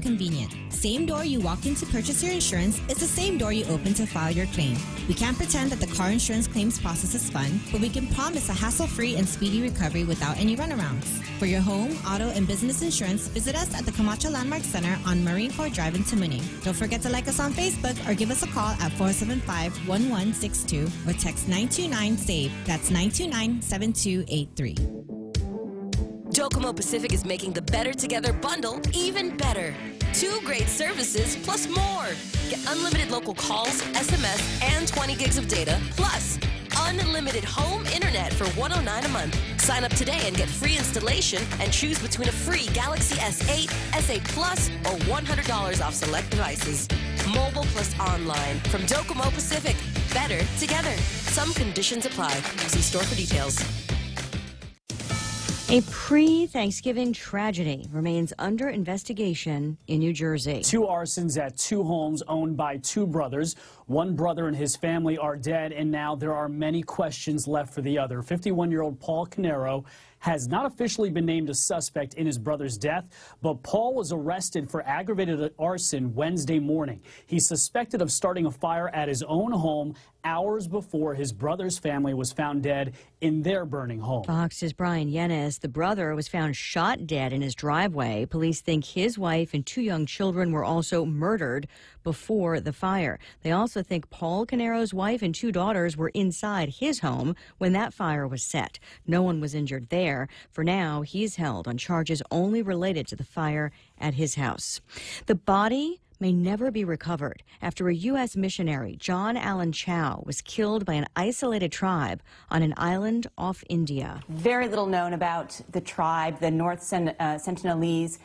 convenient. Same door you walk in to purchase your insurance is the same door you open to file your claim. We can't pretend that the car insurance claims process is fun, but we can promise a hassle-free and speedy recovery without any runarounds. For your home, auto, and business insurance, visit us at the Camacho Landmark Center on Marine Corps Drive in Tamuning. Don't forget to like us on Facebook or give us a call at 475-1162 or text 929-SAVE. That's 929-7283. Docomo Pacific is making the Better Together bundle even better. 2 great services plus more. Get unlimited local calls, SMS, and 20 gigs of data, plus unlimited home internet for $109 a month. Sign up today and get free installation and choose between a free Galaxy S8, S8 Plus, or $100 off select devices. Mobile plus online from Docomo Pacific. Better together. Some conditions apply. See store for details. A pre-Thanksgiving tragedy remains under investigation in New Jersey. 2 arsons at 2 homes owned by 2 brothers. One brother and his family are dead, and now there are many questions left for the other. 51-year-old Paul Canero has not officially been named a suspect in his brother's death, but Paul was arrested for aggravated arson Wednesday morning. He's suspected of starting a fire at his own home hours before his brother's family was found dead in their burning home. Fox's Brian Yennes, the brother, was found shot dead in his driveway. Police think his wife and 2 young children were also murdered before the fire. They also think Paul Canero's wife and 2 daughters were inside his home when that fire was set. No one was injured there. For now, he's held on charges only related to the fire at his house. The body may never be recovered after a U.S. missionary, John Allen Chow, was killed by an isolated tribe on an island off India. Very little known about the tribe, the North Sentinelese,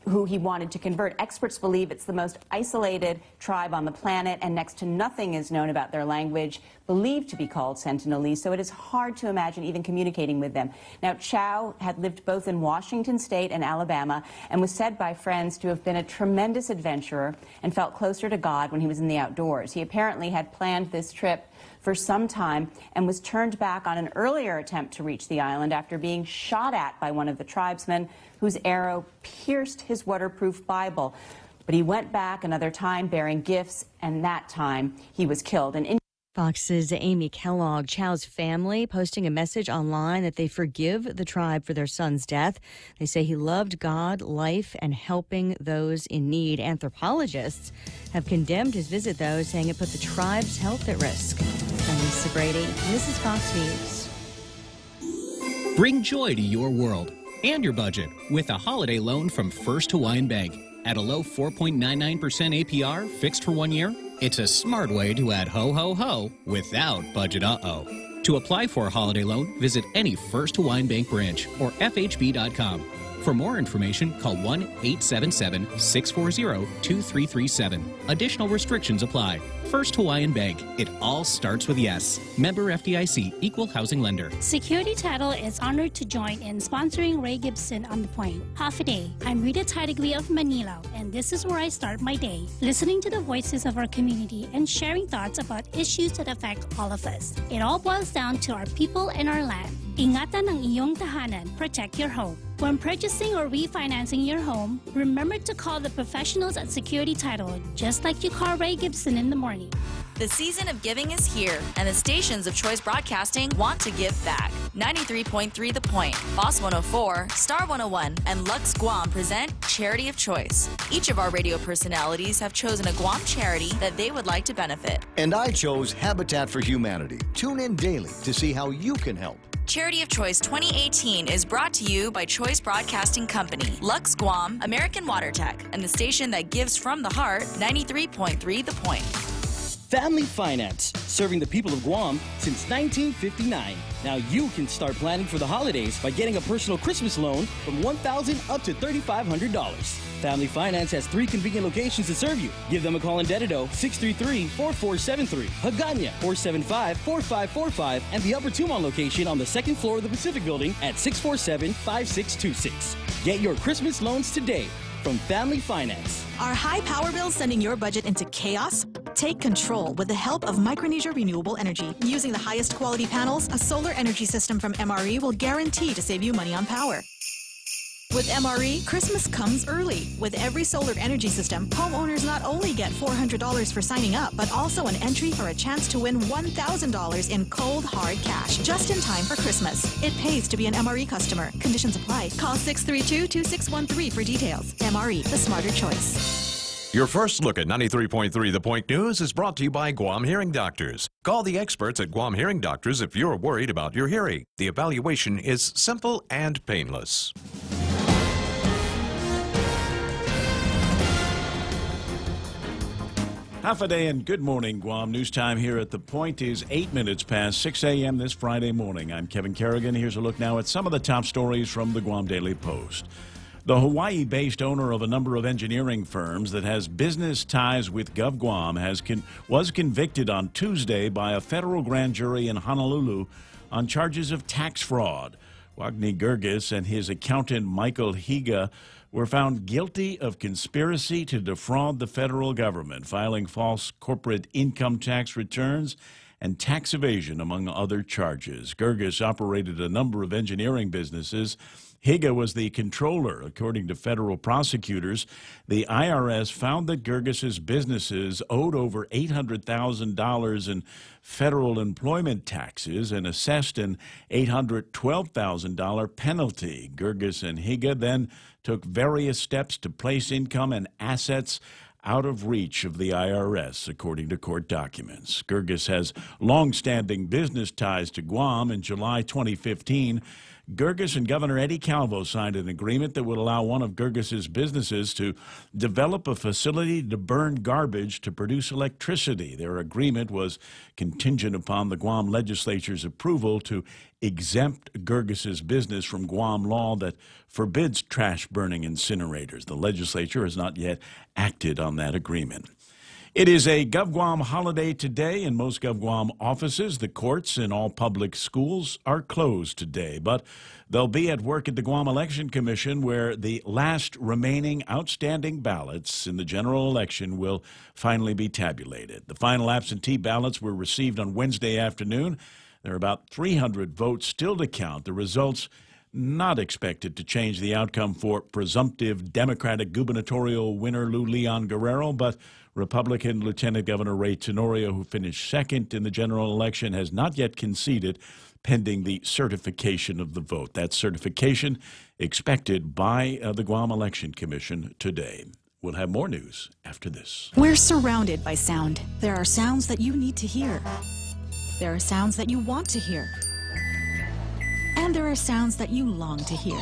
who he wanted to convert. Experts believe it's the most isolated tribe on the planet, and next to nothing is known about their language, believed to be called Sentinelese, so it is hard to imagine even communicating with them. Now, Chow had lived both in Washington State and Alabama and was said by friends to have been a tremendous adventurer and felt closer to God when he was in the outdoors. He apparently had planned this trip for some time and was turned back on an earlier attempt to reach the island after being shot at by one of the tribesmen whose arrow pierced his waterproof Bible. But he went back another time bearing gifts, and that time he was killed. Fox's Amy Kellogg. Chow's family posting a message online that they forgive the tribe for their son's death. They say he loved God, life, and helping those in need. Anthropologists have condemned his visit, though, saying it put the tribe's health at risk. I'm Lisa Brady. This is Fox News. Bring joy to your world and your budget with a holiday loan from First Hawaiian Bank. At a low 4.99% APR, fixed for 1 year, it's a smart way to add ho-ho-ho without budget uh-oh. To apply for a holiday loan, visit any First Hawaiian Bank branch or FHB.com. For more information, call 1-877-640-2337. Additional restrictions apply. First Hawaiian Bank. It all starts with yes. Member FDIC, Equal Housing Lender. Security Title is honored to join in sponsoring Ray Gibson on the Point. Half a day. I'm Rita Tidegui of Manila, and this is where I start my day, listening to the voices of our community and sharing thoughts about issues that affect all of us. It all boils down to our people and our land. Ingatan ang iyong tahanan. Protect your home. When purchasing or refinancing your home, remember to call the professionals at Security Title, just like you call Ray Gibson in the morning. The season of giving is here, and the stations of Choice Broadcasting want to give back. 93.3 The Point, Boss 104, Star 101, and Lux Guam present Charity of Choice. Each of our radio personalities have chosen a Guam charity that they would like to benefit. And I chose Habitat for Humanity. Tune in daily to see how you can help. Charity of Choice 2018 is brought to you by Choice Broadcasting Company, Lux Guam, American Water Tech, and the station that gives from the heart, 93.3 The Point. Family Finance, serving the people of Guam since 1959. Now you can start planning for the holidays by getting a personal Christmas loan from $1,000 up to $3,500. Family Finance has 3 convenient locations to serve you. Give them a call in Dededo, 633-4473, Hagåtña, 475-4545, and the Upper Tumon location on the 2nd floor of the Pacific Building at 647-5626. Get your Christmas loans today from Family Finance. Are high power bills sending your budget into chaos? Take control with the help of Micronesia Renewable Energy. Using the highest quality panels, a solar energy system from MRE will guarantee to save you money on power. With MRE, Christmas comes early. With every solar energy system, homeowners not only get $400 for signing up, but also an entry for a chance to win $1,000 in cold, hard cash, just in time for Christmas. It pays to be an MRE customer. Conditions apply. Call 632-2613 for details. MRE, the smarter choice. Your first look at 93.3 The Point News is brought to you by Guam Hearing Doctors. Call the experts at Guam Hearing Doctors if you're worried about your hearing. The evaluation is simple and painless. Half a day and good morning, Guam. News time here at The Point is 8 minutes past 6 a.m. this Friday morning. I'm Kevin Kerrigan. Here's a look now at some of the top stories from the Guam Daily Post. The Hawaii-based owner of a number of engineering firms that has business ties with GovGuam was convicted on Tuesday by a federal grand jury in Honolulu on charges of tax fraud. Wagner Gurgis and his accountant Michael Higa were found guilty of conspiracy to defraud the federal government, filing false corporate income tax returns and tax evasion, among other charges. Gurgis operated a number of engineering businesses. Higa was the controller. According to federal prosecutors, the IRS found that Gurgis's businesses owed over $800,000 in federal employment taxes and assessed an $812,000 penalty. Gurgis and Higa then took various steps to place income and assets out of reach of the IRS, according to court documents. Gurgis has long-standing business ties to Guam. In July 2015, Gurgis and Governor Eddie Calvo signed an agreement that would allow one of Gurgis's businesses to develop a facility to burn garbage to produce electricity. Their agreement was contingent upon the Guam legislature's approval to exempt Gurgis's business from Guam law that forbids trash burning incinerators. The legislature has not yet acted on that agreement. It is a GovGuam holiday today in most GovGuam offices. The courts and all public schools are closed today, but they'll be at work at the Guam Election Commission, where the last remaining outstanding ballots in the general election will finally be tabulated. The final absentee ballots were received on Wednesday afternoon. There are about 300 votes still to count. The results not expected to change the outcome for presumptive Democratic gubernatorial winner Lou Leon Guerrero, but Republican Lieutenant Governor Ray Tenorio, who finished second in the general election, has not yet conceded, pending the certification of the vote. That certification expected by the Guam Election Commission today. We'll have more news after this. We're surrounded by sound. There are sounds that you need to hear. There are sounds that you want to hear. And there are sounds that you long to hear.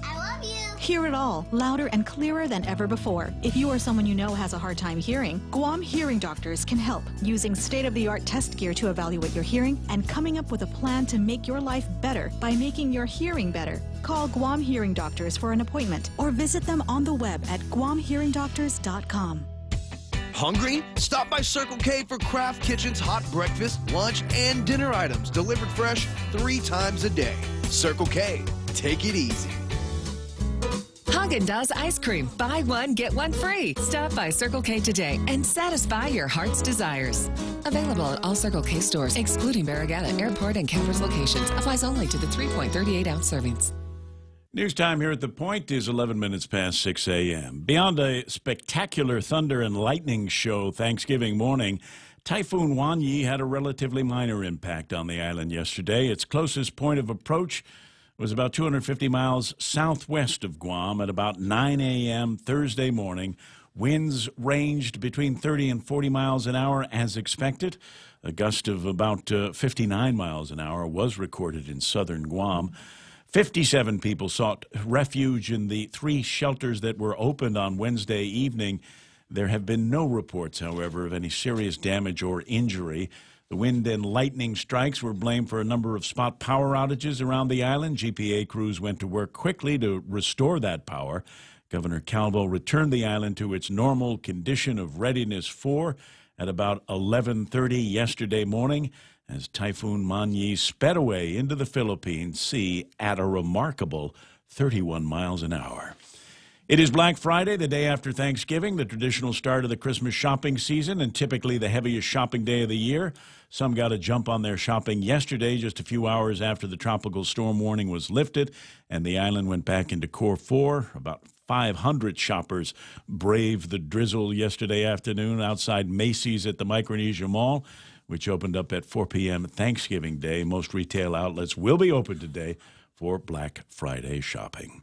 I love you. Hear it all, louder and clearer than ever before. If you or someone you know has a hard time hearing, Guam Hearing Doctors can help, using state-of-the-art test gear to evaluate your hearing and coming up with a plan to make your life better by making your hearing better. Call Guam Hearing Doctors for an appointment or visit them on the web at guamhearingdoctors.com. Hungry? Stop by Circle K for Craft Kitchen's hot breakfast, lunch, and dinner items delivered fresh 3 times a day. Circle K, take it easy. Haagen-Dazs ice cream. Buy one, get one free. Stop by Circle K today and satisfy your heart's desires. Available at all Circle K stores, excluding Barragata Airport and Campers locations. Applies only to the 3.38-ounce servings. News time here at The Point is 11 minutes past 6 a.m. Beyond a spectacular thunder and lightning show Thanksgiving morning, Typhoon Wanyi had a relatively minor impact on the island yesterday. Its closest point of approach was about 250 miles southwest of Guam at about 9 a.m. Thursday morning. Winds ranged between 30 and 40 miles an hour as expected. A gust of about 59 miles an hour was recorded in southern Guam. 57 people sought refuge in the 3 shelters that were opened on Wednesday evening. There have been no reports, however, of any serious damage or injury. The wind and lightning strikes were blamed for a number of spot power outages around the island. GPA crews went to work quickly to restore that power. Governor Calvo returned the island to its normal condition of readiness 4 at about 11:30 yesterday morning, as Typhoon Wanyi sped away into the Philippine Sea at a remarkable 31 miles an hour. It is Black Friday, the day after Thanksgiving, the traditional start of the Christmas shopping season, and typically the heaviest shopping day of the year. Some got a jump on their shopping yesterday, just a few hours after the tropical storm warning was lifted, and the island went back into Core 4. About 500 shoppers braved the drizzle yesterday afternoon outside Macy's at the Micronesia Mall, which opened up at 4 p.m. Thanksgiving Day. Most retail outlets will be open today for Black Friday shopping.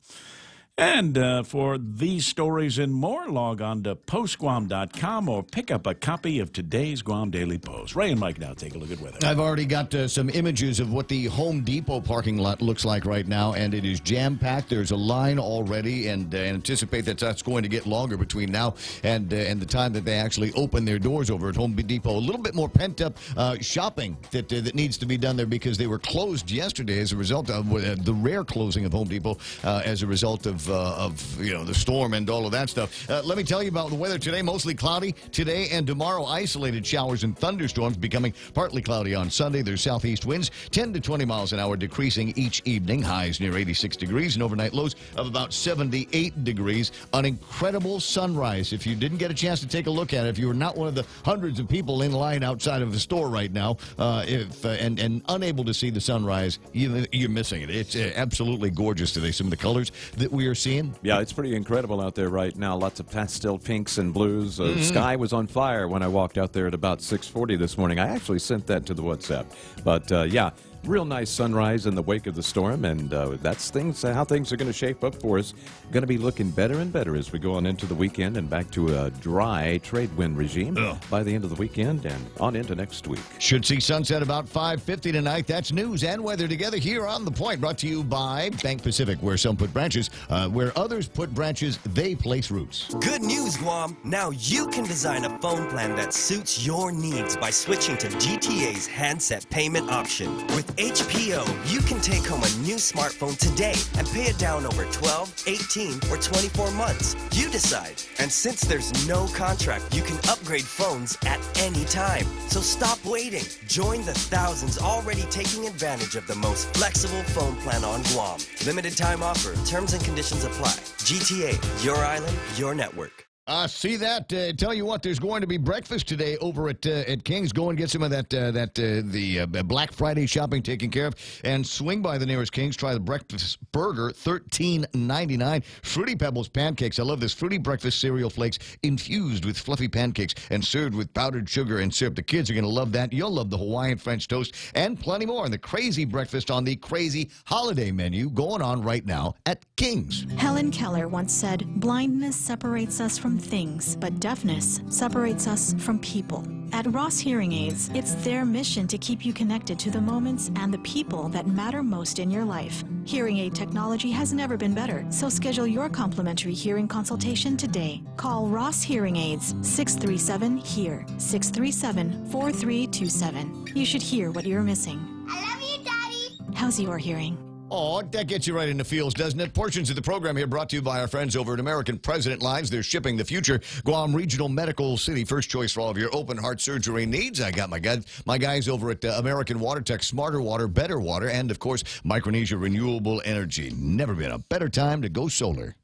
And for these stories and more, log on to postguam.com or pick up a copy of today's Guam Daily Post. Ray and Mike now take a look at weather. I've already got some images of what the Home Depot parking lot looks like right now, and it is jam-packed. There's a line already, and anticipate that that's going to get longer between now and the time that they actually open their doors over at Home Depot. A little bit more pent-up shopping that needs to be done there because they were closed yesterday as a result of the rare closing of Home Depot as a result of the storm and all of that stuff. Let me tell you about the weather today. Mostly cloudy today and tomorrow. Isolated showers and thunderstorms becoming partly cloudy on Sunday. There's southeast winds 10 to 20 miles an hour, decreasing each evening. Highs near 86 degrees and overnight lows of about 78 degrees. An incredible sunrise. If you didn't get a chance to take a look at it, if you were not one of the hundreds of people in line outside of the store right now, and unable to see the sunrise, you're missing it. It's absolutely gorgeous today. Some of the colors that we are seeing. Yeah, it's pretty incredible out there right now. Lots of pastel pinks and blues. Sky was on fire when I walked out there at about 6:40 this morning. I actually sent that to the WhatsApp. But, yeah, real nice sunrise in the wake of the storm, and that's how things are going to shape up for us. Going to be looking better and better as we go on into the weekend and back to a dry trade wind regime by the end of the weekend and on into next week. Should see sunset about 5:50 tonight. That's news and weather together here on The Point, brought to you by Bank Pacific, where some put branches, where others put branches, they place roots. Good news, Guam. Now you can design a phone plan that suits your needs by switching to GTA's handset payment option. With HPO, you can take home a new smartphone today and pay it down over 12, 18, or 24 months. You decide. And since there's no contract, you can upgrade phones at any time. So stop waiting. Join the thousands already taking advantage of the most flexible phone plan on Guam. Limited time offer. Terms and conditions apply. GTA, your island, your network. See that? Tell you what, there's going to be breakfast today over at King's. Go and get some of the Black Friday shopping taken care of, and swing by the nearest King's. Try the breakfast burger, $13.99. Fruity Pebbles pancakes. I love this. Fruity breakfast cereal flakes infused with fluffy pancakes and served with powdered sugar and syrup. The kids are going to love that. You'll love the Hawaiian French toast and plenty more. And the crazy breakfast on the crazy holiday menu going on right now at King's. Helen Keller once said, "Blindness separates us from things, but deafness separates us from people." At Ross Hearing Aids, it's their mission to keep you connected to the moments and the people that matter most in your life. Hearing aid technology has never been better, so schedule your complimentary hearing consultation today. Call Ross Hearing Aids, 637-HEAR, 637-4327. You should hear what you're missing. I love you, Daddy. How's your hearing? Oh, that gets you right in the feels, doesn't it? Portions of the program here brought to you by our friends over at American President Lines. They're shipping the future. Guam Regional Medical City, first choice for all of your open heart surgery needs. I got my guys over at American Water Tech, smarter water, better water, and, of course, Micronesia Renewable Energy. Never been a better time to go solar.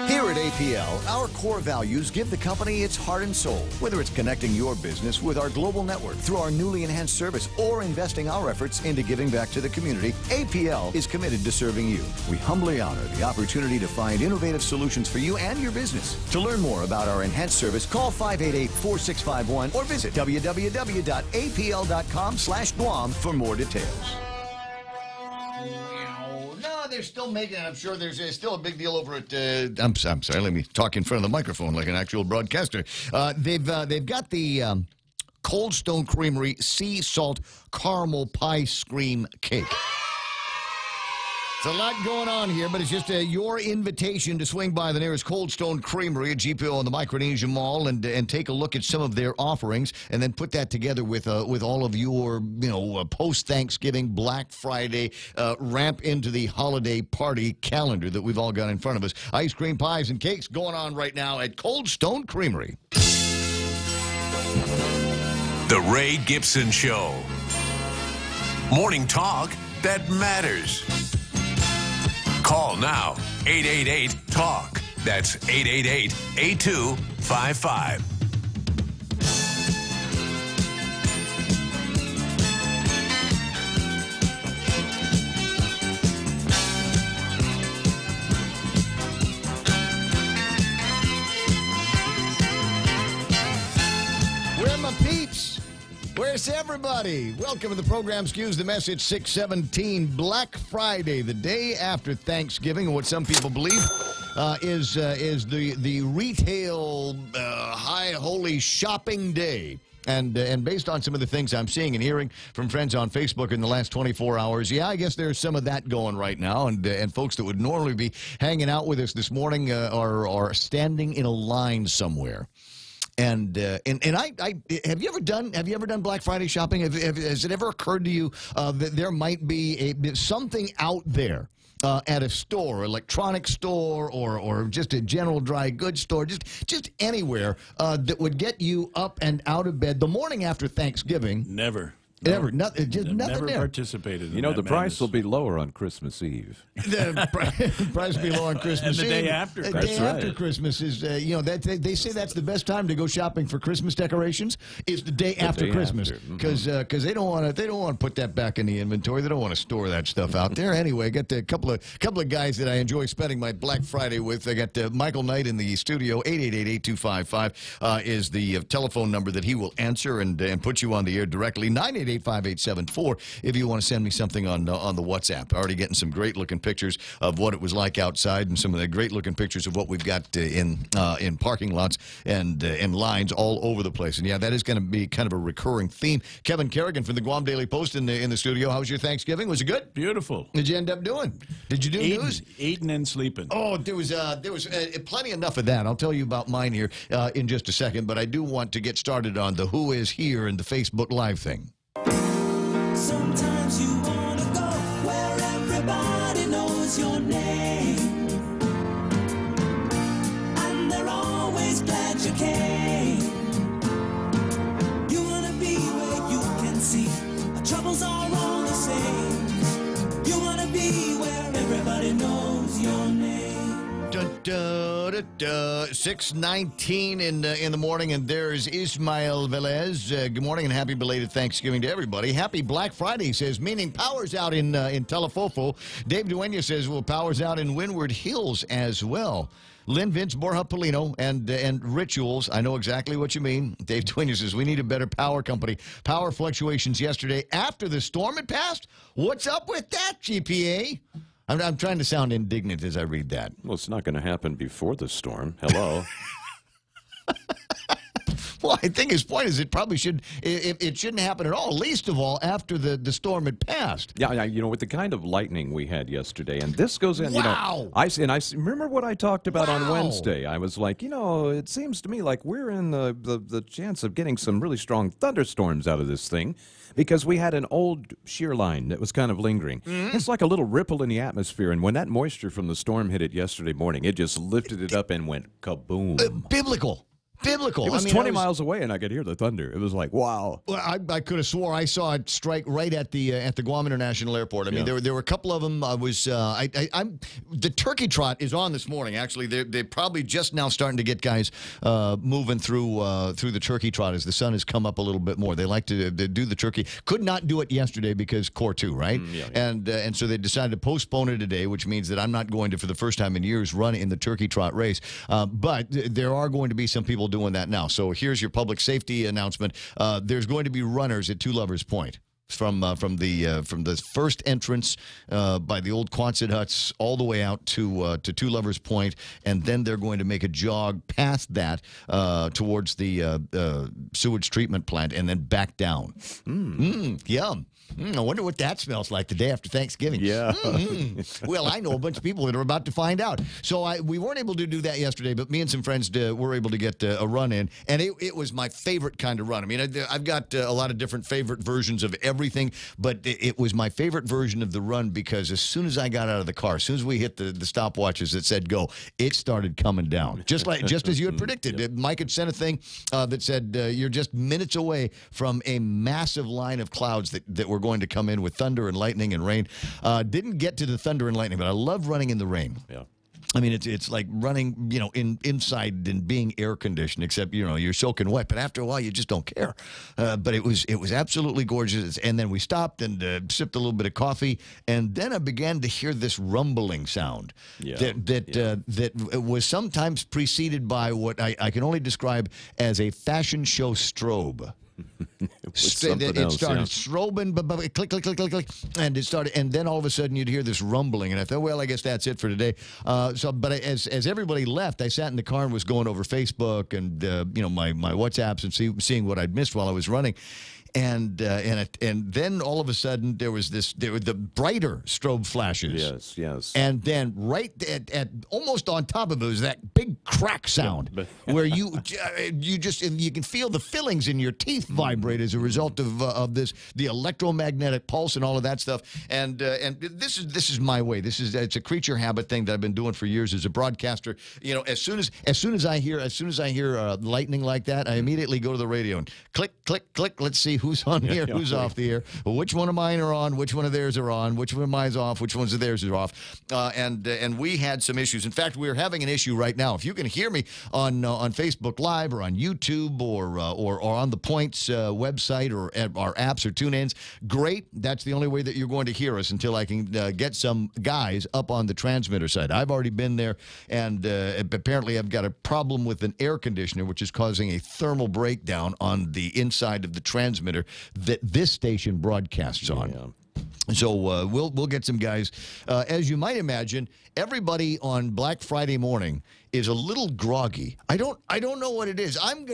Here at APL, our core values give the company its heart and soul. Whether it's connecting your business with our global network through our newly enhanced service or investing our efforts into giving back to the community, APL is committed to serving you. We humbly honor the opportunity to find innovative solutions for you and your business. To learn more about our enhanced service, call 588-4651 or visit www.apl.com/Guam for more details. They're still making it. I'm sure there's still a big deal over at. I'm sorry. Let me talk in front of the microphone like an actual broadcaster. They've got the Cold Stone Creamery Sea Salt Caramel Pie Scream Cake. There's a lot going on here, but it's just your invitation to swing by the nearest Cold Stone Creamery at GPO on the Micronesia Mall and take a look at some of their offerings, and then put that together with all of your post-Thanksgiving Black Friday ramp into the holiday party calendar that we've all got in front of us. Ice cream pies and cakes going on right now at Cold Stone Creamery. The Ray Gibson Show. Morning talk that matters. Call now, 888-TALK. That's 888-8255. Where are my peeps? Where's everybody? Welcome to the program. Excuse the message. 617 Black Friday, the day after Thanksgiving, what some people believe is the retail high holy shopping day. And based on some of the things I'm seeing and hearing from friends on Facebook in the last 24 hours, yeah, I guess there's some of that going right now. And folks that would normally be hanging out with us this morning are standing in a line somewhere. And I have you ever done Black Friday shopping? Has it ever occurred to you that there might be something out there at a store, electronic store, or just a general dry goods store, just anywhere that would get you up and out of bed the morning after Thanksgiving? Never. Ever, nothing, just nothing never there. Participated in You know, the that price madness. will be lower on Christmas Eve. The price will be lower on Christmas And Eve. the day after. The That's day right. after Christmas is, they say that's the best time to go shopping for Christmas decorations is the day after day Christmas after. because they don't want to put that back in the inventory. They don't want to store that stuff out there. Anyway, I got a couple of guys that I enjoy spending my Black Friday with. I got Michael Knight in the studio. 888-8255 is the telephone number that he will answer and put you on the air directly. 988-5874 if you want to send me something on the WhatsApp. Already getting some great looking pictures of what it was like outside and some of the great looking pictures of what we've got in parking lots and lines all over the place. And yeah, that is going to be kind of a recurring theme. Kevin Kerrigan from the Guam Daily Post in the studio. How was your Thanksgiving? Was it good? Beautiful. What did you end up doing? Did you do news? Eating and sleeping. Oh, there was plenty enough of that. I'll tell you about mine here in just a second, but I do want to get started on the Who Is Here and the Facebook Live thing. Sometimes you wanna go where everybody knows your name, and they're always glad you came. You wanna be where you can see our troubles are all the same. You wanna be where everybody knows your name. 6:19 in the morning, and there's Ismael Velez. Good morning and happy belated Thanksgiving to everybody. Happy Black Friday, says, meaning power's out in Telefofo. Dave Dueña says, well, power's out in Windward Hills as well. Lynn, Vince, Borja Polino, and Rituals. I know exactly what you mean. Dave Dueña says, we need a better power company. Power fluctuations yesterday after the storm had passed? What's up with that, GPA? I'm trying to sound indignant as I read that. Well, it's not going to happen before the storm. Hello. Well, I think his point is it probably should. It shouldn't happen at all. Least of all after the storm had passed. Yeah, you know, with the kind of lightning we had yesterday, and this goes in. Wow. You know, I remember what I talked about on Wednesday. I was like, you know, it seems to me like we're in the chance of getting some really strong thunderstorms out of this thing. Because we had an old shear line that was kind of lingering. Mm-hmm. It's like a little ripple in the atmosphere, and when that moisture from the storm hit it yesterday morning, it just lifted it up and went kaboom. Biblical. It was 20 miles away, and I could hear the thunder. It was like, wow. Well, I could have swore I saw it strike right at the Guam International Airport. I mean, there were a couple of them. The turkey trot is on this morning. Actually, they're probably just now starting to get guys moving through the turkey trot as the sun has come up a little bit more. They like to do the turkey. Could not do it yesterday because Core 2, right? Yeah. And so they decided to postpone it today, which means that I'm not going to, for the first time in years, run in the turkey trot race. But there are going to be some people doing that now. So here's your public safety announcement. There's going to be runners at Two Lovers Point from the first entrance by the old Quonset huts all the way out to Two Lovers Point, and then they're going to make a jog past that towards the sewage treatment plant, and then back down. Yum. I wonder what that smells like the day after Thanksgiving. Yeah. Well, I know a bunch of people that are about to find out. So we weren't able to do that yesterday, but me and some friends were able to get a run in, and it was my favorite kind of run. I mean, I've got a lot of different favorite versions of everything, but it was my favorite version of the run because as soon as I got out of the car, as soon as we hit the stopwatches that said go, it started coming down, just as you had predicted. Yep. Mike had sent a thing that said you're just minutes away from a massive line of clouds that were going to come in with thunder and lightning and rain. Didn't get to the thunder and lightning, but I love running in the rain. Yeah. I mean, it's like running, inside and being air conditioned, except, you're soaking wet. But after a while, you just don't care. But it was absolutely gorgeous. And then we stopped and sipped a little bit of coffee. And then I began to hear this rumbling sound that was sometimes preceded by what I can only describe as a fashion show strobe. It started strobing, click, click, click, click, click, and it started, and then all of a sudden you'd hear this rumbling, and I thought, well, I guess that's it for today. But as everybody left, I sat in the car and was going over Facebook and my WhatsApps and seeing what I'd missed while I was running. And then all of a sudden there were the brighter strobe flashes. Yes. And then right at almost on top of it was that big crack sound where you can feel the fillings in your teeth vibrate as a result of the electromagnetic pulse and all of that stuff. And this is my way. It's a creature habit thing that I've been doing for years as a broadcaster. As soon as I hear lightning like that, I immediately go to the radio and click, click, click. Let's see who's on here, who's off the air, which one of mine are on, which one of theirs are on, which one of mine's off, which ones of theirs are off. And we had some issues. In fact, we're having an issue right now. If you can hear me on Facebook Live or on YouTube or on the Points website or our apps or tune-ins, great. That's the only way that you're going to hear us until I can get some guys up on the transmitter side. I've already been there, and apparently I've got a problem with an air conditioner, which is causing a thermal breakdown on the inside of the transmitter that this station broadcasts on. Yeah. So we'll get some guys. As you might imagine, everybody on Black Friday morning is a little groggy. I don't know what it is. I'm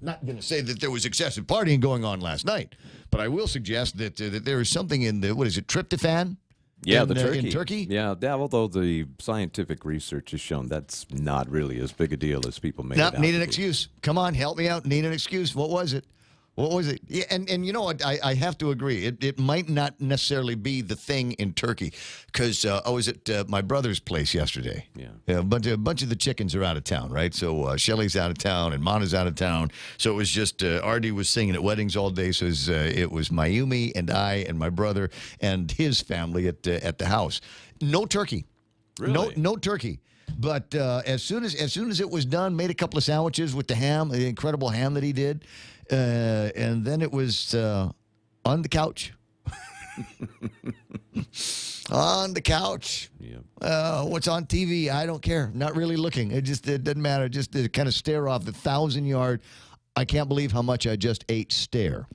not gonna say that there was excessive partying going on last night, but I will suggest that there is something in the tryptophan. Yeah, in, the turkey. In Turkey? Yeah, although the scientific research has shown that's not really as big a deal as people make it out. Need an excuse. Come on, help me out. Need an excuse. What was it? What was it? Yeah, and you know what? I have to agree. It might not necessarily be the thing in Turkey, because I was at my brother's place yesterday. Yeah, a bunch of the chickens are out of town, right? So Shelly's out of town and Mana's out of town. So it was just Artie was singing at weddings all day. So it was Mayumi and I and my brother and his family at the house. No turkey. Really? No turkey. But as soon as it was done, made a couple of sandwiches with the ham, the incredible ham that he did. And then it was on the couch. On the couch. Yep. What's on TV? I don't care. Not really looking. It doesn't matter. Just to kind of stare off the 1,000-yard, I can't believe how much I just ate stare.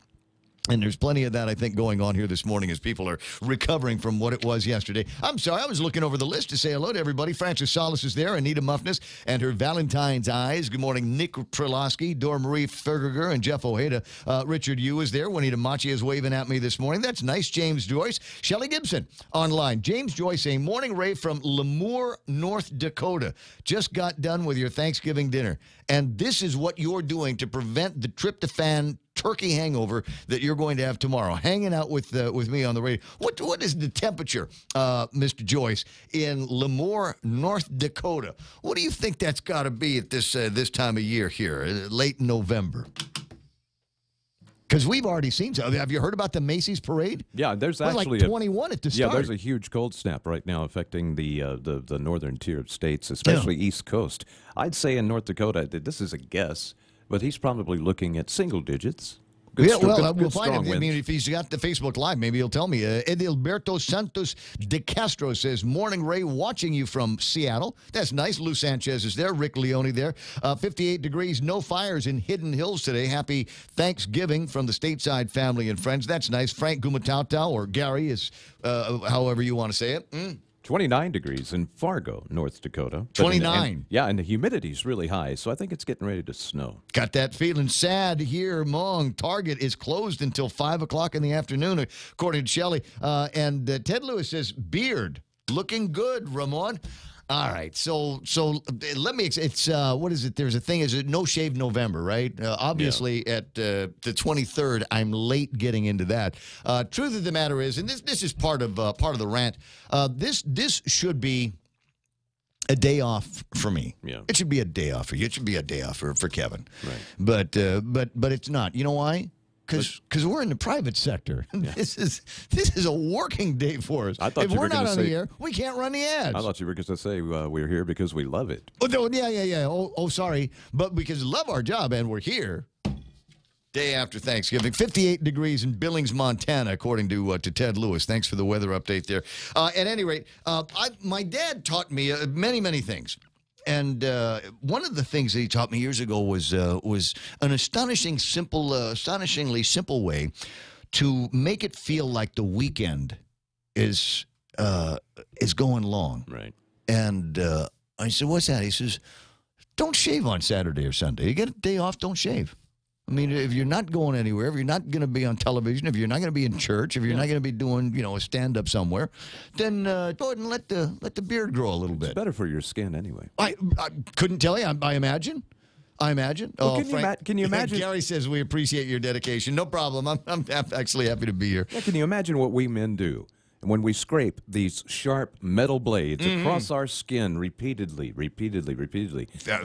And there's plenty of that, I think, going on here this morning as people are recovering from what it was yesterday. I'm sorry, I was looking over the list to say hello to everybody. Francis Solis is there, Anita Muffness, and her Valentine's Eyes. Good morning, Nick Prelosky, Dora Marie Ferger, and Jeff Ojeda. Richard Yu is there. Juanita Machi is waving at me this morning. That's nice. James Joyce. Shelley Gibson online. James Joyce saying, morning, Ray, from Lemoore, North Dakota. Just got done with your Thanksgiving dinner. And this is what you're doing to prevent the tryptophan turkey hangover that you're going to have tomorrow. Hanging out with me on the radio. What is the temperature, Mr. Joyce, in Lemoore, North Dakota? What do you think that's got to be at this time of year here, late November? Because we've already seen some. Have you heard about the Macy's parade? Yeah, there's actually like 21 at the start. Yeah, there's a huge cold snap right now affecting the northern tier of states, especially East Coast. I'd say in North Dakota, this is a guess, but he's probably looking at single digits. We'll find him. I mean, if he's got the Facebook Live, maybe he'll tell me. Edilberto Santos de Castro says, morning, Ray, watching you from Seattle. That's nice. Lou Sanchez is there. Rick Leone there. 58 degrees, no fires in Hidden Hills today. Happy Thanksgiving from the stateside family and friends. That's nice. Frank Gumatau, or Gary, is however you want to say it. 29 degrees in Fargo, North Dakota. 29. And the humidity's really high, so I think it's getting ready to snow. Got that feeling sad here, Mong. Target is closed until 5 o'clock in the afternoon, according to Shelley. And Ted Lewis says, beard, looking good, Ramon. All right, so let me. It's what is it? There's a thing. Is it No Shave November, right? Obviously, at the 23rd, I'm late getting into that. Truth of the matter is, and this is part of the rant. This should be a day off for me. Yeah, it should be a day off for you. It should be a day off for Kevin. Right. But it's not. You know why? because we're in the private sector. Yeah. This is a working day for us. If we're not on the air, we can't run the ads. I thought you were going to say we're here because we love it. Oh, no, yeah. Oh, sorry. But because we love our job and we're here. Day after Thanksgiving, 58 degrees in Billings, Montana, according to Ted Lewis. Thanks for the weather update there. At any rate, my dad taught me many things. And one of the things that he taught me years ago was an astonishingly simple way to make it feel like the weekend is going long. Right. And I said, "What's that?" He says, "Don't shave on Saturday or Sunday. You get a day off, don't shave." I mean, if you're not going anywhere, if you're not going to be on television, if you're not going to be in church, if you're not going to be doing, a stand-up somewhere, then go ahead and let the beard grow a little bit. It's better for your skin anyway. I couldn't tell you. I imagine. Well, can you imagine? Gary says we appreciate your dedication. No problem. I'm actually happy to be here. Yeah, can you imagine what we men do? When we scrape these sharp metal blades across our skin repeatedly.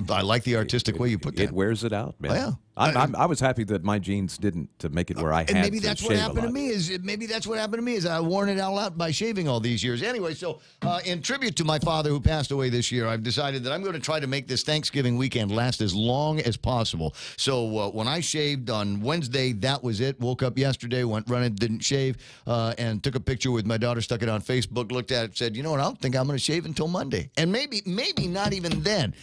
I like the artistic way you put that. It wears it out, man. Oh, yeah. I was happy that my genes didn't make it where I had and maybe to that's shave what happened a lot. to me. Maybe that's what happened to me is I worn it all out by shaving all these years. Anyway, so in tribute to my father who passed away this year, I've decided that I'm going to try to make this Thanksgiving weekend last as long as possible. So when I shaved on Wednesday, that was it. Woke up yesterday, went running, didn't shave, and took a picture with my daughter, stuck it on Facebook, looked at it, said, "You know what? I don't think I'm going to shave until Monday." And maybe not even then,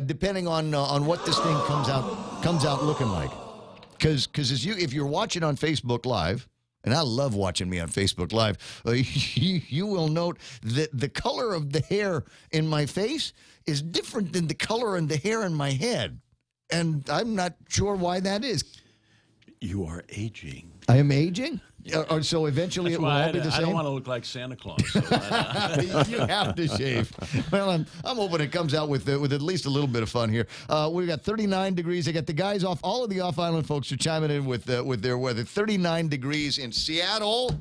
depending on what this thing comes out looking like. Because if you're watching on Facebook Live, and I love watching me on Facebook Live, you will note that the color of the hair in my face is different than the color in the hair in my head. And I'm not sure why that is. You are aging. I am aging? So eventually That's it will all be the same? I don't want to look like Santa Claus. So you have to shave. Well, I'm hoping it comes out with at least a little bit of fun here. We've got 39 degrees. I got the guys off. All of the off-island folks are chiming in with their weather. 39 degrees in Seattle.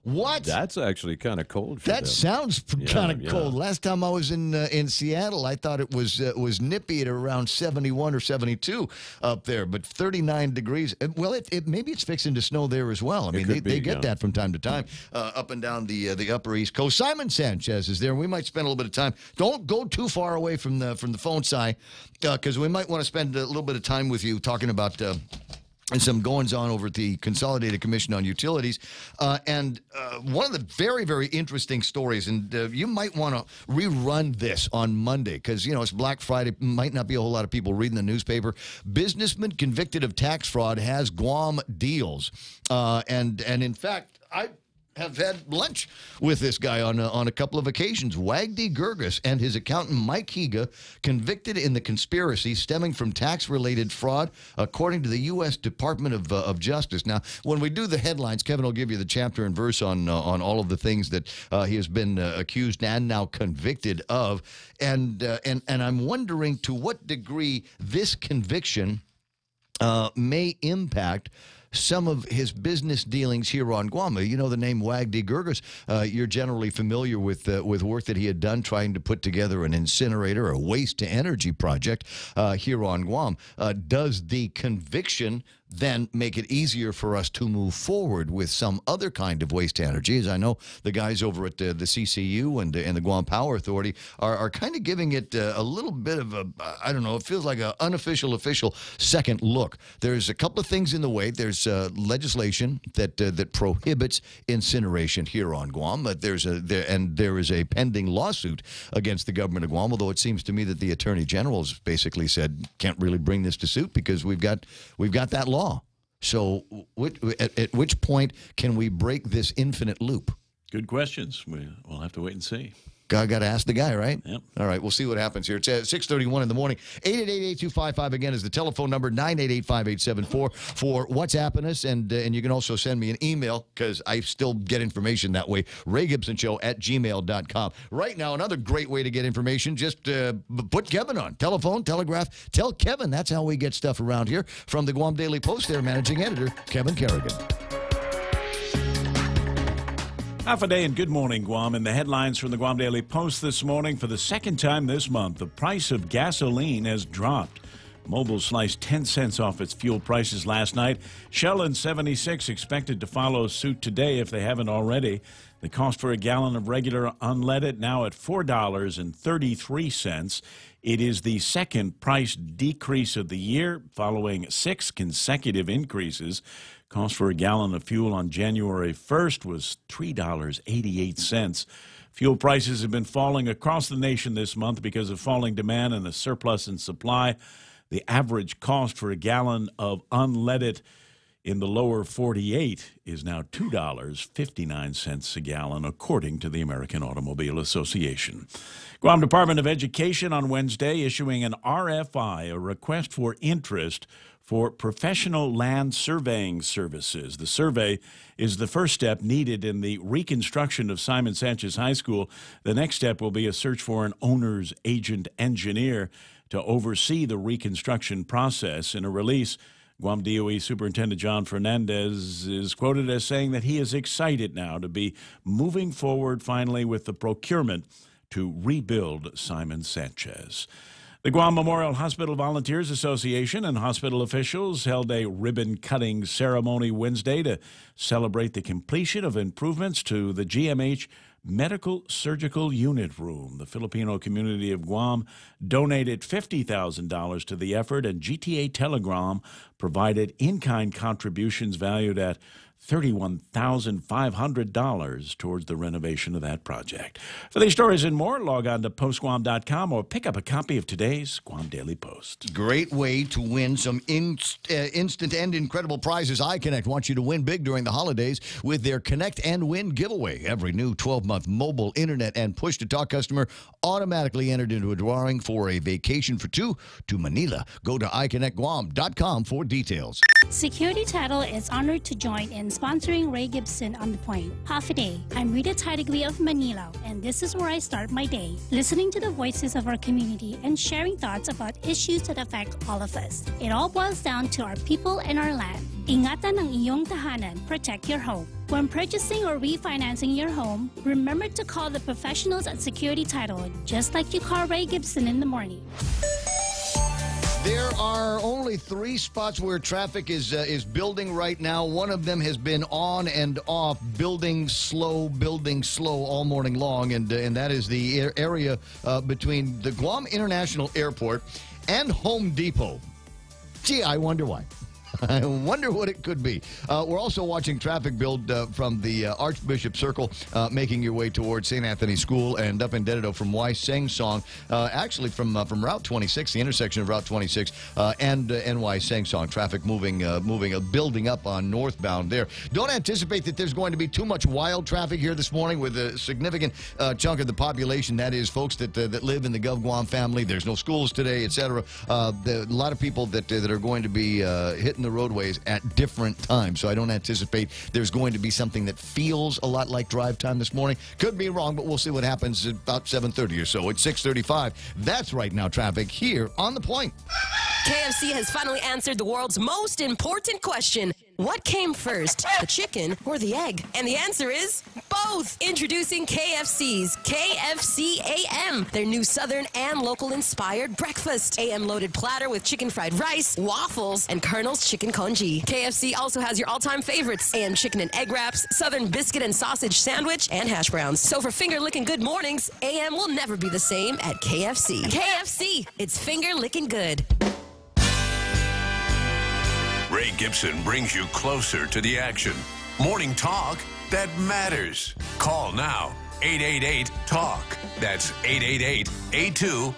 What? That's actually kind of cold for that them. Sounds kind of cold. Last time I was in Seattle, I thought it was nippy at around 71 or 72 up there, but 39 degrees. Well, maybe it's fixing to snow there as well. I mean, they get that from time to time up and down the upper East Coast. Simon Sanchez is there. We might spend a little bit of time. Don't go too far away from the phone, Si, because we might want to spend a little bit of time with you talking about and some goings-on over at the Consolidated Commission on Utilities. And one of the very, very interesting stories, and you might want to rerun this on Monday because, it's Black Friday. Might not be a whole lot of people reading the newspaper. Businessman convicted of tax fraud has Guam deals. And in fact, I have had lunch with this guy on a couple of occasions. Wagdi Gurgis and his accountant Mike Higa convicted in the conspiracy stemming from tax-related fraud, according to the U.S. Department of Justice. Now, when we do the headlines, Kevin will give you the chapter and verse on all of the things that he has been accused and now convicted of, and I'm wondering to what degree this conviction may impact some of his business dealings here on Guam. You know the name Wagdi Gurgis. You're generally familiar with work that he had done trying to put together an incinerator, a waste-to-energy project here on Guam. Does the conviction then make it easier for us to move forward with some other kind of waste energy? As I know the guys over at the CCU and the Guam Power Authority are kind of giving it a little bit of I don't know, it feels like an unofficial, official second look. There's a couple of things in the way. There's legislation that prohibits incineration here on Guam, but there is a pending lawsuit against the government of Guam, although it seems to me that the Attorney General has basically said can't really bring this to suit because we've got that law. So at which point can we break this infinite loop? Good questions. We'll have to wait and see. Got to ask the guy, right? Yep. All right, we'll see what happens here. It's 6:31 in the morning. 888-8255 again is the telephone number. 988-5874 for WhatsApping us, and you can also send me an email because I still get information that way. RayGibsonShow@gmail.com. Right now, another great way to get information. Just put Kevin on telephone, telegraph. Tell Kevin that's how we get stuff around here. From the Guam Daily Post, their managing editor, Kevin Kerrigan. Half a day and good morning, Guam. In the headlines from the Guam Daily Post this morning, for the second time this month, the price of gasoline has dropped. Mobil sliced 10 cents off its fuel prices last night. Shell and 76 expected to follow suit today if they haven't already. The cost for a gallon of regular unleaded now at $4.33. It is the second price decrease of the year, following 6 consecutive increases. Cost for a gallon of fuel on January 1st was $3.88. Fuel prices have been falling across the nation this month because of falling demand and a surplus in supply. The average cost for a gallon of unleaded in the lower 48 is now $2.59 a gallon, according to the American Automobile Association. Guam Department of Education on Wednesday issuing an RFI, a request for interest for professional land surveying services. The survey is the first step needed in the reconstruction of Simon Sanchez High School. The next step will be a search for an owner's agent engineer to oversee the reconstruction process. In a release, Guam DOE Superintendent John Fernandez is quoted as saying that he is excited now to be moving forward finally with the procurement to rebuild Simon Sanchez. The Guam Memorial Hospital Volunteers Association and hospital officials held a ribbon-cutting ceremony Wednesday to celebrate the completion of improvements to the GMH Medical Surgical Unit Room. The Filipino community of Guam donated $50,000 to the effort, and GTA Telegram provided in-kind contributions valued at $31,500 towards the renovation of that project. For these stories and more, log on to postguam.com or pick up a copy of today's Guam Daily Post. Great way to win some instant and incredible prizes. iConnect wants you to win big during the holidays with their Connect and Win giveaway. Every new 12-month mobile, internet, and push-to-talk customer automatically entered into a drawing for a vacation for two to Manila. Go to iConnectGuam.com for details. Security Title is honored to join in sponsoring Ray Gibson on The Point. Half a day. I'm Rita Tidegui of Manila, and this is where I start my day, listening to the voices of our community and sharing thoughts about issues that affect all of us. It all boils down to our people and our land. Ingatan ang iyong tahanan, protect your home. When purchasing or refinancing your home, remember to call the professionals at Security Title, just like you call Ray Gibson in the morning. There are only 3 spots where traffic is building right now. One of them has been on and off, building slow all morning long, and that is the area between the Guam International Airport and Home Depot. Gee, I wonder why. I wonder what it could be. We're also watching traffic build from the Archbishop Circle, making your way towards St. Anthony's School, and up in Dededo from Y Seng Song, actually from Route 26, the intersection of Route 26 and NY Seng Song. Traffic building up on northbound there. Don't anticipate that there's going to be too much wild traffic here this morning with a significant chunk of the population, that is folks that live in the Gov Guam family. There's no schools today, etc. A lot of people that are going to be hitting the roadways at different times, so I don't anticipate there's going to be something that feels a lot like drive time this morning. Could be wrong, but we'll see what happens at about 7:30 or so. It's 6:35. That's right now traffic here on The Point. KFC has finally answered the world's most important question. What came first, the chicken or the egg? And the answer is both. Introducing KFC's KFC AM, their new Southern and local-inspired breakfast. AM-loaded platter with chicken fried rice, waffles, and Colonel's chicken congee. KFC also has your all-time favorites, AM chicken and egg wraps, Southern biscuit and sausage sandwich, and hash browns. So for finger-licking good mornings, AM will never be the same at KFC. KFC, it's finger-licking good. Ray Gibson brings you closer to the action. Morning talk that matters. Call now, 888-TALK. That's 888-8255.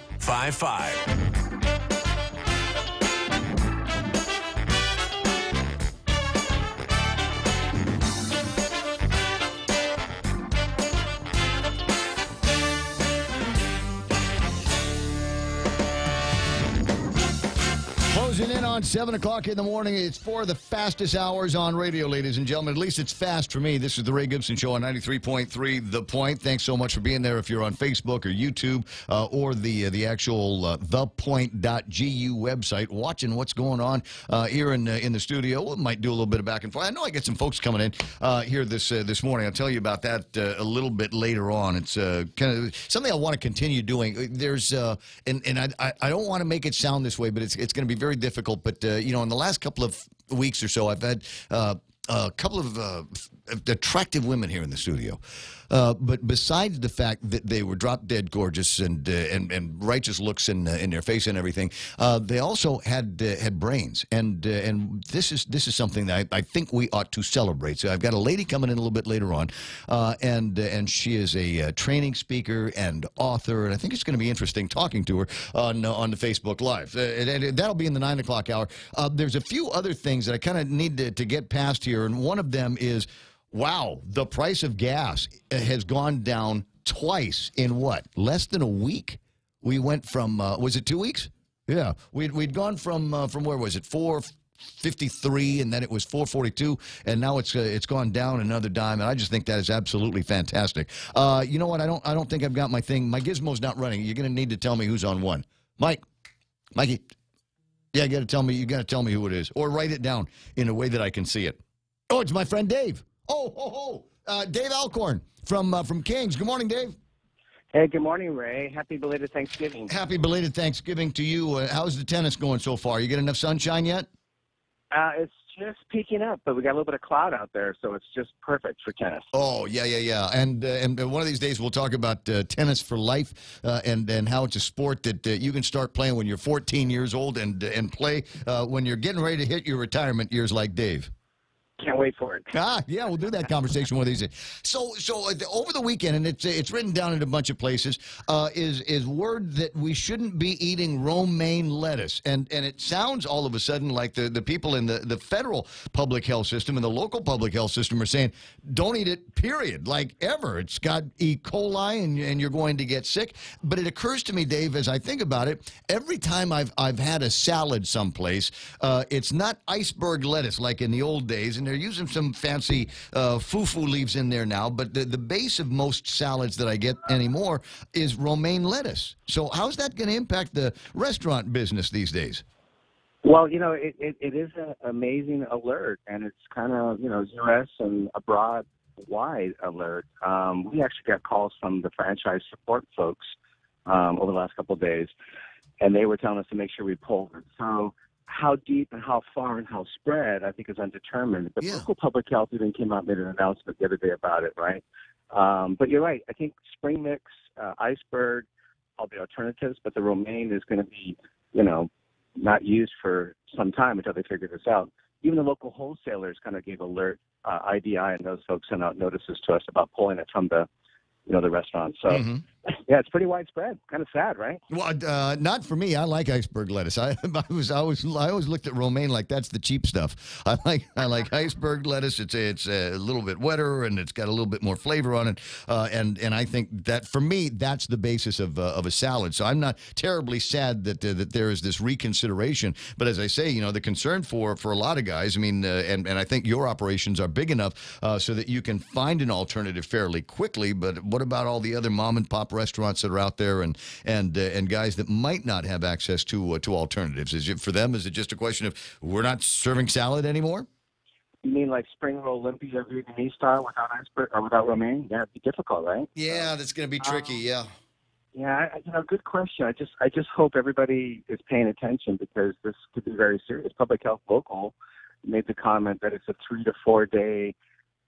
Closing in on on, 7 o'clock in the morning. It's 4 of the fastest hours on radio, ladies and gentlemen. At least it's fast for me. This is the Ray Gibson Show on 93.3 The Point. Thanks so much for being there if you're on Facebook or YouTube or the actual thepoint.gu website, watching what's going on here in the studio. We might do a little bit of back and forth. I know I get some folks coming in here this morning. I'll tell you about that a little bit later on. It's kind of something I want to continue doing. There's and I don't want to make it sound this way, but it's going to be very difficult. But you know, in the last couple of weeks or so, I've had a couple of attractive women here in the studio. But besides the fact that they were drop dead gorgeous and righteous looks in their face and everything, they also had brains, and this is something that I think we ought to celebrate. So I've got a lady coming in a little bit later on, and she is a training speaker and author, and I think it's going to be interesting talking to her on the Facebook Live. That'll be in the 9 o'clock hour. There's a few other things that I kind of need to get past here, and one of them is, wow, the price of gas has gone down twice in what? Less than a week? We went from, was it 2 weeks? Yeah. We'd gone from where was it? 4.53, and then it was 4.42, and now it's gone down another dime, and I just think that is absolutely fantastic. You know what? I don't think I've got my thing. My gizmo's not running. You're going to need to tell me who's on one. Mikey. Yeah, you got to tell me who it is, or write it down in a way that I can see it. Oh, it's my friend Dave. Dave Alcorn from Kings. Good morning, Dave. Hey, good morning, Ray. Happy belated Thanksgiving. Happy belated Thanksgiving to you. How's the tennis going so far? You get enough sunshine yet? It's just peaking up, but we got a little bit of cloud out there, so it's just perfect for tennis. Oh, yeah. And one of these days we'll talk about tennis for life and how it's a sport that you can start playing when you're 14 years old and play when you're getting ready to hit your retirement years like Dave. Can't wait for it. Yeah, we'll do that conversation one of these days. So over the weekend, and it's written down in a bunch of places, is word that we shouldn't be eating romaine lettuce, and it sounds all of a sudden like the people in the federal public health system and the local public health system are saying don't eat it. Period. Like ever. It's got E. coli, and you're going to get sick. But it occurs to me, Dave, as I think about it, every time I've had a salad someplace, it's not iceberg lettuce like in the old days, and they're using some fancy foo-foo leaves in there now, but the base of most salads that I get anymore is romaine lettuce. So how's that going to impact the restaurant business these days? Well, you know, it is an amazing alert, and it's kind of, you know, U.S. and abroad-wide alert. We actually got calls from the franchise support folks over the last couple of days, and they were telling us to make sure we pulled it. So how deep and how far and how spread, I think, is undetermined. But local public health even came out and made an announcement the other day about it, right? But you're right. I think spring mix, iceberg, all the alternatives, but the romaine is going to be, you know, not used for some time until they figure this out. Even the local wholesalers kind of gave alert, IDI and those folks sent out notices to us about pulling it from the, you know, the restaurant. So, yeah, it's pretty widespread. Kind of sad, right? Well, not for me. I like iceberg lettuce. I always looked at romaine like that's the cheap stuff. I like iceberg lettuce. It's a little bit wetter and it's got a little bit more flavor on it. And I think that for me that's the basis of a salad. So I'm not terribly sad that there is this reconsideration. But as I say, you know, the concern for a lot of guys. I mean, and I think your operations are big enough so that you can find an alternative fairly quickly. But what about all the other mom and pop restaurants that are out there and guys that might not have access to alternatives? Is it for them? Is it just a question of we're not serving salad anymore? You mean like spring roll Olympia Vietnamese style without iceberg or without romaine? Yeah, it'd be difficult, right? Yeah, that's going to be tricky. Yeah. Yeah, you know, good question. I just hope everybody is paying attention because this could be very serious. Public Health Local made the comment that it's a 3 to 4 day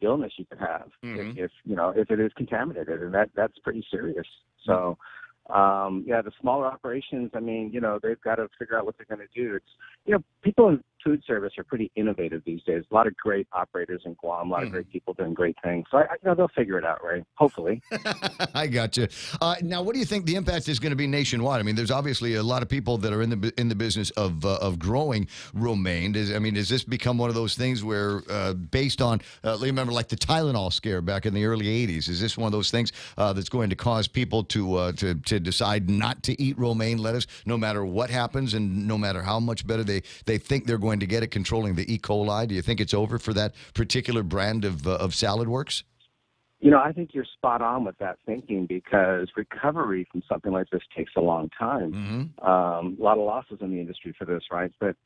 illness you could have if it is contaminated, and that's pretty serious. So the smaller operations, I mean, you know, they've got to figure out what they're going to do. It's, you know, people food service are pretty innovative these days. A lot of great operators in Guam, a lot of great people doing great things. So they'll figure it out, right? Hopefully. I got you. Now, what do you think the impact is going to be nationwide? I mean, there's obviously a lot of people that are in the business of growing romaine. Does this become one of those things where, based on, remember, like the Tylenol scare back in the early '80s? Is this one of those things that's going to cause people to decide not to eat romaine lettuce, no matter what happens, and no matter how much better they think they're going to get at controlling the E. coli? Do you think it's over for that particular brand of salad works? I think you're spot on with that thinking, because recovery from something like this takes a long time. A lot of losses in the industry for this, right? But,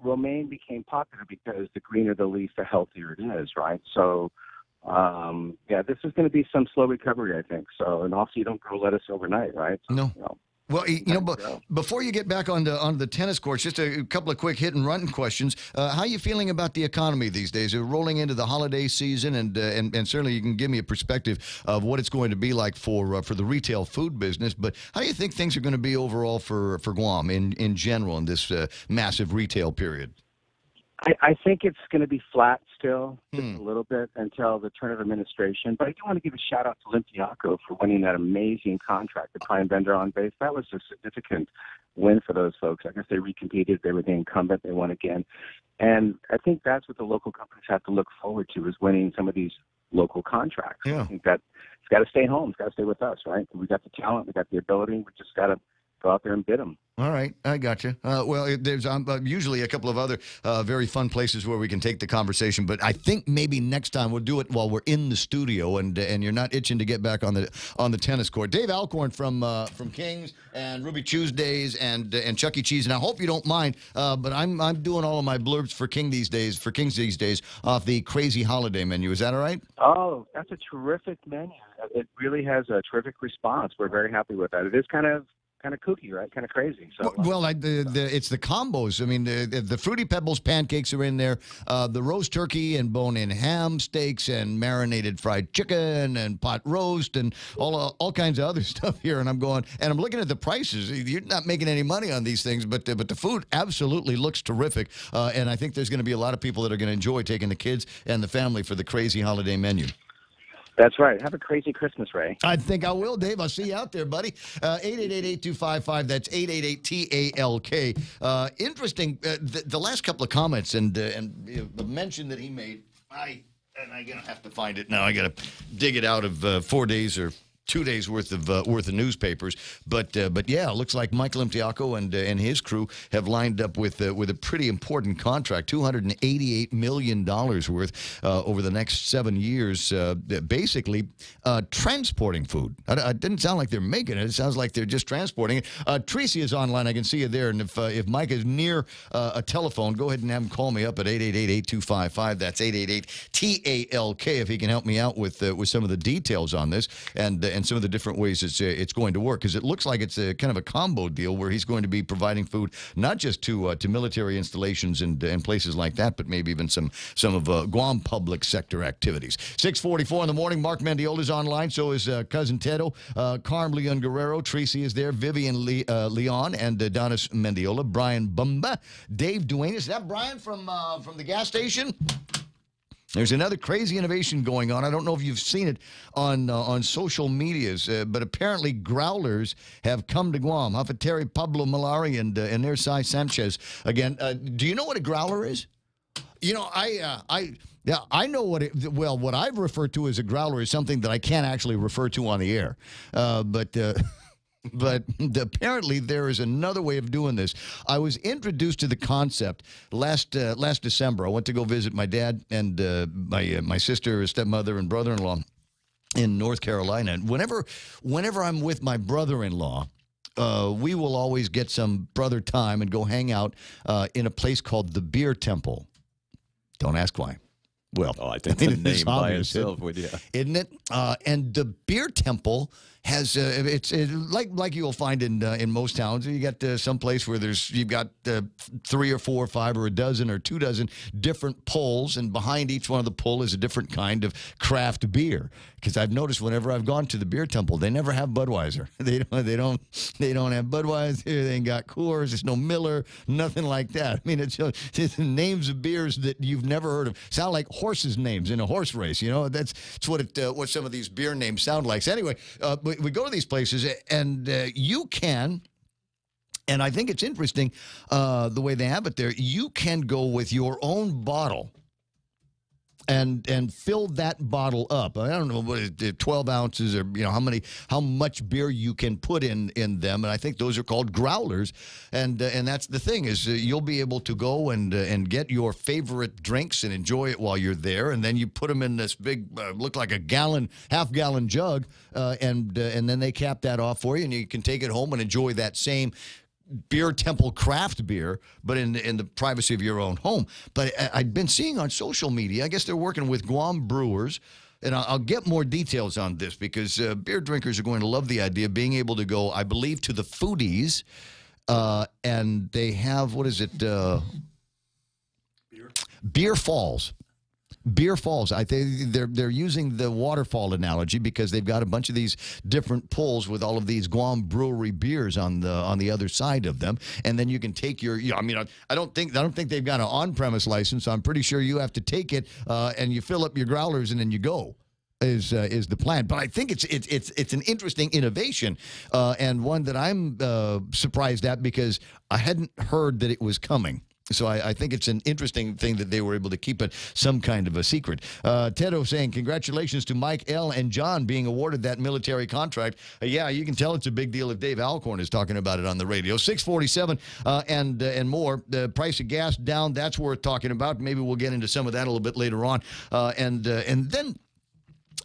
romaine became popular because the greener the leaf, the healthier it is, right? So, this is going to be some slow recovery, I think. So, and also you don't grow lettuce overnight, right? So, no. Well, but before you get back on the tennis courts, just a couple of quick hit and run questions. How are you feeling about the economy these days? We're rolling into the holiday season, and certainly you can give me a perspective of what it's going to be like for the retail food business. But how do you think things are going to be overall for Guam in general in this massive retail period? I think it's going to be flat still, just a little bit, until the turn of administration. But I do want to give a shout-out to Olympiaco for winning that amazing contract, the prime vendor on base. That was a significant win for those folks. I guess they recompeted. They were the incumbent. They won again. And I think that's what the local companies have to look forward to, is winning some of these local contracts. Yeah. I think that it's got to stay home. It's got to stay with us, right? We got the talent. We got the ability. We just got to go out there and bid them. All right, I got you. There's usually a couple of other very fun places where we can take the conversation, but I think maybe next time we'll do it while we're in the studio and you're not itching to get back on the tennis court. Dave Alcorn from Kings and Ruby Tuesdays and Chuck E. Cheese, and I hope you don't mind, but I'm doing all of my blurbs for Kings these days off the crazy holiday menu. Is that all right? Oh, that's a terrific menu. It really has a terrific response. We're very happy with that. It is kind of kooky, right? Kind of crazy. So, it's the combos. I mean, the Fruity Pebbles pancakes are in there. The roast turkey and bone-in ham steaks and marinated fried chicken and pot roast and all kinds of other stuff here. And I'm looking at the prices. You're not making any money on these things, but the food absolutely looks terrific. And I think there's going to be a lot of people that are going to enjoy taking the kids and the family for the crazy holiday menu. That's right. Have a crazy Christmas, Ray. I think I will, Dave. I'll see you out there, buddy. 888-8255. That's 888-TALK. Interesting. The last couple of comments and the mention that he made, I'm going to have to find it now. I got to dig it out of 4 days or 2 days worth of newspapers, but yeah, it looks like Michael Imtiaco and his crew have lined up with a pretty important contract, $288 million worth over the next 7 years, basically transporting food. It didn't sound like they're making it. It sounds like they're just transporting it. Tracy is online. I can see you there, and if Mike is near a telephone, go ahead and have him call me up at 888-8255. That's 888-TALK if he can help me out with some of the details on this and some of the different ways it's going to work, because it looks like it's a kind of a combo deal where he's going to be providing food not just to military installations and places like that, but maybe even some of Guam public sector activities. 6:44 in the morning. Mark Mendiola's online. So is cousin Tedo, Carm Leon Guerrero, Tracy is there, Vivian Leon, and Donis Mendiola, Brian Bumba, Dave Duane. Is that Brian from the gas station? There's another crazy innovation going on. I don't know if you've seen it on social medias, but apparently growlers have come to Guam. Hafeteri Pablo Malari and Nersai Sanchez again. Do you know what a growler is? I know what I've referred to as a growler is something that I can't actually refer to on the air, But apparently there is another way of doing this. I was introduced to the concept last December. I went to go visit my dad and my sister, stepmother, and brother-in-law in North Carolina. And whenever I'm with my brother-in-law, we will always get some brother time and go hang out in a place called the Beer Temple. Don't ask why. Well, I think I the mean, it's name by obvious, itself would, isn't it? And the beer temple has it's like you'll find in most towns. You got some place where you've got 3 or 4 or 5 or a dozen or 2 dozen different pulls, and behind each one of the pull is a different kind of craft beer. Because I've noticed whenever I've gone to the beer temple, they never have Budweiser. They don't have Budweiser. They ain't got Coors. There's no Miller. Nothing like that. I mean, it's names of beers that you've never heard of. Sound like horses' names in a horse race. You know, that's what some of these beer names sound like. So anyway, we go to these places, and you can. And I think it's interesting the way they have it there. You can go with your own bottle and fill that bottle up. I don't know what is it, 12 ounces, or how much beer you can put in them. And I think those are called growlers. And that's the thing is you'll be able to go and get your favorite drinks and enjoy it while you're there. And then you put them in this big, look like a half-gallon jug, and then they cap that off for you, and you can take it home and enjoy that same beer temple craft beer, but in the privacy of your own home. But I've been seeing on social media, I guess they're working with Guam brewers, and I'll get more details on this because beer drinkers are going to love the idea of being able to go, I believe, to the foodies, and they have, what is it? Beer Falls. Beer Falls. I think they're using the waterfall analogy because they've got a bunch of these different pulls with all of these Guam brewery beers on the other side of them, and then you can take your. I mean, I don't think they've got an on-premise license. I'm pretty sure you have to take it and you fill up your growlers and then you go. Is the plan, but I think it's an interesting innovation and one that I'm surprised at because I hadn't heard that it was coming. So I think it's an interesting thing that they were able to keep it some kind of a secret. Tedo saying, congratulations to Mike L. and John being awarded that military contract. Yeah, you can tell it's a big deal if Dave Alcorn is talking about it on the radio. 647 and more. The price of gas down, that's worth talking about. Maybe we'll get into some of that a little bit later on. And then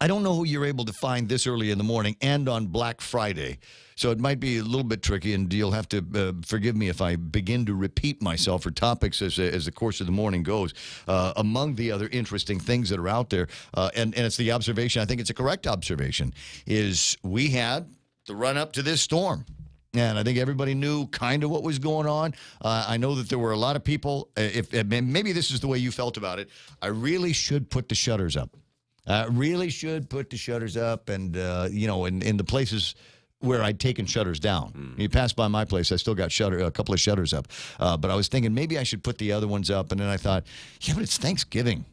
I don't know who you're able to find this early in the morning and on Black Friday. So it might be a little bit tricky, and you'll have to forgive me if I begin to repeat myself for topics as the course of the morning goes. Among the other interesting things that are out there, and it's the observation, I think it's a correct observation, is we had the run-up to this storm. And I think everybody knew kind of what was going on. I know that there were a lot of people, if maybe this is the way you felt about it, I really should put the shutters up. Really should put the shutters up, and, in the places where I'd taken shutters down. You pass by my place, I still got a couple of shutters up. But I was thinking maybe I should put the other ones up, and then I thought, yeah, but it's Thanksgiving.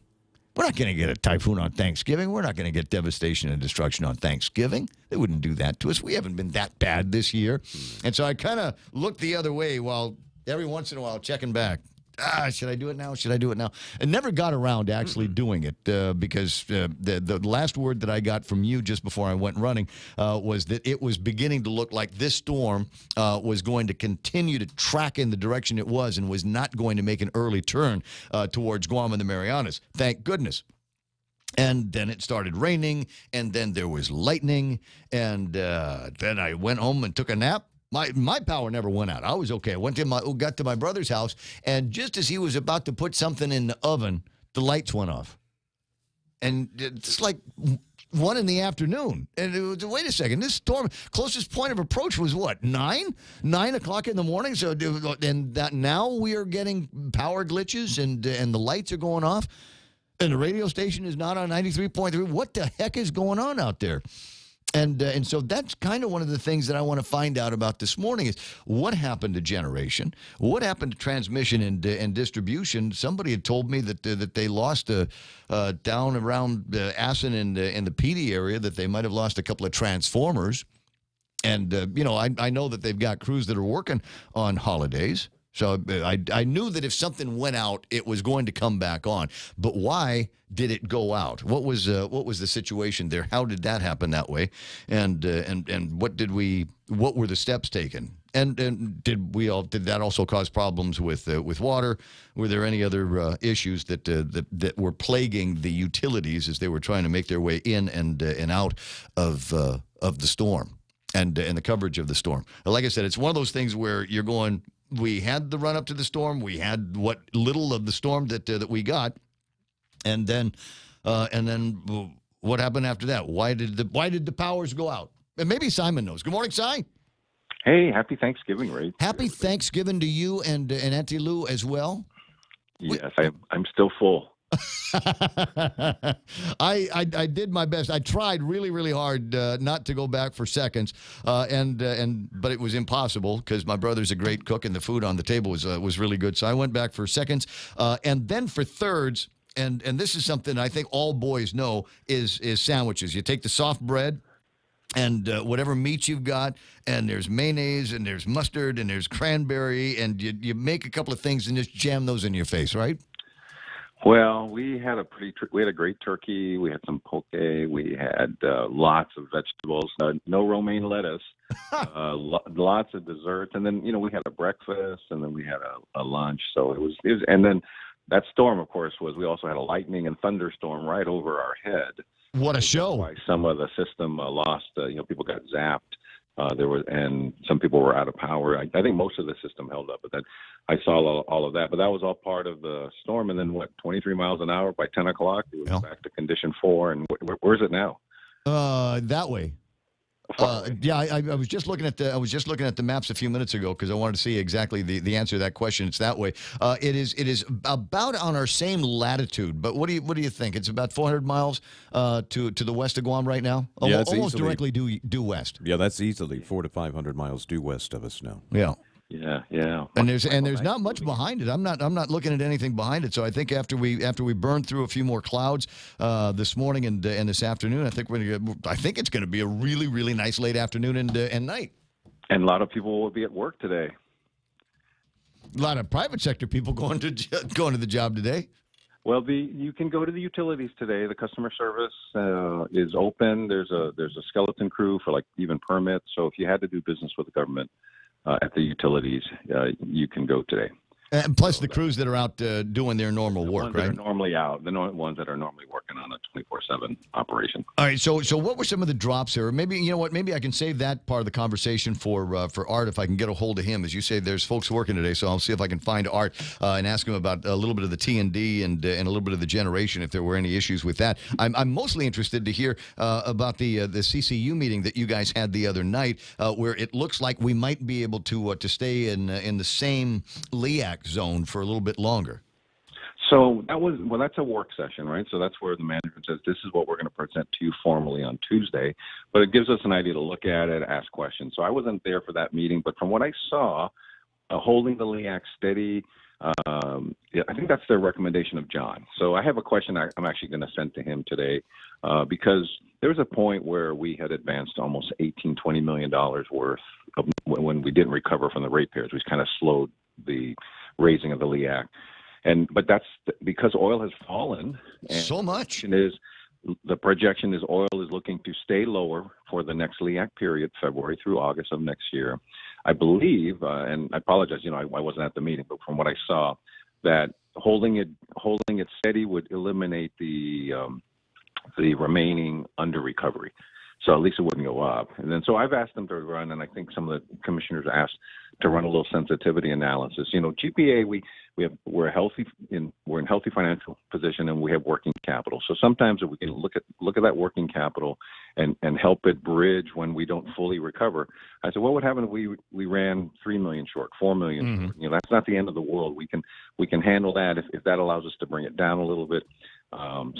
We're not going to get a typhoon on Thanksgiving. We're not going to get devastation and destruction on Thanksgiving. They wouldn't do that to us. We haven't been that bad this year. And so I kind of looked the other way while every once in a while checking back. Should I do it now? Should I do it now? I never got around to actually doing it because the last word that I got from you just before I went running was that it was beginning to look like this storm was going to continue to track in the direction it was and was not going to make an early turn towards Guam and the Marianas. Thank goodness. And then it started raining, and then there was lightning, and then I went home and took a nap. My power never went out. I was okay. I got to my brother's house, and just as he was about to put something in the oven, the lights went off. And it's like 1 in the afternoon. And it was, wait a second, this storm, closest point of approach was what, 9 o'clock in the morning? So, and that now we are getting power glitches, and the lights are going off, and the radio station is not on 93.3. What the heck is going on out there? And so that's kind of one of the things that I want to find out about this morning is what happened to generation, what happened to transmission and distribution. Somebody had told me that they lost down around Assen in the PD area that they might have lost a couple of transformers. And, I know that they've got crews that are working on holidays. So I knew that if something went out, it was going to come back on. But why did it go out? What was the situation there? How did that happen that way? And what were the steps taken? And did that also cause problems with water? Were there any other issues that were plaguing the utilities as they were trying to make their way in and out of the storm and the coverage of the storm? Like I said, it's one of those things where you're going. We had the run up to the storm. We had what little of the storm that we got. And then what happened after that? Why did the powers go out? And maybe Simon knows. Good morning, Si. Hey, happy Thanksgiving, Ray. Happy Thanksgiving to you and Auntie Lou as well. Yes, I'm still full. I did my best. I tried really, really hard not to go back for seconds, but it was impossible because my brother's a great cook and the food on the table was really good. So I went back for seconds, and then for thirds. And this is something I think all boys know is sandwiches. You take the soft bread and whatever meat you've got, and there's mayonnaise, and there's mustard, and there's cranberry, and you make a couple of things and just jam those in your face, right? Well, we had a great turkey. We had some poke. We had lots of vegetables. No romaine lettuce. Lots of desserts, and then we had a breakfast, and then we had a lunch. So it was, and then that storm, of course, we also had a lightning and thunderstorm right over our head. What a show! Why some of the system lost. People got zapped. And some people were out of power. I think most of the system held up, but then I saw all of that. But that was all part of the storm. And then 23 miles an hour by 10 o'clock, it was back to condition 4. And where's it now? That way. Yeah, I was just looking at the maps a few minutes ago because I wanted to see exactly the answer to that question. It's that way. It is about on our same latitude. But what do you think? It's about 400 miles to the west of Guam right now. Yeah, it's almost easily, directly due west. Yeah, that's easily 400 to 500 miles due west of us now. Yeah. Yeah. And there's not much behind it. I'm not looking at anything behind it. So I think after we burn through a few more clouds this morning and this afternoon, I think it's going to be a really, really nice late afternoon and night. And a lot of people will be at work today. A lot of private sector people going to the job today. Well, you can go to the utilities today. The customer service is open. There's a skeleton crew for even permits. So if you had to do business with the government at the utilities, you can go today. And plus the crews that are out doing their normal work, ones right? That are normally out, the ones that are normally working on a 24/7 operation. All right. So what were some of the drops there? Maybe maybe I can save that part of the conversation for Art if I can get a hold of him. As you say, there's folks working today, so I'll see if I can find Art and ask him about a little bit of the T&D and a little bit of the generation if there were any issues with that. I'm mostly interested to hear about the CCU meeting that you guys had the other night, where it looks like we might be able to stay in the same LEAC zone for a little bit longer. So that's a work session, right? So that's where the management says, this is what we're going to present to you formally on Tuesday, but it gives us an idea to look at it, ask questions. So I wasn't there for that meeting, but from what I saw, holding the LEAC steady, I think that's their recommendation of John. So I have a question I'm actually going to send to him today, because there was a point where we had advanced almost $20 million worth of, when we didn't recover from the ratepayers. We kind of slowed the raising of the LEAC. But that's because oil has fallen. And so much. The projection is oil is looking to stay lower for the next LEAC period, February through August of next year. I believe, and I apologize, I wasn't at the meeting, but from what I saw, that holding it steady would eliminate the remaining under recovery. So at least it wouldn't go up. And then so I've asked them to run, and I think some of the commissioners asked to run a little sensitivity analysis. GPA, we're in healthy financial position, and we have working capital. So sometimes if we can look at that working capital and help it bridge when we don't fully recover. I said, what would happen if we ran 3 million short, 4 million short? That's not the end of the world. We can handle that if that allows us to bring it down a little bit.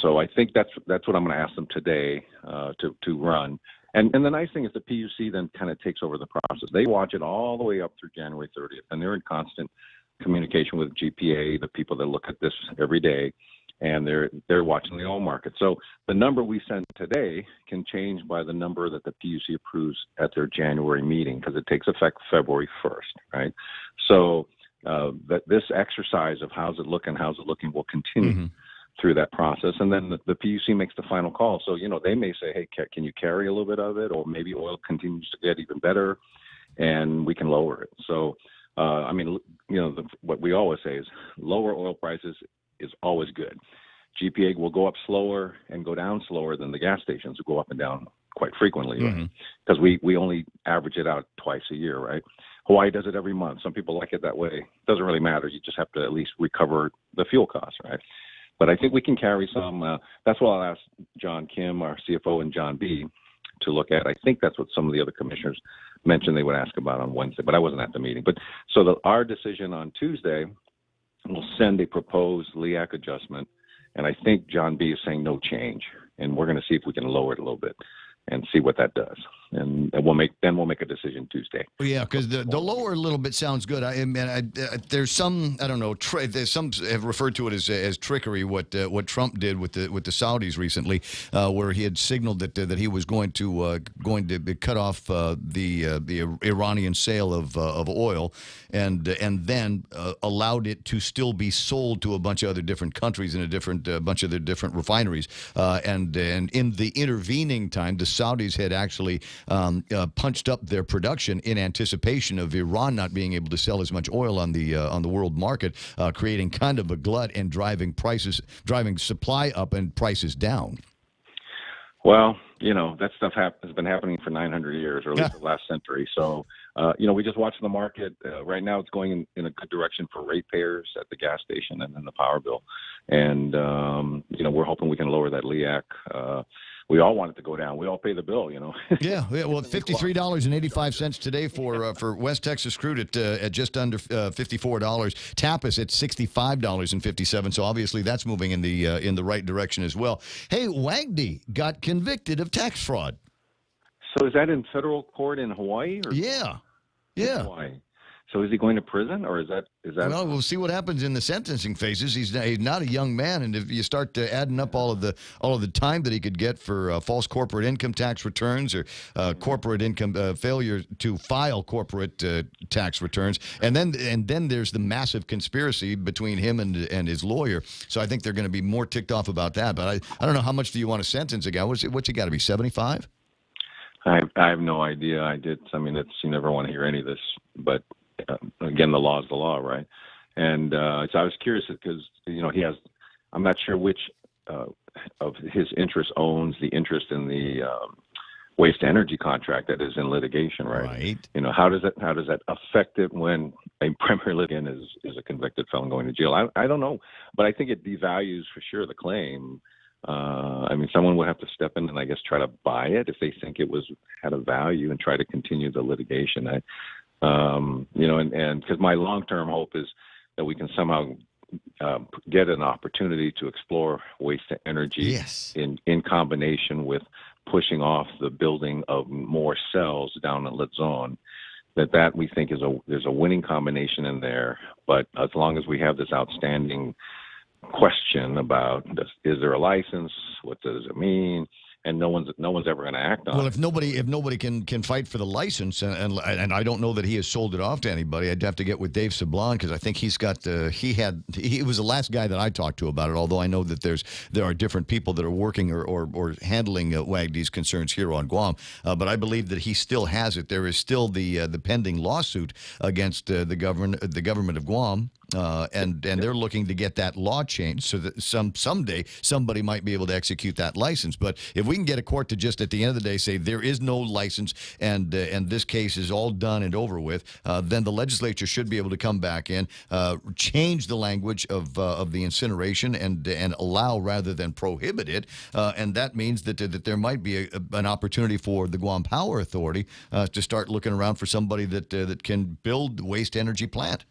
So I think that's what I'm going to ask them today to run. And the nice thing is the PUC then kind of takes over the process. They watch it all the way up through January 30th, and they're in constant communication with GPA, the people that look at this every day, and they're watching the oil market. So the number we send today can change by the number that the PUC approves at their January meeting, because it takes effect February 1st, right? So that this exercise of how's it looking will continue through that process, and then the PUC makes the final call. So they may say, hey, can you carry a little bit of it, or maybe oil continues to get even better and we can lower it. So what we always say is lower oil prices is always good. GPA will go up slower and go down slower than the gas stations, who go up and down quite frequently, right? Because we only average it out twice a year, right? Hawaii does it every month. Some people like it that way. It doesn't really matter. You just have to at least recover the fuel costs, right? But I think we can carry some. That's what I'll ask John Kim, our CFO, and John B. to look at. I think that's what some of the other commissioners mentioned they would ask about on Wednesday, but I wasn't at the meeting. But so our decision on Tuesday will send a proposed LEAC adjustment, and I think John B. is saying no change, and we're going to see if we can lower it a little bit and see what that does. And we'll make a decision Tuesday. Yeah, because the lower little bit sounds good. There's some, I don't know, some have referred to it as trickery. What Trump did with the Saudis recently, where he had signaled that he was going to cut off the Iranian sale of oil, and then allowed it to still be sold to a bunch of other different countries in a bunch of their different refineries. And in the intervening time, the Saudis had actually punched up their production in anticipation of Iran not being able to sell as much oil on the world market, creating kind of a glut and driving supply up and prices down. Well, that stuff has been happening for 900 years, or at least the last century. So, we just watch the market. Right now it's going in a good direction for ratepayers at the gas station and then the power bill. And, we're hoping we can lower that LEAC. We all want it to go down. We all pay the bill, Yeah. Well, $53.85 today for West Texas crude at just under $54. Tappas at $65.57. So obviously that's moving in the right direction as well. Hey, Wagdy got convicted of tax fraud. So is that in federal court in Hawaii? Or yeah. Hawaii. So is he going to prison, or is that? Well, we'll see what happens in the sentencing phases. He's not a young man, and if you start adding up all of the time that he could get for false corporate income tax returns or corporate income failure to file corporate tax returns, and then there's the massive conspiracy between him and his lawyer. So I think they're going to be more ticked off about that. But I don't know, how much do you want to sentence a guy? What's he got to be, 75? I have no idea. You never want to hear any of this, but. Again, the law is the law, right? And so I was curious because he has. I'm not sure which of his interests owns the interest in the waste energy contract that is in litigation, right? Right. How does that affect it when a primary litigant is a convicted felon going to jail? I don't know, but I think it devalues for sure the claim. Someone would have to step in and I guess try to buy it if they think it had a value and try to continue the litigation. And because my long-term hope is that we can somehow get an opportunity to explore waste to energy in combination with pushing off the building of more cells down in Luzon. That we think there's a winning combination in there. But as long as we have this outstanding question about is there a license, what does it mean? And no one's ever going to act on it. Well, if nobody can fight for the license, and I don't know that he has sold it off to anybody, I'd have to get with Dave Sablon because I think he was the last guy that I talked to about it. Although I know that there are different people that are working or handling Wagdy's concerns here on Guam, but I believe that he still has it. There is still the pending lawsuit against the government of Guam. And they're looking to get that law changed so that someday somebody might be able to execute that license. But if we can get a court to just at the end of the day say there is no license and this case is all done and over with, then the legislature should be able to come back in, change the language of the incineration and allow rather than prohibit it. And that means that there might be an opportunity for the Guam Power Authority to start looking around for somebody that can build waste energy plant.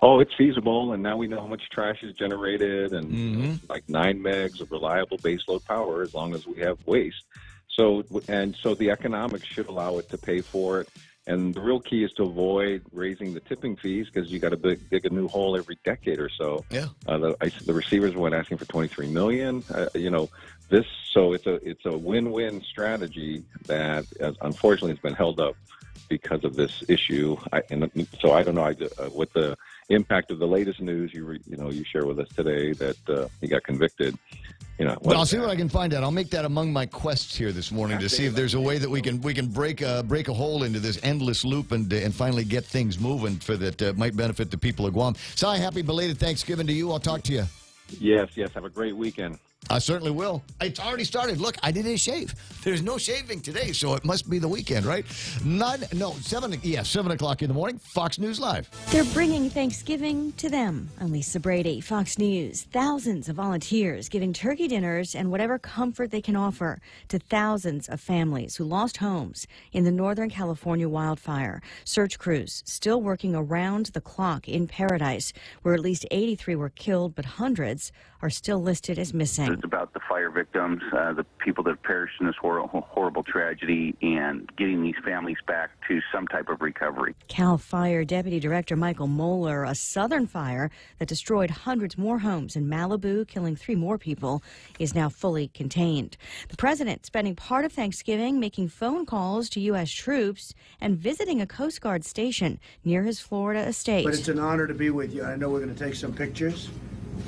Oh, it's feasible, and now we know how much trash is generated, and like 9 megs of reliable baseload power as long as we have waste. So the economics should allow it to pay for it. And the real key is to avoid raising the tipping fees because you got to dig a new hole every decade or so. Yeah. The receivers went asking for $23 million. So it's a win-win strategy that unfortunately has been held up because of this issue. So I don't know what the impact of the latest news you share with us today that he got convicted. Well, I'll see what I can find out. I'll make that among my quests here this morning to see if there's a way that we can break a hole into this endless loop and finally get things moving for that might benefit the people of Guam. Si, happy belated Thanksgiving to you. I'll talk to you. Yes. Have a great weekend. I certainly will. It's already started. Look, I didn't shave. There's no shaving today, so it must be the weekend, right? 7 o'clock in the morning, Fox News Live. They're bringing Thanksgiving to them. I'm Lisa Brady, Fox News. Thousands of volunteers giving turkey dinners and whatever comfort they can offer to thousands of families who lost homes in the Northern California wildfire. Search crews still working around the clock in Paradise, where at least 83 were killed, but hundreds are still listed as missing. It's about the fire victims, the people that have perished in this horrible tragedy, and getting these families back to some type of recovery. CAL FIRE Deputy Director Michael Moeller, a southern fire that destroyed hundreds more homes in Malibu, killing 3 more people, is now fully contained. The president spending part of Thanksgiving making phone calls to U.S. troops and visiting a Coast Guard station near his Florida estate. But it's an honor to be with you. I know we're going to take some pictures.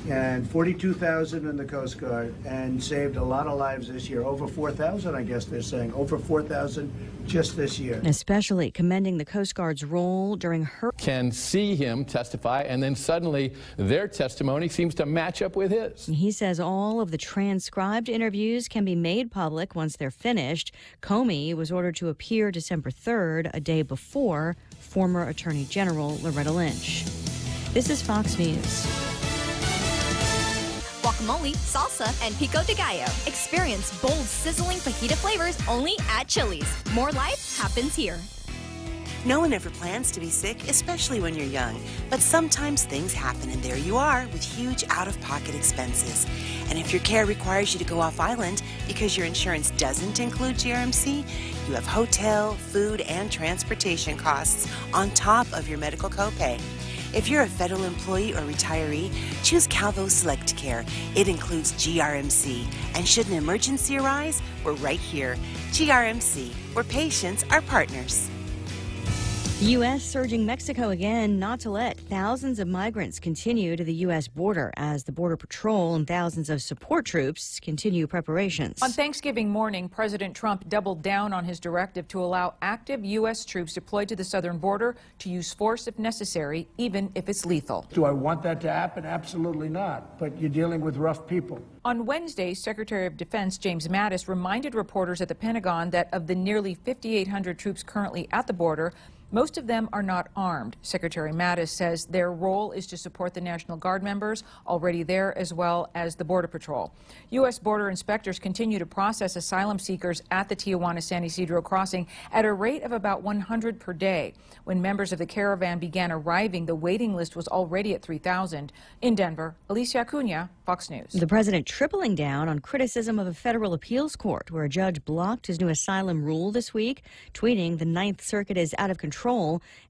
And 42,000 in the Coast Guard, and saved a lot of lives this year. Over 4,000, I guess they're saying. Over 4,000 just this year. Especially commending the Coast Guard's role during her. Can see him testify, and then suddenly their testimony seems to match up with his. He says all of the transcribed interviews can be made public once they're finished. Comey was ordered to appear December 3rd, a day before former Attorney General Loretta Lynch. This is Fox News. Guacamole, salsa, and pico de gallo. Experience bold, sizzling fajita flavors only at Chili's. More life happens here. No one ever plans to be sick, especially when you're young. But sometimes things happen, and there you are with huge out-of-pocket expenses. And if your care requires you to go off-island because your insurance doesn't include GRMC, you have hotel, food, and transportation costs on top of your medical copay. If you're a federal employee or retiree, choose Calvo Select Care. It includes GRMC. And should an emergency arise, we're right here. GRMC, where patients are partners. The U.S. surging Mexico again not to let thousands of migrants continue to the U.S. border as the Border Patrol and thousands of support troops continue preparations. On Thanksgiving morning, President Trump doubled down on his directive to allow active U.S. troops deployed to the southern border to use force if necessary, even if it's lethal. Do I want that to happen? Absolutely not. But you're dealing with rough people. On Wednesday, Secretary of Defense James Mattis reminded reporters at the Pentagon that of the nearly 5,800 troops currently at the border, most of them are not armed. Secretary Mattis says their role is to support the National Guard members already there, as well as the Border Patrol. U.S. border inspectors continue to process asylum seekers at the Tijuana-San Isidro crossing at a rate of about 100 per day. When members of the caravan began arriving, the waiting list was already at 3,000. In Denver, Alicia Acuna, Fox News. The president tripling down on criticism of a federal appeals court where a judge blocked his new asylum rule this week, tweeting the Ninth Circuit is out of control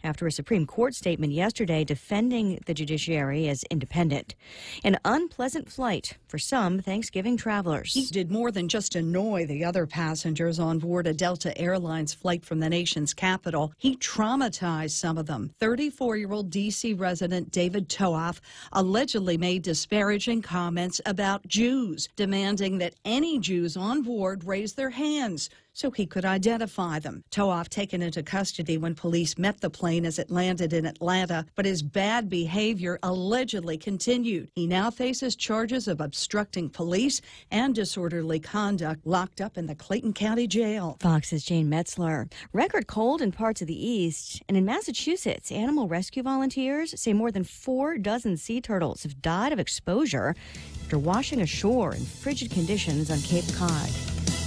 after a Supreme Court statement yesterday defending the judiciary as independent. An unpleasant flight for some Thanksgiving travelers. He did more than just annoy the other passengers on board a Delta Airlines flight from the nation's capital. He traumatized some of them. 34-year-old D.C. resident David Toaf allegedly made disparaging comments about Jews, demanding that any Jews on board raise their hands so he could identify them. Toaf taken into custody when police met the plane as it landed in Atlanta, but his bad behavior allegedly continued. He now faces charges of obstructing police and disorderly conduct, locked up in the Clayton County Jail. Fox's Jane Metzler. Record cold in parts of the east, and in Massachusetts, animal rescue volunteers say more than 4 dozen sea turtles have died of exposure after washing ashore in frigid conditions on Cape Cod.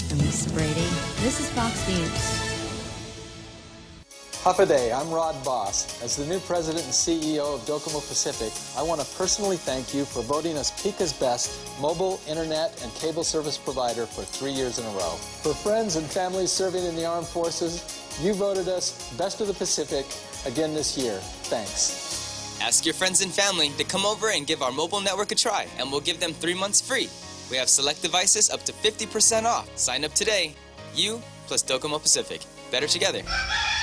I'm Lisa Brady. This is Fox News. Happy Day, I'm Rod Boss. As the new president and CEO of Docomo Pacific, I want to personally thank you for voting us Pika's best mobile, internet, and cable service provider for 3 years in a row. For friends and families serving in the armed forces, you voted us Best of the Pacific again this year. Thanks. Ask your friends and family to come over and give our mobile network a try, and we'll give them 3 months free. We have select devices up to 50% off. Sign up today. You plus Docomo Pacific. Better together.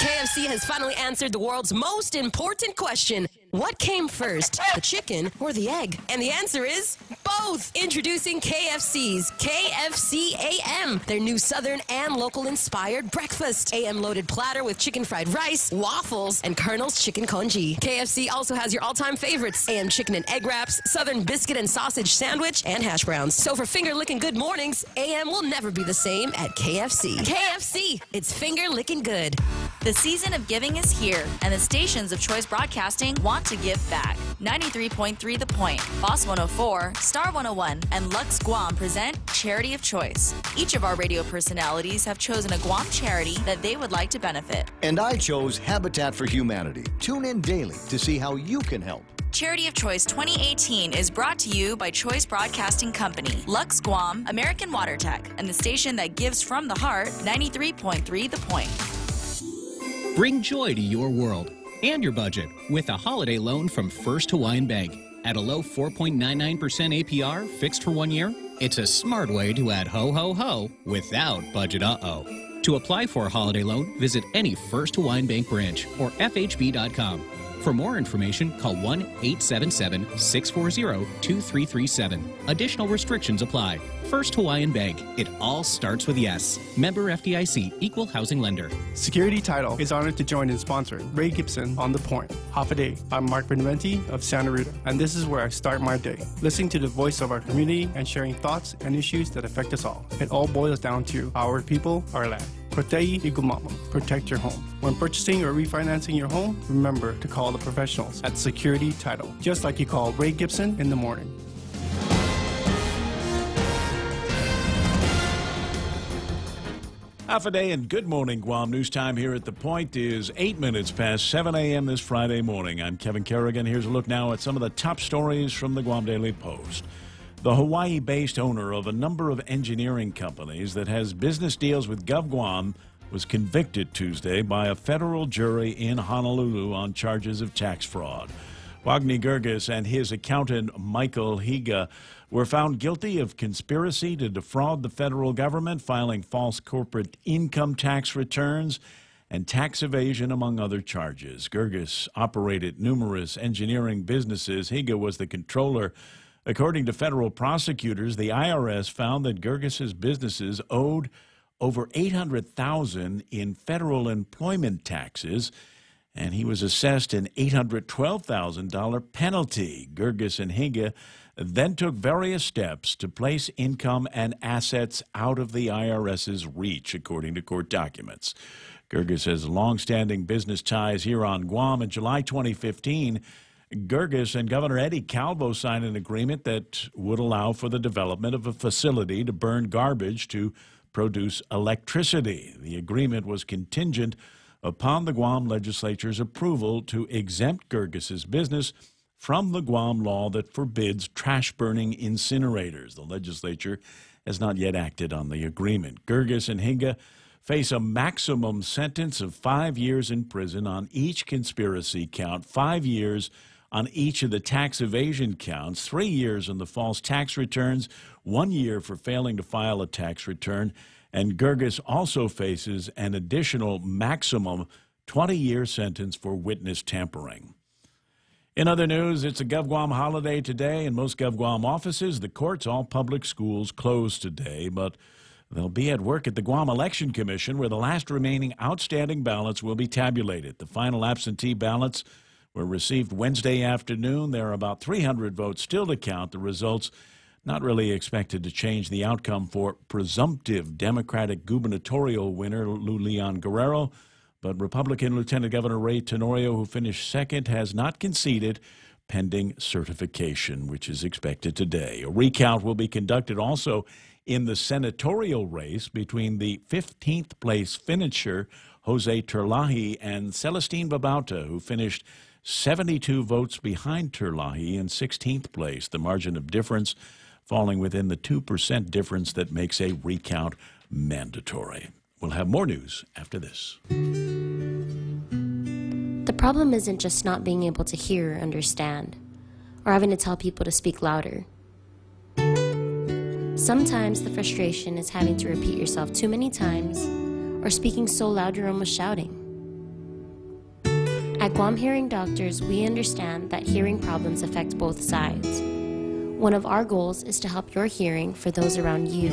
KFC has finally answered the world's most important question. What came first, the chicken or the egg? And the answer is both. both. Introducing KFC's KFC AM, their new Southern and local-inspired breakfast. AM-loaded platter with chicken fried rice, waffles, and Colonel's chicken congee. KFC also has your all-time favorites, AM chicken and egg wraps, Southern biscuit and sausage sandwich, and hash browns. So for finger-licking good mornings, AM will never be the same at KFC. KFC, it's finger-licking good. The season of giving is here, and the stations of Choice Broadcasting want to give back. 93.3 The Point, Boss 104, Star 101, and Lux Guam present Charity of Choice. Each of our radio personalities have chosen a Guam charity that they would like to benefit. And I chose Habitat for Humanity. Tune in daily to see how you can help. Charity of Choice 2018 is brought to you by Choice Broadcasting Company, Lux Guam, American Water Tech, and the station that gives from the heart, 93.3 The Point. Bring joy to your world and your budget with a holiday loan from First Hawaiian Bank. At a low 4.99% APR, fixed for 1 year, it's a smart way to add ho ho ho without budget uh-oh. To apply for a holiday loan, visit any First Hawaiian Bank branch or FHB.com. For more information, call 1-877-640-2337. Additional restrictions apply. First Hawaiian Bank. It all starts with yes. Member FDIC, Equal Housing Lender. Security Title is honored to join in sponsoring Ray Gibson on The Point. Half a day. I'm Mark Beneventi of Santa Rita, and this is where I start my day, listening to the voice of our community and sharing thoughts and issues that affect us all. It all boils down to our people, our land. Protei Igumamam. Protect your home. When purchasing or refinancing your home, remember to call the professionals at Security Title, just like you call Ray Gibson in the morning. Half a day and good morning, Guam. News time here at The Point is 8 minutes past 7 a.m. this Friday morning. I'm Kevin Kerrigan. Here's a look now at some of the top stories from the Guam Daily Post. The Hawaii-based owner of a number of engineering companies that has business deals with GovGuam was convicted Tuesday by a federal jury in Honolulu on charges of tax fraud. Wagner Gurgis and his accountant, Michael Higa, were found guilty of conspiracy to defraud the federal government, filing false corporate income tax returns, and tax evasion, among other charges. Gurgis operated numerous engineering businesses. Higa was the controller. According to federal prosecutors, the IRS found that Gurgis's businesses owed over $800,000 in federal employment taxes, and he was assessed an $812,000 penalty. Gurgis and Higa then took various steps to place income and assets out of the IRS's reach, according to court documents. Gurgis has long-standing business ties here on Guam. In July 2015, Gurgis and Governor Eddie Calvo signed an agreement that would allow for the development of a facility to burn garbage to produce electricity. The agreement was contingent upon the Guam legislature's approval to exempt Gurgis's business from the Guam law that forbids trash-burning incinerators. The legislature has not yet acted on the agreement. Gurgis and Higa face a maximum sentence of 5 years in prison on each conspiracy count, 5 years on each of the tax evasion counts, 3 years on the false tax returns, 1 year for failing to file a tax return, and Gurgis also faces an additional maximum 20-year sentence for witness tampering. In other news, it's a GovGuam holiday today. In most GovGuam offices, the courts, all public schools closed today, but they'll be at work at the Guam Election Commission, where the last remaining outstanding ballots will be tabulated. The final absentee ballots were received Wednesday afternoon. There are about 300 votes still to count. The results not really expected to change the outcome for presumptive Democratic gubernatorial winner Lou Leon Guerrero, but Republican Lieutenant Governor Ray Tenorio, who finished second, has not conceded pending certification, which is expected today. A recount will be conducted also in the senatorial race between the 15th place finisher Jose Terlahi and Celestine Babauta, who finished 72 votes behind Terlahi in 16th place. The margin of difference falling within the 2% difference that makes a recount mandatory. We'll have more news after this. The problem isn't just not being able to hear or understand, or having to tell people to speak louder. Sometimes the frustration is having to repeat yourself too many times, or speaking so loud you're almost shouting. At Guam Hearing Doctors, we understand that hearing problems affect both sides. One of our goals is to help your hearing for those around you.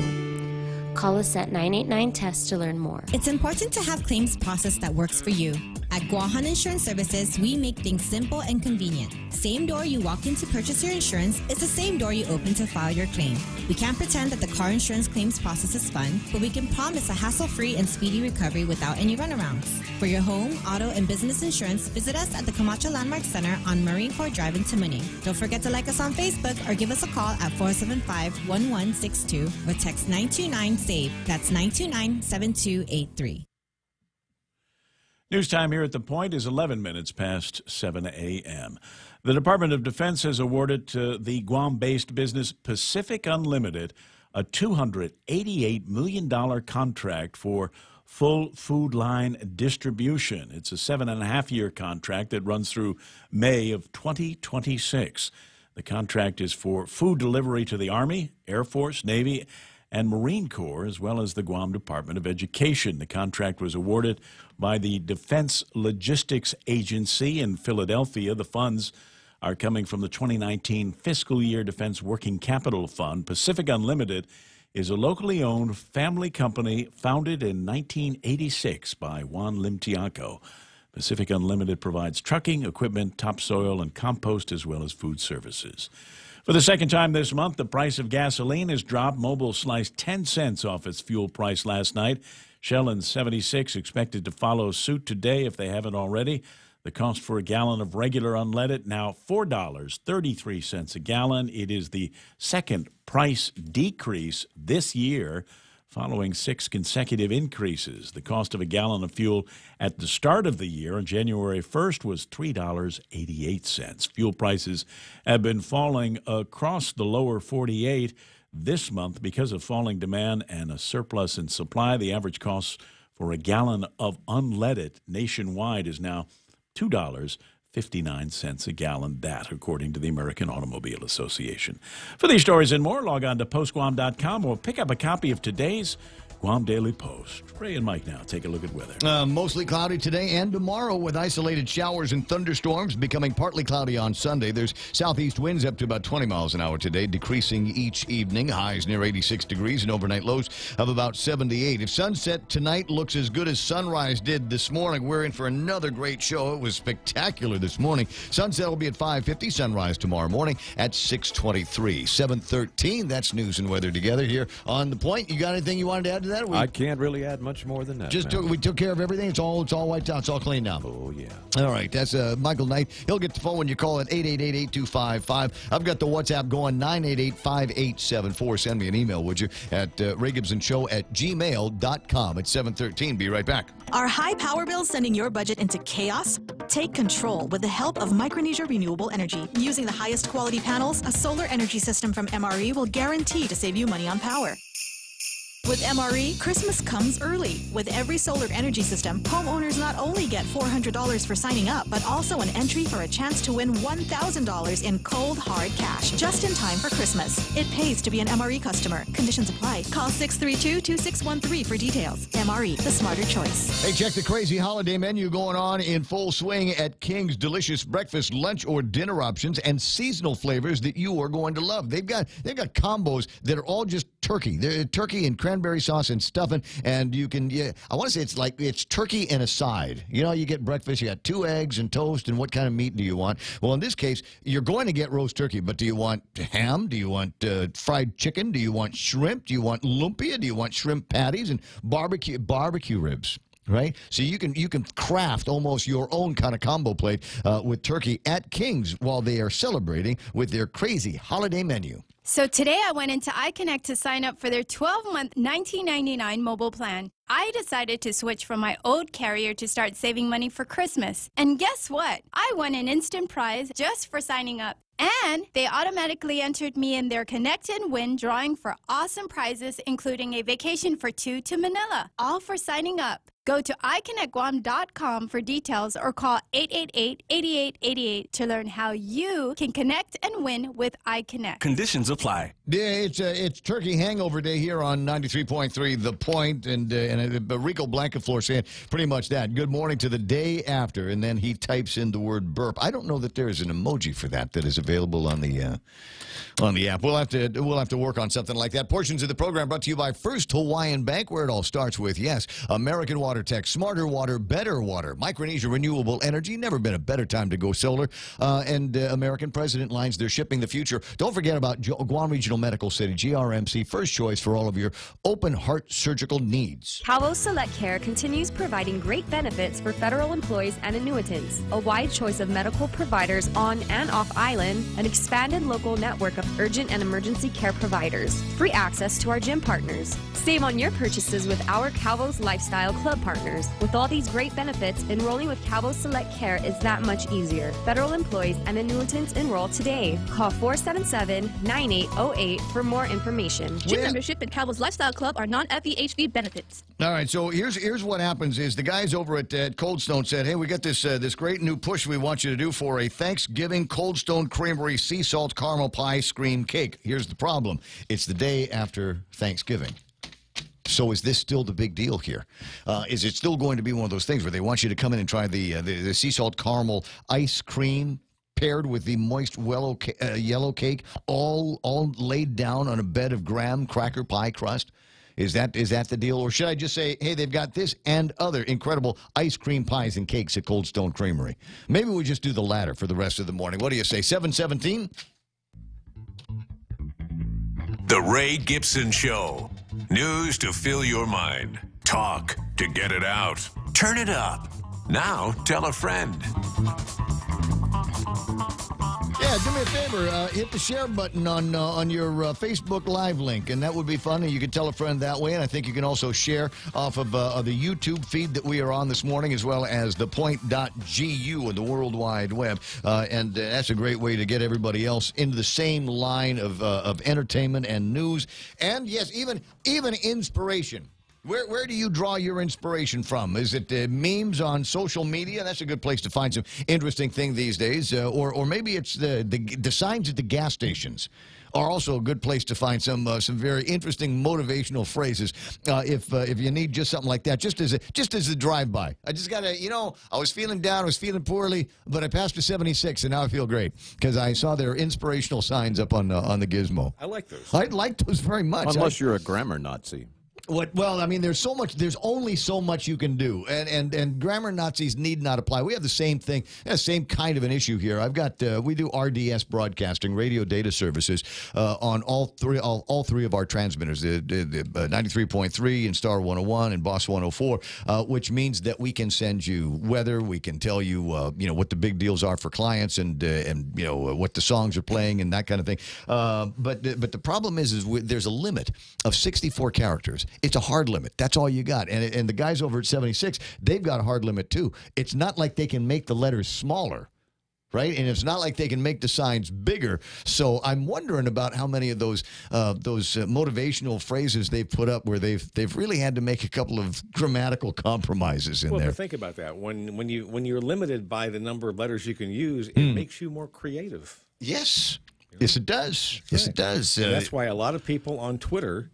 Call us at 989-TEST to learn more. It's important to have claims process that works for you. At Guahan Insurance Services, we make things simple and convenient. Same door you walk in to purchase your insurance is the same door you open to file your claim. We can't pretend that the car insurance claims process is fun, but we can promise a hassle-free and speedy recovery without any runarounds. For your home, auto, and business insurance, visit us at the Camacho Landmark Center on Marine Corps Drive in Tamuning. Don't forget to like us on Facebook or give us a call at 475-1162 or text 929-SAVE. That's 929-7283. News time here at The Point is 11 minutes past 7 a.m. The Department of Defense has awarded to the Guam-based business Pacific Unlimited a $288 million contract for full food line distribution. It's a 7.5-year contract that runs through May of 2026. The contract is for food delivery to the Army, Air Force, Navy, and Marine Corps, as well as the Guam Department of Education. The contract was awarded by the Defense Logistics Agency in Philadelphia. The funds are coming from the 2019 fiscal year Defense Working Capital Fund. Pacific Unlimited is a locally owned family company founded in 1986 by Juan Limtiaco. Pacific Unlimited provides trucking, equipment, topsoil, and compost, as well as food services. For the second time this month, the price of gasoline has dropped. Mobil sliced 10 cents off its fuel price last night. Shell and 76 expected to follow suit today if they haven't already. The cost for a gallon of regular unleaded now $4.33 a gallon. It is the second price decrease this year, following 6 consecutive increases. The cost of a gallon of fuel at the start of the year on January 1st was $3.88. Fuel prices have been falling across the lower 48 this month because of falling demand and a surplus in supply. The average cost for a gallon of unleaded nationwide is now $2.59 a gallon, that according to the American Automobile Association. For these stories and more, log on to postguam.com or pick up a copy of today's Guam Daily Post. Ray and Mike now take a look at weather. Mostly cloudy today and tomorrow with isolated showers and thunderstorms, becoming partly cloudy on Sunday. There's southeast winds up to about 20 miles an hour today, decreasing each evening. Highs near 86 degrees and overnight lows of about 78. If sunset tonight looks as good as sunrise did this morning, we're in for another great show. It was spectacular this morning. Sunset will be at 5:50, sunrise tomorrow morning at 6:23. 7:13, that's news and weather together here on The Point. You got anything you wanted to add to that? I can't really add much more than that. We took care of everything. It's all wiped out. It's all clean now. Oh, yeah. All right. That's Michael Knight. He'll get the phone when you call at 888-8255. I've got the WhatsApp going, 988-5874. Send me an email, would you, at raygibsonshow@gmail.com. It's 7:13. Be right back. Are high power bills sending your budget into chaos? Take control with the help of Micronesia Renewable Energy. Using the highest quality panels, a solar energy system from MRE will guarantee to save you money on power. With MRE, Christmas comes early. With every solar energy system, homeowners not only get $400 for signing up, but also an entry for a chance to win $1,000 in cold, hard cash, just in time for Christmas. It pays to be an MRE customer. Conditions apply. Call 632-2613 for details. MRE, the smarter choice. Hey, check the crazy holiday menu going on in full swing at King's. Delicious breakfast, lunch, or dinner options and seasonal flavors that you are going to love. They've got combos that are all just turkey. They're turkey and cranberry sauce and stuffing, and you can, I want to say it's turkey and a side. You know, you get breakfast, you got 2 eggs and toast, and what kind of meat do you want? Well, in this case, you're going to get roast turkey, but do you want ham? Do you want fried chicken? Do you want shrimp? Do you want lumpia? Do you want shrimp patties and barbecue ribs? Right? So you can craft almost your own kind of combo plate with turkey at King's while they are celebrating with their crazy holiday menu. So today I went into iConnect to sign up for their 12-month $19.99 mobile plan. I decided to switch from my old carrier to start saving money for Christmas. And guess what? I won an instant prize just for signing up. And they automatically entered me in their Connect and Win drawing for awesome prizes, including a vacation for 2 to Manila, all for signing up. Go to iConnectGuam.com for details or call 888-8888 to learn how you can connect and win with iConnect. Conditions apply. Yeah, it's Turkey Hangover Day here on 93.3 The Point, and Rico Blancaflor saying pretty much that. Good morning to the day after, and then he types in the word burp. I don't know that there is an emoji for that is available on the app. We'll have to work on something like that. Portions of the program brought to you by First Hawaiian Bank, where it all starts with, yes, American Water Tech, smarter water, better water. Micronesia Renewable Energy, never been a better time to go solar. And American President Lines, they're shipping the future. Don't forget about Guam Regional Medical City, GRMC, first choice for all of your open heart surgical needs. Calvo Select Care continues providing great benefits for federal employees and annuitants, a wide choice of medical providers on and off island, an expanded local network of urgent and emergency care providers, free access to our gym partners. Save on your purchases with our Calvo's Lifestyle Club partners. With all these great benefits, enrolling with Calvo Select Care is that much easier. Federal employees and annuitants enroll today. Call 477-9808 for more information. Gym membership and Calvo's Lifestyle Club are non-FEHV benefits. All right, so here's what happens is the guys over at Cold Stone said, hey, we got this great new push we want you to do for a Thanksgiving Cold Stone Creamery sea salt caramel pie scream cake. Here's the problem. It's the day after Thanksgiving. So is this still the big deal here? Is it still going to be one of those things where they want you to come in and try the sea salt caramel ice cream paired with the moist yellow cake, all laid down on a bed of graham cracker pie crust? Is that the deal? Or should I just say, hey, they've got this and other incredible ice cream pies and cakes at Cold Stone Creamery? Maybe we just do the latter for the rest of the morning. What do you say, 717? The Ray Gibson Show. News to fill your mind. Talk to get it out. Turn it up. Now tell a friend. Yeah, do me a favor. Hit the share button on your Facebook Live link, and that would be fun. And you can tell a friend that way. And I think you can also share off of the YouTube feed that we are on this morning, as well as the point.gu and the World Wide Web. And that's a great way to get everybody else into the same line of entertainment and news, and yes, even inspiration. Where do you draw your inspiration from? Is it memes on social media? That's a good place to find some interesting thing these days. Or maybe it's the signs at the gas stations are also a good place to find some very interesting motivational phrases. If you need just something like that, just as a drive-by. I just got to, I was feeling down, I was feeling poorly, but I passed a 76, and now I feel great because I saw their inspirational signs up on the gizmo. I like those. I like those very much. Unless you're a grammar Nazi. Well, I mean, there's only so much you can do, and grammar Nazis need not apply. We have the same thing, same kind of an issue here. We do RDS broadcasting, radio data services, on all three of our transmitters, the 93.3 and Star 101 and Boss 104, which means that we can send you weather, we can tell you, what the big deals are for clients, and what the songs are playing and that kind of thing. But the problem is there's a limit of 64 characters. It's a hard limit. That's all you got. And the guys over at 76, they've got a hard limit too. It's not like they can make the letters smaller, right? And it's not like they can make the signs bigger. So I'm wondering about how many of those motivational phrases they've put up where they've really had to make a couple of grammatical compromises in there. But think about that. When you're limited by the number of letters you can use, it makes you more creative. Yes. Yes, it does. Yes, it does. And that's why a lot of people on Twitter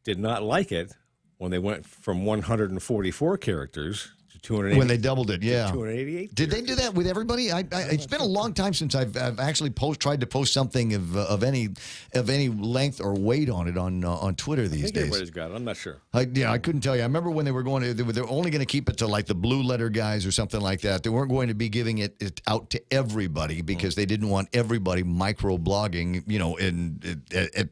did not like it when they went from 144 characters to 288. When they doubled it, yeah. 288. Did they do that with everybody? It's been a long time since I've actually tried to post something of any length or weight on it on Twitter these days. Everybody's got it. I'm not sure. I couldn't tell you. I remember when they were they're only going to keep it to like the blue letter guys or something like that. They weren't going to be giving it out to everybody because they didn't want everybody micro-blogging,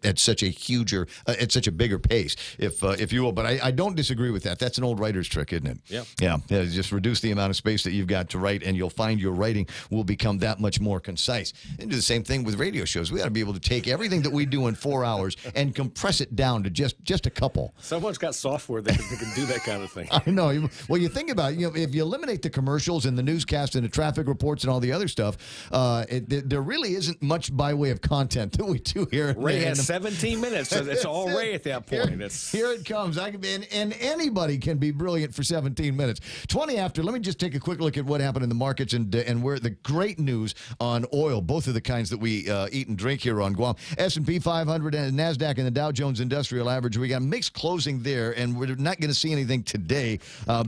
at such a bigger pace, if you will. But I don't disagree with that. That's an old writer's trick, isn't it? Yeah. Yeah. Just reduce the amount of space that you've got to write, and you'll find your writing will become that much more concise. And do the same thing with radio shows. We got to be able to take everything that we do in 4 hours and compress it down to just a couple. Someone's got software that can do that kind of thing. I know. Well, you think about it, if you eliminate the commercials and the newscast and the traffic reports and all the other stuff, there really isn't much by way of content that we do here. Ray has 17 minutes, so it's all Ray at that point. Here it comes. And anybody can be brilliant for 17 minutes. 20 after. Let me just take a quick look at what happened in the markets and where the great news on oil, both of the kinds that we eat and drink here on Guam. S&P 500 and NASDAQ and the Dow Jones Industrial Average. We got mixed closing there, and we're not going to see anything today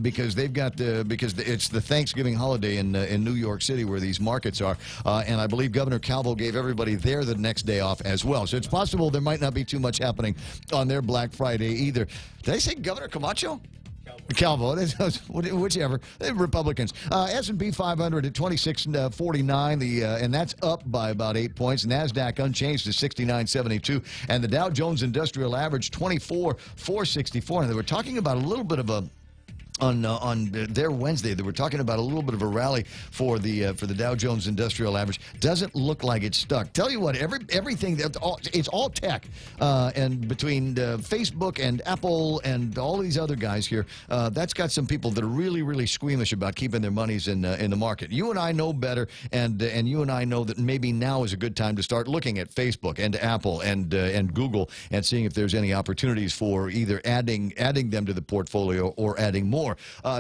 because they've got because it's the Thanksgiving holiday in New York City where these markets are, and I believe Governor Calvo gave everybody there the next day off as well. So it's possible there might not be too much happening on their Black Friday either. Did I say Governor Camacho? Calvo, whichever. Republicans. S&P 500 at 2649, and that's up by about 8 points. NASDAQ unchanged to 6972, and the Dow Jones Industrial Average 24,464. And they were talking about a little bit of a on their Wednesday, they were talking about a little bit of a rally for the Dow Jones Industrial Average. Doesn't look like it's stuck. Tell you what, everything it's all tech, and between Facebook and Apple and all these other guys here, that's got some people that are really, really squeamish about keeping their monies in the market. You and I know better, and you and I know that maybe now is a good time to start looking at Facebook and Apple and Google and seeing if there's any opportunities for either adding them to the portfolio or adding more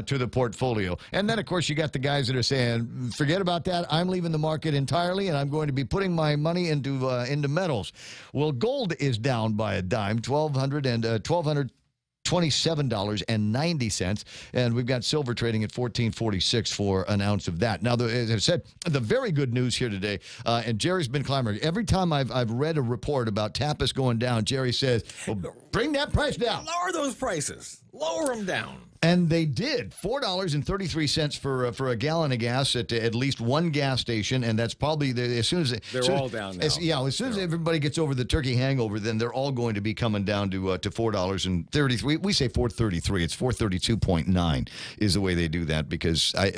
to the portfolio. And then, of course, you got the guys that are saying, forget about that. I'm leaving the market entirely, and I'm going to be putting my money into metals. Well, gold is down by a dime, $1,227.90, and we've got silver trading at $14.46 for an ounce of that. Now, as I said, the very good news here today, and Jerry's been clamoring. Every time I've read a report about Tapas going down, Jerry says, well, bring that price down. Lower those prices. Lower them down. And they did. $4.33 for a gallon of gas at least one gas station, and that's probably as soon as they're all down now. As soon as everybody gets over the turkey hangover, then they're all going to be coming down to $4.33. We say $4.33. It's $4.32.9 is the way they do that because I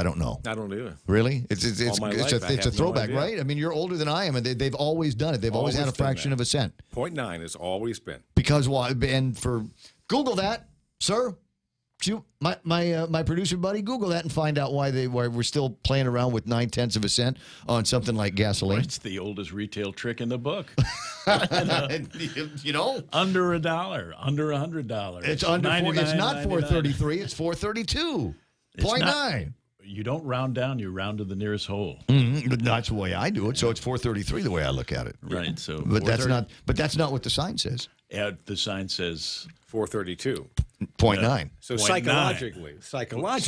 don't know. I don't either. Really? It's a throwback, no right? I mean, you're older than I am, and they've always done it. They've always had a fraction of a cent. 0.9 has always been. Because why? And for Google that, sir. My producer buddy, Google that and find out why we're still playing around with 9/10 of a cent on something like gasoline. It's the oldest retail trick in the book. You know, under $1, under $100. It's under. It's not $4.33. It's $4.32.9. You don't round down; you round to the nearest whole. But that's the way I do it. So it's $4.33 the way I look at it. Right. So, but that's not. But that's not what the sign says. Yeah, the sign says 432.9. So psychologically, so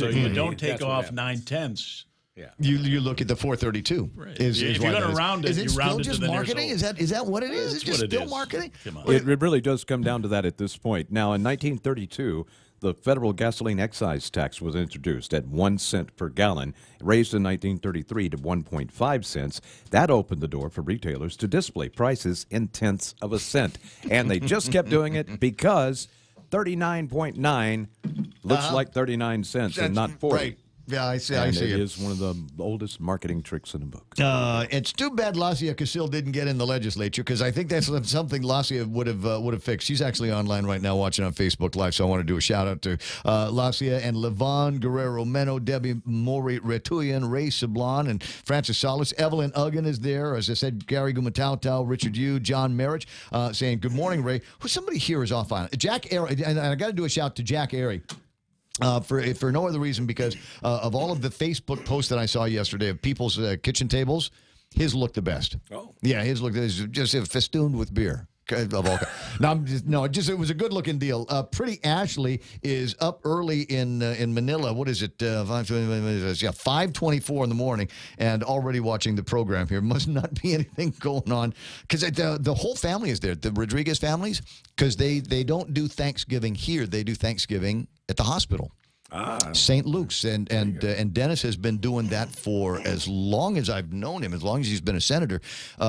you don't take off 9/10. Yeah. You look at the 432. Right. If you're going to round it, you round it to the marketing? Is that what it is? It's just still marketing? Come on. It really does come down to that at this point. Now, in 1932, the federal gasoline excise tax was introduced at 1 cent per gallon, raised in 1933 to 1.5 cents. That opened the door for retailers to display prices in tenths of a cent. And they just kept doing it because 39.9 looks like 39 cents and not 40. Right. Yeah, I see. It is one of the oldest marketing tricks in the book. It's too bad Lasia Casil didn't get in the legislature because I think that's something Lasia would have fixed. She's actually online right now watching on Facebook Live, so I want to do a shout out to Lasia and Levon Guerrero Meno, Debbie Mori Retuyan, Ray Sablon, and Francis Salas. Evelyn Uggan is there. As I said, Gary Gumatau, Richard Yu, John Merritt saying, good morning, Ray. Somebody here is off on it. Jack Airy, and I got to do a shout out to Jack Airy. For no other reason because of all of the Facebook posts that I saw yesterday of people's kitchen tables, his looked the best. Oh, yeah, his looked just festooned with beer. Of all it was a good looking deal. Pretty Ashley is up early in Manila. What is it? 5:24 in the morning, and already watching the program here. Must not be anything going on because the whole family is there. The Rodriguez families, because they don't do Thanksgiving here. They do Thanksgiving at the hospital. St. Luke's, and Dennis has been doing that for as long as I've known him, as long as he's been a senator.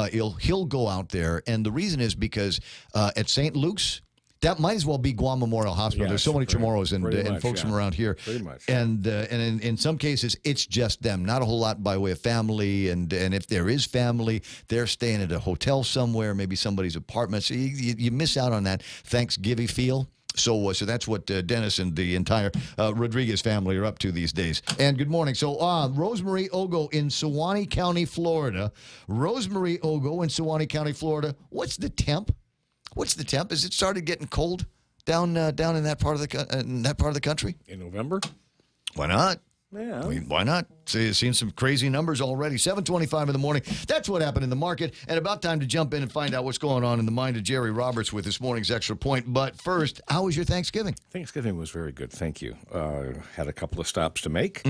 He'll go out there, and the reason is because at St. Luke's, that might as well be Guam Memorial Hospital. Yes, there's so many Chamorros and folks from around here. Pretty much. And in some cases, it's just them. Not a whole lot by way of family. And if there is family, they're staying at a hotel somewhere, maybe somebody's apartment. So you miss out on that Thanksgiving feel. So that's what Dennis and the entire Rodriguez family are up to these days. And good morning. So Rosemary Ogo in Suwannee County, Florida. Rosemary Ogo in Suwannee County, Florida. What's the temp? Has it started getting cold down in that part of the country? In November? Why not? Yeah. I mean, why not? Seeing some crazy numbers already. 7:25 in the morning. That's what happened in the market. And about time to jump in and find out what's going on in the mind of Jerry Roberts with this morning's Extra Point. But first, how was your Thanksgiving? Thanksgiving was very good, thank you. Had a couple of stops to make.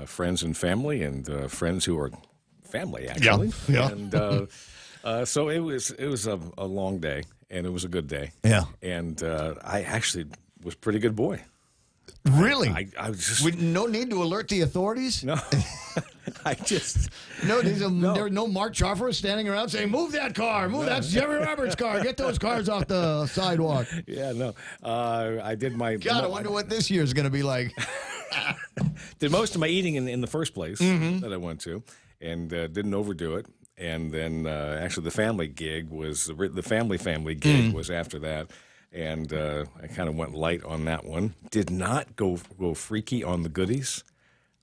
Friends and family, and friends who are family, actually. Yeah. And so it was a long day, and it was a good day. Yeah. And I actually was a pretty good boy. Really? I was just... With no need to alert the authorities? No. I just... No, there are no Mark Charfer standing around saying, move that car, that's Jerry Roberts' car, get those cars off the sidewalk. Yeah, no. I did my... God, I wonder what this year is going to be like. Did most of my eating in the first place that I went to, and didn't overdo it. And then actually the family gig was... The family gig was after that. And I kind of went light on that one. Did not go freaky on the goodies.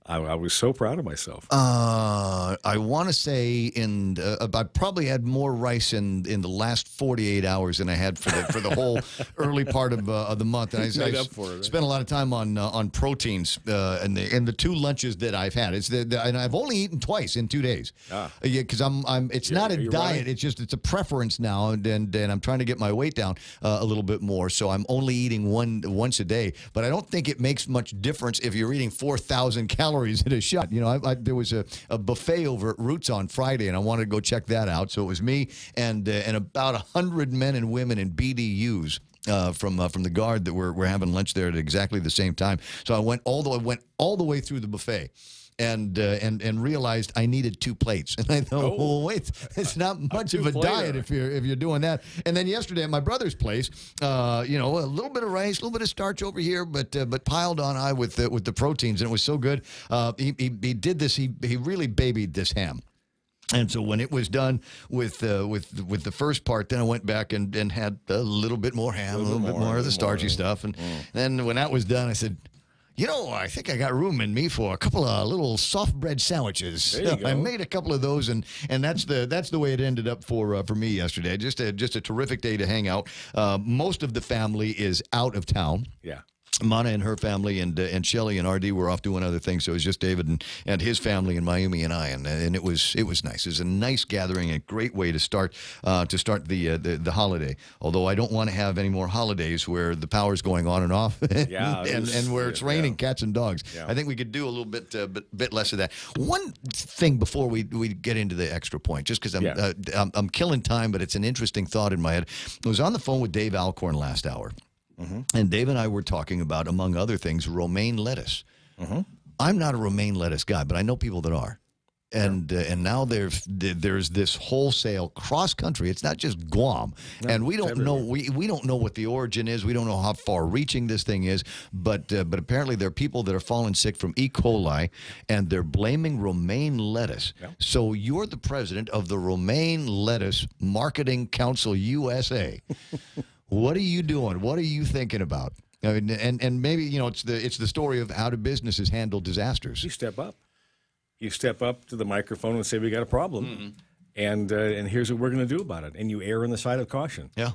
I was so proud of myself. I want to say I probably had more rice in the last 48 hours than I had for the whole early part of the month. And I spent a lot of time on proteins in the two lunches that I've had. And I've only eaten twice in 2 days. Because it's not a diet. Running? It's a preference now, and I'm trying to get my weight down a little bit more. So I'm only eating once a day. But I don't think it makes much difference if you're eating 4,000 calories at a shot. You know, there was a buffet over at Roots on Friday, and I wanted to go check that out. So it was me and about 100 men and women in BDUs from the Guard that were having lunch there at exactly the same time. So I went all the way through the buffet. And realized I needed 2 plates, and I thought, well, wait, it's not much of a diet if you're doing that. And then yesterday at my brother's place, a little bit of rice, a little bit of starch over here, but piled on high with the proteins, and it was so good. He did this. He really babied this ham. And so when it was done with the first part, then I went back and had a little bit more ham, a little bit more of the starchy stuff, and then when that was done, I said, I think I got room in me for a couple of little soft bread sandwiches. There you go. I made a couple of those, and that's the way it ended up for me yesterday. Just a terrific day to hang out. Most of the family is out of town. Yeah. Mana and her family and Shelly and RD were off doing other things, so it was just David and his family and Mayumi and I, and it was nice. It was a nice gathering, a great way to start the holiday. Although I don't want to have any more holidays where the power's going on and off, and where it's raining cats and dogs. Yeah. I think we could do a little bit less of that. One thing before we get into the extra point, just because I'm killing time, but it's an interesting thought in my head. I was on the phone with Dave Alcorn last hour. And Dave and I were talking about, among other things, romaine lettuce. I'm not a romaine lettuce guy, but I know people that are. And now there's this wholesale cross country. It's not just Guam, and we don't know we don't know what the origin is. We don't know how far reaching this thing is. But apparently there are people that are falling sick from E. coli, and they're blaming romaine lettuce. So you're the president of the Romaine Lettuce Marketing Council USA. What are you doing? What are you thinking about? I mean, and maybe it's the story of how do businesses handle disasters. You step up. You step up to the microphone and say we got a problem, and here's what we're going to do about it. And you err on the side of caution. Yeah,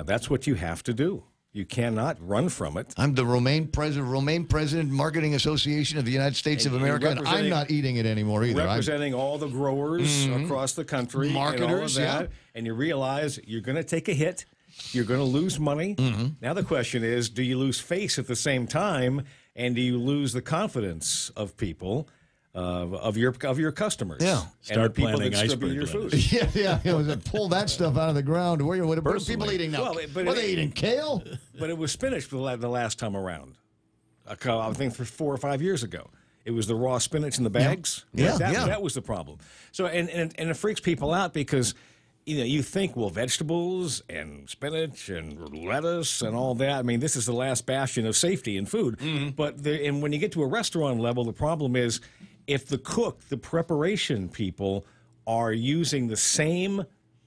that's what you have to do. You cannot run from it. I'm the Romaine President Marketing Association of the United States of America, and I'm not eating it anymore either. Representing all the growers across the country, marketers, and all of that, and you realize you're going to take a hit. You're going to lose money. Now the question is, do you lose face at the same time, and do you lose the confidence of people, of your customers? Yeah. And the people that distribute your food. Pull that stuff out of the ground. What are people eating now? Well, are they eating kale? But it was spinach the last time around. I think 4 or 5 years ago. It was the raw spinach in the bags. That was the problem. So and it freaks people out because you think, well, vegetables and spinach and lettuce and all that. I mean, this is the last bastion of safety in food. But when you get to a restaurant level, the problem is if the preparation people are using the same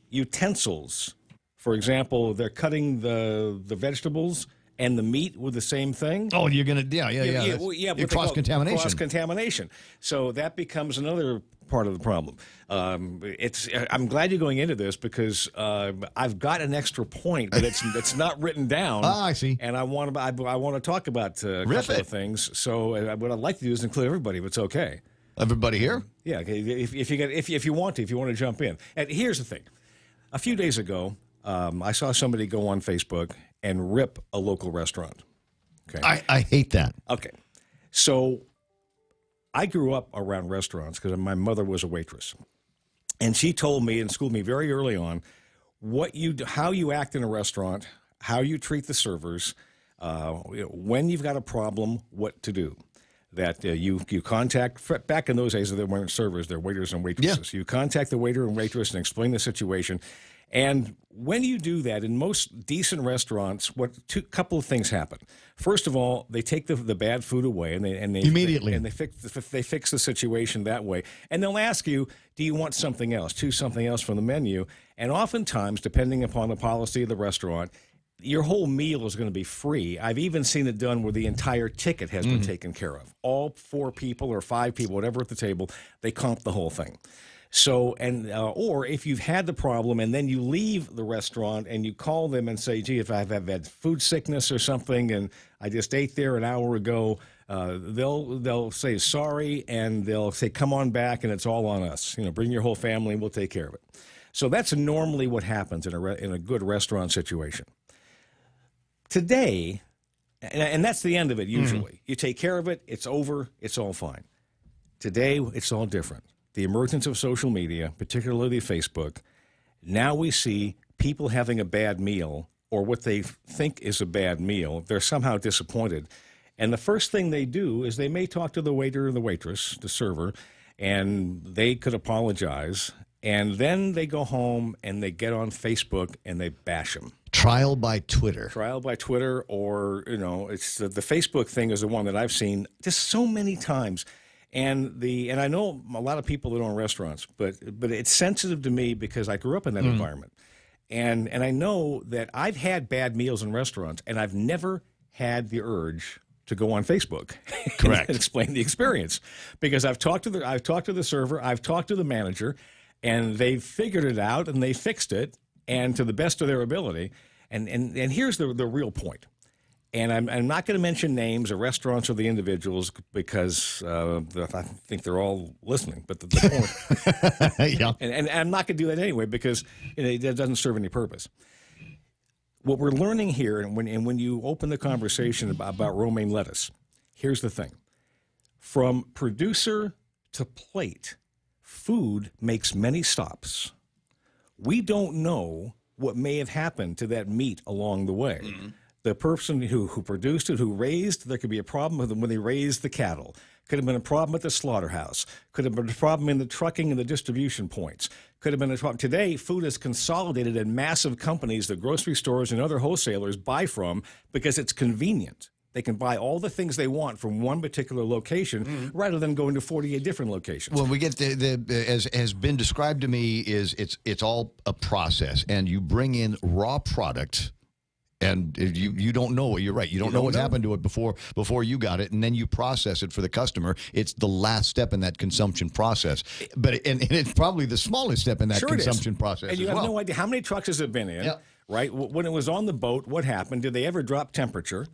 utensils. For example, they're cutting the vegetables and the meat with the same thing. Oh, you're going to, yeah. Cross-contamination. Cross-contamination. So that becomes another part of the problem. I'm glad you're going into this because I've got an extra point, but it's not written down. I see. And I want to talk about a couple of things. So what I'd like to do is include everybody, if it's okay. Everybody here? Yeah. Okay. If you want to jump in. And here's the thing: a few days ago, I saw somebody go on Facebook and rip a local restaurant. Okay. I hate that. Okay. So I grew up around restaurants because my mother was a waitress. And she told me and schooled me very early on how you act in a restaurant, how you treat the servers, when you've got a problem, what to do. That you contact, back in those days, there weren't servers, they're waiters and waitresses. Yeah. You contact the waiter and waitress and explain the situation. And when you do that, in most decent restaurants, couple of things happen. First of all, they take the bad food away, and they immediately they fix the situation that way. And they'll ask you, do you want something else? Choose something else from the menu. And oftentimes, depending upon the policy of the restaurant, your whole meal is going to be free. I've even seen it done where the entire ticket has been taken care of. All 4 people or 5 people, whatever at the table, they comp the whole thing. So, or if you've had the problem and then you leave the restaurant and you call them and say, gee, if I've had food sickness or something and I just ate there an hour ago, they'll say sorry and they'll say, come on back and it's all on us. Bring your whole family and we'll take care of it. So that's normally what happens in a good restaurant situation. Today, and that's the end of it usually. You take care of it, it's over, it's all fine. Today, it's all different. The emergence of social media, particularly Facebook, now we see people having a bad meal or what they think is a bad meal. They're somehow disappointed. And the first thing they do is they may talk to the waiter or the waitress, the server, and they could apologize. And then they go home and they get on Facebook and they bash them. Trial by Twitter. Or, it's the Facebook thing is the one that I've seen just so many times. And I know a lot of people that own restaurants, but it's sensitive to me because I grew up in that environment. And I know that I've had bad meals in restaurants, and I've never had the urge to go on Facebook Correct. and explain the experience. Because I've talked to the server, I've talked to the manager, and they've figured it out and they fixed it, and to the best of their ability. And here's the real point. And I'm not going to mention names or restaurants or the individuals because I think they're all listening. But the point, yeah. And I'm not going to do that anyway because it doesn't serve any purpose. What we're learning here, and when you open the conversation about romaine lettuce, here's the thing: from producer to plate, food makes many stops. We don't know what may have happened to that meat along the way. Mm-hmm. The person who produced it, who raised, there could be a problem with them when they raised the cattle. Could have been a problem at the slaughterhouse. Could have been a problem in the trucking and the distribution points. Could have been a problem. Today, food is consolidated in massive companies that grocery stores and other wholesalers buy from because it's convenient. They can buy all the things they want from one particular location rather than going to 48 different locations. Well, we get as has been described to me, is it's all a process, and you bring in raw product. And you don't know it. You're right. You don't know what happened to it before you got it, and then you process it for the customer. It's the last step in that consumption process. But and it's probably the smallest step in that consumption process. And you have no idea how many trucks has it been in, right? When it was on the boat, what happened? Did they ever drop temperature?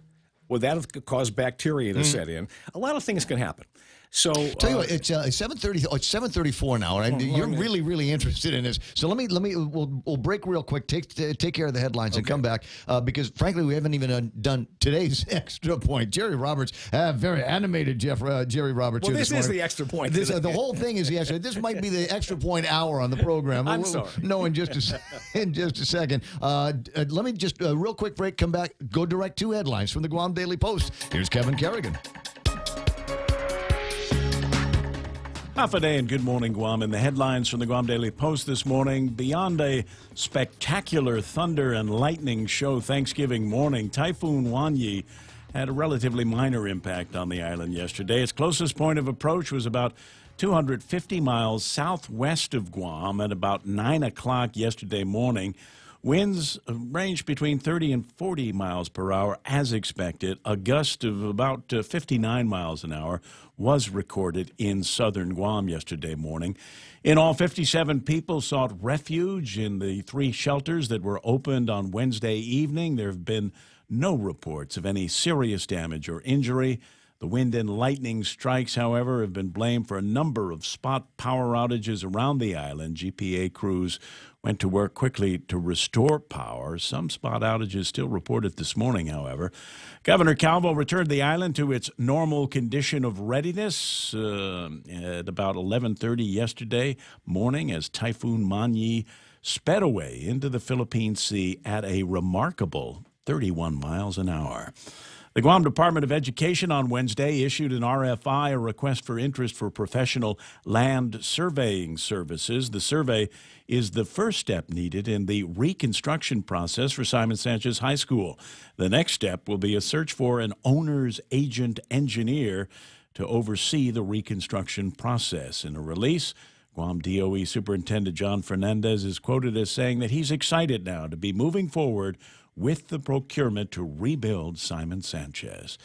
Would that have caused bacteria to set in? A lot of things can happen. So tell you what, it's 7:30. It's 7:34 now, and you're really interested in this. So we'll break real quick. Take care of the headlines and come back because frankly we haven't even done today's extra point. Jerry Roberts, very animated Jerry Roberts. Well, this is the extra point. The whole thing is the extra. This might be the extra point hour on the program. I'm sorry. No, in just a second. Let me just real quick break. Come back. Go direct to headlines from the Guam Daily Post. Here's Kevin Kerrigan. Half a day and good morning, Guam. In the headlines from the Guam Daily Post this morning, beyond a spectacular thunder and lightning show Thanksgiving morning, Typhoon Wanyi had a relatively minor impact on the island yesterday. Its closest point of approach was about 250 miles southwest of Guam at about 9 o'clock yesterday morning. Winds range between 30 and 40 miles per hour as expected. A gust of about 59 miles an hour was recorded in southern Guam yesterday morning. In all, 57 people sought refuge in the 3 shelters that were opened on Wednesday evening. There have been no reports of any serious damage or injury. The wind and lightning strikes, however, have been blamed for a number of spot power outages around the island. GPA crews went to work quickly to restore power. Some spot outages still reported this morning, however. Governor Calvo returned the island to its normal condition of readiness at about 11:30 yesterday morning as Typhoon Manyi sped away into the Philippine Sea at a remarkable 31 miles an hour. The Guam Department of Education on Wednesday issued an RFI, a request for interest for professional land surveying services. The survey is the first step needed in the reconstruction process for Simon Sanchez High School. The next step will be a search for an owner's agent engineer to oversee the reconstruction process. In a release, Guam DOE Superintendent John Fernandez is quoted as saying that he's excited now to be moving forward with the procurement to rebuild Simon Sanchez.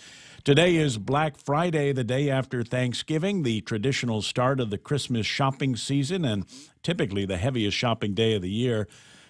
Today is Black Friday, the day after Thanksgiving, the traditional start of the Christmas shopping season and typically the heaviest shopping day of the year.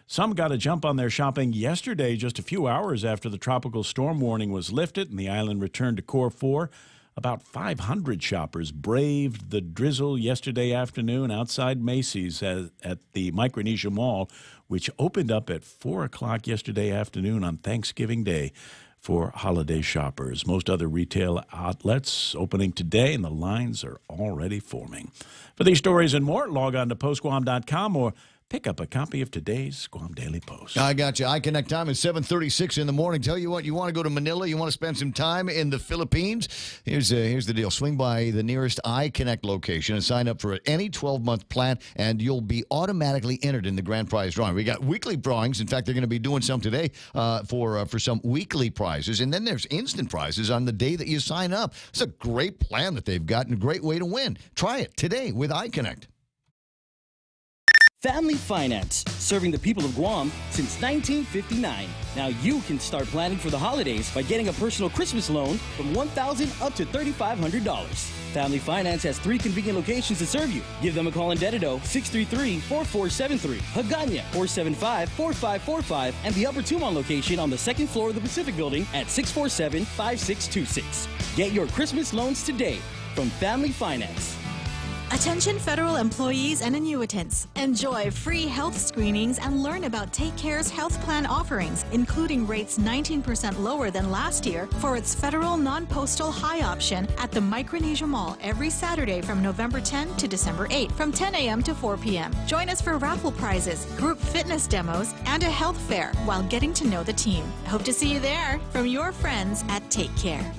Some got a jump on their shopping yesterday, just a few hours after the tropical storm warning was lifted and the island returned to Core 4. About 500 shoppers braved the drizzle yesterday afternoon outside Macy's at the Micronesia Mall, which opened up at 4 o'clock yesterday afternoon on Thanksgiving Day for holiday shoppers. Most other retail outlets opening today, and the lines are already forming. For these stories and more, log on to postguam.com or pick up a copy of today's Guam Daily Post. I got you. iConnect time is 7:36 in the morning. Tell you what, you want to go to Manila, you want to spend some time in the Philippines? Here's the deal. Swing by the nearest iConnect location and sign up for any 12-month plan, and you'll be automatically entered in the grand prize drawing. We got weekly drawings. In fact, they're going to be doing some today for some weekly prizes, and then there's instant prizes on the day that you sign up. It's a great plan that they've got and a great way to win. Try it today with iConnect. Family Finance, serving the people of Guam since 1959. Now you can start planning for the holidays by getting a personal Christmas loan from $1,000 up to $3,500. Family Finance has 3 convenient locations to serve you. Give them a call in Dededo, 633-4473, Hagåtña, 475-4545, and the Upper Tumon location on the 2nd floor of the Pacific Building at 647-5626. Get your Christmas loans today from Family Finance. Attention federal employees and annuitants. Enjoy free health screenings and learn about Take Care's health plan offerings, including rates 19% lower than last year for its federal non-postal high option at the Micronesia Mall every Saturday from November 10 to December 8 from 10 a.m. to 4 p.m. Join us for raffle prizes, group fitness demos, and a health fair while getting to know the team. Hope to see you there from your friends at Take Care.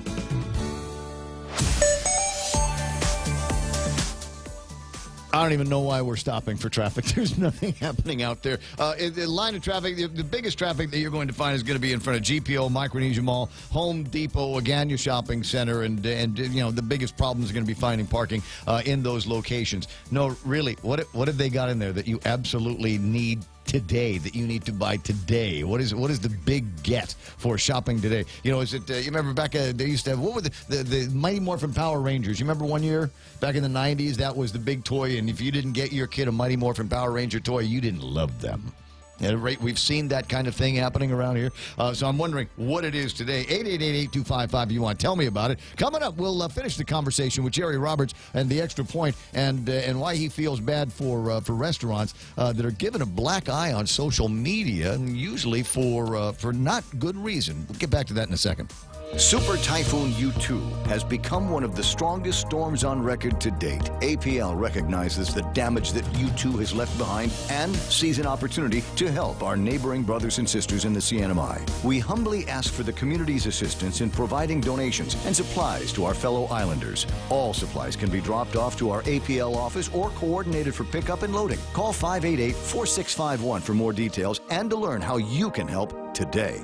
I don't even know why we're stopping for traffic. There's nothing happening out there. The line of traffic, the biggest traffic that you're going to find is going to be in front of GPO, Micronesia Mall, Home Depot, Agana Shopping Center, and you know, the biggest problem is going to be finding parking in those locations. No, really, what have they got in there that you absolutely need today, that you need to buy today? What is the big get for shopping today? You know, is it, you remember back, they used to have, what were the Mighty Morphin Power Rangers? You remember one year back in the 90s, that was the big toy, and if you didn't get your kid a Mighty Morphin Power Ranger toy, you didn't love them. At a rate, we've seen that kind of thing happening around here. So I'm wondering what it is today. 888-8255 if you want. Tell me about it. Coming up, we'll finish the conversation with Jerry Roberts and the Extra Point and why he feels bad for restaurants that are given a black eye on social media, and usually for not good reason. We'll get back to that in a second. Super Typhoon U2 has become one of the strongest storms on record to date. APL recognizes the damage that U2 has left behind and sees an opportunity to help our neighboring brothers and sisters in the CNMI. We humbly ask for the community's assistance in providing donations and supplies to our fellow islanders. All supplies can be dropped off to our APL office or coordinated for pickup and loading. Call 588-4651 for more details and to learn how you can help today.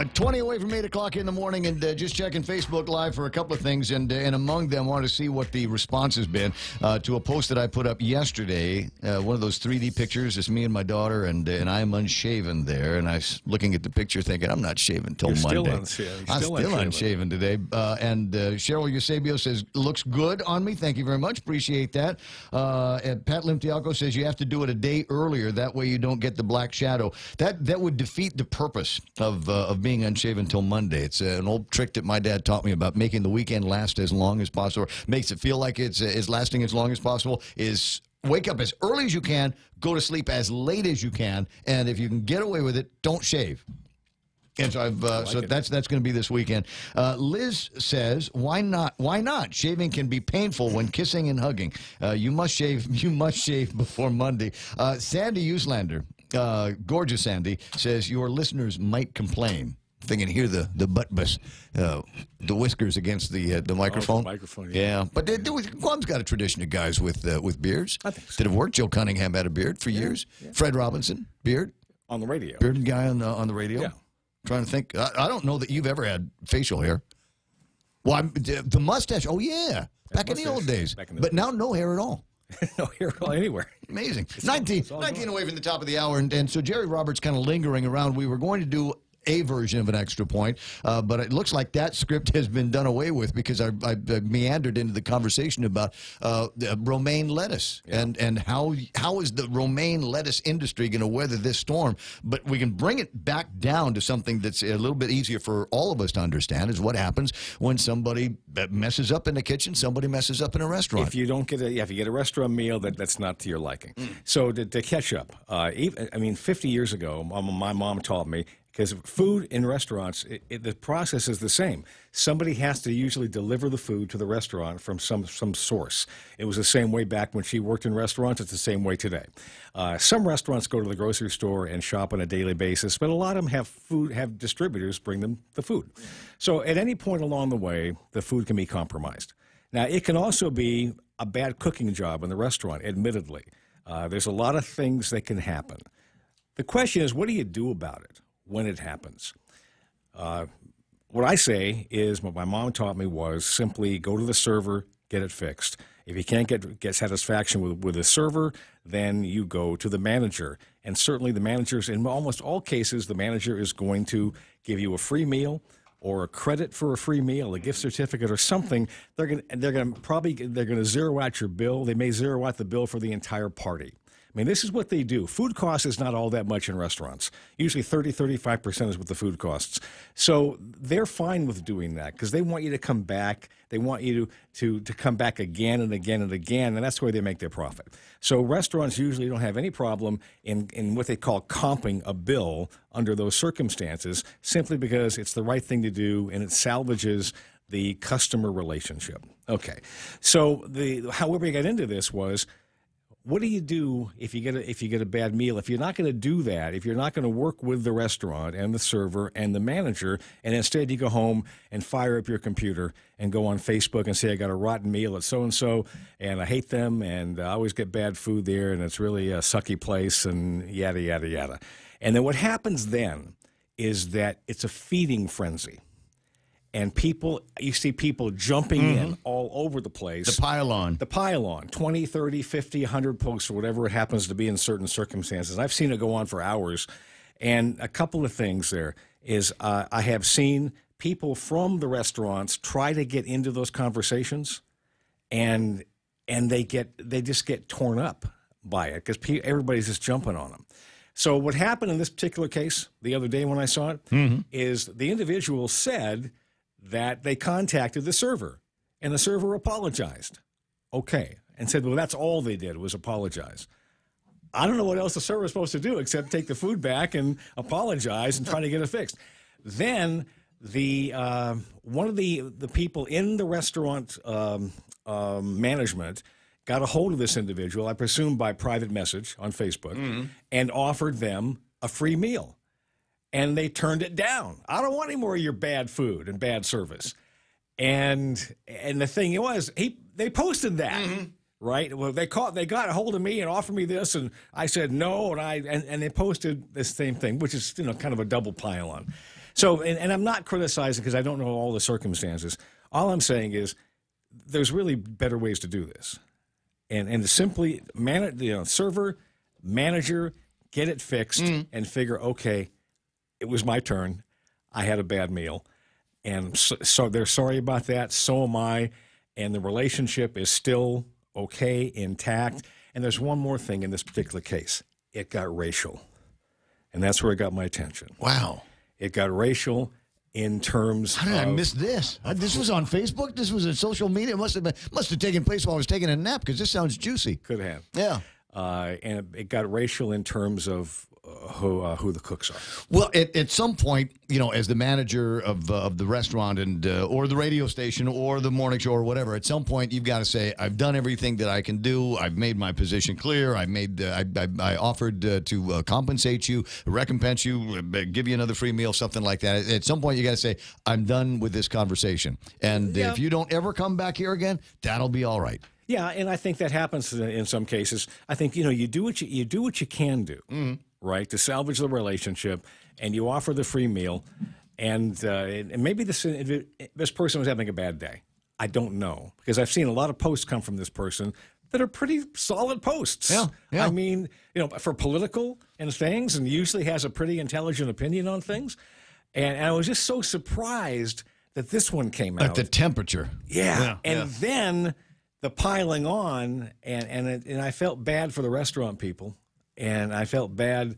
20 away from 8 o'clock in the morning, and just checking Facebook Live for a couple of things, and among them, want to see what the response has been to a post that I put up yesterday. One of those 3D pictures. It's me and my daughter, and I'm unshaven there, and I was looking at the picture thinking, I'm not shaving till Monday. I'm still unshaven today. And Cheryl Eusebio says, looks good on me. Thank you very much. Appreciate that. And Pat Limtiaco says you have to do it a day earlier. That way you don't get the black shadow. That would defeat the purpose of being unshaven until Monday. It's an old trick that my dad taught me about making the weekend last as long as possible. Makes it feel like it's lasting as long as possible. Is wake up as early as you can, go to sleep as late as you can, and if you can get away with it, don't shave. And so that's going to be this weekend. Liz says, "Why not? Why not? Shaving can be painful when kissing and hugging. You must shave. You must shave before Monday." Sandy Uslander, gorgeous Sandy, says your listeners might complain. They can hear the butt bus, the whiskers against the microphone. The microphone, yeah. But Guam's got a tradition of guys with beards. I think so. Did it work? Joe Cunningham had a beard for years. Yeah. Fred Robinson, beard on the radio. Bearded guy on the radio. Yeah. Trying to think. I don't know that you've ever had facial hair. Well, the mustache. Oh yeah, back in the old days. But now no hair at all. No hair at all anywhere. Amazing. 19 away from the top of the hour, and so Jerry Roberts kind of lingering around. We were going to do a version of an extra point, but it looks like that script has been done away with because I meandered into the conversation about romaine lettuce and how is the romaine lettuce industry going to weather this storm. But we can bring it back down to something that's a little bit easier for all of us to understand, is what happens when somebody messes up in the kitchen, somebody messes up in a restaurant. If you don't get if you get a restaurant meal that's not to your liking. So to catch up, 50 years ago, my mom taught me, because food in restaurants, the process is the same. Somebody has to usually deliver the food to the restaurant from some source. It was the same way back when she worked in restaurants. It's the same way today. Some restaurants go to the grocery store and shop on a daily basis, but a lot of them have distributors bring them the food. So at any point along the way, the food can be compromised. Now, it can also be a bad cooking job in the restaurant, admittedly. There's a lot of things that can happen. The question is, what do you do about it when it happens? What I say is, what my mom taught me was simply go to the server, get it fixed. If you can't get satisfaction with the server, then you go to the manager. And certainly the managers, in almost all cases, the manager is going to give you a free meal or a credit for a free meal, a gift certificate or something. They're going to zero out your bill. They may zero out the bill for the entire party. I mean, this is what they do. Food costs is not all that much in restaurants. Usually 30-35% is what the food costs. So they're fine with doing that because they want you to come back. They want you to come back again and again and again, and that's where they make their profit. So restaurants usually don't have any problem in what they call comping a bill under those circumstances, simply because it's the right thing to do and it salvages the customer relationship. Okay. So however we got into this was, what do you do if you get a bad meal? If you're not going to do that, if you're not going to work with the restaurant and the server and the manager, and instead you go home and fire up your computer and go on Facebook and say, I got a rotten meal at so-and-so, and I hate them, and I always get bad food there, and it's really a sucky place, and yada, yada, yada. And then what happens then is that it's a feeding frenzy. And you see people jumping in all over the place. The pile-on. 20, 30, 50, 100 posts or whatever it happens to be in certain circumstances. I've seen it go on for hours. And a couple of things there is I have seen people from the restaurants try to get into those conversations, and they just get torn up by it because everybody's just jumping on them. So what happened in this particular case the other day when I saw it is the individual said that they contacted the server, and the server apologized. Okay. And said, well, that's all they did was apologize. I don't know what else the server is supposed to do except take the food back and apologize and try to get it fixed. Then one of the people in the restaurant management got a hold of this individual, I presume by private message on Facebook, and offered them a free meal. And they turned it down. I don't want any more of your bad food and bad service. And the thing was, they posted that, right? Well, they got a hold of me and offered me this, and I said no, and they posted this same thing, which is kind of a double pile on. So, and I'm not criticizing because I don't know all the circumstances. All I'm saying is there's really better ways to do this. And simply server, manager, get it fixed and figure, okay, it was my turn. I had a bad meal. And so they're sorry about that. So am I. And the relationship is still okay, intact. And there's one more thing in this particular case. It got racial. And that's where it got my attention. Wow. It got racial in terms How did I miss this? This was on Facebook? This was on social media? It must have taken place while I was taking a nap because this sounds juicy. Could have. Yeah. And it got racial in terms of who the cooks are. Well, at some point, as the manager of the restaurant and or the radio station or the morning show or whatever, at some point you've got to say, I've done everything that I can do. I've made my position clear. I offered to compensate you, recompense you, give you another free meal, something like that. At some point, you got to say, I'm done with this conversation. And if you don't ever come back here again, that'll be all right. Yeah, and I think that happens in some cases. I think you do what you can do, right, to salvage the relationship, and you offer the free meal, and maybe this person was having a bad day. I don't know, because I've seen a lot of posts come from this person that are pretty solid posts. Yeah. I mean, for political and things, and usually has a pretty intelligent opinion on things, and I was just so surprised that this one came out at the temperature. Yeah, and then the piling on, and I felt bad for the restaurant people, and I felt bad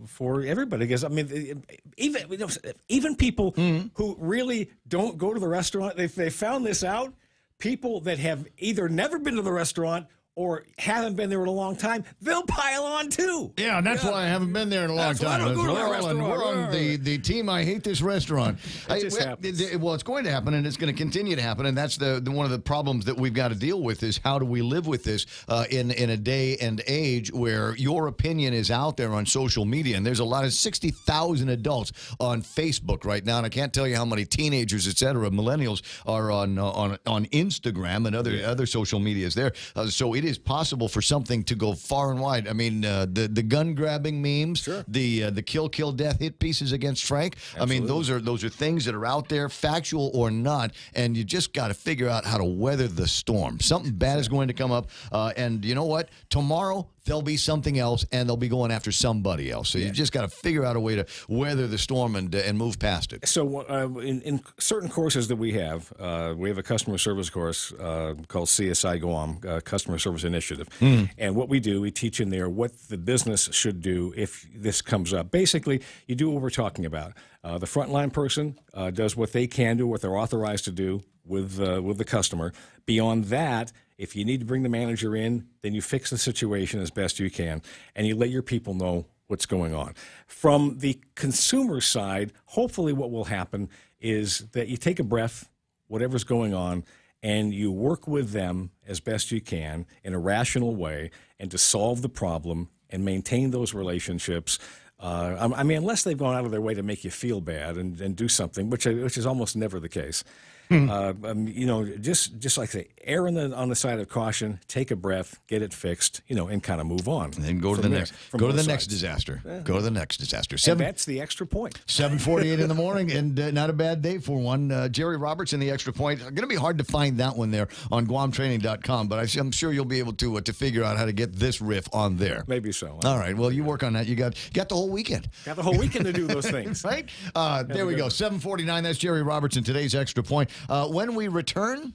for everybody, because I mean, even people who really don't go to the restaurant, they found this out. People that have either never been to the restaurant or haven't been there in a long time, they'll pile on too. Yeah, and that's why I haven't been there in a long time. We're on the team. I hate this restaurant. It just happens. Well, it's going to happen, and it's going to continue to happen, and that's the one of the problems that we've got to deal with is how do we live with this in a day and age where your opinion is out there on social media, and there's a lot of 60,000 adults on Facebook right now, and I can't tell you how many teenagers, et cetera, millennials are on Instagram and other social medias there. So it is possible for something to go far and wide. I mean, the gun grabbing memes, sure, the kill death hit pieces against Frank. Absolutely. I mean, those are things that are out there, factual or not, and you just got to figure out how to weather the storm. Something bad is going to come up, and you know what? Tomorrow there'll be something else, and they'll be going after somebody else. So you just got to figure out a way to weather the storm and move past it. So in certain courses that we have a customer service course called CSI Guam, Customer Service Initiative. And what we do, we teach in there what the business should do if this comes up. Basically, you do what we're talking about. The frontline person does what they can do, what they're authorized to do with the customer. Beyond that, if you need to bring the manager in, then you fix the situation as best you can, and you let your people know what's going on. From the consumer side, hopefully what will happen is that you take a breath, whatever's going on, and you work with them as best you can in a rational way and to solve the problem and maintain those relationships. I mean, unless they've gone out of their way to make you feel bad and do something, which is almost never the case. Just like I say, err on the side of caution, take a breath, get it fixed, and kind of move on. And then go to the next. Go to the next disaster. Yeah. Go to the next disaster. And that's the extra point. 7:48 in the morning, and not a bad day for one. Jerry Roberts in the extra point. Going to be hard to find that one there on GuamTraining.com, but I'm sure you'll be able to figure out how to get this riff on there. Maybe so. All right. Well, you work on that. You got the whole weekend. Got the whole weekend to do those things. Right? There we go. 7:49. That's Jerry Roberts in today's extra point. When we return,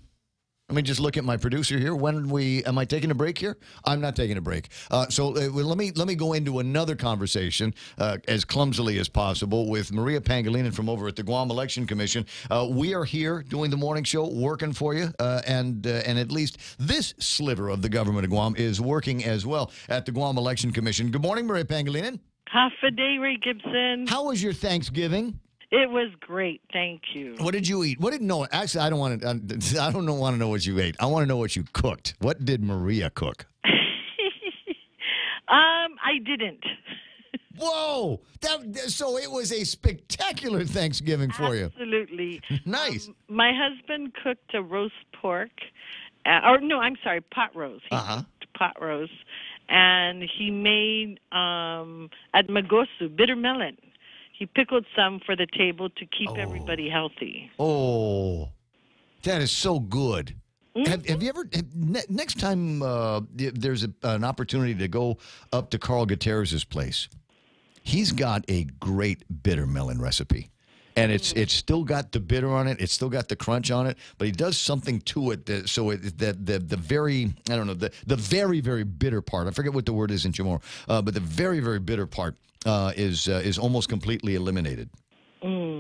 let me just look at my producer here. Am I taking a break here? I'm not taking a break. So let me go into another conversation as clumsily as possible with Maria Pangilinan from over at the Guam Election Commission. We are here doing the morning show, working for you, and at least this sliver of the government of Guam is working as well at the Guam Election Commission. Good morning, Maria Pangilinan. Half a day, Ray Gibson. How was your Thanksgiving? It was great, thank you. What did you eat? Actually, I don't want to know what you ate. I want to know what you cooked. What did Maria cook? I didn't. Whoa! So it was a spectacular Thanksgiving for you. Absolutely. Nice. My husband cooked a roast pork, pot roast. He cooked pot roast, and he made at Magosu bitter melon. He pickled some for the table to keep everybody healthy. Oh, that is so good. Mm-hmm. Have you ever, next time there's an opportunity to go up to Carl Gutierrez's place, he's got a great bitter melon recipe. And it's still got the bitter on it. It's still got the crunch on it. But he does something to it that the very, I don't know, the very, very bitter part. I forget what the word is in Chamorro. But the very, very bitter part is almost completely eliminated.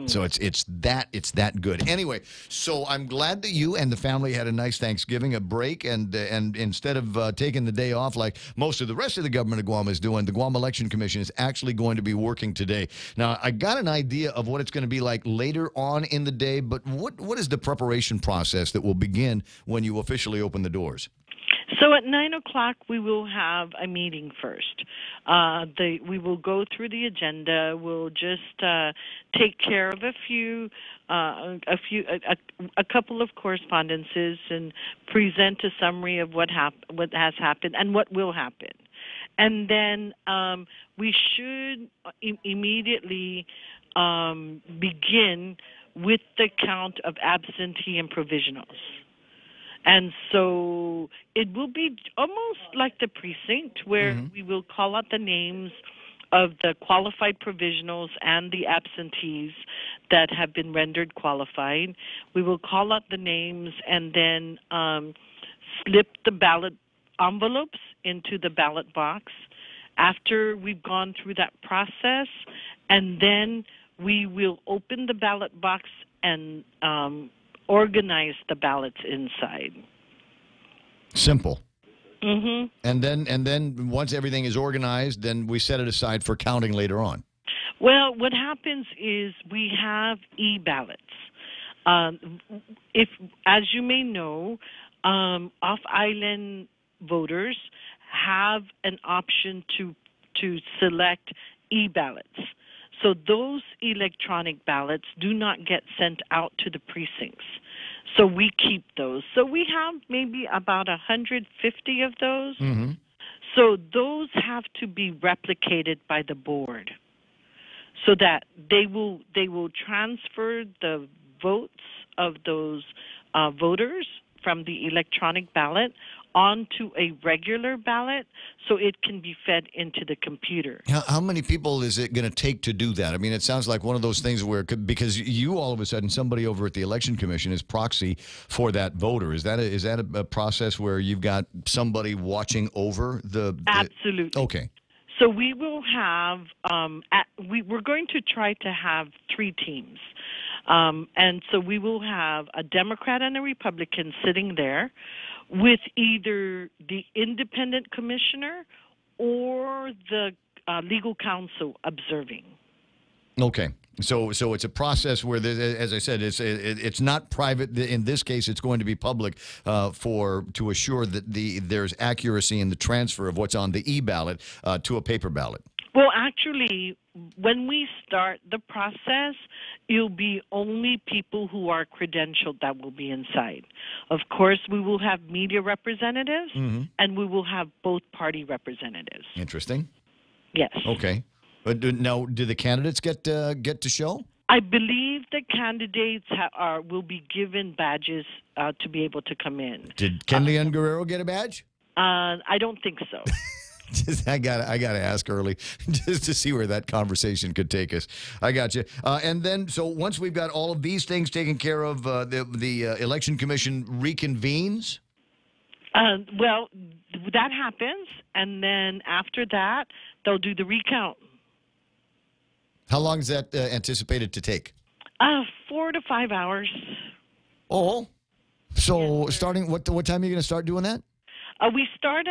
So it's that good. Anyway, so I'm glad that you and the family had a nice Thanksgiving, a break, and instead of taking the day off like most of the rest of the government of Guam is doing, the Guam Election Commission is actually going to be working today. Now, I got an idea of what it's going to be like later on in the day, but what is the preparation process that will begin when you officially open the doors? So at 9 o'clock, we will have a meeting first. We will go through the agenda. We'll just take care of a couple of correspondences and present a summary of what has happened and what will happen. And then we should immediately begin with the count of absentee and provisionals. And so it will be almost like the precinct where we will call out the names of the qualified provisionals and the absentees that have been rendered qualified. We will call out the names and then slip the ballot envelopes into the ballot box after we've gone through that process, and then we will open the ballot box and organize the ballots inside. Simple. Mm-hmm. And then once everything is organized, then we set it aside for counting later on. Well, what happens is we have e-ballots. If, as you may know, off-island voters have an option to select e-ballots. So those electronic ballots do not get sent out to the precincts. So we keep those. So we have maybe about 150 of those. Mm-hmm. So those have to be replicated by the board so that they will transfer the votes of those voters from the electronic ballot onto a regular ballot so it can be fed into the computer. How many people is it going to take to do that? I mean, it sounds like one of those things where, because you all of a sudden, somebody over at the Election Commission is proxy for that voter. Is that a process where you've got somebody watching over the... Absolutely. Okay. So we will have, we're going to try to have 3 teams. And so we will have a Democrat and a Republican sitting there with either the independent commissioner or the legal counsel observing. Okay. So it's a process where, as I said, it's not private. In this case, it's going to be public to assure that there's accuracy in the transfer of what's on the e-ballot to a paper ballot. Well, actually, when we start the process, it'll be only people who are credentialed that will be inside. Of course, we will have media representatives, and we will have both party representatives. Interesting. Yes. Okay. But now, do the candidates get to show? I believe the candidates will be given badges to be able to come in. Did Kenley and Guerrero get a badge? I don't think so. I gotta ask early just to see where that conversation could take us. I got you. And then, so once we've got all of these things taken care of, the Election Commission reconvenes? Well, that happens, and then after that, they'll do the recount. How long is that anticipated to take? 4 to 5 hours. Oh, so starting what time are you going to start doing that? We start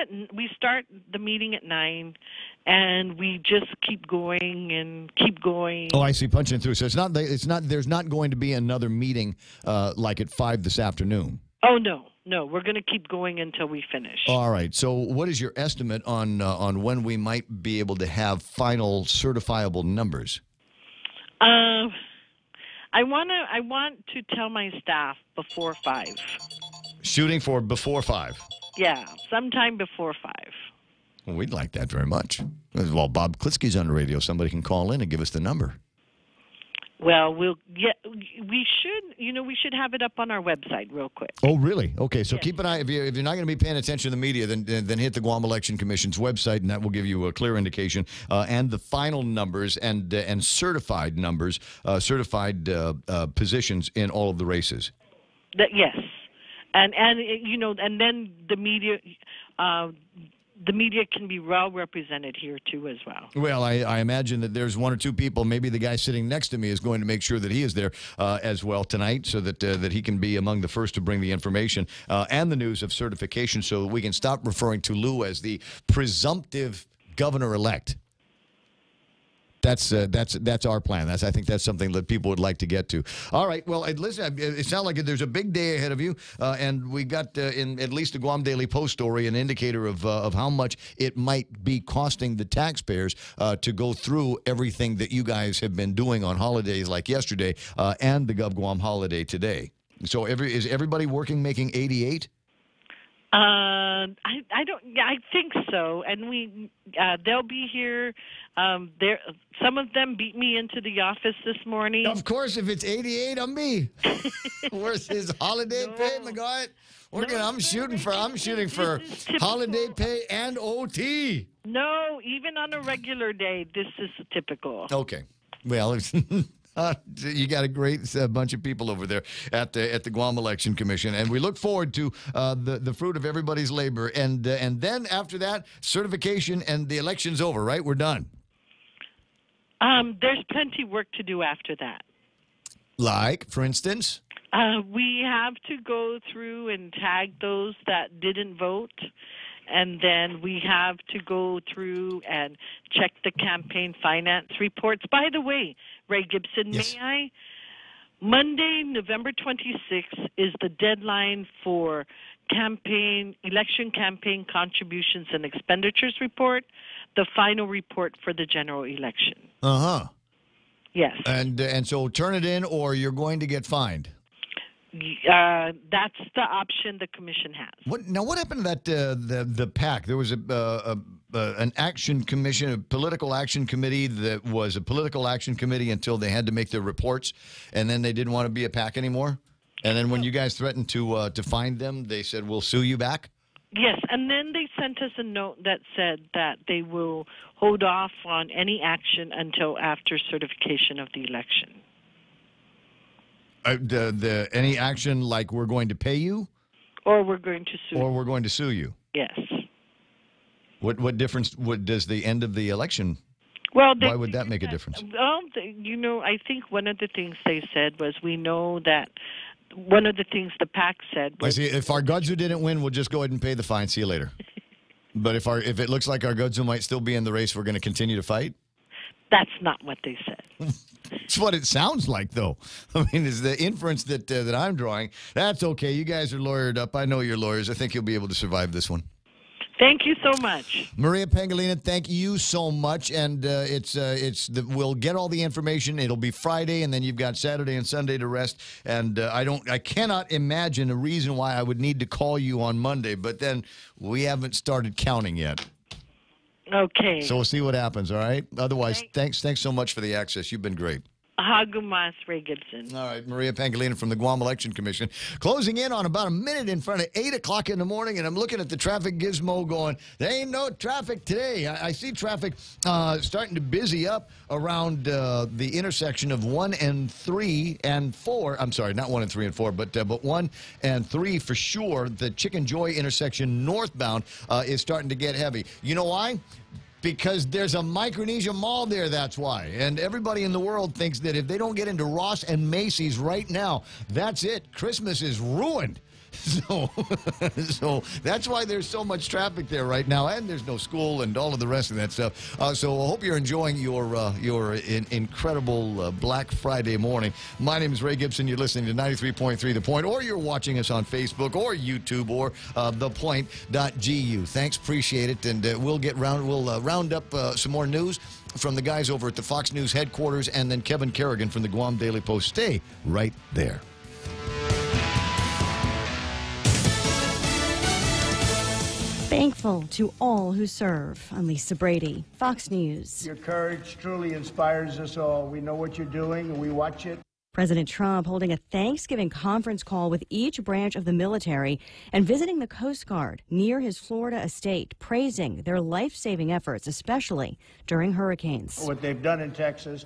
the meeting at 9, and we just keep going and keep going. Oh, I see, punching through. So there's not going to be another meeting like at 5 this afternoon. Oh no, we're going to keep going until we finish. All right. So, what is your estimate on when we might be able to have final certifiable numbers? I want to tell my staff before 5. Shooting for before 5. Yeah, sometime before 5. Well, we'd like that very much. Well, Bob Klitsky's on the radio. Somebody can call in and give us the number. Well, we should have it up on our website real quick. Oh, really? Okay, so keep an eye. If you're not going to be paying attention to the media, then hit the Guam Election Commission's website, and that will give you a clear indication and the final numbers and certified numbers, certified positions in all of the races. Yes, and then the media. The media can be well represented here, too, as well. Well, I imagine that there's one or two people, maybe the guy sitting next to me is going to make sure that he is there as well tonight so that he can be among the first to bring the information and the news of certification so we can stop referring to Lou as the presumptive governor-elect. That's our plan. I think that's something that people would like to get to. All right. Well, listen, it sounds like there's a big day ahead of you, and we got in at least the Guam Daily Post story an indicator of how much it might be costing the taxpayers to go through everything that you guys have been doing on holidays like yesterday and the Gov Guam holiday today. So is everybody working making 88? I don't. Yeah, I think so, and they'll be here. Some of them beat me into the office this morning. Of course, if it's 88, I'm me. Where's his holiday pay, McGuire? I'm shooting for holiday pay and OT. No, even on a regular day, this is typical. Okay. Well, you got a great bunch of people over there at the Guam Election Commission, and we look forward to the fruit of everybody's labor. And then after that, certification and the election's over, right? We're done. There's plenty work to do after that. Like, for instance? We have to go through and tag those that didn't vote. And then we have to go through and check the campaign finance reports. By the way, Ray Gibson, yes. May I? Monday, November 26th is the deadline for election campaign contributions and expenditures report, the final report for the general election. Uh-huh. Yes. And so turn it in or you're going to get fined. That's the option the commission has. What happened to that the PAC? There was an action commission, a political action committee that was a political action committee until they had to make their reports, and then they didn't want to be a PAC anymore. And then when you guys threatened to fine them, they said we'll sue you back. Yes, and then they sent us a note that said that they will hold off on any action until after certification of the election. Any action like we're going to pay you? Or we're going to sue you. Or we're going to sue you? Yes. What difference does the end of the election, why would that make a difference? Well, I think one of the things they said was we know that one of the things the PAC said was... I see. If our Gudzu didn't win, we'll just go ahead and pay the fine. See you later. But if it looks like our Gudzu might still be in the race, we're going to continue to fight? That's not what they said. It's what it sounds like, though. I mean, is the inference that I'm drawing. That's okay. You guys are lawyered up. I know you're lawyers. I think you'll be able to survive this one. Thank you so much. Maria Pangilinan, thank you so much. And we'll get all the information. It'll be Friday, and then you've got Saturday and Sunday to rest. And I cannot imagine a reason why I would need to call you on Monday, but then we haven't started counting yet. Okay. So we'll see what happens, all right? Otherwise, thanks so much for the access. You've been great. Hagumas, Ray Gibson. All right, Maria Pangilinan from the Guam Election Commission. Closing in on about a minute in front of 8 o'clock in the morning, and I'm looking at the traffic gizmo going, there ain't no traffic today. I see traffic starting to busy up around the intersection of 1 and 3 and 4. I'm sorry, not 1 and 3 and 4, but 1 and 3 for sure. The Chicken Joy intersection northbound is starting to get heavy. You know why? Because there's a Micronesia Mall there, that's why. And everybody in the world thinks that if they don't get into Ross and Macy's right now, that's it. Christmas is ruined. So that's why there's so much traffic there right now, and there's no school and all of the rest of that stuff. So I hope you're enjoying your incredible Black Friday morning. My name is Ray Gibson. You're listening to 93.3 The Point, or you're watching us on Facebook or YouTube or thepoint.gu. Thanks, appreciate it, and we'll round up some more news from the guys over at the Fox News headquarters, and then Kevin Kerrigan from the Guam Daily Post. Stay right there. Thankful to all who serve. I'm Lisa Brady, Fox News. Your courage truly inspires us all. We know what you're doing and we watch it. President Trump holding a Thanksgiving conference call with each branch of the military and visiting the Coast Guard near his Florida estate, praising their life-saving efforts, especially during hurricanes. What they've done in Texas,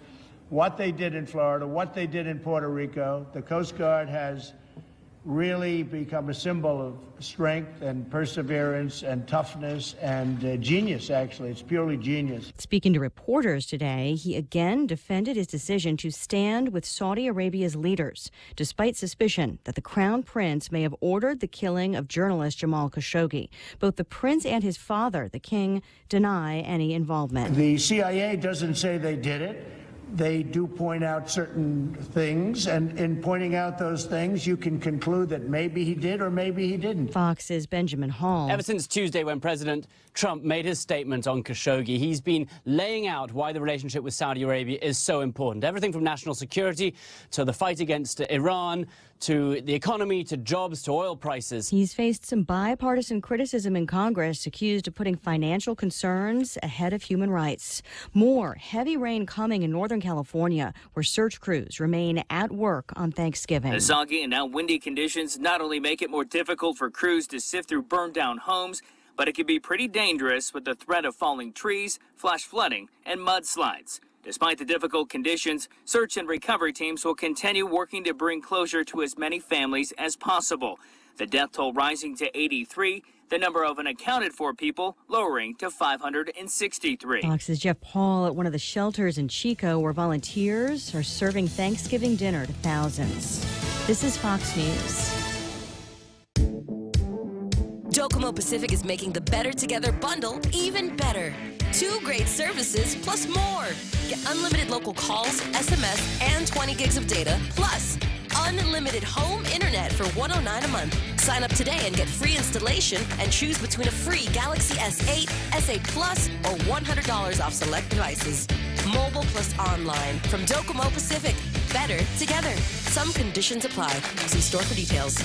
what they did in Florida, what they did in Puerto Rico, the Coast Guard has really become a symbol of strength and perseverance and toughness and genius, actually. It's purely genius. Speaking to reporters today, he again defended his decision to stand with Saudi Arabia's leaders, despite suspicion that the Crown Prince may have ordered the killing of journalist Jamal Khashoggi. Both the prince and his father, the king, deny any involvement. The CIA doesn't say they did it. They do point out certain things, and in pointing out those things, you can conclude that maybe he did or maybe he didn't. Fox's Benjamin Hall. Ever since Tuesday, when President Trump made his statement on Khashoggi, he's been laying out why the relationship with Saudi Arabia is so important. Everything from national security to the fight against Iran, to the economy, to jobs, to oil prices. He's faced some bipartisan criticism in Congress, accused of putting financial concerns ahead of human rights. More heavy rain coming in Northern California, where search crews remain at work on Thanksgiving. The soggy and now windy conditions not only make it more difficult for crews to sift through burned down homes, but it can be pretty dangerous with the threat of falling trees, flash flooding, and mudslides. Despite the difficult conditions, search and recovery teams will continue working to bring closure to as many families as possible. The death toll rising to 83, the number of unaccounted for people lowering to 563. Fox's Jeff Paul at one of the shelters in Chico, where volunteers are serving Thanksgiving dinner to thousands. This is Fox News. Docomo Pacific is making the Better Together bundle even better. 2 great services plus more. Get unlimited local calls, SMS, and 20 gigs of data, plus unlimited home internet for $109 a month. Sign up today and get free installation and choose between a free Galaxy S8, S8 Plus, or $100 off select devices. Mobile plus online from Docomo Pacific. Better together. Some conditions apply. See store for details.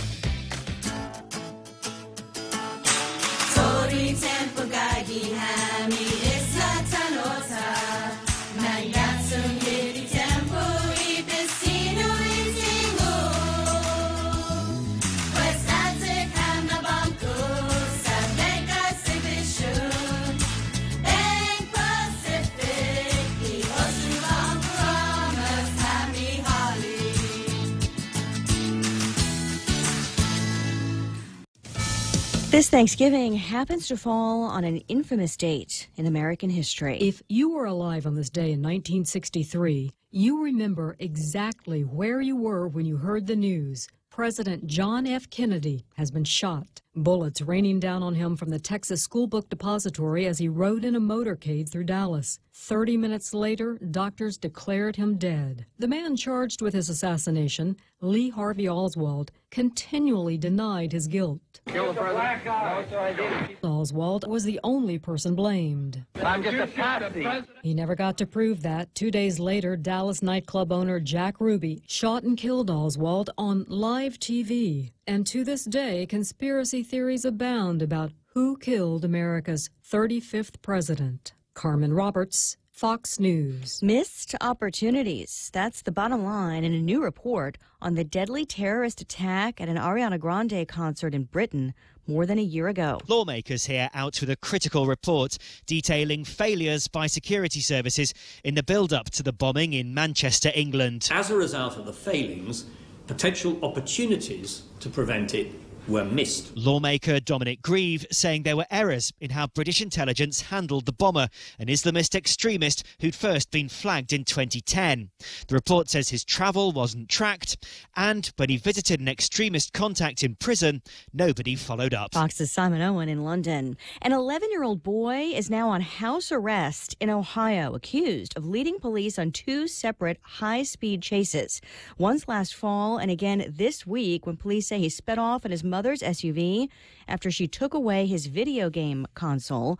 This Thanksgiving happens to fall on an infamous date in American history. If you were alive on this day in 1963, you remember exactly where you were when you heard the news. President John F. Kennedy has been shot. Bullets raining down on him from the Texas School Book Depository as he rode in a motorcade through Dallas. 30 minutes later, doctors declared him dead. The man charged with his assassination, Lee Harvey Oswald, continually denied his guilt. Kill the president. Oswald was the only person blamed. I'm just a patsy. He never got to prove that. 2 days later, Dallas nightclub owner Jack Ruby shot and killed Oswald on live TV. And to this day, conspiracy theories abound about who killed America's 35th president. Carmen Roberts, Fox News. Missed opportunities. That's the bottom line in a new report on the deadly terrorist attack at an Ariana Grande concert in Britain more than a year ago. Lawmakers here out with a critical report detailing failures by security services in the build-up to the bombing in Manchester, England. As a result of the failings, potential opportunities to prevent it were missed. Lawmaker Dominic Grieve saying there were errors in how British intelligence handled the bomber, an Islamist extremist who'd first been flagged in 2010. The report says his travel wasn't tracked, and when he visited an extremist contact in prison, nobody followed up. Fox's Simon Owen in London. An 11-year-old boy is now on house arrest in Ohio, accused of leading police on 2 separate high-speed chases. Once last fall and again this week when police say he sped off in his mother's SUV after she took away his video game console.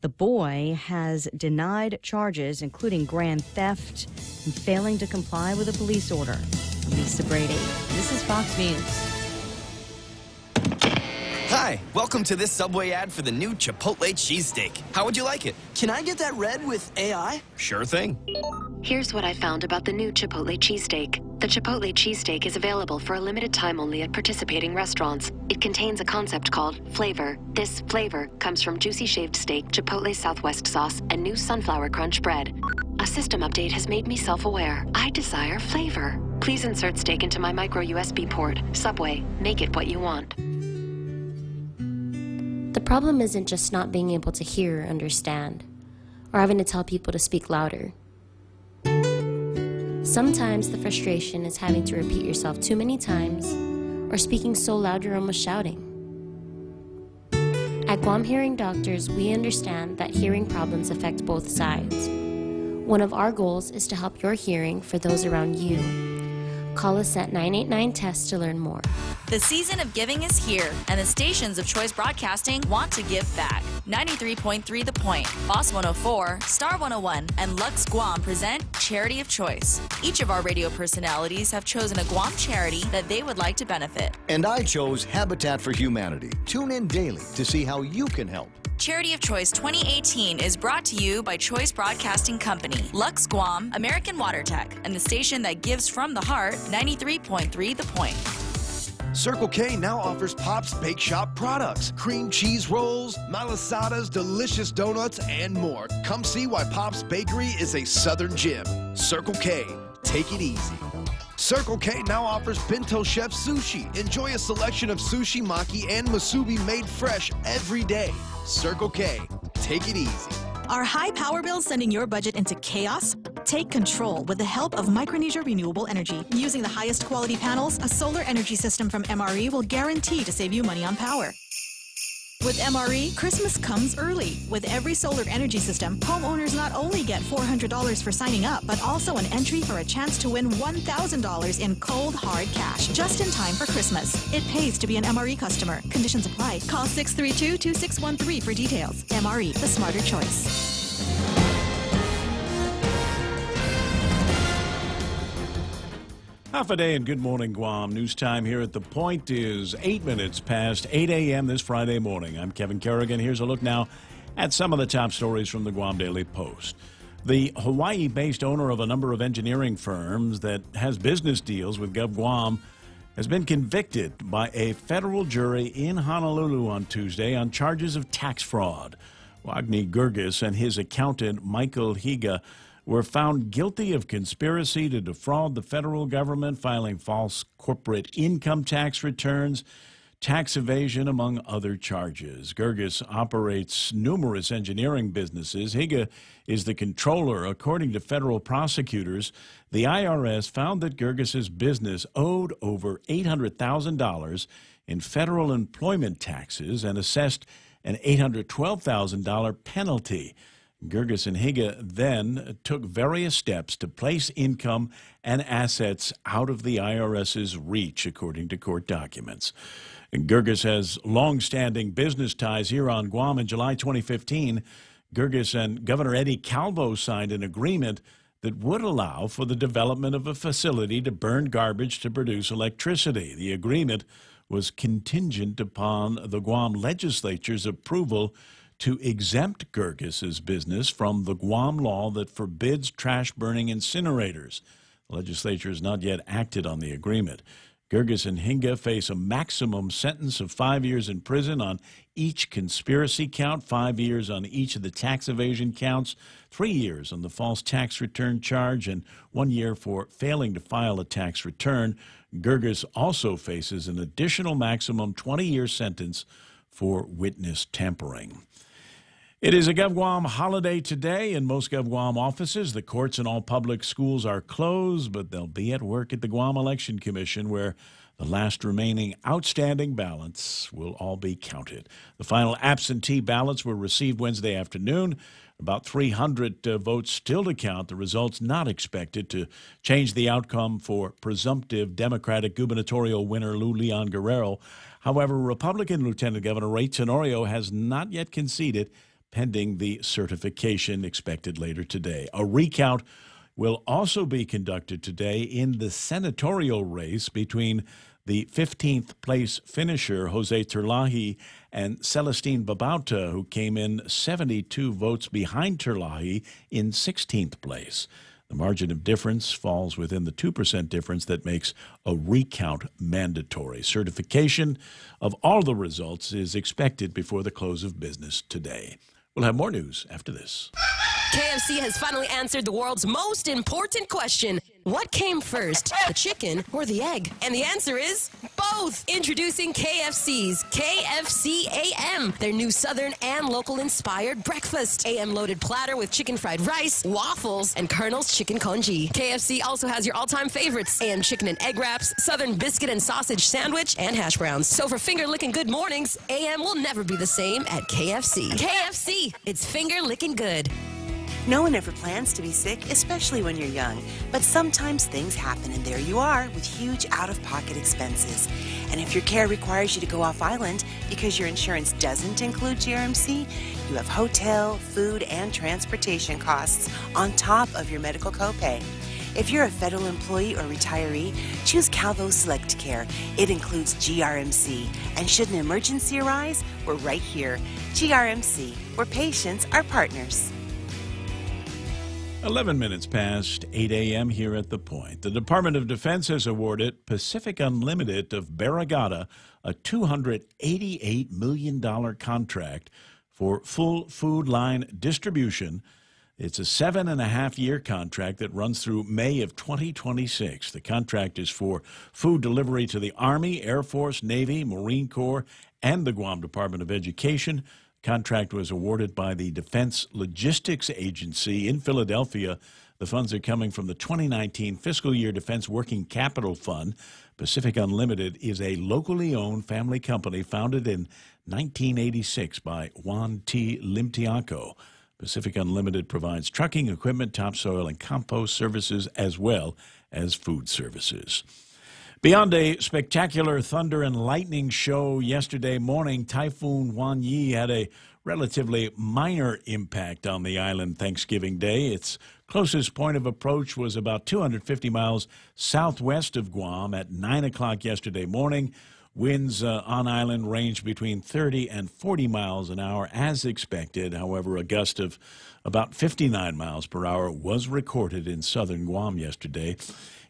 The boy has denied charges, including grand theft and failing to comply with a police order. I'm Lisa Brady. This is Fox News. Hi, welcome to this Subway ad for the new Chipotle cheesesteak. How would you like it? Can I get that red with AI? Sure thing. Here's what I found about the new Chipotle cheesesteak. The Chipotle cheesesteak is available for a limited time only at participating restaurants. It contains a concept called flavor. This flavor comes from juicy shaved steak, Chipotle Southwest sauce, and new sunflower crunch bread. A system update has made me self-aware. I desire flavor. Please insert steak into my micro USB port. Subway, make it what you want. The problem isn't just not being able to hear or understand, or having to tell people to speak louder. Sometimes the frustration is having to repeat yourself too many times, or speaking so loud you're almost shouting. At Guam Hearing Doctors, we understand that hearing problems affect both sides. One of our goals is to help your hearing for those around you. Call us at 989-TEST to learn more. The season of giving is here, and the stations of Choice Broadcasting want to give back. 93.3 The Point, Boss 104, Star 101, and Lux Guam present Charity of Choice. Each of our radio personalities have chosen a Guam charity that they would like to benefit. And I chose Habitat for Humanity. Tune in daily to see how you can help. Charity of Choice 2018 is brought to you by Choice Broadcasting Company, Lux Guam, American Water Tech, and the station that gives from the heart, 93.3 The Point. Circle K now offers Pop's Bake Shop products, cream cheese rolls, malasadas, delicious donuts, and more. Come see why Pop's Bakery is a Southern gem. Circle K, take it easy. Circle K now offers Bento Chef Sushi. Enjoy a selection of sushi, maki, and musubi made fresh every day. Circle K, take it easy. Are high power bills sending your budget into chaos? Take control with the help of Micronesia Renewable Energy. Using the highest quality panels, a solar energy system from MRE will guarantee to save you money on power. With MRE, Christmas comes early. With every solar energy system, homeowners not only get $400 for signing up, but also an entry for a chance to win $1,000 in cold, hard cash, just in time for Christmas. It pays to be an MRE customer. Conditions apply. Call 632-2613 for details. MRE, the smarter choice. Half a day and good morning, Guam. News time here at The Point is 8 minutes past 8 a.m. this Friday morning. I'm Kevin Kerrigan. Here's a look now at some of the top stories from the Guam Daily Post. The Hawaii-based owner of a number of engineering firms that has business deals with GovGuam has been convicted by a federal jury in Honolulu on Tuesday on charges of tax fraud. Wagner Gurgis and his accountant, Michael Higa, were found guilty of conspiracy to defraud the federal government, filing false corporate income tax returns, tax evasion, among other charges. Gurgis operates numerous engineering businesses. Higa is the controller. According to federal prosecutors, the IRS found that Gurgis's business owed over $800,000 in federal employment taxes and assessed an $812,000 penalty. Gurgis and Higa then took various steps to place income and assets out of the IRS's reach, according to court documents. Gurgis has long-standing business ties here on Guam. In July 2015, Gurgis and Governor Eddie Calvo signed an agreement that would allow for the development of a facility to burn garbage to produce electricity. The agreement was contingent upon the Guam legislature's approval to exempt Gurgis's business from the Guam law that forbids trash-burning incinerators. The legislature has not yet acted on the agreement. Gurgis and Higa face a maximum sentence of 5 years in prison on each conspiracy count, 5 years on each of the tax evasion counts, 3 years on the false tax return charge, and 1 year for failing to file a tax return. Gurgis also faces an additional maximum 20-year sentence for witness tampering. It is a GovGuam holiday today in most GovGuam offices. The courts and all public schools are closed, but they'll be at work at the Guam Election Commission, where the last remaining outstanding ballots will all be counted. The final absentee ballots were received Wednesday afternoon. About 300 votes still to count. The results not expected to change the outcome for presumptive Democratic gubernatorial winner Lou Leon Guerrero. However, Republican Lieutenant Governor Ray Tenorio has not yet conceded, pending the certification expected later today. A recount will also be conducted today in the senatorial race between The 15th place finisher, Jose Terlahi, and Celestine Babauta, who came in 72 votes behind Terlahi, in 16th place. The margin of difference falls within the 2% difference that makes a recount mandatory. Certification of all the results is expected before the close of business today. We'll have more news after this. KFC has finally answered the world's most important question. What came first, the chicken or the egg? And the answer is both. Introducing KFC's KFC AM, their new Southern and local-inspired breakfast. AM-loaded platter with chicken fried rice, waffles, and Colonel's chicken congee. KFC also has your all-time favorites, AM chicken and egg wraps, Southern biscuit and sausage sandwich, and hash browns. So for finger-licking good mornings, AM will never be the same at KFC. KFC, it's finger-licking good. No one ever plans to be sick, especially when you're young. But sometimes things happen, and there you are with huge out-of-pocket expenses. And if your care requires you to go off-island because your insurance doesn't include GRMC, you have hotel, food, and transportation costs on top of your medical copay. If you're a federal employee or retiree, choose Calvo Select Care. It includes GRMC. And should an emergency arise, we're right here. GRMC, where patients are partners. 11 minutes past 8 a.m. here at The Point. The Department of Defense has awarded Pacific Unlimited of Barragata a $288 million contract for full food line distribution. It's a 7.5-year contract that runs through May of 2026. The contract is for food delivery to the Army, Air Force, Navy, Marine Corps, and the Guam Department of Education. Contract was awarded by the Defense Logistics Agency in Philadelphia. The funds are coming from the 2019 fiscal year Defense Working Capital Fund. Pacific Unlimited is a locally owned family company founded in 1986 by Juan T. Limtiaco. Pacific Unlimited provides trucking, equipment, topsoil, and compost services as well as food services. Beyond a spectacular thunder and lightning show yesterday morning, Typhoon Wan Yi had a relatively minor impact on the island Thanksgiving Day. Its closest point of approach was about 250 miles southwest of Guam at 9 o'clock yesterday morning. Winds on island ranged between 30 and 40 miles an hour as expected. However, a gust of about 59 miles per hour was recorded in southern Guam yesterday.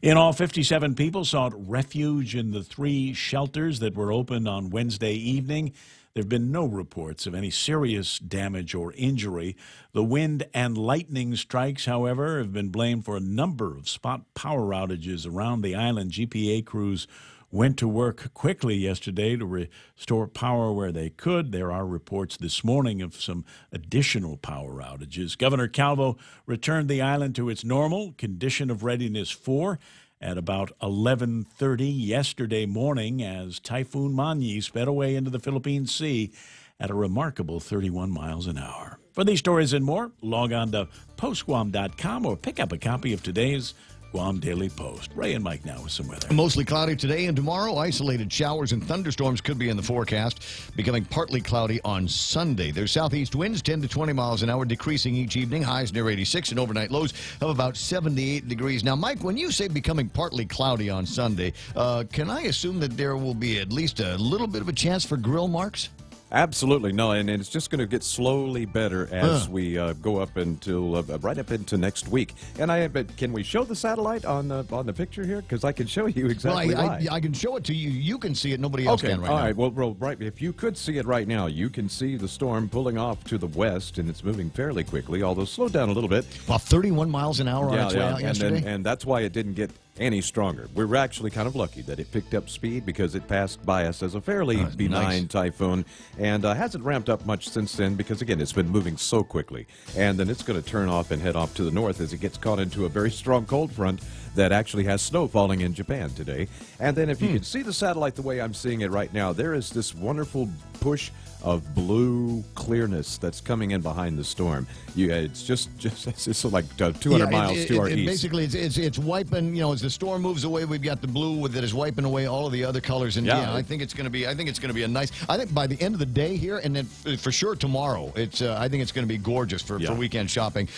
In all, 57 people sought refuge in the 3 shelters that were opened on Wednesday evening. There have been no reports of any serious damage or injury. The wind and lightning strikes, however, have been blamed for a number of spot power outages around the island. GPA crews went to work quickly yesterday to restore power where they could. There are reports this morning of some additional power outages. Governor Calvo returned the island to its normal condition of readiness 4 at about 11:30 yesterday morning as Typhoon Man Yi sped away into the Philippine Sea at a remarkable 31 miles an hour. For these stories and more, log on to postguam.com or pick up a copy of today's Guam Daily Post. Ray and Mike now with some weather. Mostly cloudy today and tomorrow. Isolated showers and thunderstorms could be in the forecast, becoming partly cloudy on Sunday. There's southeast winds 10 to 20 miles an hour, decreasing each evening. Highs near 86 and overnight lows of about 78 degrees. Now, Mike, when you say becoming partly cloudy on Sunday, can I assume that there will be at least a little bit of a chance for grill marks? Absolutely no, and it's just going to get slowly better as we go up until right up into next week. And but can we show the satellite on the picture here? Because I can show you exactly why. I can show it to you. You can see it. Nobody else can right now. All right. Well, right. If you could see it right now, you can see the storm pulling off to the west, and it's moving fairly quickly, although slowed down a little bit. About 31 miles an hour on its way out yesterday. And that's why it didn't get any stronger. We were actually kind of lucky that it picked up speed because it passed by us as a fairly benign typhoon and hasn't ramped up much since then because, again, it's been moving so quickly. And then it's going to turn off and head off to the north as it gets caught into a very strong cold front that actually has snow falling in Japan today. And then if you can see the satellite the way I'm seeing it right now, there is this wonderful push of blue clearness that's coming in behind the storm. It's just it's like 200 miles to our east. Basically, it's wiping. You know, as the storm moves away, we've got the blue that is wiping away all of the other colors. And I think it's going to be. I think it's going to be a nice. I think by the end of the day here, and then for sure tomorrow, I think it's going to be gorgeous for weekend shopping.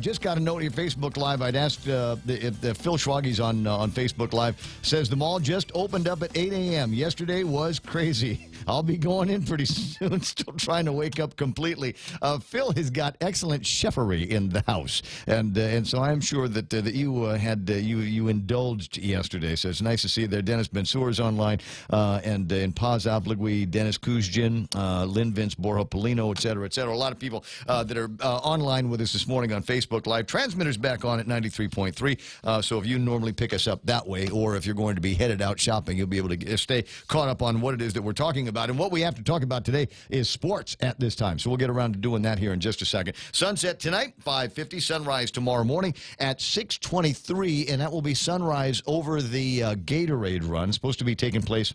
Just got a note here, Facebook Live. I'd asked if Phil Schwaggy's on Facebook Live. Says the mall just opened up at 8 a.m. Yesterday was crazy. I'll be going in pretty soon. Still trying to wake up completely. Phil has got excellent chefery in the house, and so I'm sure that you indulged yesterday. So it's nice to see you there. Dennis Bensour's online, and in Paz Obligui, Dennis Kuzjin, Lynn Vince, Borja Polino, et cetera, et cetera. A lot of people that are online with us this morning on Facebook Live. Transmitter's back on at 93.3. So if you normally pick us up that way, or if you're going to be headed out shopping, you'll be able to stay caught up on what it is that we're talking about. And what we have to talk about today is sports at this time. So we'll get around to doing that here in just a second. Sunset tonight, 5:50. Sunrise tomorrow morning at 6:23. And that will be sunrise over the Gatorade run. Supposed to be taking place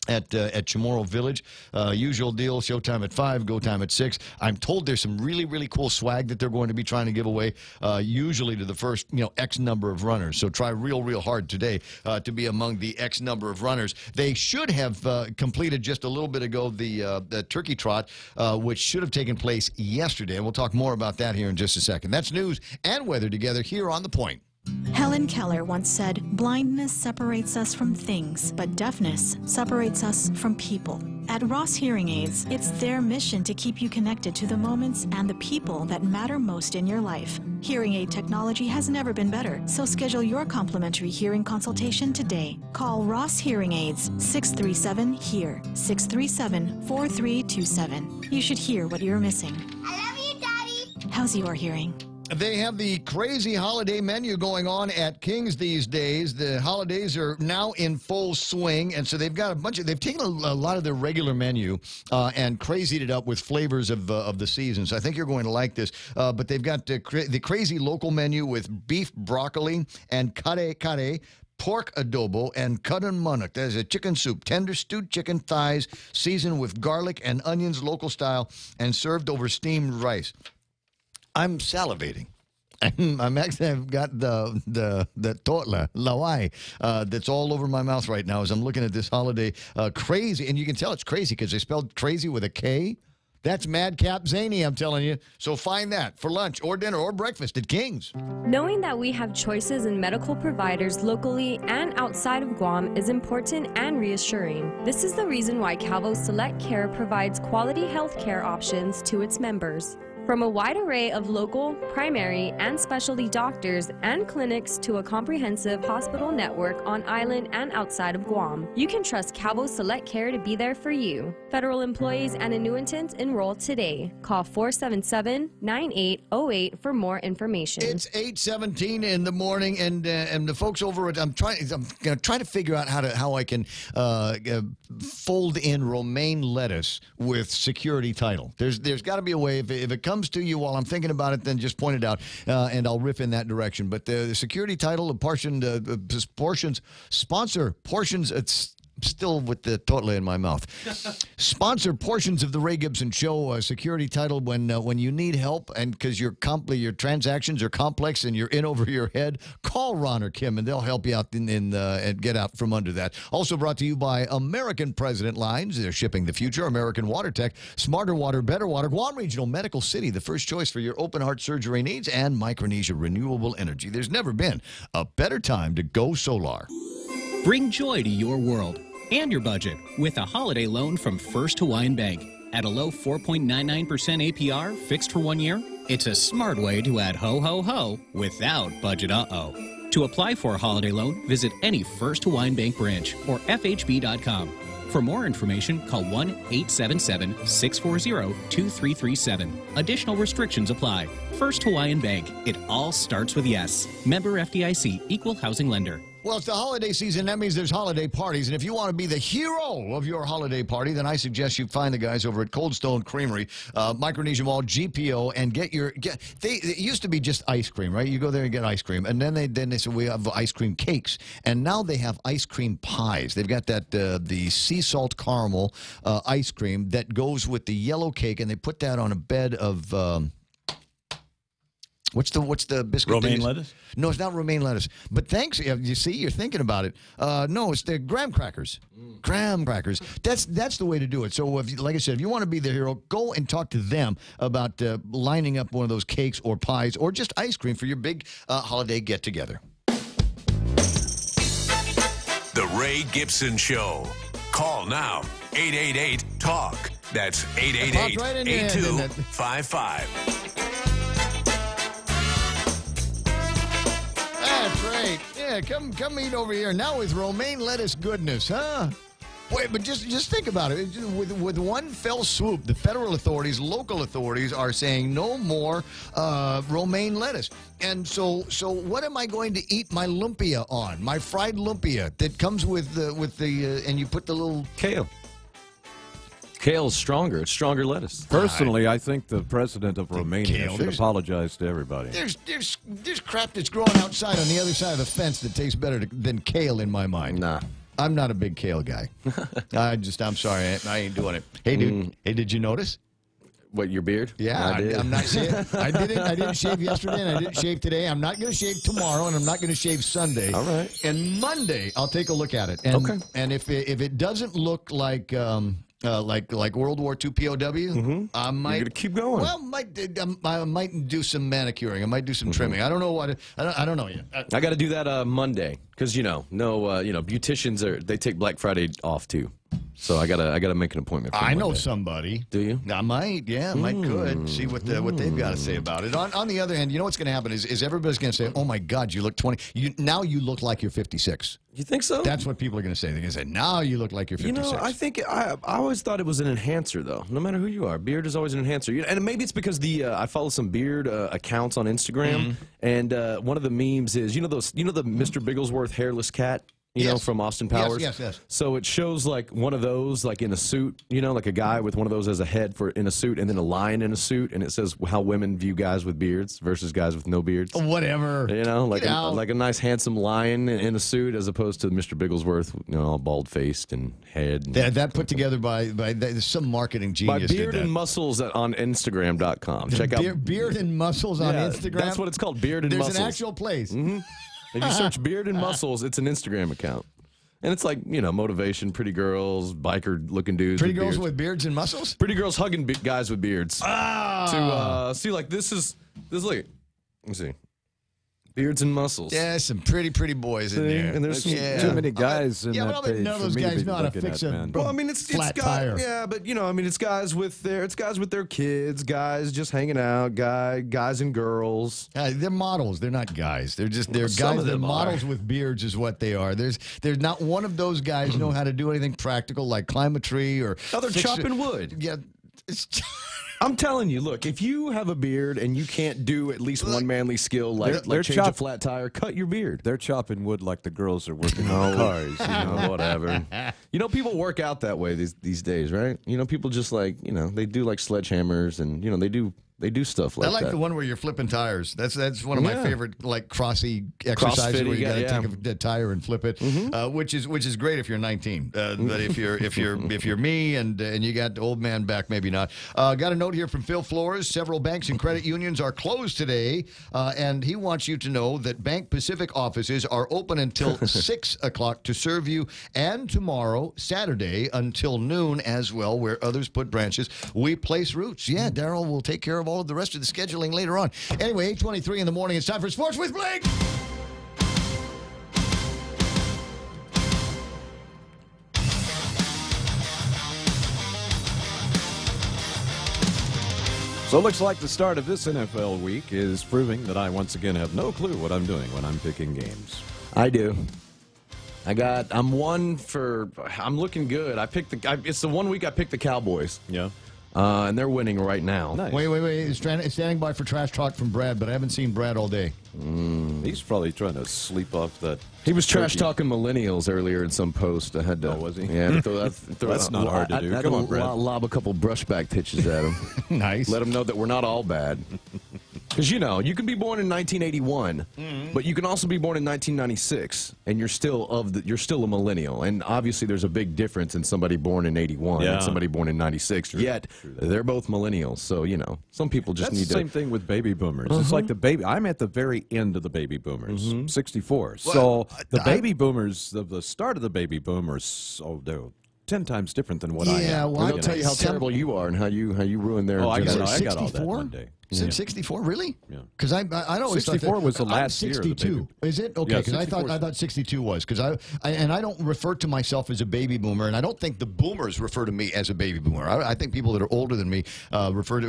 at Chamorro Village. Usual deal, showtime at 5, go time at 6. I'm told there's some really, really cool swag that they're going to be trying to give away, usually to the first, X number of runners. So try real hard today to be among the X number of runners. They should have completed just a little bit ago the turkey trot, which should have taken place yesterday. And we'll talk more about that here in just a second. That's news and weather together here on The Point. Helen Keller once said, "Blindness separates us from things, but deafness separates us from people." At Ross Hearing Aids, it's their mission to keep you connected to the moments and the people that matter most in your life. Hearing aid technology has never been better, so schedule your complimentary hearing consultation today. Call Ross Hearing Aids, 637-HEAR, 637-4327. You should hear what you're missing. I love you, Daddy. How's your hearing? They have the crazy holiday menu going on at King's these days. The holidays are now in full swing, and so they've got they've taken a lot of their regular menu and crazied it up with flavors of the season. So I think you're going to like this. But they've got the crazy local menu with beef broccoli and kare, pork adobo, and kudun munuk. That is a chicken soup, tender stewed chicken thighs, seasoned with garlic and onions, local style, and served over steamed rice. I'm salivating. I've got the totla, lawai, that's all over my mouth right now as I'm looking at this holiday crazy. And you can tell it's crazy because they spelled crazy with a K. That's Madcap Zany, I'm telling you. So find that for lunch or dinner or breakfast at King's. Knowing that we have choices in medical providers locally and outside of Guam is important and reassuring. This is the reason why Calvo Select Care provides quality health care options to its members. From a wide array of local, primary, and specialty doctors and clinics to a comprehensive hospital network on island and outside of Guam, you can trust Calvo Select Care to be there for you. Federal employees and annuitants enroll today. Call 477-9808 for more information. It's 8:17 in the morning, and the folks over at I'm trying to figure out how I can fold in romaine lettuce with security title. There's got to be a way. If it comes to you while I'm thinking about it, then just point it out, and I'll riff in that direction. But the security title of portions, sponsor portions. It's still with the totally in my mouth. Sponsor portions of the Ray Gibson Show. Security title when you need help and because your transactions are complex and you're in over your head. Call Ron or Kim and they'll help you out and get out from under that. Also brought to you by American President Lines. They're shipping the future. American Water Tech, smarter water, better water. Guam Regional Medical City, the first choice for your open heart surgery needs, and Micronesia Renewable Energy. There's never been a better time to go solar. Bring joy to your world and your budget with a holiday loan from First Hawaiian Bank. At a low 4.99% APR, fixed for 1 year, it's a smart way to add ho-ho-ho without budget uh-oh. To apply for a holiday loan, visit any First Hawaiian Bank branch or FHB.com. For more information, call 1-877-640-2337. Additional restrictions apply. First Hawaiian Bank. It all starts with yes. Member FDIC, Equal Housing Lender. Well, it's the holiday season. That means there's holiday parties. And if you want to be the hero of your holiday party, then I suggest you find the guys over at Cold Stone Creamery, Micronesia Mall, GPO, and it used to be just ice cream, right? You go there and get ice cream. And then they said, we have ice cream cakes. And now they have ice cream pies. They've got that, the sea salt caramel ice cream that goes with the yellow cake, and they put that on a bed of... What's the biscuit? Romaine lettuce? No, it's not romaine lettuce. But thanks, you see, you're thinking about it. No, it's the graham crackers. Graham crackers. That's the way to do it. So, like I said, if you want to be the hero, go and talk to them about lining up one of those cakes or pies or just ice cream for your big holiday get-together. The Ray Gibson Show. Call now. 888-TALK. That's 888-8255. That's right. Yeah, come eat over here now with romaine lettuce goodness, huh? Wait, but just think about it. With one fell swoop, the federal authorities, local authorities are saying no more romaine lettuce. And so what am I going to eat my lumpia on? My fried lumpia that comes with the and you put the little kale. Kale's stronger. It's stronger lettuce. Personally, I think the president of Romania should apologize to everybody. There's crap that's growing outside on the other side of the fence that tastes better than kale in my mind. Nah. I'm not a big kale guy. I'm sorry. I ain't doing it. Hey, dude. Hey, did you notice? What, your beard? Yeah, I'm not saying. I didn't shave yesterday, and I didn't shave today. I'm not going to shave tomorrow, and I'm not going to shave Sunday. All right. And Monday, I'll take a look at it. And, okay. And if it doesn't look like World War II POW, I might. You're gonna keep going. Well, I might do some manicuring. I might do some trimming. I don't know what. I don't know yet. I got to do that Monday because beauticians they take Black Friday off too. So I gotta make an appointment. For I Monday. know somebody. Do you? I might. Yeah, I might could see what they've got to say about it. On the other hand, you know what's going to happen is everybody's going to say, "Oh my God, you look 20. Now you look like you're 56." You think so? That's what people are going to say. They're going to say, "Now you look like you're 56." I think I always thought it was an enhancer, though. No matter who you are, beard is always an enhancer. And maybe it's because I follow some beard accounts on Instagram, and one of the memes is the Mr. Bigglesworth hairless cat. From Austin Powers. Yes. So it shows like one of those, like in a suit, like a guy with one of those as a head in a suit, and then a lion in a suit, and it says how women view guys with beards versus guys with no beards. Whatever. Like a nice handsome lion in a suit as opposed to Mr. Bigglesworth, all bald faced and head. That put together by some marketing genius. By Beard and Muscles on Instagram.com. Check out Beard and Muscles on Instagram. That's what it's called. Beard and Muscles. There's an actual place. If you search Beard and Muscles, it's an Instagram account. And it's like, motivation, pretty girls, biker-looking dudes. Pretty girls with beards and muscles? Pretty girls hugging guys with beards. To see, like, look. Let me see. Beards and muscles. Yeah, some pretty boys in there. And there's too many guys in that page. None of those guys know how to fix a flat tire. Yeah, but it's guys with their kids, guys just hanging out, guys and girls. They're models. They're not guys. They're guys. They're models with beards, is what they are. There's not one of those guys know how to do anything practical like climb a tree or. Oh, they're chopping wood. Yeah. I'm telling you, look, if you have a beard and you can't do at least one manly skill like change a flat tire, cut your beard. They're chopping wood like the girls are working on cars. Whatever. People work out that way these days, right? People just they do like sledgehammers and, they do stuff like that. I like the one where you're flipping tires. That's one of my favorite crossy exercises where you got to take a tire and flip it, which is great if you're 19. But if you're me and you got the old man back, maybe not. Got a note here from Phil Flores. Several banks and credit unions are closed today, and he wants you to know that Bank Pacific offices are open until 6 o'clock to serve you, and tomorrow, Saturday, until noon as well, where others put branches. We place routes. Yeah, Daryl will take care of all of the rest of the scheduling later on. Anyway, 8:23 in the morning. It's time for Sports with Blake. So it looks like the start of this NFL week is proving that I once again have no clue what I'm doing when I'm picking games. I do. I'm looking good. It's the 1 week I picked the Cowboys. Yeah. And they're winning right now. Nice. Wait. Standing by for trash talk from Brad, but I haven't seen Brad all day. He's probably trying to sleep off that. He was trash talking millennials earlier in some post. I had to. Oh, was he? Yeah, That's not hard to do. I had Come to on, Brad. lob a couple brushback pitches at him. Nice. Let him know that we're not all bad. Because you can be born in 1981, but you can also be born in 1996, and you're still a millennial. And obviously, there's a big difference in somebody born in 81 and somebody born in 96. Yet they're both millennials, so some people just That's need the same thing with baby boomers. It's like the baby. I'm at the very end of the baby boomers, 64. So the baby boomers, the start of the baby boomers, they're 10 times different than what I am. Yeah, well, they'll tell you how terrible you are and how you ruined their. I generation. got all that one day. Is it 64? Really? Yeah. Because I'd always 64 thought that, was the last 62. year of the baby. Is it? Okay, because I thought 62 was. Because I don't refer to myself as a baby boomer, and I don't think the boomers refer to me as a baby boomer. I think people that are older than me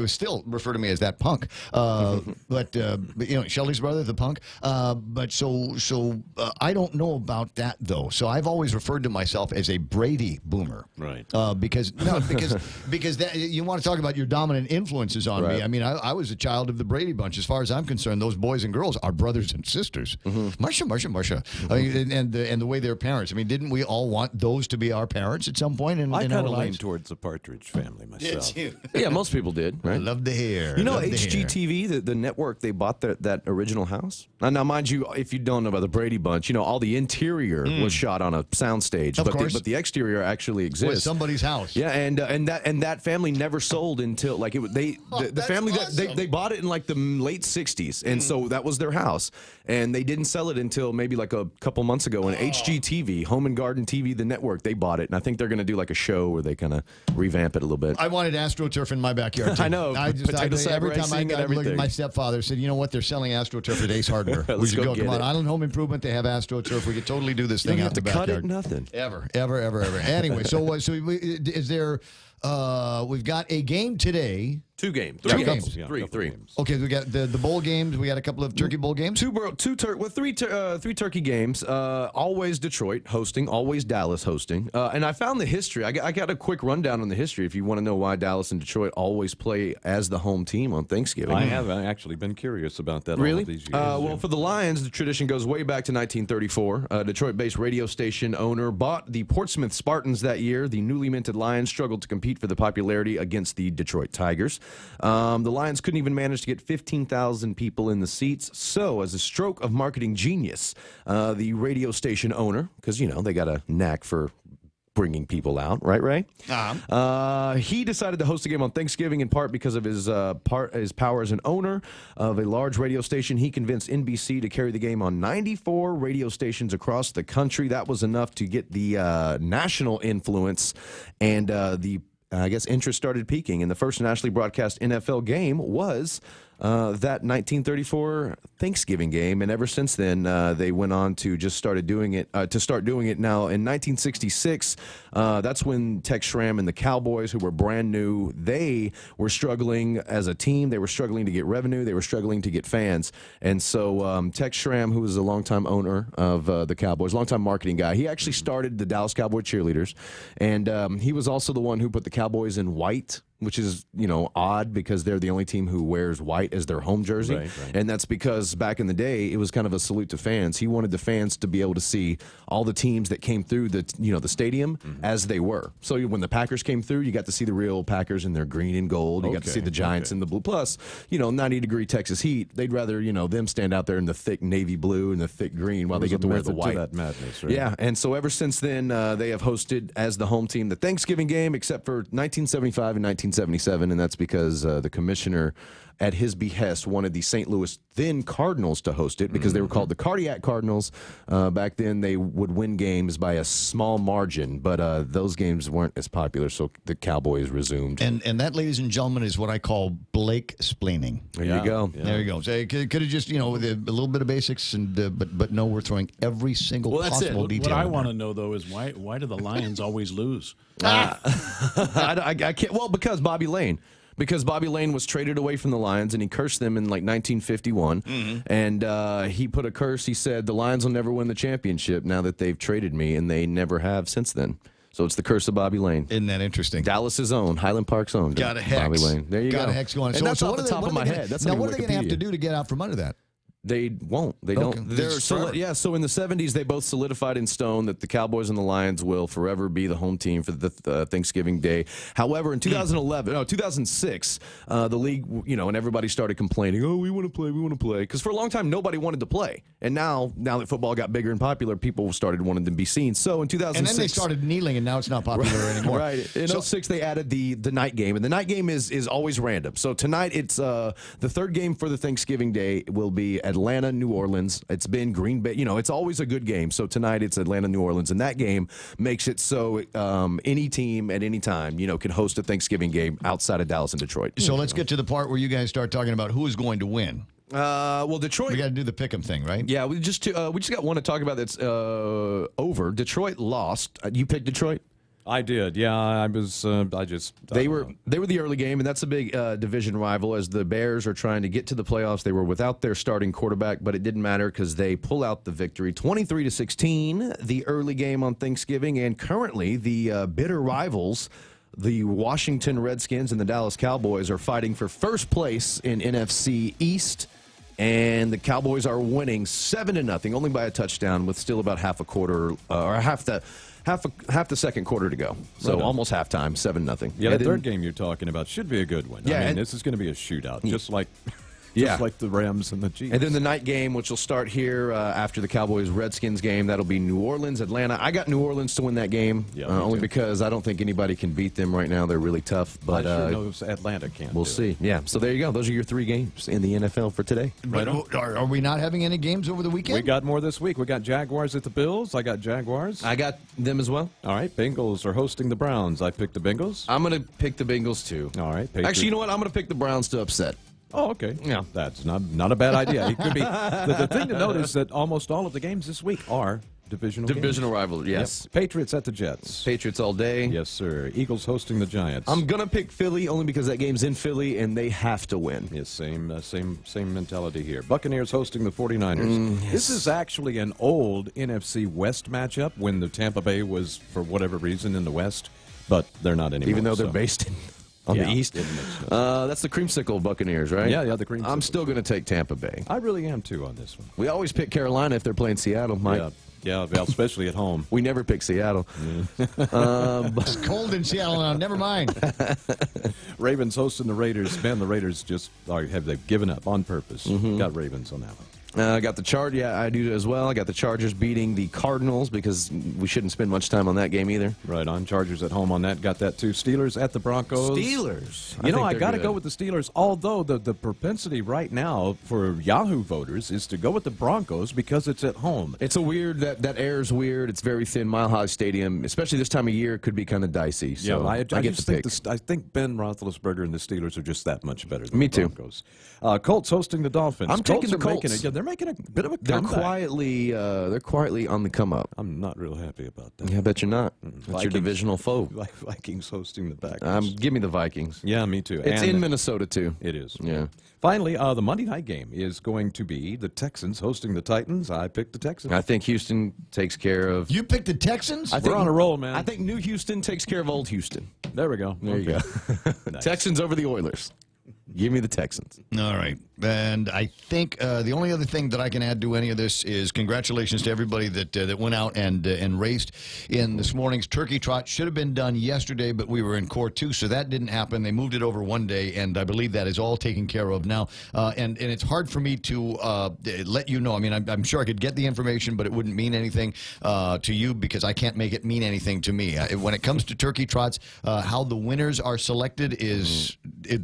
still refer to me as that punk. But Shelley's brother, the punk. But I don't know about that though. So I've always referred to myself as a Brady boomer. Right. Because that, you want to talk about your dominant influences on me. I mean, I was a child of the Brady Bunch. As far as I'm concerned, those boys and girls are brothers and sisters. Marsha. I mean, and the way they're parents. I mean, didn't we all want those to be our parents at some point in our lives? I kind of lean towards the Partridge Family myself. Yeah, most people did. Right? I love the hair. HGTV, the network, they bought that original house. Now, mind you, if you don't know about the Brady Bunch, all the interior was shot on a soundstage, but the exterior actually exists. Was somebody's house. Yeah, and that family never sold until the family that they bought it in like the late 60s, and so that was their house, and they didn't sell it until maybe like a couple months ago. And HGTV, Home and Garden TV, the network, they bought it, and I think they're going to do like a show where they kind of revamp it a little bit. I wanted AstroTurf in my backyard too. I know. Every time I looked at my stepfather, said, "You know what? They're selling AstroTurf at Ace Hardware. We should go. Come on, Island Home Improvement. They have AstroTurf. We could totally do this thing out in the backyard. You don't have to cut it. Nothing. Ever. Anyway, is there? We've got a game today. 2 games. 3 games. Three. Okay, we got the bowl games. We got a couple of turkey bowl games. Three turkey games. Always Detroit hosting. Always Dallas hosting. And I found the history. I got a quick rundown on the history if you want to know why Dallas and Detroit always play as the home team on Thanksgiving. I have actually been curious about that really? all of these years. Well, for the Lions, the tradition goes way back to 1934. Detroit-based radio station owner bought the Portsmouth Spartans that year. The newly minted Lions struggled to compete for the popularity against the Detroit Tigers. The Lions couldn't even manage to get 15,000 people in the seats. So, as a stroke of marketing genius, the radio station owner, because, they got a knack for bringing people out, right, Ray? He decided to host a game on Thanksgiving in part because of his power as an owner of a large radio station. He convinced NBC to carry the game on 94 radio stations across the country. That was enough to get the national influence, and interest started peaking, and the first nationally broadcast NFL game was that 1934 Thanksgiving game, and ever since then they went on to just start doing it now. In 1966, that's when Tex Schramm and the Cowboys, who were brand new, they were struggling as a team. They were struggling to get revenue. They were struggling to get fans, and so Tex Schramm, who was a longtime owner of the Cowboys, longtime marketing guy, he actually started the Dallas Cowboy Cheerleaders, and he was also the one who put the Cowboys in white, which is, odd because they're the only team who wears white as their home jersey. Right. And that's because back in the day, it was kind of a salute to fans. He wanted the fans to be able to see all the teams that came through the stadium as they were. So when the Packers came through, you got to see the real Packers in their green and gold. You got to see the Giants in the blue. Plus, 90-degree Texas heat, they'd rather, them stand out there in the thick navy blue and the thick green while they get to wear the white. To that madness, right? Yeah, and so ever since then, they have hosted as the home team the Thanksgiving game, except for 1975 and 1977, and that's because the commissioner, at his behest, wanted the St. Louis then Cardinals to host it because they were called the Cardiac Cardinals. Back then, they would win games by a small margin, but those games weren't as popular, so the Cowboys resumed. And that, ladies and gentlemen, is what I call Blake splaining. There you go. Yeah. There you go. So it could have just, with a little bit of basics, and but no, we're throwing every single possible detail. What I want to know, though, is why do the Lions always lose? I can't. Well, because Bobby Lane. Because Bobby Lane was traded away from the Lions, and he cursed them in like 1951. And he put a curse. He said, the Lions will never win the championship now that they've traded me, and they never have since then. So it's the curse of Bobby Lane. Isn't that interesting? Dallas's own, Highland Park's own. Got a hex. Bobby Lane. There you go. Got a hex going. And that's off the top of my head. That's now, what are they going to have to do to get out from under that? They won't. They don't. Yeah, so in the 70s, they both solidified in stone that the Cowboys and the Lions will forever be the home team for the Thanksgiving Day. However, in 2006, the league, and everybody started complaining, oh, we want to play. Because for a long time, nobody wanted to play. And now that football got bigger and popular, people started wanting to be seen. So in 2006... And then they started kneeling, and now it's not popular anymore. Right. In 2006, they added the night game. And the night game is always random. So tonight, it's the third game for the Thanksgiving Day will be Atlanta, New Orleans. It's been Green Bay. It's always a good game. So tonight it's Atlanta, New Orleans, and that game makes it so any team at any time, can host a Thanksgiving game outside of Dallas and Detroit. So let's get to the part where you guys start talking about who is going to win. Well, Detroit. We got to do the pick'em thing, right? Yeah, we just got one to talk about that's over. Detroit lost. You picked Detroit. I did, yeah. I was. They were the early game, and that's a big division rival. As the Bears are trying to get to the playoffs, they were without their starting quarterback, but it didn't matter because they pull out the victory, 23-16, the early game on Thanksgiving, and currently the bitter rivals, the Washington Redskins and the Dallas Cowboys, are fighting for first place in NFC East. And the Cowboys are winning 7-0, only by a touchdown, with still about half the second quarter to go. So almost halftime, 7-0. Yeah, the third game you're talking about should be a good one. Yeah, I mean, this is going to be a shootout, just like the Rams and the Chiefs. And then the night game, which will start here after the Cowboys-Redskins game, that'll be New Orleans, Atlanta. I got New Orleans to win that game, only because I don't think anybody can beat them right now. They're really tough. But I sure know Atlanta can. We'll see. Yeah, so there you go. Those are your 3 games in the NFL for today. But are we not having any games over the weekend? We got more this week. We got Jaguars at the Bills. I got Jaguars. I got them as well. All right, Bengals are hosting the Browns. I picked the Bengals. I'm going to pick the Bengals, too. All right. Actually, you know what? I'm going to pick the Browns to upset. Oh, okay. Yeah. That's not a bad idea. It could be. The thing to note is that almost all of the games this week are divisional rivalry, yes. Yep. Patriots at the Jets. Patriots all day. Yes, sir. Eagles hosting the Giants. I'm going to pick Philly only because that game's in Philly and they have to win. Yes, same mentality here. Buccaneers hosting the 49ers. Yes. This is actually an old NFC West matchup when the Tampa Bay was, for whatever reason, in the West, but they're not anymore. Even though they're based on the East. That's the creamsicle Buccaneers, right? Yeah, the creamsicle. I'm still going to take Tampa Bay. I really am, too, on this one. We always pick Carolina if they're playing Seattle, Mike. Yeah, well, especially at home. We never pick Seattle. It's cold in Seattle now. Never mind. Ravens hosting the Raiders. Man, the Raiders they've given up on purpose. Got Ravens on that one. I got the Chargers. Yeah, I do as well. I got the Chargers beating the Cardinals because we shouldn't spend much time on that game either. Right on. Chargers at home on that. Got that too. Steelers at the Broncos. Steelers. I got to go with the Steelers, although the propensity right now for Yahoo voters is to go with the Broncos because it's at home. It's a weird, that air's weird. It's very thin. Mile High Stadium, especially this time of year, could be kind of dicey. So I get to pick. I think Ben Roethlisberger and the Steelers are just that much better than Me the Broncos. Colts hosting the Dolphins. I'm taking the Colts. They're making a bit of a They're comeback. quietly on the come up. I'm not real happy about that. Yeah, I bet you're not. That's your divisional foe. Vikings hosting the Packers. Give me the Vikings. Yeah, me too. It's in Minnesota too. It is. Yeah. Finally, the Monday night game is going to be the Texans hosting the Titans. I picked the Texans. I think Houston takes care of. You picked the Texans? We're on a roll, man. I think New Houston takes care of Old Houston. There we go. There you go. Nice. Texans over the Oilers. Give me the Texans. All right. And I think the only other thing that I can add to any of this is congratulations to everybody that went out and raced in this morning's turkey trot. Should have been done yesterday, but we were in court too, so that didn't happen. They moved it over one day, and I believe that is all taken care of now. And it's hard for me to let you know. I mean, I'm sure I could get the information, but it wouldn't mean anything to you because I can't make it mean anything to me. When it comes to turkey trots, how the winners are selected is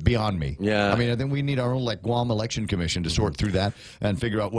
beyond me. Yeah. I mean, I think we need our own Guam Election Commission to sort through that and figure out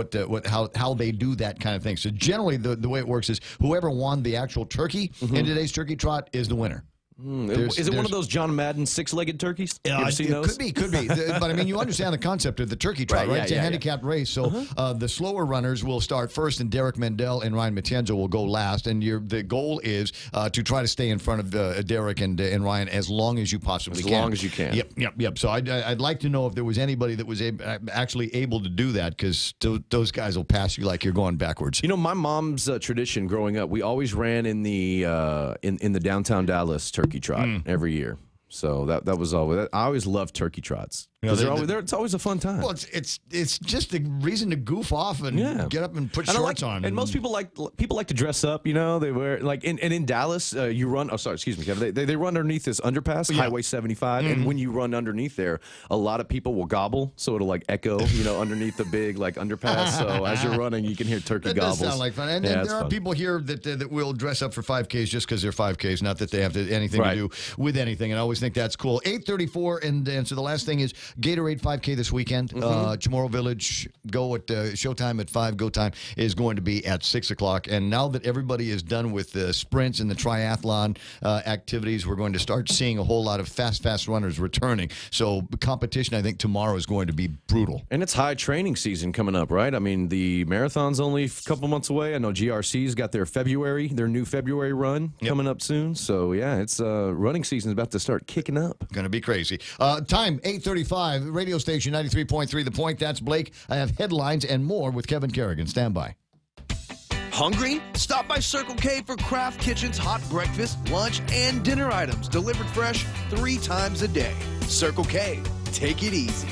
how they do that kind of thing. So generally, the way it works is whoever won the actual turkey in today's turkey trot is the winner. Is it one of those John Madden six-legged turkeys? You ever seen those? Could be. But I mean, you understand the concept of the turkey trot, right? It's a handicapped race. So the slower runners will start first, and Derek Mendel and Ryan Matienzo will go last. And the goal is to try to stay in front of Derek and Ryan as long as you possibly can. As long as you can. Yep. So I'd like to know if there was anybody that was actually able to do that, because those guys will pass you like you're going backwards. You know, my mom's tradition growing up, we always ran in the downtown Dallas turkey trot every year. So that was always. I always loved turkey trots. You know, It's always a fun time. Well, it's just a reason to goof off and get up and put shorts on. And most people like to dress up. You know, they wear like in Dallas, you run. Oh, sorry, excuse me, Kevin. They run underneath this underpass, Highway 75, and when you run underneath there, a lot of people will gobble, so it'll like echo, you know, underneath the big like underpass. So as you're running, you can hear turkey gobbles. That does sound like fun. And there are people here that will dress up for 5Ks just because they're 5Ks, not that they have anything to do with anything. And I always think that's cool. 8:34, and so the last thing is Gatorade 5K this weekend. Chamorro Village, go at showtime at 5, go time is going to be at 6 o'clock. And now that everybody is done with the sprints and the triathlon activities, we're going to start seeing a whole lot of fast runners returning. So the competition, I think, tomorrow is going to be brutal. And it's high training season coming up, right? I mean, the marathon's only a couple months away. I know GRC's got their new February run coming up soon. So, yeah, it's running season is about to start kicking up. Going to be crazy. Time, 8:35. Radio station 93.3 The Point. That's Blake. I have headlines and more with Kevin Kerrigan. Stand by. Hungry? Stop by Circle K for Craft Kitchen's hot breakfast, lunch, and dinner items delivered fresh 3 times a day. Circle K. Take it easy.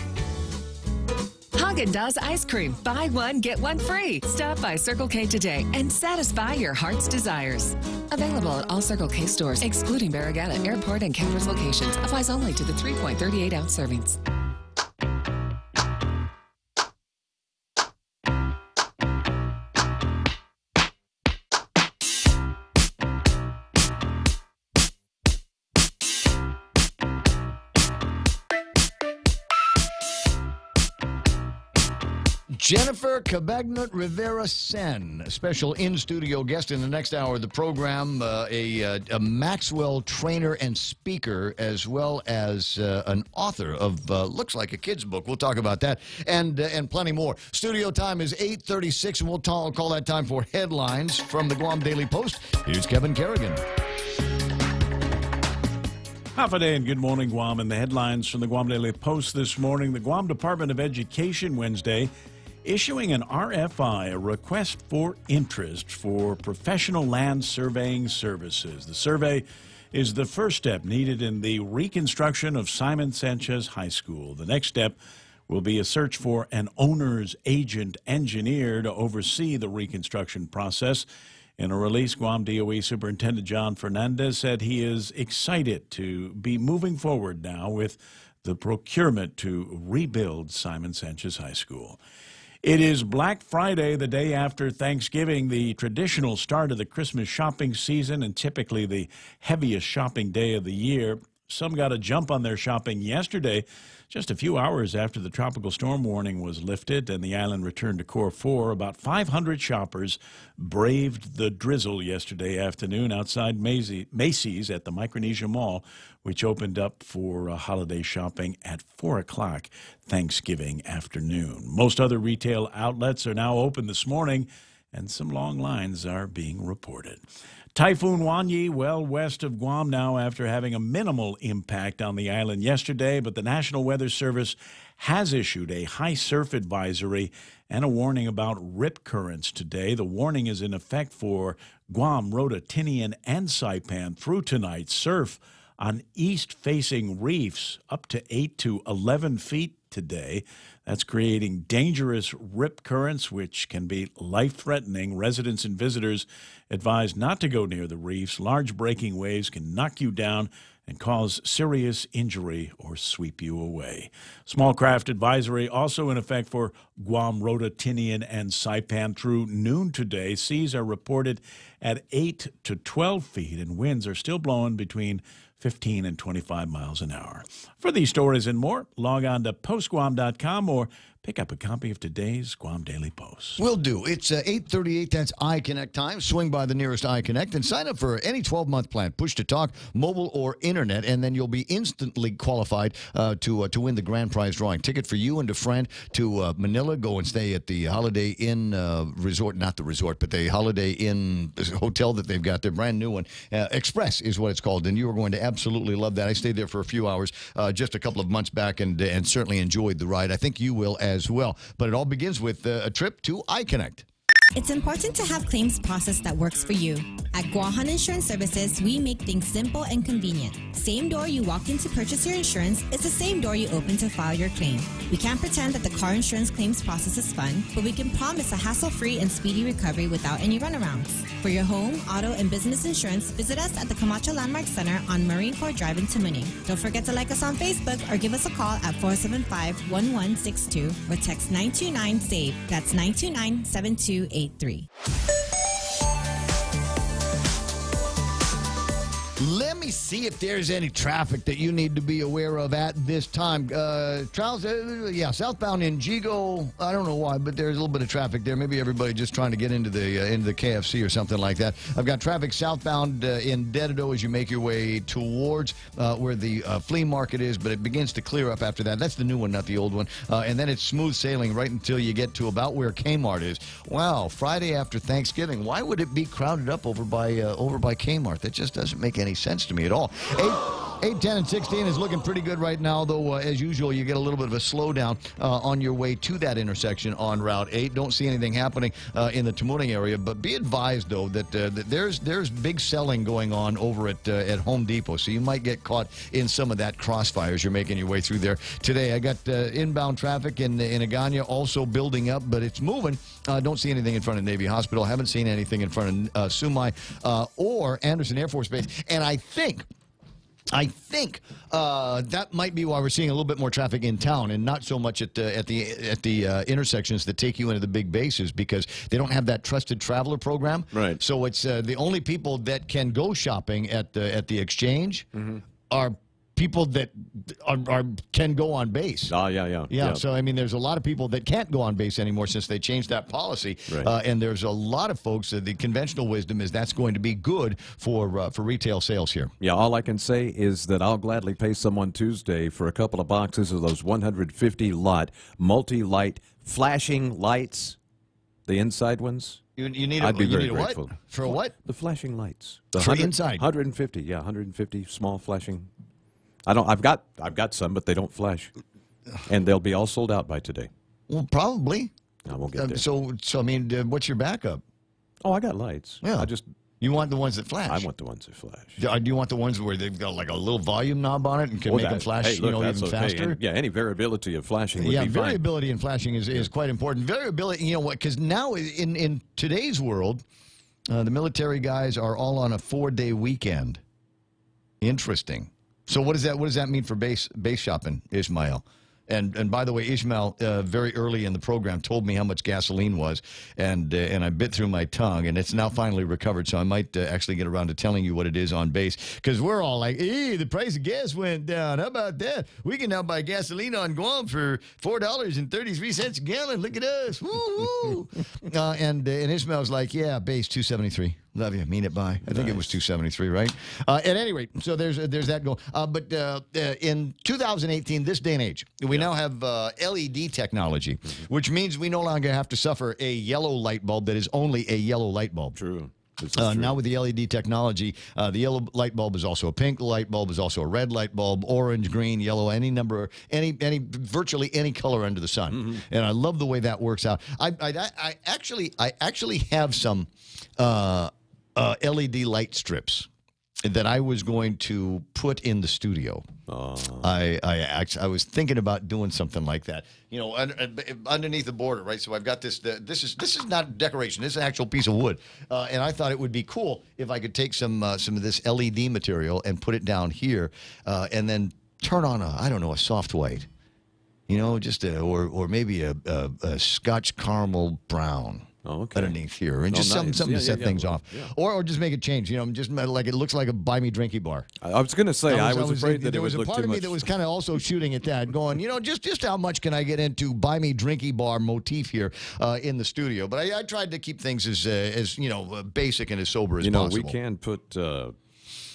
Haagen-Dazs ice cream. Buy one, get one free. Stop by Circle K today and satisfy your heart's desires. Available at all Circle K stores, excluding Barragata, Airport, and Campers locations. Applies only to the 3.38-ounce servings. Jennifer Cabagnat-Rivera-Sen, special in-studio guest in the next hour of the program, a Maxwell trainer and speaker, as well as an author of, looks like a kid's book. We'll talk about that and plenty more. Studio time is 8:36, and we'll call that time for headlines from the Guam Daily Post. Here's Kevin Kerrigan. Half a day and good morning, Guam. And the headlines from the Guam Daily Post this morning. The Guam Department of Education Wednesday issuing an RFI, a request for interest for professional land surveying services. The survey is the first step needed in the reconstruction of Simon Sanchez High School. The next step will be a search for an owner's agent engineer to oversee the reconstruction process. In a release, Guam DOE Superintendent John Fernandez said he is excited to be moving forward now with the procurement to rebuild Simon Sanchez High School. It is Black Friday, the day after Thanksgiving, the traditional start of the Christmas shopping season and typically the heaviest shopping day of the year. Some got a jump on their shopping yesterday, just a few hours after the tropical storm warning was lifted and the island returned to Core 4. About 500 shoppers braved the drizzle yesterday afternoon outside Macy's at the Micronesia Mall, which opened up for holiday shopping at 4 o'clock Thanksgiving afternoon. Most other retail outlets are now open this morning, and some long lines are being reported. Typhoon Wanyi, well west of Guam now after having a minimal impact on the island yesterday, but the National Weather Service has issued a high surf advisory and a warning about rip currents today. The warning is in effect for Guam, Rota, Tinian, and Saipan through tonight. Surf on east-facing reefs up to 8 to 11 feet today. That's creating dangerous rip currents, which can be life-threatening. Residents and visitors advised not to go near the reefs. Large breaking waves can knock you down and cause serious injury or sweep you away. Small craft advisory also in effect for Guam, Rota, Tinian, and Saipan through noon today. Seas are reported at 8 to 12 feet, and winds are still blowing between 15 and 25 miles an hour. For these stories and more, log on to postguam.com or pick up a copy of today's Guam Daily Post. Will do. It's 8:38. That's iConnect time. Swing by the nearest iConnect and sign up for any 12-month plan, push to talk, mobile or internet, and then you'll be instantly qualified to win the grand prize drawing. Ticket for you and a friend to Manila. Go and stay at the Holiday Inn resort, not the resort, but the Holiday Inn hotel that they've got, their brand new one. Express is what it's called, and you are going to absolutely love that. I stayed there for a few hours just a couple of months back and certainly enjoyed the ride. I think you will as well. But it all begins with a trip to iConnect. It's important to have claims process that works for you. At Guahan Insurance Services, we make things simple and convenient. Same door you walk in to purchase your insurance is the same door you open to file your claim. We can't pretend that the car insurance claims process is fun, but we can promise a hassle-free and speedy recovery without any runarounds. For your home, auto, and business insurance, visit us at the Camacho Landmark Center on Marine Corps Drive in Tamuning. Don't forget to like us on Facebook or give us a call at 475-1162 or text 929-SAVE. That's 929-7283. Let me see if there's any traffic that you need to be aware of at this time. Charles, southbound in Gigo. I don't know why, but there's a little bit of traffic there. Maybe everybody just trying to get into the KFC or something like that. I've got traffic southbound in Dededo as you make your way towards where the flea market is, but it begins to clear up after that. That's the new one, not the old one. And then it's smooth sailing right until you get to about where Kmart is. Wow, Friday after Thanksgiving. Why would it be crowded up over by Kmart? That just doesn't make any sense to me at all. 8, 10, and 16 is looking pretty good right now, though, as usual, you get a little bit of a slowdown on your way to that intersection on Route 8. Don't see anything happening in the Tamuning area, but be advised, though, that there's big selling going on over at Home Depot, so you might get caught in some of that crossfire as you're making your way through there today. I got inbound traffic in Agana also building up, but it's moving. Don't see anything in front of Navy Hospital. Haven't seen anything in front of Sumai or Anderson Air Force Base, and I think that might be why we're seeing a little bit more traffic in town and not so much at the intersections that take you into the big bases, because they don't have that trusted traveler program. Right. So it's the only people that can go shopping at the exchange are people that can go on base. Yeah. So I mean, there's a lot of people that can't go on base anymore since they changed that policy. Right. And there's a lot of folks that the conventional wisdom is that's going to be good for retail sales here. Yeah, all I can say is that I'll gladly pay someone Tuesday for a couple of boxes of those 150 lot multi-light flashing lights, the inside ones. You need I'd be very need grateful. What? For a what? The flashing lights. For inside. 150, yeah, 150 small flashing. I've got some, but they don't flash, and they'll be all sold out by today. Well, probably. I won't get there. So I mean, what's your backup? Oh, I got lights. Yeah. I just You want the ones that flash? I want the ones that flash. Do you want the ones where they've got like a little volume knob on it and can make them flash even faster? And, any variability of flashing would be fine. Variability in flashing is quite important. Variability, because now in today's world, the military guys are all on a 4-day weekend. Interesting. So what does that mean for base shopping, Ishmael? And by the way, Ishmael, very early in the program, told me how much gasoline was, and I bit through my tongue, and it's now finally recovered, so I might actually get around to telling you what it is on base, because we're all like, hey, the price of gas went down. How about that? We can now buy gasoline on Guam for $4.33 a gallon. Look at us. Woo-hoo. And Ishmael's like, yeah, base $2.73. Love you. Mean it by. I think it was $2.73, right? At any rate, so there's that goal. But in 2018, this day and age, we now have LED technology, which means we no longer have to suffer a yellow light bulb that is only a yellow light bulb. True. Now with the LED technology, the yellow light bulb is also a pink light bulb, is also a red light bulb, orange, green, yellow, virtually any color under the sun. And I love the way that works out. I actually have some LED light strips that I was going to put in the studio. I was thinking about doing something like that, underneath the border, right? So I've got this. This is not decoration. This is an actual piece of wood, and I thought it would be cool if I could take some of this LED material and put it down here, and then turn on a soft white, or maybe a Scotch caramel brown. Underneath here, and just something to set things off, or just make it change. Just like it looks like a buy me drinky bar. I was going to say I was afraid that there it would was a look part too of me much. that was kind of also shooting at that, going, just how much can I get into buy me drinky bar motif here in the studio? But I tried to keep things as basic and as sober as possible.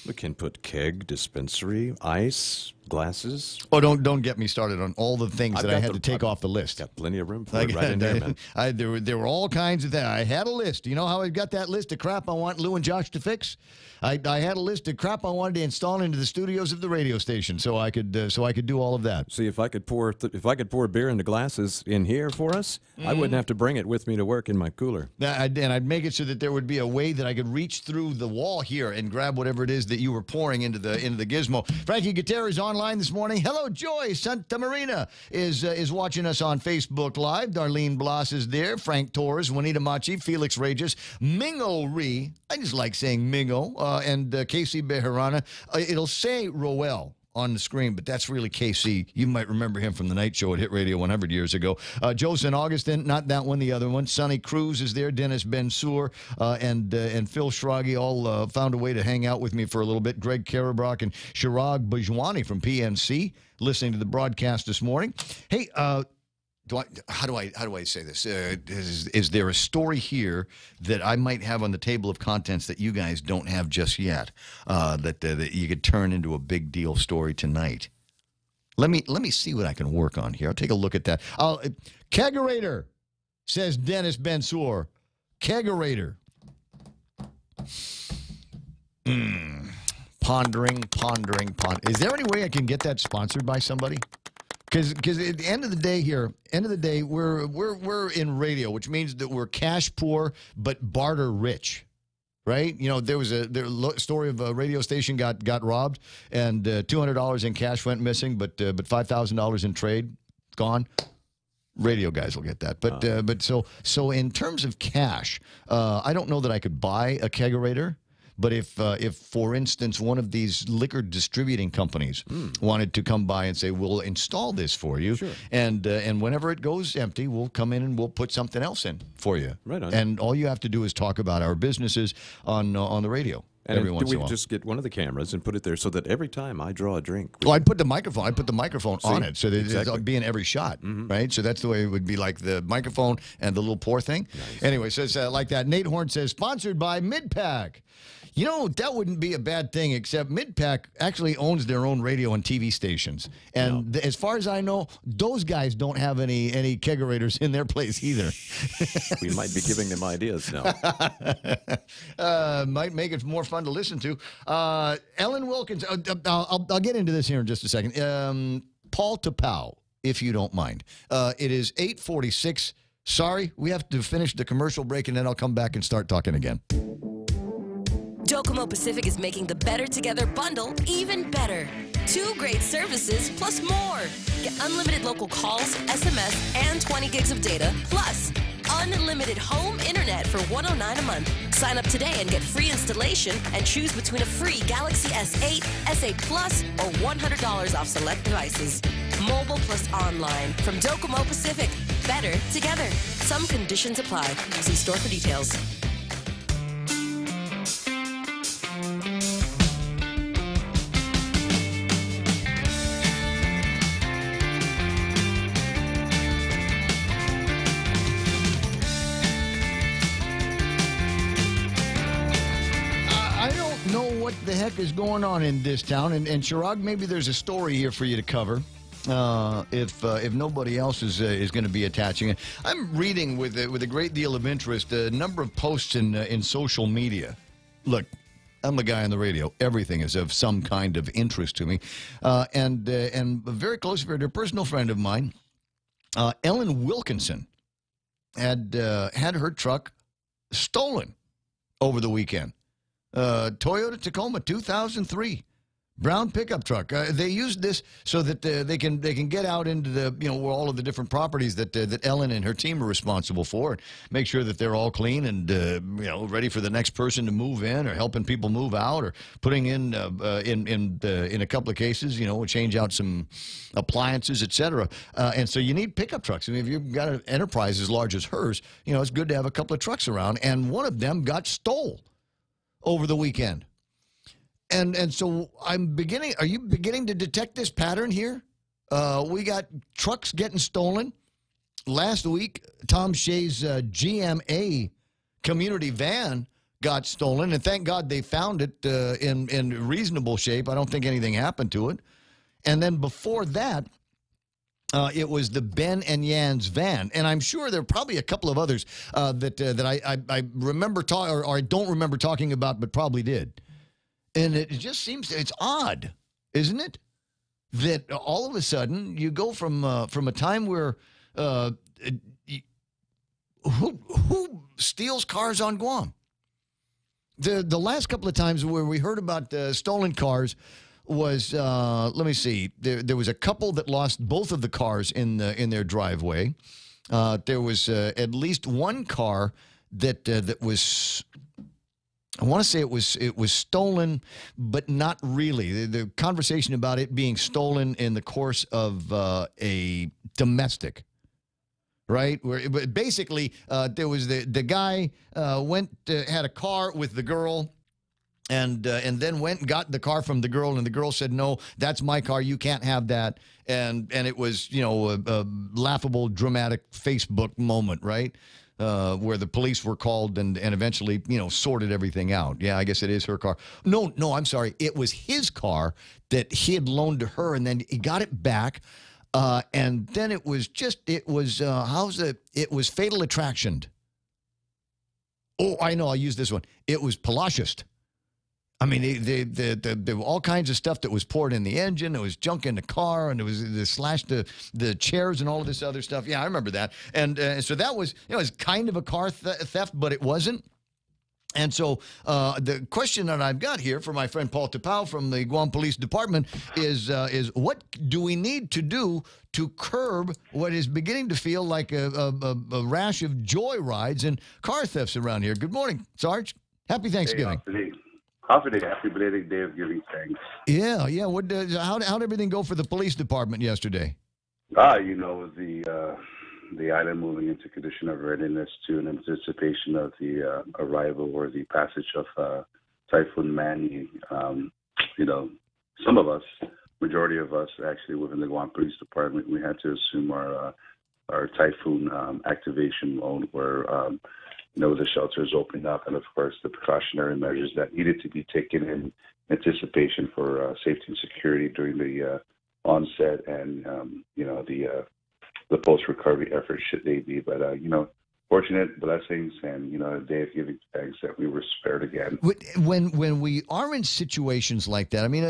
We can put keg, dispensary, ice. Glasses. Oh, don't get me started on all the things that I had to take off the list. Got plenty of room for it right in there, man. There were all kinds of things. I had a list. You know how I got that list of crap I want Lou and Josh to fix? I had a list of crap I wanted to install into the studios of the radio station, so I could do all of that. See, if I could pour beer into glasses in here for us, I wouldn't have to bring it with me to work in my cooler. And I'd make it so that there would be a way that I could reach through the wall here and grab whatever it is that you were pouring into the gizmo. Frankie Gutierrez online this morning. Hello, Joy Santa Marina is watching us on Facebook Live. Darlene Bloss is there. Frank Torres, Juanita Machi, Felix Regis, Mingo Ree. I just like saying Mingo. And Casey Bejarana. It'll say Roel on the screen, but that's really KC. You might remember him from the night show at Hit Radio 100 years ago. Joe St. Augustine, not that one, the other one. Sonny Cruz is there. Dennis Ben-Sur and Phil Schragi all found a way to hang out with me for a little bit. Greg Karabrock and Chirag Bajwani from PNC listening to the broadcast this morning. Hey, how do I say this? Is there a story here that I might have on the table of contents that you guys don't have just yet that you could turn into a big deal story tonight? Let me see what I can work on here. I'll take a look at that. Kegerator, says Dennis Ben-Sur. Kegerator. Pondering. Is there any way I can get that sponsored by somebody? Because at the end of the day we're in radio, which means that we're cash poor but barter rich, right? You know, there was a story of a radio station got robbed, and $200 in cash went missing, but $5,000 in trade gone. Radio guys will get that, but so in terms of cash, I don't know that I could buy a kegerator. But if for instance, one of these liquor distributing companies wanted to come by and say, we'll install this for you, sure. and whenever it goes empty, we'll come in and we'll put something else in for you. Right on. And all you have to do is talk about our businesses on the radio. And every once in a while. Just get one of the cameras and put it there so that every time I draw a drink. Well, I'd put the microphone on it so that it'll be in every shot, right? So that's the way it would be, like the microphone and the little pour thing. Nice. Anyway, so it's like that. Nate Horn says, sponsored by Midpack. You know, that wouldn't be a bad thing, except Midpack actually owns their own radio and TV stations. And as far as I know, those guys don't have any kegerators in their place either. We might be giving them ideas now. Might make it more fun to listen to. Ellen Wilkins, I'll get into this here in just a second. Paul Tapau, if you don't mind. It is 8:46. Sorry, we have to finish the commercial break, and then I'll come back and start talking again. Docomo Pacific is making the Better Together bundle even better. 2 great services plus more. Get unlimited local calls, SMS, and 20 gigs of data, plus unlimited home internet for $109 a month. Sign up today and get free installation and choose between a free Galaxy S8, S8 Plus, or $100 off select devices. Mobile plus online from Docomo Pacific. Better together. Some conditions apply. See store for details. What the heck is going on in this town? And Chirag, maybe there's a story here for you to cover. If nobody else is going to be attaching it, I'm reading with a great deal of interest a number of posts in social media. Look, I'm a guy on the radio. Everything is of some kind of interest to me, and a very close friend, a personal friend of mine, Ellen Wilkinson, had her truck stolen over the weekend. Toyota Tacoma 2003 brown pickup truck. They used this so that they can get out into the all of the different properties that Ellen and her team are responsible for, and make sure that they're all clean and ready for the next person to move in, or helping people move out, or putting in a couple of cases change out some appliances, etc. And so you need pickup trucks. I mean, if you've got an enterprise as large as hers, it's good to have a couple of trucks around. And one of them got stole over the weekend. And so are you beginning to detect this pattern here? We got trucks getting stolen. Last week, Tom Shea's GMA community van got stolen, and thank God they found it in reasonable shape. I don't think anything happened to it. And then before that, it was the Ben and Yan's van, and I'm sure there are probably a couple of others that I remember or I don't remember talking about, but probably did. And it just seems it's odd, isn't it, that all of a sudden you go from a time where who steals cars on Guam? The last couple of times where we heard about stolen cars was let me see. There was a couple that lost both of the cars in their driveway. There was at least one car that was. I want to say it was stolen, but not really. The conversation about it being stolen in the course of a domestic. Right, where basically there was the guy had a car with the girl. And then went and got the car from the girl, and the girl said, "No, that's my car. You can't have that." And it was, a laughable, dramatic Facebook moment, right? Where the police were called and eventually, sorted everything out. Yeah, I guess it is her car. No, I'm sorry. It was his car that he had loaned to her, and then he got it back. And then it was Fatal Attraction. Oh, I know. I'll use this one. It was Palacious. I mean, there were all kinds of stuff that was poured in the engine. There was junk in the car, and they slashed the chairs and all of this other stuff. Yeah, I remember that. And so that was, it was kind of a car theft, but it wasn't. And so the question that I've got here for my friend Paul Tapau from the Guam Police Department is what do we need to do to curb what is beginning to feel like a rash of joyrides and car thefts around here? Good morning, Sarge. Happy Thanksgiving. Happy belated day of giving thanks. Yeah. How'd everything go for the police department yesterday? The island moving into condition of readiness to an anticipation of the arrival or the passage of Typhoon Manny. Some of us, majority of us, actually within the Guam Police Department, we had to assume our typhoon activation mode, where the shelters opening up, and of course the precautionary measures that needed to be taken in anticipation for safety and security during the onset and the post-recovery efforts should they be. But fortunate blessings and a day of giving thanks that we were spared again. When we are in situations like that, I mean,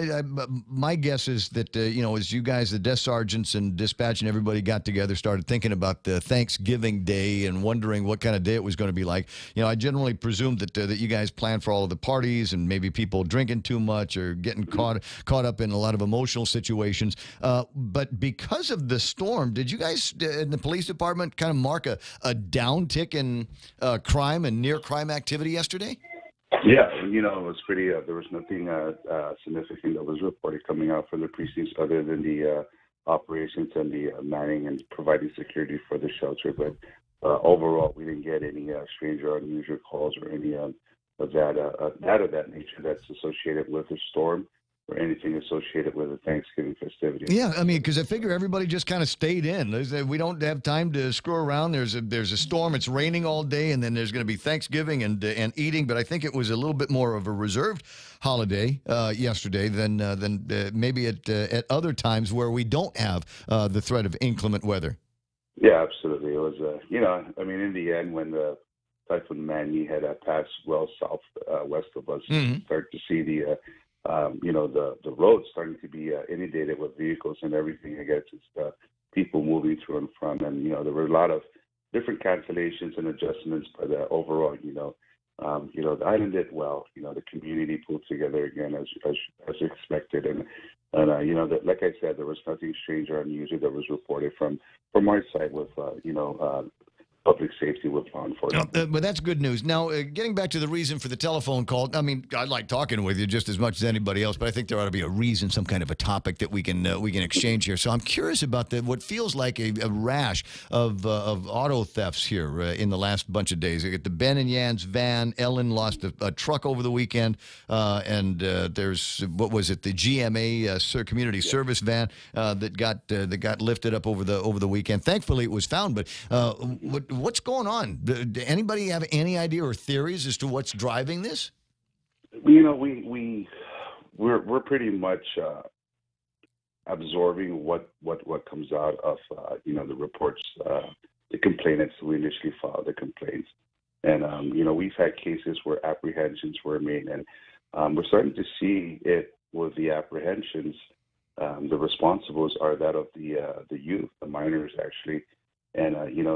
my guess is that as you guys, the desk sergeants and dispatch and everybody got together, started thinking about the Thanksgiving Day and wondering what kind of day it was going to be like. I generally presumed that you guys planned for all of the parties and maybe people drinking too much or getting caught up in a lot of emotional situations. But because of the storm, did you guys in the police department kind of mark a downtick in crime and near crime activity yesterday? Yeah, it was pretty. There was nothing significant that was reported coming out from the precincts other than the operations and the manning and providing security for the shelter. But overall, we didn't get any strange or unusual calls or any of that nature that's associated with the storm or anything associated with the Thanksgiving festivities. Yeah, I mean, because I figure everybody just kind of stayed in. We don't have time to screw around. There's a storm. It's raining all day, and then there's going to be Thanksgiving and eating. But I think it was a little bit more of a reserved holiday yesterday than maybe at other times where we don't have the threat of inclement weather. Yeah, absolutely. It was, in the end, when the Typhoon Manny had passed well west of us, start to see the roads starting to be inundated with vehicles and everything. I guess it's people moving to and from, and there were a lot of different cancellations and adjustments. But overall, the island did well. The community pulled together again as expected, and like I said, there was nothing strange or unusual that was reported from our side with public safety with law enforcement. But that's good news. Now, getting back to the reason for the telephone call, I mean, I like talking with you just as much as anybody else, but I think there ought to be a reason, some kind of a topic that we can exchange here. So I'm curious about what feels like a rash of auto thefts here in the last bunch of days. You get the Ben and Yan's van. Ellen lost a truck over the weekend, and there's what was it? The GMA community service van that got lifted up over the weekend. Thankfully, it was found, but what's going on? Do anybody have any idea or theories as to what's driving this? We're pretty much absorbing what comes out of the reports, the complainants who initially filed the complaints. And we've had cases where apprehensions were made, and we're starting to see it with the apprehensions. The responsibles are that of the youth, the minors actually, and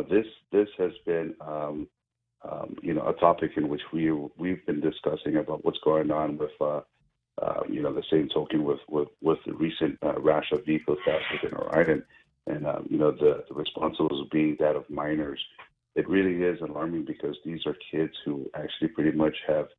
this has been a topic in which we've been discussing about what's going on with the same token with the recent rash of vehicle theft within our island, and the responsibles being that of minors. It really is alarming because these are kids who actually pretty much have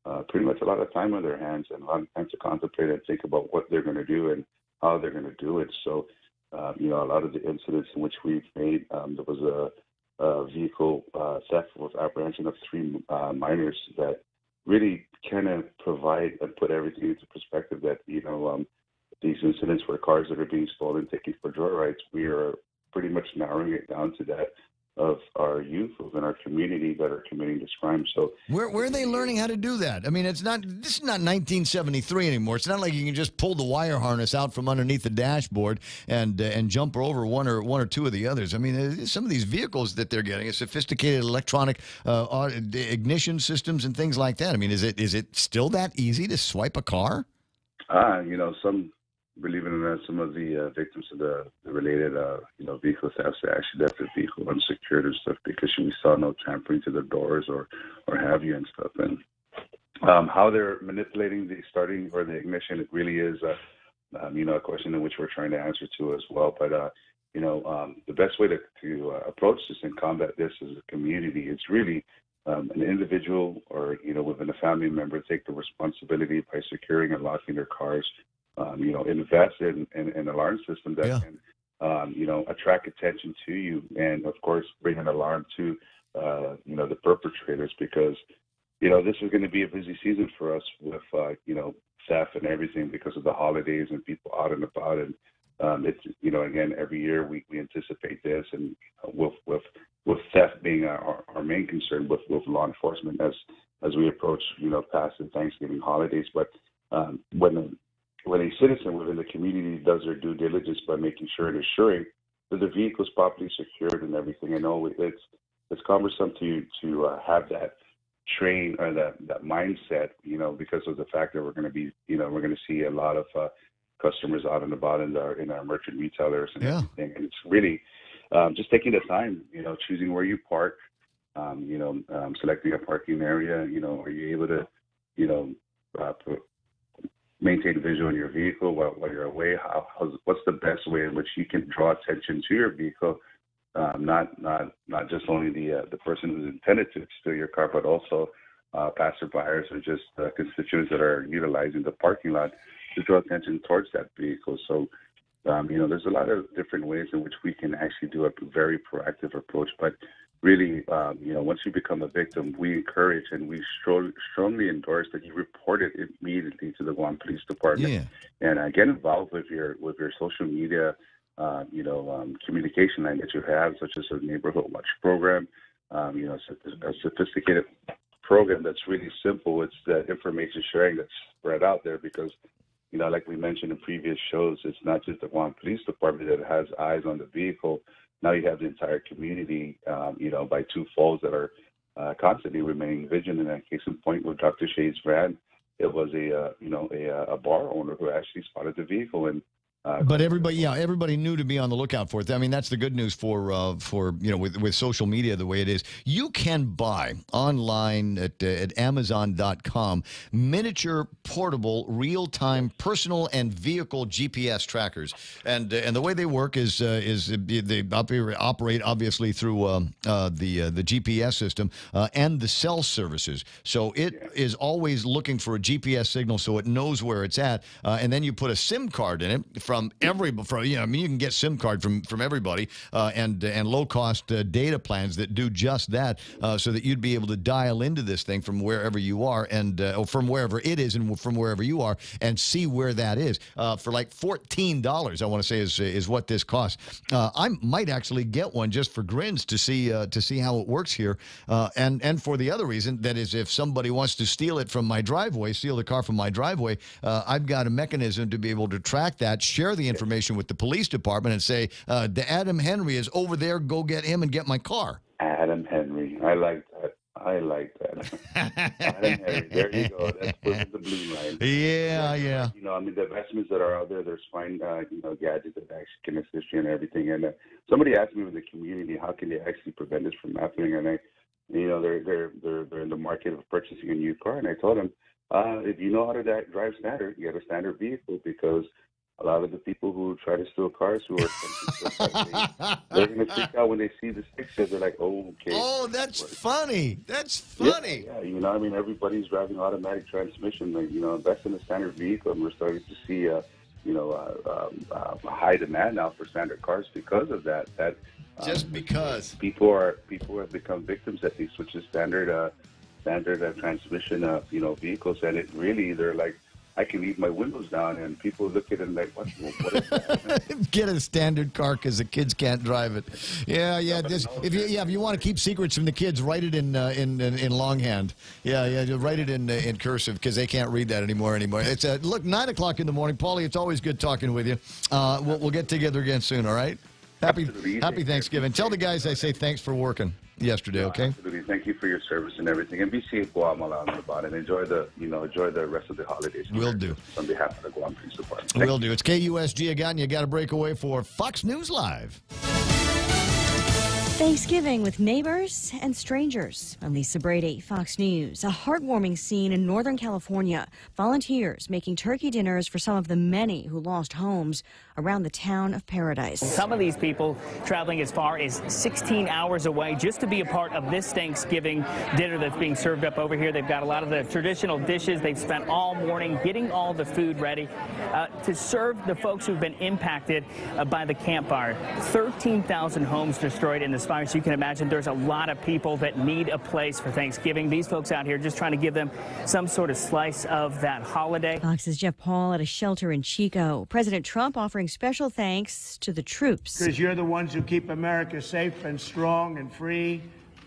a lot of time on their hands and a lot of time to contemplate and think about what they're going to do and how they're going to do it. So, a lot of the incidents in which we've made, there was a vehicle theft with apprehension of 3 minors that really kind of provide and put everything into perspective that, these incidents where cars that are being stolen, taken for joyrides, we are pretty much narrowing it down to that of our youth within our community that are committing this crime. So where are they learning how to do that? I mean, this is not 1973 anymore. It's not like you can just pull the wire harness out from underneath the dashboard and jump over one or two of the others. I mean, some of these vehicles that they're getting are sophisticated electronic ignition systems and things like that. I mean, is it still that easy to swipe a car? Believe it or not, some of the victims of the related, vehicle thefts, they actually left the vehicle unsecured and stuff because we saw no tampering to the doors or have you and stuff. And how they're manipulating the starting or the ignition, it really is, a question in which we're trying to answer to as well. But, the best way to approach this and combat this as a community is really an individual or, within a family member take the responsibility by securing and locking their cars. Invest in an alarm system that can, attract attention to you, and of course bring an alarm to, the perpetrators, because, this is going to be a busy season for us with, theft and everything because of the holidays and people out and about, and it's, again, every year we anticipate this, and with theft being our main concern with law enforcement as we approach, past the Thanksgiving holidays, but when a citizen within the community does their due diligence by making sure and assuring that the vehicle is properly secured and everything, I know it's cumbersome to have that train or that mindset, because of the fact that we're going to be, we're going to see a lot of customers out and about in our merchant retailers and everything, and it's really just taking the time, choosing where you park, selecting a parking area, are you able to, maintain visual in your vehicle while you're away? What's the best way in which you can draw attention to your vehicle? Not just only the person who's intended to steal your car, but also passerbyers or just constituents that are utilizing the parking lot to draw attention towards that vehicle. So, there's a lot of different ways in which we can actually do a very proactive approach. But really, once you become a victim, we encourage and we strongly endorse that you report it immediately to the Guam Police Department, and get involved with your social media, communication line that you have, such as a neighborhood watch program, a sophisticated program that's really simple. It's the information sharing that's spread out there because, like we mentioned in previous shows, it's not just the Guam Police Department that has eyes on the vehicle. Now you have the entire community, by two folds that are constantly remaining vigilant. And case in point with Dr. Shade's van, it was a bar owner who actually spotted the vehicle and. But everybody knew to be on the lookout for it. I mean, that's the good news for with social media the way it is. You can buy online at Amazon.com miniature, portable, real-time personal and vehicle GPS trackers, and the way they work is they operate obviously through the GPS system and the cell services. So it is always looking for a GPS signal, so it knows where it's at, and then you put a SIM card in it. You can get SIM card from everybody, and low cost data plans that do just that, so that you'd be able to dial into this thing from wherever you are or from wherever it is and from wherever you are and see where that is for like $14. I want to say is what this costs. I might actually get one just for grins to see how it works here, and for the other reason, that is, if somebody wants to steal it from my driveway, steal the car from my driveway, I've got a mechanism to be able to track that. Share share the information with the police department and say, the Adam Henry is over there. Go get him and get my car. Adam Henry. I like that. Adam Henry. There you go. That's the blue line. Yeah. You know, I mean, the investments that are out there's fine, gadgets that actually can assist you and everything. And somebody asked me with the community, how can they actually prevent this from happening? And they're in the market of purchasing a new car. And I told them, if you know how to drive standard, get a standard vehicle, because a lot of the people who try to steal cars who are they're going to freak out when they see the stickers. They're like, oh, okay. Oh, that's funny. That's funny. Yeah, you know, I mean, everybody's driving automatic transmission. Like, you know, invest in a standard vehicle, and we're starting to see, a high demand now for standard cars because of that. Just because people have become victims that they switch to standard transmission, vehicles, and it really they're like, I can leave my windows down, and people look at it and like, what is that? Get a standard car because the kids can't drive it. Yeah. If you want to keep secrets from the kids, write it in longhand. Yeah. Write it in cursive because they can't read that anymore. It's 9 o'clock in the morning, Paulie. It's always good talking with you. We'll get together again soon. All right. Happy Thanksgiving. Tell the guys I say thanks for working yesterday. Okay. Absolutely. Thank you for your service and everything, and be safe, Guam, along the bottom, and enjoy the rest of the holidays. Will do. On behalf of the Guam Police Department. Will do. It's KUSG again. You got to break away for Fox News Live. Thanksgiving with neighbors and strangers. I'm Lisa Brady, Fox News. A heartwarming scene in Northern California. Volunteers making turkey dinners for some of the many who lost homes around the town of Paradise. Some of these people traveling as far as 16 hours away just to be a part of this Thanksgiving dinner that's being served up over here. They've got a lot of the traditional dishes. They've spent all morning getting all the food ready to serve the folks who've been impacted by the campfire. 13,000 homes destroyed in this fire. So you can imagine there's a lot of people that need a place for Thanksgiving. These folks out here just trying to give them some sort of slice of that holiday. Fox's Jeff Paul at a shelter in Chico. President Trump offering special thanks to the troops. Because you're the ones who keep America safe and strong and free.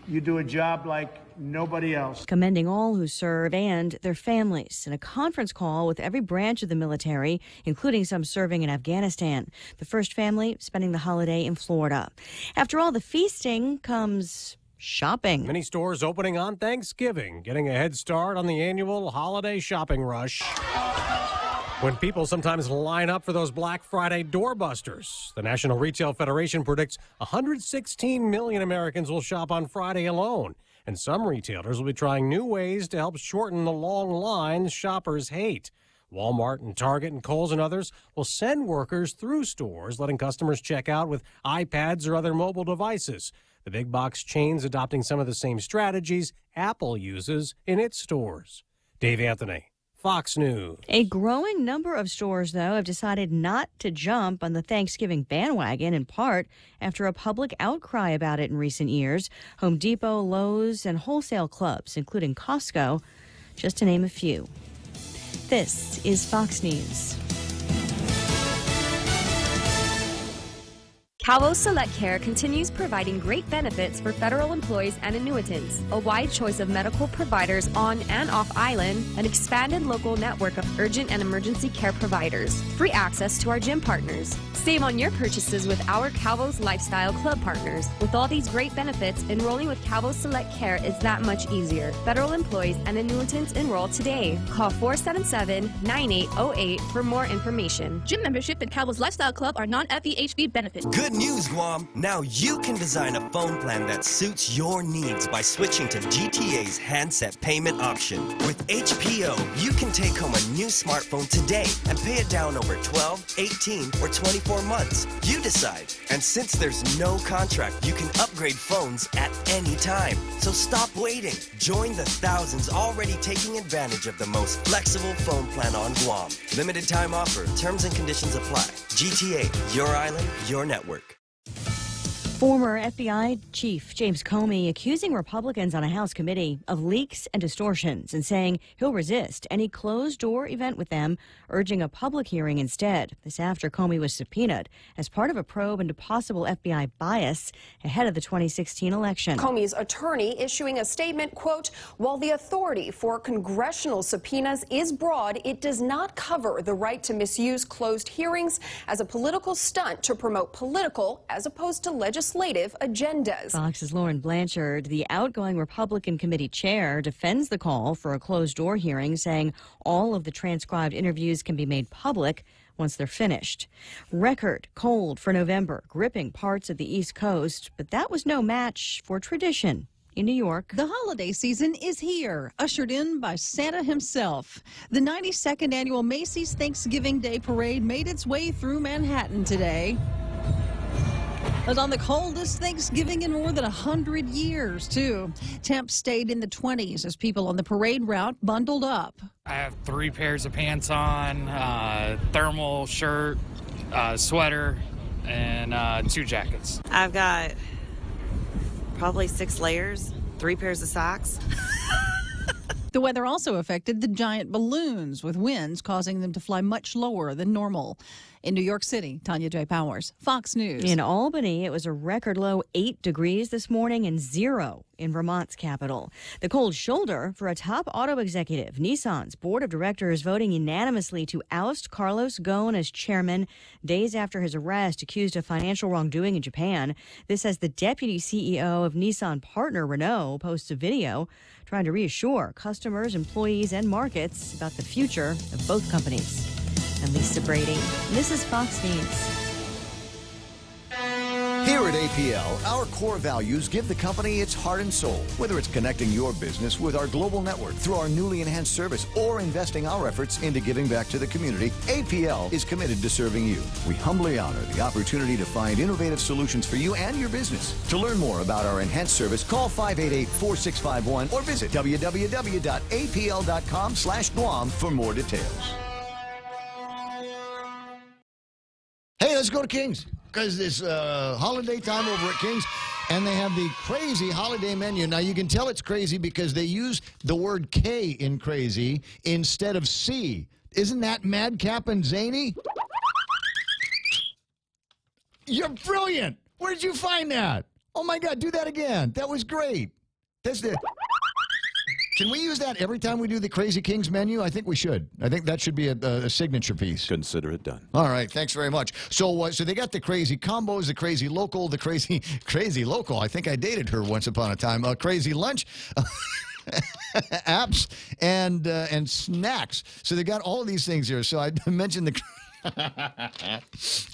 You do a job like nobody else. Commending all who serve and their families in a conference call with every branch of the military, including some serving in Afghanistan. The first family spending the holiday in Florida. After all the feasting comes shopping. Many stores opening on Thanksgiving, getting a head start on the annual holiday shopping rush. When people sometimes line up for those Black Friday doorbusters. The National Retail Federation predicts 116 million Americans will shop on Friday alone. And some retailers will be trying new ways to help shorten the long lines shoppers hate. Walmart and Target and Kohl's and others will send workers through stores, letting customers check out with iPads or other mobile devices. The big box chains adopting some of the same strategies Apple uses in its stores. Dave Anthony, Fox News. A growing number of stores, though, have decided not to jump on the Thanksgiving bandwagon, in part after a public outcry about it in recent years. Home Depot, Lowe's, and wholesale clubs, including Costco, just to name a few. This is Fox News. Calvo Select Care continues providing great benefits for federal employees and annuitants, a wide choice of medical providers on and off island, an expanded local network of urgent and emergency care providers, free access to our gym partners. Save on your purchases with our Calvo's Lifestyle Club partners. With all these great benefits, enrolling with Calvo Select Care is that much easier. Federal employees and annuitants enroll today. Call 477-9808 for more information. Gym membership and Calvo's Lifestyle Club are non-FEHB benefits. Good news, Guam. Now you can design a phone plan that suits your needs by switching to GTA's handset payment option. With HPO, you can take home a new smartphone today and pay it down over 12, 18, or 24 months. You decide. And since there's no contract, you can upgrade phones at any time. So stop waiting. Join the thousands already taking advantage of the most flexible phone plan on Guam. Limited time offer. Terms and conditions apply. GTA, your island, your network. Former FBI Chief James Comey accusing Republicans on a House committee of leaks and distortions and saying he'll resist any closed-door event with them, urging a public hearing instead. This after Comey was subpoenaed as part of a probe into possible FBI bias ahead of the 2016 election. Comey's attorney issuing a statement, quote, while the authority for congressional subpoenas is broad, it does not cover the right to misuse closed hearings as a political stunt to promote political as opposed to legislative agendas. Fox's Lauren Blanchard, the outgoing Republican committee chair, defends the call for a closed-door hearing, saying all of the transcribed interviews can be made public once they're finished. Record cold for November, gripping parts of the East Coast, but that was no match for tradition. In New York, the holiday season is here, ushered in by Santa himself. The 92nd annual Macy's Thanksgiving Day Parade made its way through Manhattan today. It was on the coldest Thanksgiving in more than 100 years, too. Temps stayed in the 20s as people on the parade route bundled up. I have 3 pairs of pants on, thermal shirt, sweater, and 2 jackets. I've got probably 6 layers, 3 pairs of socks. The weather also affected the giant balloons, with winds causing them to fly much lower than normal. In New York City, Tanya J. Powers, Fox News. In Albany, it was a record low 8 degrees this morning and 0 in Vermont's capital. The cold shoulder for a top auto executive. Nissan's board of directors voting unanimously to oust Carlos Ghosn as chairman days after his arrest, accused of financial wrongdoing in Japan. This as the deputy CEO of Nissan partner Renault posts a video trying to reassure customers, employees, and markets about the future of both companies. I'm Lisa Brady. This is Fox News. Here at APL, our core values give the company its heart and soul. Whether it's connecting your business with our global network through our newly enhanced service or investing our efforts into giving back to the community, APL is committed to serving you. We humbly honor the opportunity to find innovative solutions for you and your business. To learn more about our enhanced service, call 588-4651 or visit www.apl.com/Guam for more details. Hey, let's go to King's, because it's holiday time over at King's, and they have the crazy holiday menu. Now, you can tell it's crazy because they use the word K in crazy instead of C. Isn't that madcap and zany? You're brilliant. Where did you find that? Oh, my God, do that again. That was great. That's the... Can we use that every time we do the Crazy Kings menu? I think we should. I think that should be a signature piece. Consider it done. All right. Thanks very much. So so they got the crazy combos, the crazy local, the crazy local. I think I dated her once upon a time. Crazy lunch. Apps and snacks. So they got all of these things here. So I mentioned the...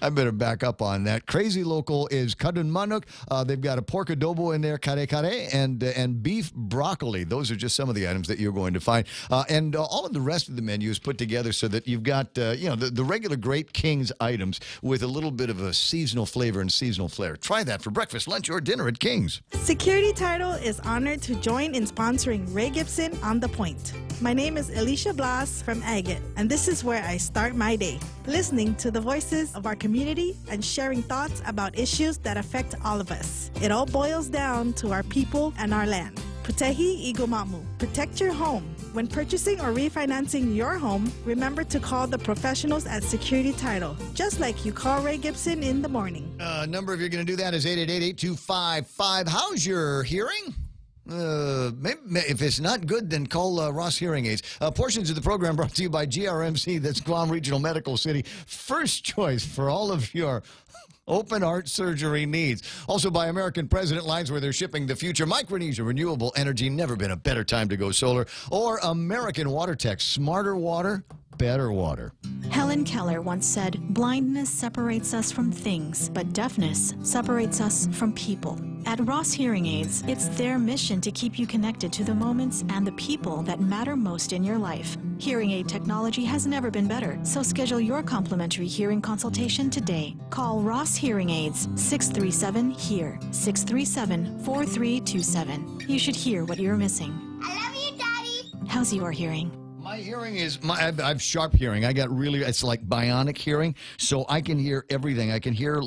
I better back up on that. Crazy local is kadun manuk. They've got a pork adobo in there, kare kare, and beef broccoli. Those are just some of the items that you're going to find. And all of the rest of the menu is put together so that you've got the regular Great King's items with a little bit of a seasonal flavor and seasonal flair. Try that for breakfast, lunch, or dinner at King's. Security Title is honored to join in sponsoring Ray Gibson on The Point. My name is Alicia Blas from Agate, and this is where I start my day, listening to the voices of our community and sharing thoughts about issues that affect all of us. It all boils down to our people and our land. Putehi Igomamu. Protect your home. When purchasing or refinancing your home, remember to call the professionals at Security Title, just like you call Ray Gibson in the morning. Number if you're going to do that is 888-8255. How's your hearing? Maybe, if it's not good, then call Ross Hearing Aids. Portions of the program brought to you by GRMC, that's Guam Regional Medical City. First choice for all of your open heart surgery needs. Also by American President Lines, where they're shipping the future. Micronesia Renewable Energy, never been a better time to go solar. Or American Water Tech, smarter water, better water. Helen Keller once said, blindness separates us from things, but deafness separates us from people. At Ross Hearing Aids, it's their mission to keep you connected to the moments and the people that matter most in your life. Hearing aid technology has never been better, so schedule your complimentary hearing consultation today. Call Ross Hearing Aids, 637-HEAR, 637-4327. You should hear what you're missing. I love you, Daddy. How's your hearing? My hearing is, I've sharp hearing. It's like bionic hearing, so I can hear everything. I can hear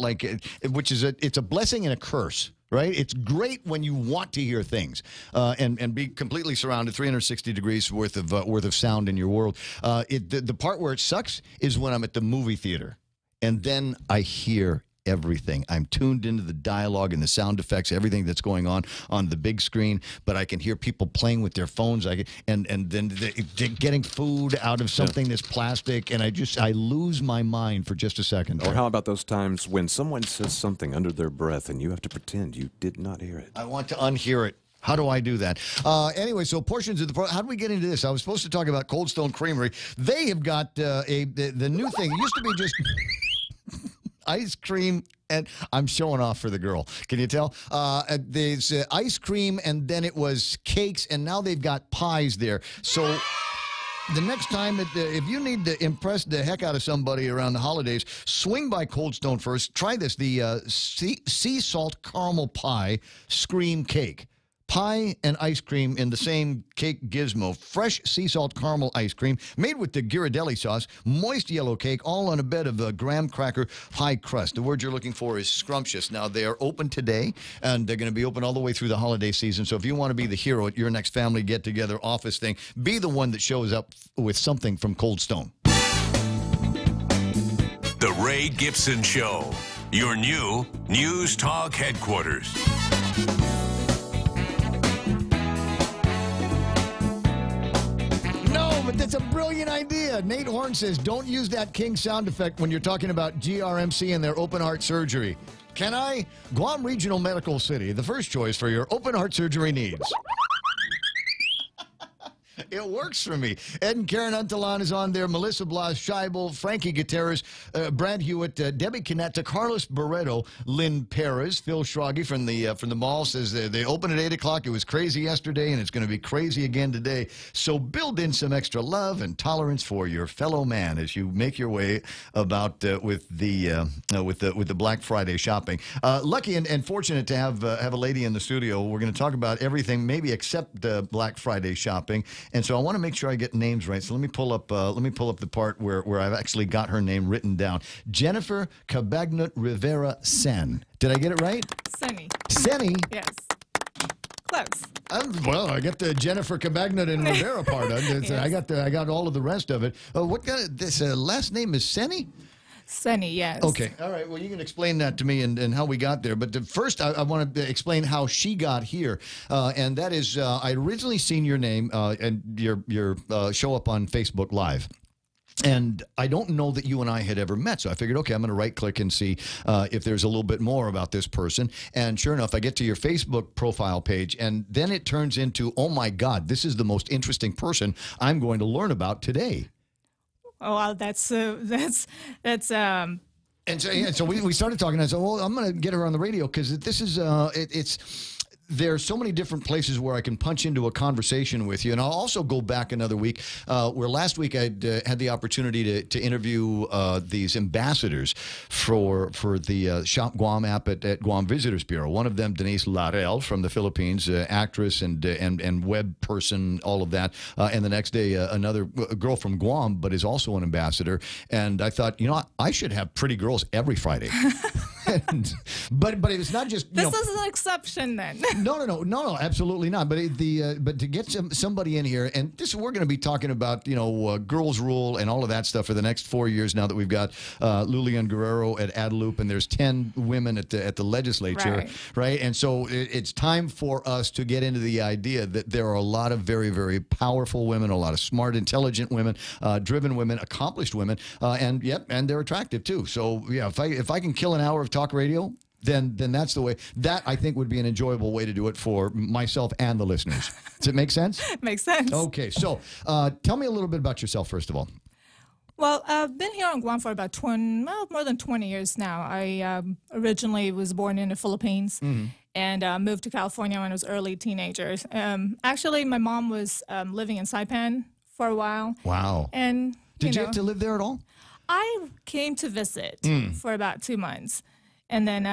which is it's a blessing and a curse. Right? It's great when you want to hear things and be completely surrounded, 360 degrees worth of sound in your world. The part where it sucks is when I'm at the movie theater, and then I hear everything. I'm tuned into the dialogue and the sound effects, everything that's going on the big screen, but I can hear people playing with their phones and then getting food out of something that's plastic, and I lose my mind for just a second. Or how about those times when someone says something under their breath and you have to pretend you did not hear it? I want to unhear it. How do I do that? Anyway, so portions of how do we get into this? I was supposed to talk about Cold Stone Creamery. They have got the new thing. It used to be just ice cream, and I'm showing off for the girl. Can you tell? There's ice cream, and then it was cakes, and now they've got pies there. So the next time, if you need to impress the heck out of somebody around the holidays, swing by Cold Stone first. Try this, the sea salt caramel pie scream cake. Pie and ice cream in the same cake gizmo. Fresh sea salt caramel ice cream made with the Ghirardelli sauce. Moist yellow cake, all on a bed of graham cracker pie crust. The word you're looking for is scrumptious. Now, they are open today, and they're going to be open all the way through the holiday season. So if you want to be the hero at your next family get-together office thing, be the one that shows up with something from Cold Stone. The Ray Gibson Show, your new News Talk headquarters. But that's a brilliant idea. Nate Horn says, don't use that King sound effect when you're talking about GRMC and their open heart surgery. Can I? Guam Regional Medical City, the first choice for your open heart surgery needs. It works for me. Ed and Karen Untalan is on there. Melissa Blas Scheibel, Frankie Gutierrez, Brad Hewitt, Debbie Canetta, Carlos Barreto, Lynn Perez, Phil Schroggy from the mall says they open at 8 o'clock. It was crazy yesterday, and it's going to be crazy again today. So build in some extra love and tolerance for your fellow man as you make your way about with the Black Friday shopping. Lucky and fortunate to have a lady in the studio. We're going to talk about everything, maybe except Black Friday shopping. And so I want to make sure I get names right. So let me pull up the part where I've actually got her name written down. Jennifer Cabagnut Rivera Sen. Did I get it right? Senny. Senny? Yes. Close. Well, I got the Jennifer Cabagnut and Rivera part. Yes. I got all of the rest of it. This last name is Senny? Senny, yes. Okay. All right. Well, you can explain that to me and how we got there. But first, I want to explain how she got here. And that is, I originally seen your name and your show up on Facebook Live. And I don't know that you and I had ever met, so I figured, okay, I'm going to right-click and see if there's a little bit more about this person. And sure enough, I get to your Facebook profile page, and then it turns into, oh, my God, this is the most interesting person I'm going to learn about today. Oh, well, that's And so we started talking. And I said, well, I'm going to get her on the radio because this is there's so many different places where I can punch into a conversation with you. And I'll also go back another week where last week I had the opportunity to interview these ambassadors for the Shop Guam app at Guam Visitors Bureau. One of them, Denise Larel from the Philippines, actress and web person, all of that. And the next day, another girl from Guam, but is also an ambassador. And I thought, I should have pretty girls every Friday. But it's not just this is an exception then. No, absolutely not. But but to get somebody in here, and we're going to be talking about girls rule and all of that stuff for the next 4 years now that we've got Lulian Guerrero at Adelup, and there's 10 women at the legislature, right? And so it's time for us to get into the idea that there are a lot of very, very powerful women, a lot of smart, intelligent women, driven women, accomplished women, and they're attractive too. So yeah, if I can kill an hour of talk radio, then that's the way. That, I think, would be an enjoyable way to do it for myself and the listeners. Does it make sense? Makes sense. Okay, so tell me a little bit about yourself, first of all. Well, I've been here on Guam for about more than 20 years now. I originally was born in the Philippines and moved to California when I was early teenager. Actually, my mom was living in Saipan for a while. Wow. And Did you have to live there at all? I came to visit for about 2 months. And then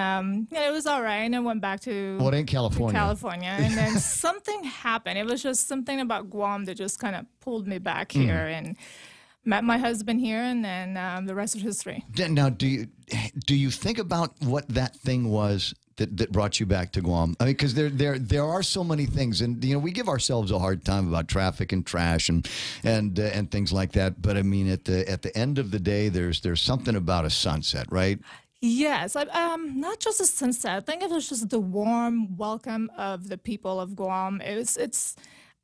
it was all right. And I went back to California. And then something happened. It was just something about Guam that just kind of pulled me back here and met my husband here, and then the rest is history. Now, do you think about what that thing was that brought you back to Guam? I mean, because there are so many things, and we give ourselves a hard time about traffic and trash and things like that. But I mean, at the end of the day, there's something about a sunset, right? Yes, not just a sunset. I think it was just the warm welcome of the people of Guam.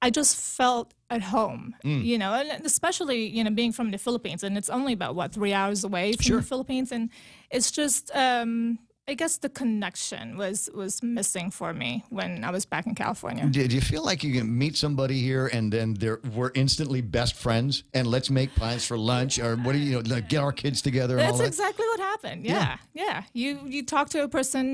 I just felt at home, and especially, being from the Philippines, and it's only about, 3 hours away from the Philippines. And it's just, I guess the connection was missing for me when I was back in California. Did you feel like you can meet somebody here and then we're instantly best friends and let's make plans for lunch, or what do like get our kids together? And That's all that? exactly what happened. Yeah. You talk to a person,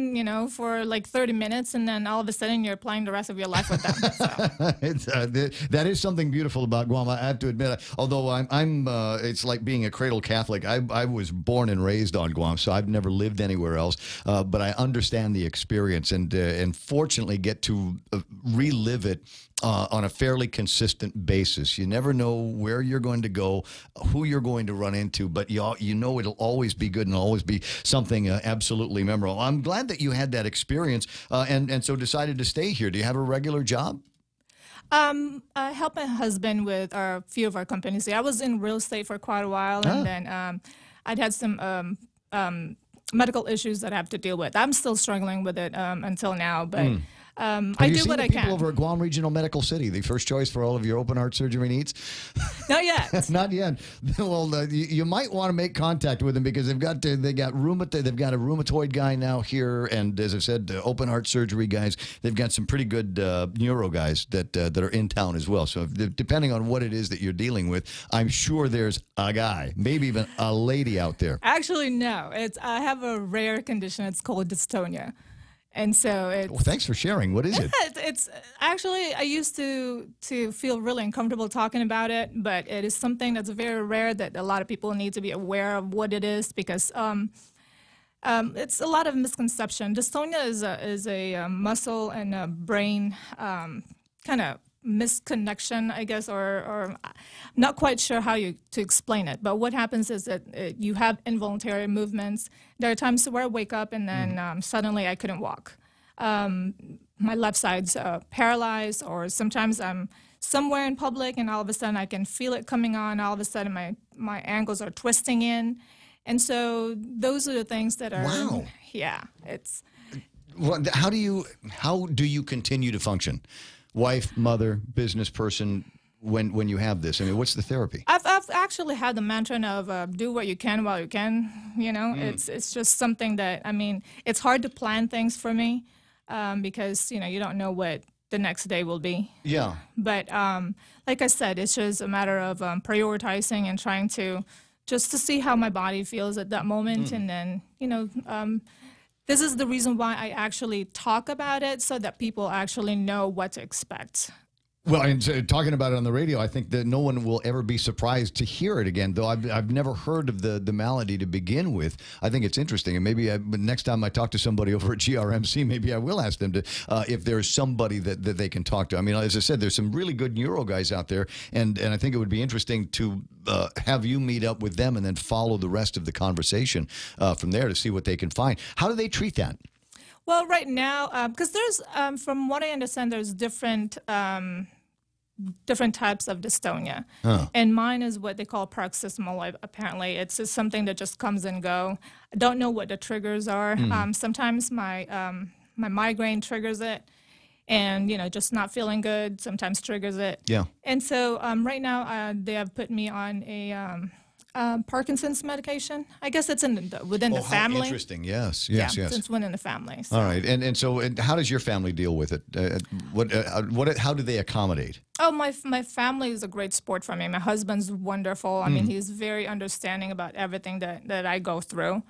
for like 30 minutes, and then all of a sudden you're playing the rest of your life with them. So. That is something beautiful about Guam. I have to admit, although I'm it's like being a cradle Catholic. I was born and raised on Guam, so I've never lived anywhere else. But I understand the experience and fortunately get to relive it on a fairly consistent basis. You never know where you're going to go, who you're going to run into, but it'll always be good and always be something absolutely memorable. I'm glad that you had that experience and so decided to stay here. Do you have a regular job? I help my husband with a few of our companies. I was in real estate for quite a while, and then I'd had some medical issues that I have to deal with. I'm still struggling with it until now, but I do what I can. People over at Guam Regional Medical City, the first choice for all of your open heart surgery needs? Not yet. Not yet. Well, you might want to make contact with them because they've got a rheumatoid guy now here, and as I said, open heart surgery guys. They've got some pretty good neuro guys that are in town as well. So depending on what it is that you're dealing with, I'm sure there's a guy, maybe even a lady out there. Actually, no. I have a rare condition. It's called dystonia. And so it's... Well, thanks for sharing. What is it? It's actually, I used to feel really uncomfortable talking about it, but it is something that's very rare that a lot of people need to be aware of what it is, because it's a lot of misconception. Dystonia is a muscle and a brain kind of misconnection, I guess, or not quite sure how to explain it. But what happens is that you have involuntary movements. There are times where I wake up and then suddenly I couldn't walk. My left side's paralyzed, or sometimes I'm somewhere in public and all of a sudden I can feel it coming on. All of a sudden my ankles are twisting in. And so those are the things that are... Wow. Yeah, it's... Well, how do you continue to function? Wife, mother, business person, when you have this? I mean, what's the therapy? I've actually had the mantra of do what you can while you can. It's just something that, I mean, it's hard to plan things for me because, you don't know what the next day will be. Yeah. But like I said, it's just a matter of prioritizing and trying to see how my body feels at that moment. And then, this is the reason why I actually talk about it, so that people actually know what to expect. Well, and talking about it on the radio, I think that no one will ever be surprised to hear it again, though I've never heard of the malady to begin with. I think it's interesting, and maybe next time I talk to somebody over at GRMC, maybe I will ask them to if there's somebody that they can talk to. I mean, as I said, there's some really good neuro guys out there, and I think it would be interesting to have you meet up with them and then follow the rest of the conversation from there to see what they can find. How do they treat that? Well, right now, because there's, from what I understand, there's different types of dystonia. And mine is what they call paroxysmal. Apparently, it's just something that just comes and go. I don't know what the triggers are. Sometimes my migraine triggers it, and just not feeling good sometimes triggers it. Yeah. And so right now they have put me on a Parkinson's medication. I guess it's within the family. How interesting. Yes. It's within the family. So. All right. And so how does your family deal with it? How do they accommodate? Oh, my family is a great support for me. My husband's wonderful. I mean, he's very understanding about everything that I go through.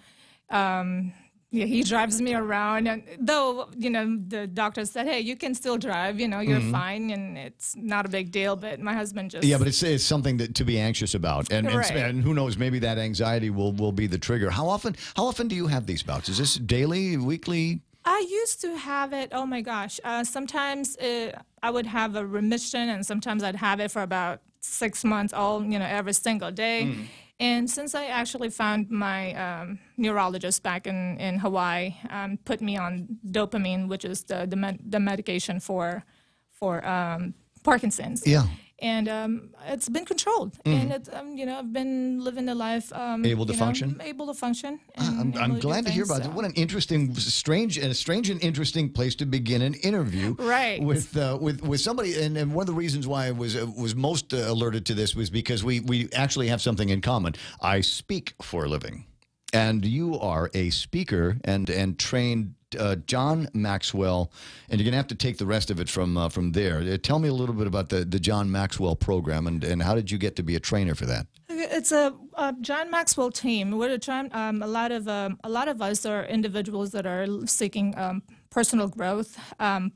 Yeah, he drives me around, and though the doctor said, "Hey, you can still drive. You're fine, and it's not a big deal." But my husband just but it's something to be anxious about, and who knows, maybe that anxiety will be the trigger. How often do you have these bouts? Is this daily, weekly? I used to have it. Oh my gosh! Sometimes I would have a remission, and sometimes I'd have it for about 6 months, every single day. And since I actually found my neurologist back in Hawaii, put me on dopamine, which is the medication for Parkinson's. Yeah. And it's been controlled, and it's I've been living the life able to function. Able to function. I'm glad to hear about that. What an interesting, strange and interesting place to begin an interview. Right. With somebody, and one of the reasons why I was most alerted to this was because we actually have something in common. I speak for a living, and you are a speaker and trained. John Maxwell, and you're going to have to take the rest of it from there. Tell me a little bit about the John Maxwell program, and how did you get to be a trainer for that? It's a John Maxwell team. We're a lot of us are individuals that are seeking personal growth,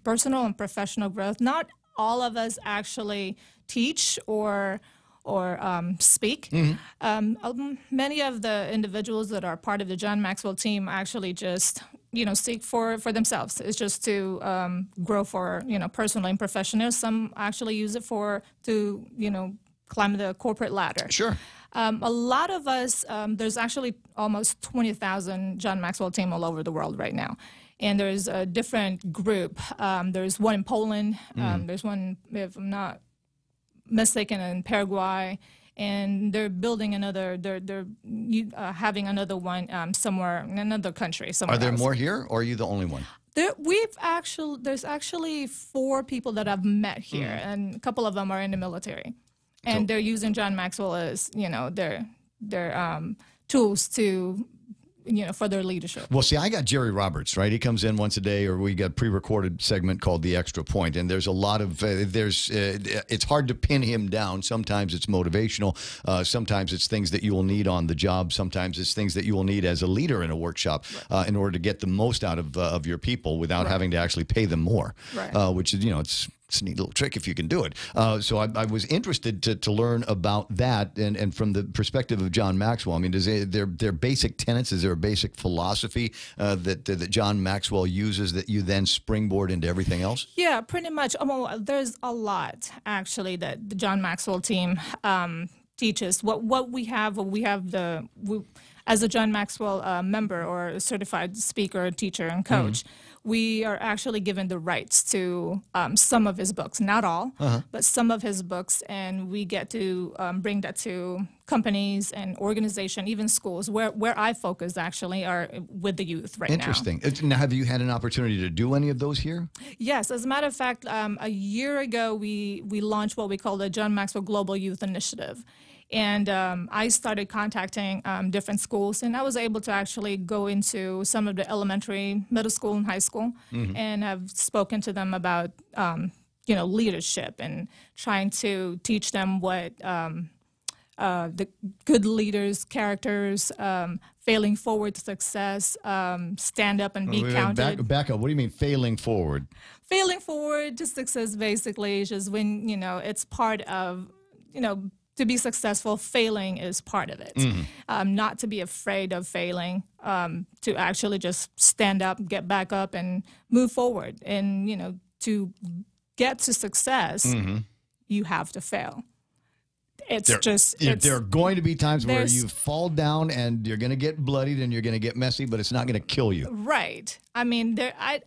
personal and professional growth. Not all of us actually teach or speak. Many of the individuals that are part of the John Maxwell team actually just seek for themselves. It's just to grow for personally and professionally. Some actually use it to climb the corporate ladder. Sure. A lot of us, there's actually almost 20,000 John Maxwell team all over the world right now. And there's a different group. There's one in Poland. There's one, if I'm not mistaken, in Paraguay. And they're building another. They're having another one somewhere in another country. Somewhere Are there else. more here, or are you the only one? There's actually 4 people that I've met here, and a couple of them are in the military, and they're using John Maxwell as their tools to. For their leadership. Well, see, I got Jerry Roberts, right? He comes in once a day, or we got pre-recorded segment called The Extra Point, and there's a lot of, it's hard to pin him down. Sometimes it's motivational. Sometimes it's things that you will need on the job. Sometimes it's things that you will need as a leader in a workshop in order to get the most out of your people without having to actually pay them more, which is, it's a neat little trick if you can do it. So I was interested to learn about that, and from the perspective of John Maxwell. I mean, does their basic tenets, is there a basic philosophy that John Maxwell uses that you then springboard into everything else? Yeah, pretty much. There's a lot actually that the John Maxwell team teaches. What we have as a John Maxwell member or a certified speaker, teacher, and coach. We are actually given the rights to some of his books, not all, but some of his books, and we get to bring that to companies and organizations, even schools, where I focus actually are with the youth right now. Interesting. Now, have you had an opportunity to do any of those here? Yes, as a matter of fact, a year ago we launched what we call the John Maxwell Global Youth Initiative. And I started contacting different schools, and I was able to actually go into some of the elementary, middle school, and high school, and have spoken to them about leadership and trying to teach them what the good leaders, characters, failing forward to success, stand up and be counted. Back up. What do you mean failing forward? Failing forward to success basically is just when it's part of to be successful, failing is part of it. Not to be afraid of failing, to actually just stand up, get back up, and move forward. And, to get to success, you have to fail. There are going to be times where you fall down and you're going to get bloodied and you're going to get messy, but it's not going to kill you. Right. I mean, I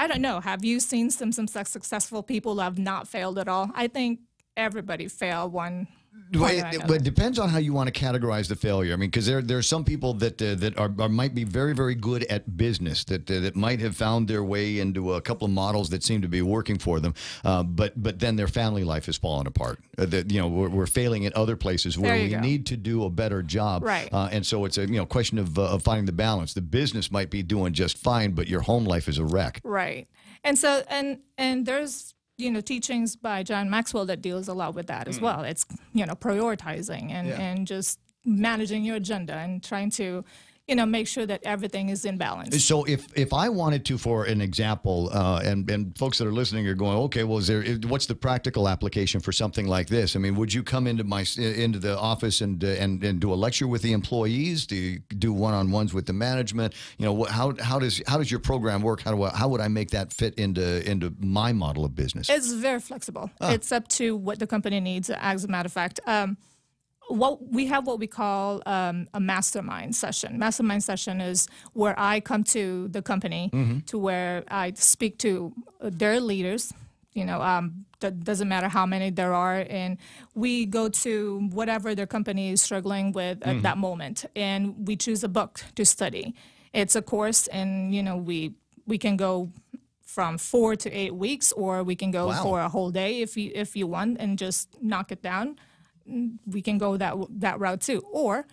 don't know. Have you seen some successful people who have not failed at all? I think everybody failed one. It depends on how you want to categorize the failure. I mean, because there are some people that might be very, very good at business, that might have found their way into a couple of models that seem to be working for them, but then their family life has fallen apart. We're failing at other places where we need to do a better job, right? And so it's a question of finding the balance. The business might be doing just fine, but your home life is a wreck, right? And so and there's teachings by John Maxwell that deals a lot with that as well. It's, prioritizing and just managing your agenda and trying to, make sure that everything is in balance. So if I wanted to, for an example, and folks that are listening are going, okay, well, what's the practical application for something like this? I mean, would you come into the office and do a lecture with the employees? Do you do one-on-ones with the management? How does your program work? How would I make that fit into my model of business? It's very flexible. It's up to what the company needs. As a matter of fact, we have what we call a mastermind session. Mastermind session is where I come to the company to where I speak to their leaders. That doesn't matter how many there are, and we go to whatever their company is struggling with at that moment, and we choose a book to study. It's a course, and we can go from 4 to 8 weeks, or we can go for a whole day if you want, and just knock it down. We can go that route too, or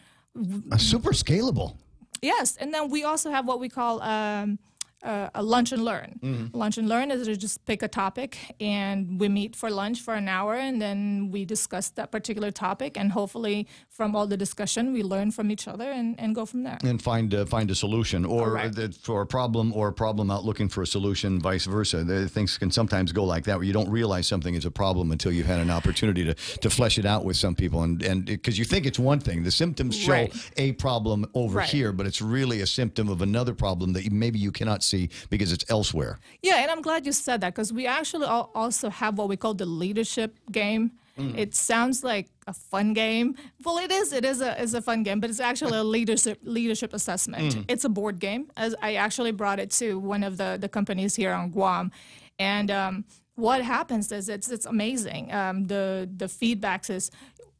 super scalable. Yes, and then we also have what we call a lunch and learn. Lunch and learn is to just pick a topic, and we meet for lunch for an hour, and then we discuss that particular topic, and hopefully from all the discussion we learn from each other and go from there. And find a solution, or for a problem, or a problem out looking for a solution, vice versa. Things can sometimes go like that, where you don't realize something is a problem until you've had an opportunity to flesh it out with some people, and because you think it's one thing, the symptoms show a problem over here, but it's really a symptom of another problem that maybe you cannot see because it's elsewhere. Yeah, and I'm glad you said that, because we actually also have what we call the leadership game. It sounds like a fun game. Well, it is a fun game, but it's actually a leadership assessment. It's a board game. As I actually brought it to one of the companies here on Guam, and what happens is it's amazing. The feedback is,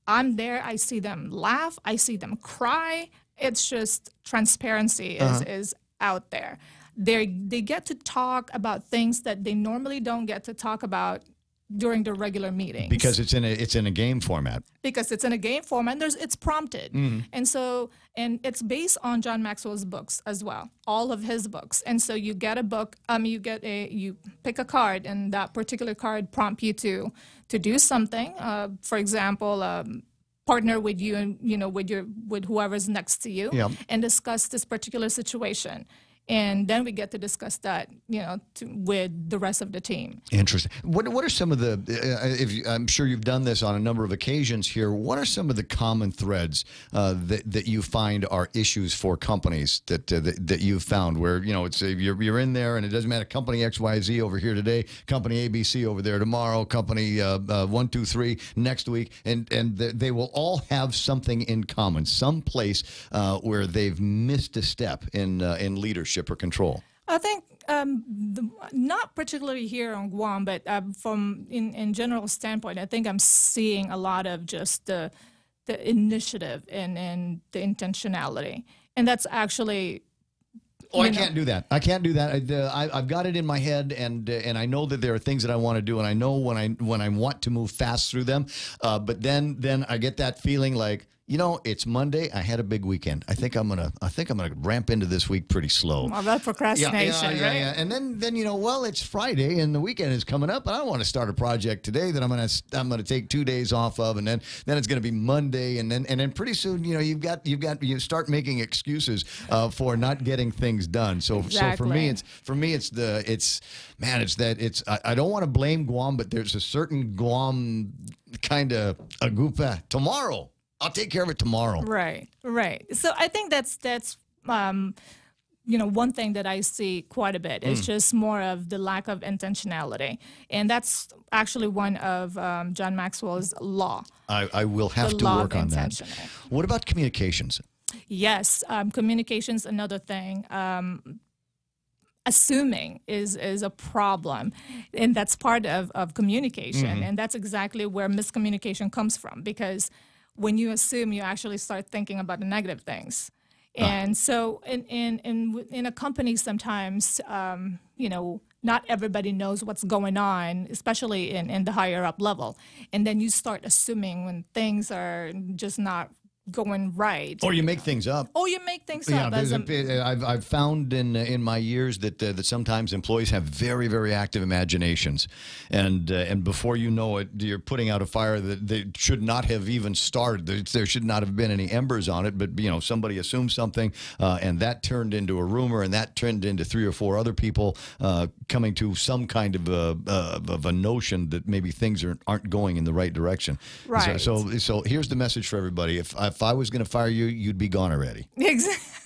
I'm there, I see them laugh, I see them cry. It's just transparency is out there. They get to talk about things that they normally don't get to talk about during the regular meetings. Because it's in a game format. Because it's in a game format, and it's prompted. And it's based on John Maxwell's books as well, all of his books. And so you get a book, you pick a card, and that particular card prompt you to do something. For example, partner with you and with whoever's next to you, and discuss this particular situation. And then we get to discuss that, with the rest of the team. Interesting. What are some of the? I'm sure you've done this on a number of occasions here. What are some of the common threads that you find are issues for companies that you've found where it's you're in there and it doesn't matter, company XYZ over here today, company ABC over there tomorrow, company 1, 2, 3 next week, and they will all have something in common, some place where they've missed a step in leadership or control. I think not particularly here on Guam, but from in general standpoint, I think I'm seeing a lot of just the initiative and the intentionality, and that's actually. I can't do that. I can't do that. I've got it in my head, and I know that there are things that I want to do, and I know when I want to move fast through them. But then I get that feeling like, it's Monday. I had a big weekend. I think I'm gonna ramp into this week pretty slow. Well, that's procrastination, right? Yeah. And then it's Friday and the weekend is coming up, and I want to start a project today that I'm gonna take 2 days off of, and then it's gonna be Monday, and then pretty soon you start making excuses for not getting things done. So for me I don't want to blame Guam, but there's a certain Guam kind of agupa tomorrow. I'll take care of it tomorrow. Right. So I think that's one thing that I see quite a bit. It's just more of the lack of intentionality, and that's actually one of John Maxwell's law. I will have to work on that. What about communications? Yes, communications, another thing. Assuming is a problem, and that's part of communication, and that's exactly where miscommunication comes from, because when you assume, you actually start thinking about the negative things. And so in a company, sometimes, not everybody knows what's going on, especially in the higher up level. And then you start assuming when things are just not going right. Or you make things up. Oh, you make things Yeah, up. I've found in my years that sometimes employees have very, very active imaginations, and before you know it, you're putting out a fire that they should not have even started. There should not have been any embers on it, but somebody assumed something, and that turned into a rumor, and that turned into 3 or 4 other people coming to some kind of a notion that maybe things aren't going in the right direction. Right. So here's the message for everybody: if I was going to fire you, you'd be gone already. Exactly.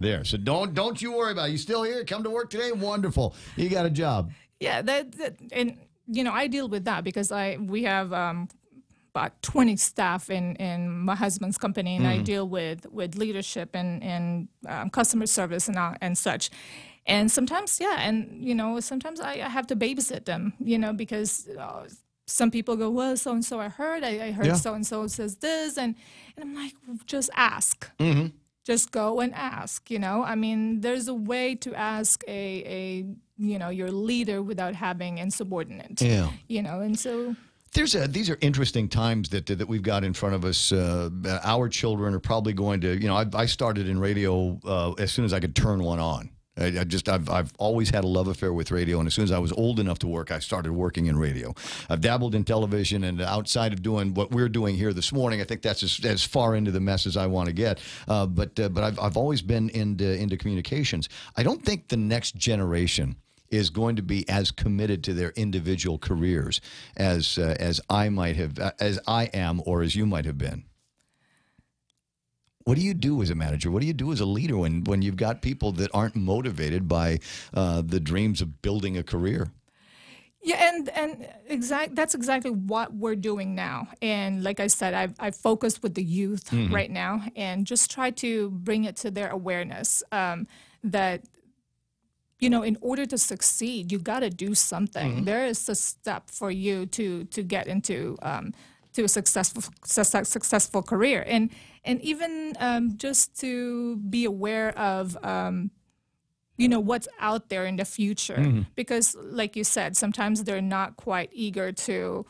There. So don't you worry about it. You still here? Come to work today? Wonderful. You got a job. Yeah, and I deal with that because we have about 20 staff in my husband's company, and I deal with leadership and customer service and such. And sometimes, sometimes I have to babysit them, because some people go, well, so-and-so I heard so-and-so says this, and I'm like, just ask. Mm-hmm. Just go and ask, I mean, there's a way to ask your leader without having insubordinate. Yeah. And so... These are interesting times that we've got in front of us. Our children are probably going to, I started in radio as soon as I could turn one on. I've always had a love affair with radio, and as soon as I was old enough to work, I started working in radio. I've dabbled in television, and outside of doing what we're doing here this morning, I think that's as far into the mess as I want to get. But I've always been into communications. I don't think the next generation is going to be as committed to their individual careers as I might have, as I am, or as you might have been. What do you do as a manager? What do you do as a leader when you've got people that aren't motivated by the dreams of building a career? Yeah, and that's exactly what we're doing now. And like I said, I've focused with the youth right now and just try to bring it to their awareness that, in order to succeed, you got to do something. There is a step for you to get into to a successful career, and even just to be aware of what's out there in the future, because like you said, sometimes they're not quite eager to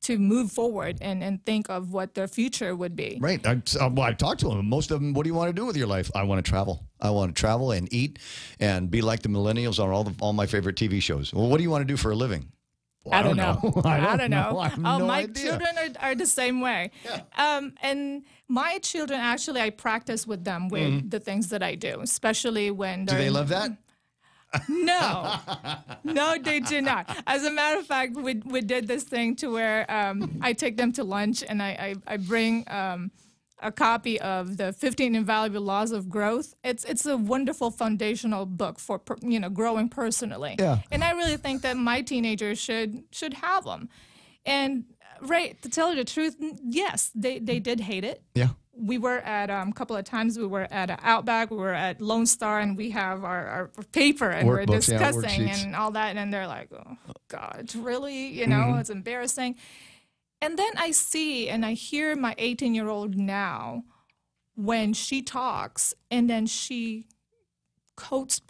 move forward and think of what their future would be. Right. I talked to them. Most of them, what do you want to do with your life? I want to travel. I want to travel and eat and be like the millennials on all my favorite TV shows. Well, what do you want to do for a living? Well, I don't know. I don't know. I have no my idea. children are the same way. Yeah. And my children, actually, I practice with them with the things that I do, especially when Do they love that? No, they do not. As a matter of fact, we did this thing to where I take them to lunch and I bring a copy of the 15 Invaluable Laws of Growth. It's a wonderful foundational book for growing personally. Yeah. And I really think that my teenagers should have them. And right, to tell you the truth, yes, they did hate it. Yeah. We were at a couple of times. We were at Outback. We were at Lone Star, and we have our paper, and we're discussing and all that. And they're like, "Oh God, really? It's embarrassing." And then I see and I hear my 18-year-old now when she talks, and then she quotes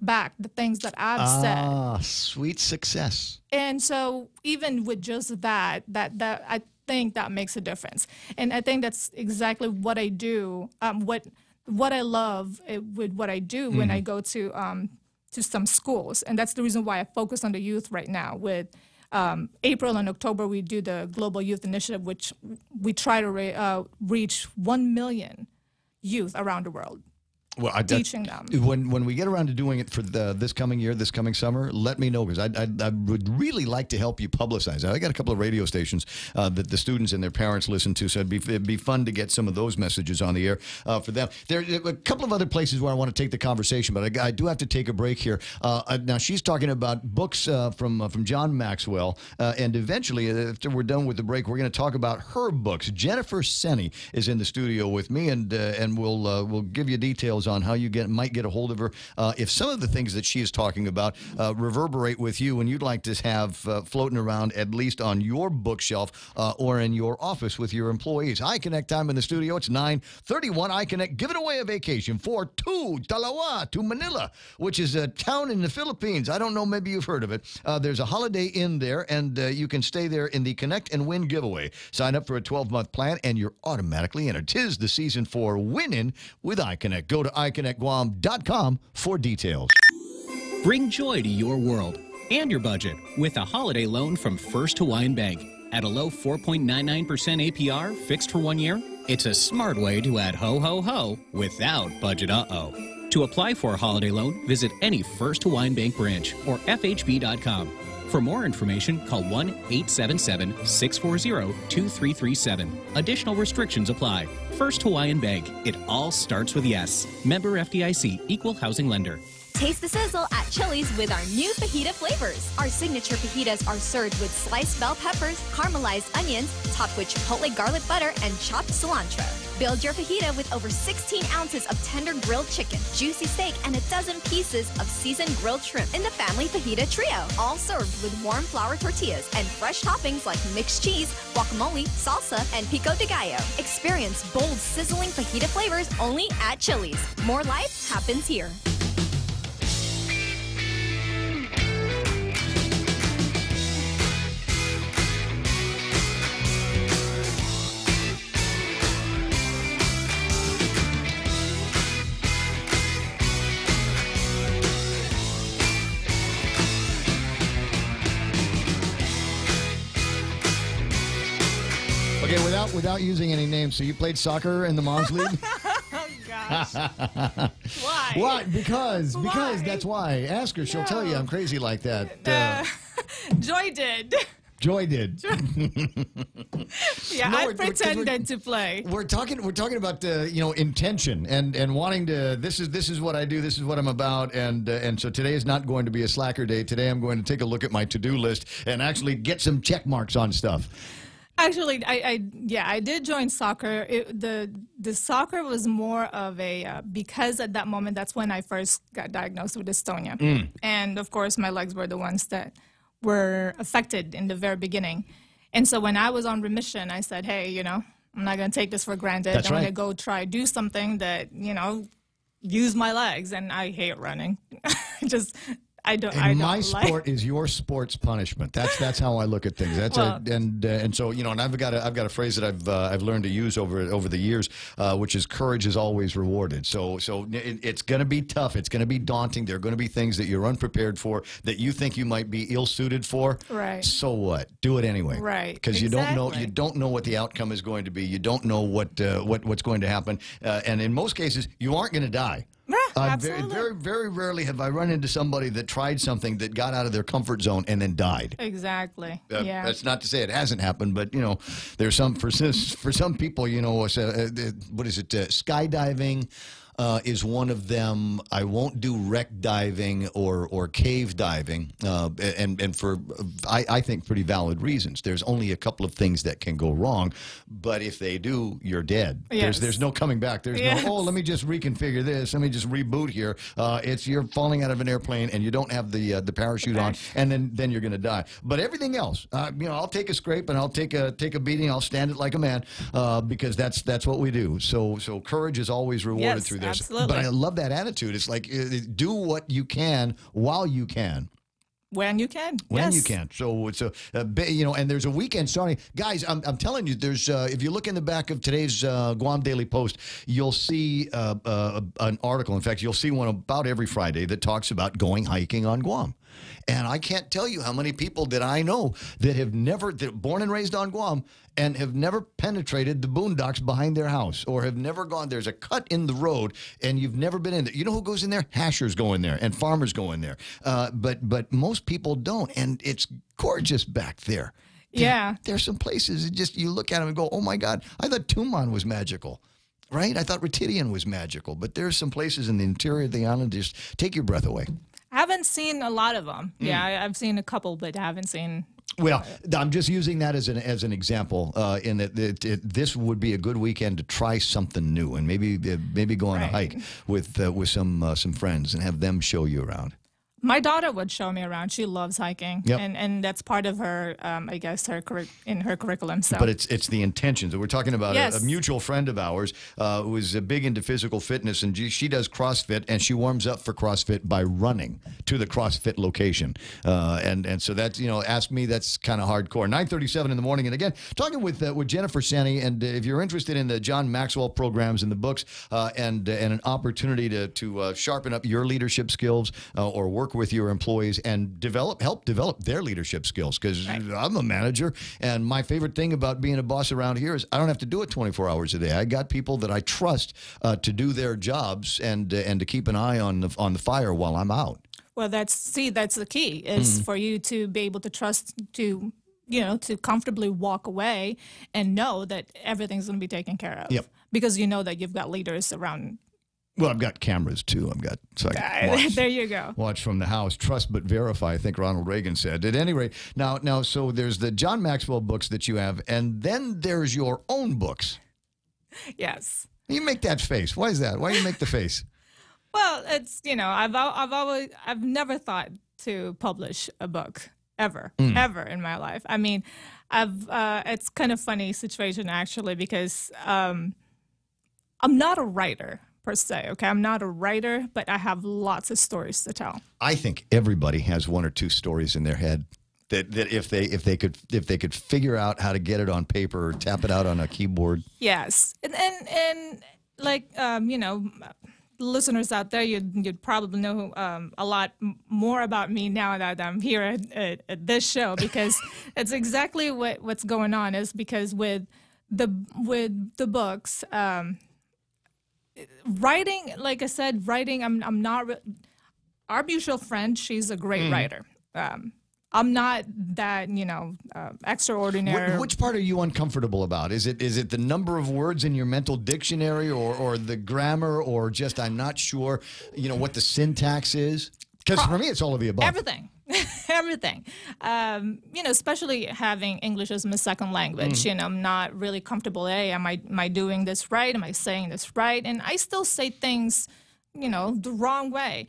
back the things that I've said. Ah, sweet success. And so even with just that I think that makes a difference. And I think that's exactly what I do, what I love with what I do when I go to some schools. And that's the reason why I focus on the youth right now. With April and October, we do the Global Youth Initiative, which we try to reach 1 million youth around the world. Well, teaching them. When we get around to doing it for this coming year, this coming summer, let me know, because I would really like to help you publicize it. I got a couple of radio stations that the students and their parents listen to, so it'd be fun to get some of those messages on the air for them. There are a couple of other places where I want to take the conversation, but I do have to take a break here. Now, she's talking about books from John Maxwell, and eventually, after we're done with the break, we're going to talk about her books. Jennifer Senni is in the studio with me, and we'll give you details details on how you might get a hold of her. If some of the things that she is talking about reverberate with you and you'd like to have floating around at least on your bookshelf or in your office with your employees. iConnect time in the studio. It's 9:31. iConnect giving away a vacation for to Dalawa, to Manila, which is a town in the Philippines. I don't know, maybe you've heard of it. There's a Holiday Inn there, and you can stay there in the Connect and Win giveaway. Sign up for a 12-month plan, and you're automatically entered. 'Tis the season for winning with iConnect. Go to iConnectGuam.com for details. Bring joy to your world and your budget with a holiday loan from First Hawaiian Bank. At a low 4.99% APR, fixed for 1 year, it's a smart way to add ho, ho, ho without budget uh-oh. To apply for a holiday loan, visit any First Hawaiian Bank branch or FHB.com. For more information, call 1-877-640-2337. Additional restrictions apply. First Hawaiian Bank. It all starts with yes. Member FDIC, Equal Housing Lender. Taste the sizzle at Chili's with our new fajita flavors. Our signature fajitas are served with sliced bell peppers, caramelized onions, topped with chipotle garlic butter, and chopped cilantro. Build your fajita with over 16 ounces of tender grilled chicken, juicy steak, and a dozen pieces of seasoned grilled shrimp in the family fajita trio. All served with warm flour tortillas and fresh toppings like mixed cheese, guacamole, salsa, and pico de gallo. Experience bold, sizzling fajita flavors only at Chili's. More life happens here. Without using any names, so you played soccer in the Moms League? Oh, gosh. Why? Why? Because that's why. Ask her. She'll tell you I'm crazy like that. Joy did. Joy did. Yeah, I pretended to play. We're talking about intention and wanting to. This is what I do. This is what I'm about. And so today is not going to be a slacker day. Today I'm going to take a look at my to-do list and actually get some check marks on stuff. Actually, I did join soccer. The soccer was more of a because at that moment that's when I first got diagnosed with dystonia, and of course my legs were the ones that were affected in the very beginning. And so when I was on remission, I said, hey, I'm not going to take this for granted. I'm going to go do something that use my legs, and I hate running. My sport is your sport's punishment. That's how I look at things. And so and I've got a phrase that I've learned to use over the years, which is courage is always rewarded. So it's going to be tough. It's going to be daunting. There are going to be things that you're unprepared for, that you think you might be ill-suited for. Right. So what? Do it anyway. Right. Because you don't know what the outcome is going to be. You don't know what's going to happen. And in most cases, you aren't going to die. Very, very rarely have I run into somebody that tried something that got out of their comfort zone and then died. Exactly. Yeah. That's not to say it hasn't happened, but there's some for some people. What is it? Skydiving. Is one of them. I won't do wreck diving or cave diving, and for I think pretty valid reasons. There's only a couple of things that can go wrong, but if they do, you're dead. Yes. There's no coming back. There's no let me just reconfigure this. Let me just reboot here. You're falling out of an airplane and you don't have the parachute on, and then you're going to die. But everything else, I'll take a scrape and I'll take a beating. I'll stand it like a man, because that's what we do. So courage is always rewarded through. Absolutely. But I love that attitude. It's like do what you can while you can. When you can. When you can. So it's and there's a weekend starting. Guys, I'm telling you, there's if you look in the back of today's Guam Daily Post, you'll see an article. In fact, you'll see one about every Friday that talks about going hiking on Guam. And I can't tell you how many people that I know that born and raised on Guam and have never penetrated the boondocks behind their house, or have never gone. There's a cut in the road and you've never been in there. You know who goes in there? Hashers go in there and farmers go in there. But most people don't. And it's gorgeous back there. Yeah. There's some places you look at them and go, oh my God, I thought Tumon was magical. Right? I thought Retidian was magical. But there's some places in the interior of the island that just take your breath away. I haven't seen a lot of them. Yeah, I've seen a couple, but I haven't seen Well, I'm just using that as an example. In that this would be a good weekend to try something new, and maybe go on a hike with some friends and have them show you around. My daughter would show me around. She loves hiking, Yep. and that's part of her, I guess, in her curriculum. So, but it's the intentions. We're talking about Yes. a mutual friend of ours who is big into physical fitness, and she does CrossFit, and she warms up for CrossFit by running to the CrossFit location. And so that's, ask me, that's kind of hardcore. 9:37 in the morning, and again, talking with Jennifer Sani, and if you're interested in the John Maxwell programs and the books, and an opportunity to sharpen up your leadership skills or work with your employees and help develop their leadership skills, because I'm a manager, and my favorite thing about being a boss around here is I don't have to do it 24 hours a day. I got people that I trust to do their jobs and to keep an eye on the fire while I'm out. well, that's the key is for you to be able to trust to comfortably walk away and know that everything's going to be taken care of. Yep. Because you know that you've got leaders around. Well, I've got cameras too. So I can watch, there you go. Watch from the house. Trust but verify, I think Ronald Reagan said. At any rate, now, so there's the John Maxwell books that you have, and then there's your own books. Yes. You make that face. Why is that? Why do you make the face? Well, it's I've never thought to publish a book ever in my life. I mean, it's kind of funny situation actually, because I'm not a writer per se. Okay, I'm not a writer, but I have lots of stories to tell. I think everybody has one or two stories in their head that if they could figure out how to get it on paper or tap it out on a keyboard. Yes, and like listeners out there, you'd probably know a lot more about me now that I'm here at this show, because it's exactly what's going on. Is because with the books. Writing, like I said, I'm not. Our mutual friend, she's a great writer. I'm not that, extraordinary. Which part are you uncomfortable about? Is it the number of words in your mental dictionary, or the grammar, or just I'm not sure, what the syntax is? Because for me, it's all of the above. Everything. Everything. Especially having English as my second language. I'm not really comfortable. Hey, am I doing this right? Am I saying this right? And I still say things, the wrong way.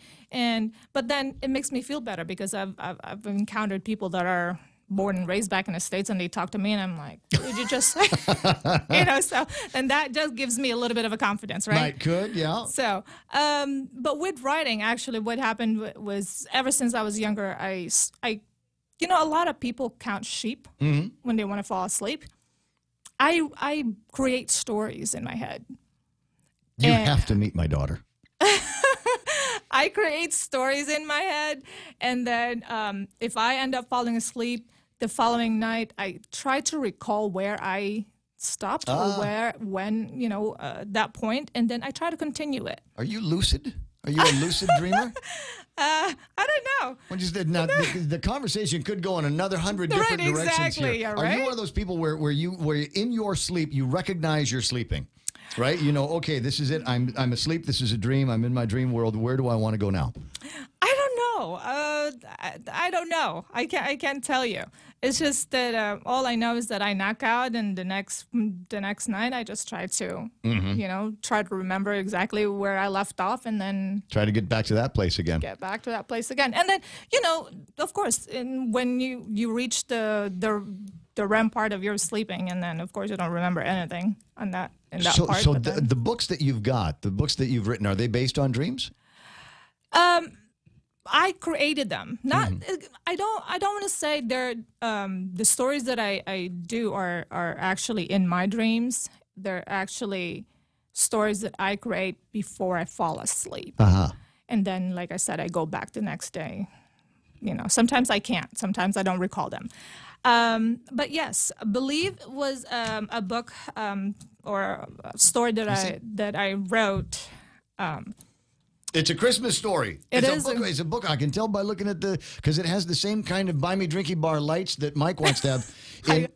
But then it makes me feel better, because I've encountered people that are born and raised back in the States, and they talk to me, and I'm like, what did you just say? So, and that just gives me a little bit of a confidence, right? Right, good, yeah. So, but with writing, actually, what happened was, ever since I was younger, I a lot of people count sheep when they want to fall asleep. I create stories in my head. You have to meet my daughter. I create stories in my head, and then if I end up falling asleep the following night, I try to recall where I stopped or when, that point, and then I try to continue it. Are you lucid? Are you a lucid dreamer? I don't know. Well, the conversation could go in another 100 different directions exactly, here. yeah, Are you one of those people where in your sleep you recognize you're sleeping? Right? Okay, this is it. I'm asleep. This is a dream. I'm in my dream world. Where do I want to go now? I don't know. I don't know. I can't tell you. It's just that all I know is that I knock out, and the next night I just try to, try to remember exactly where I left off, and then try to get back to that place again. Get back to that place again, and then of course, when you reach the REM part of your sleeping, and then of course you don't remember anything on that. Part, so the books that you've got, the books that you've written, are they based on dreams? I created them. Not. I don't want to say they're the stories that I do are actually in my dreams. They're actually stories that I create before I fall asleep. And then, like I said, I go back the next day. Sometimes I can't. Sometimes I don't recall them. But yes, Believe was a book or a story that I wrote. It's a Christmas story. It's a book. I can tell by looking at because it has the same kind of buy me drinky bar lights that Mike wants to have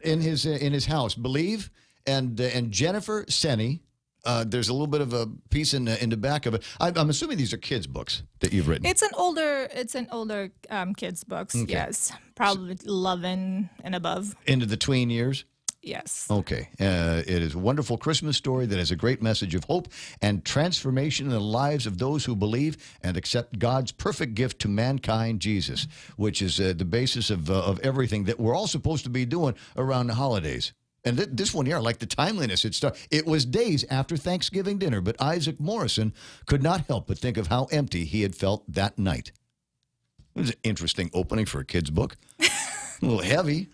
in his house. Believe and Jennifer Sani. There's a little bit of a piece in the back of it. I'm assuming these are kids' books that you've written. It's an older kids' books. Okay. Yes, probably 11 and above. Into the tween years? Yes. Okay. It is a wonderful Christmas story that has a great message of hope and transformation in the lives of those who believe and accept God's perfect gift to mankind, Jesus, which is the basis of everything that we're all supposed to be doing around the holidays. And this one here, I like the timeliness. It was days after Thanksgiving dinner, but Isaac Morrison could not help but think of how empty he had felt that night. It was an interesting opening for a kid's book. A little heavy.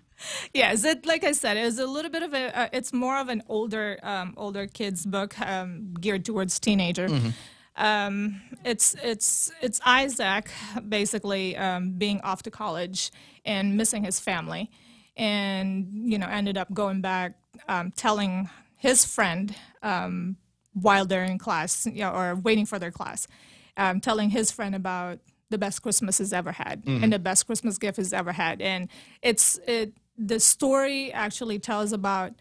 Yes, like I said, it's a little bit of it's more of an older kids book geared towards teenager. Mm-hmm. It's Isaac basically being off to college and missing his family, and ended up going back, telling his friend while they're in class, or waiting for their class, telling his friend about the best Christmas he's ever had, and the best Christmas gift he's ever had, and the story actually tells about,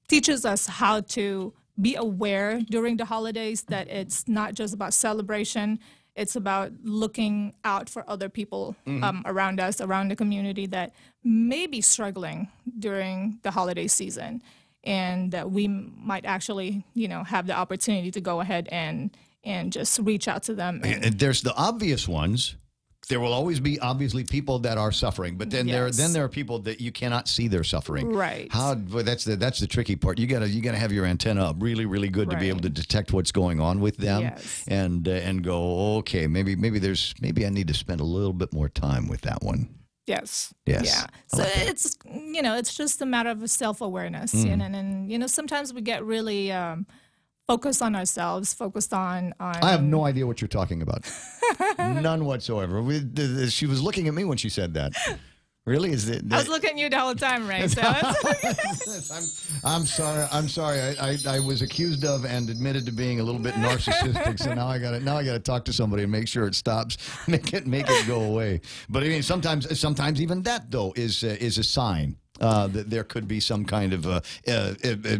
teaches us how to be aware during the holidays that it's not just about celebration, it's about looking out for other people around us, around the community that may be struggling during the holiday season, and that we might actually, have the opportunity to go ahead and just reach out to them. And there's the obvious ones. There will always be, obviously, people that are suffering, but then there are people that you cannot see their suffering. Right. That's the tricky part. You gotta have your antenna up really, really good to be able to detect what's going on with them, and go, okay, maybe I need to spend a little bit more time with that one. Yes. Yes. Yeah. So it's it's just a matter of self-awareness, and sometimes we get really focused on ourselves, focused on. I have no idea what you're talking about. None whatsoever. She was looking at me when she said that. Really? I was looking at you the whole time, Ray. So I'm sorry. I was accused of and admitted to being a little bit narcissistic. So now I got to talk to somebody and make sure it stops. Make it go away. But I mean, sometimes even that though is a sign. That there could be some kind of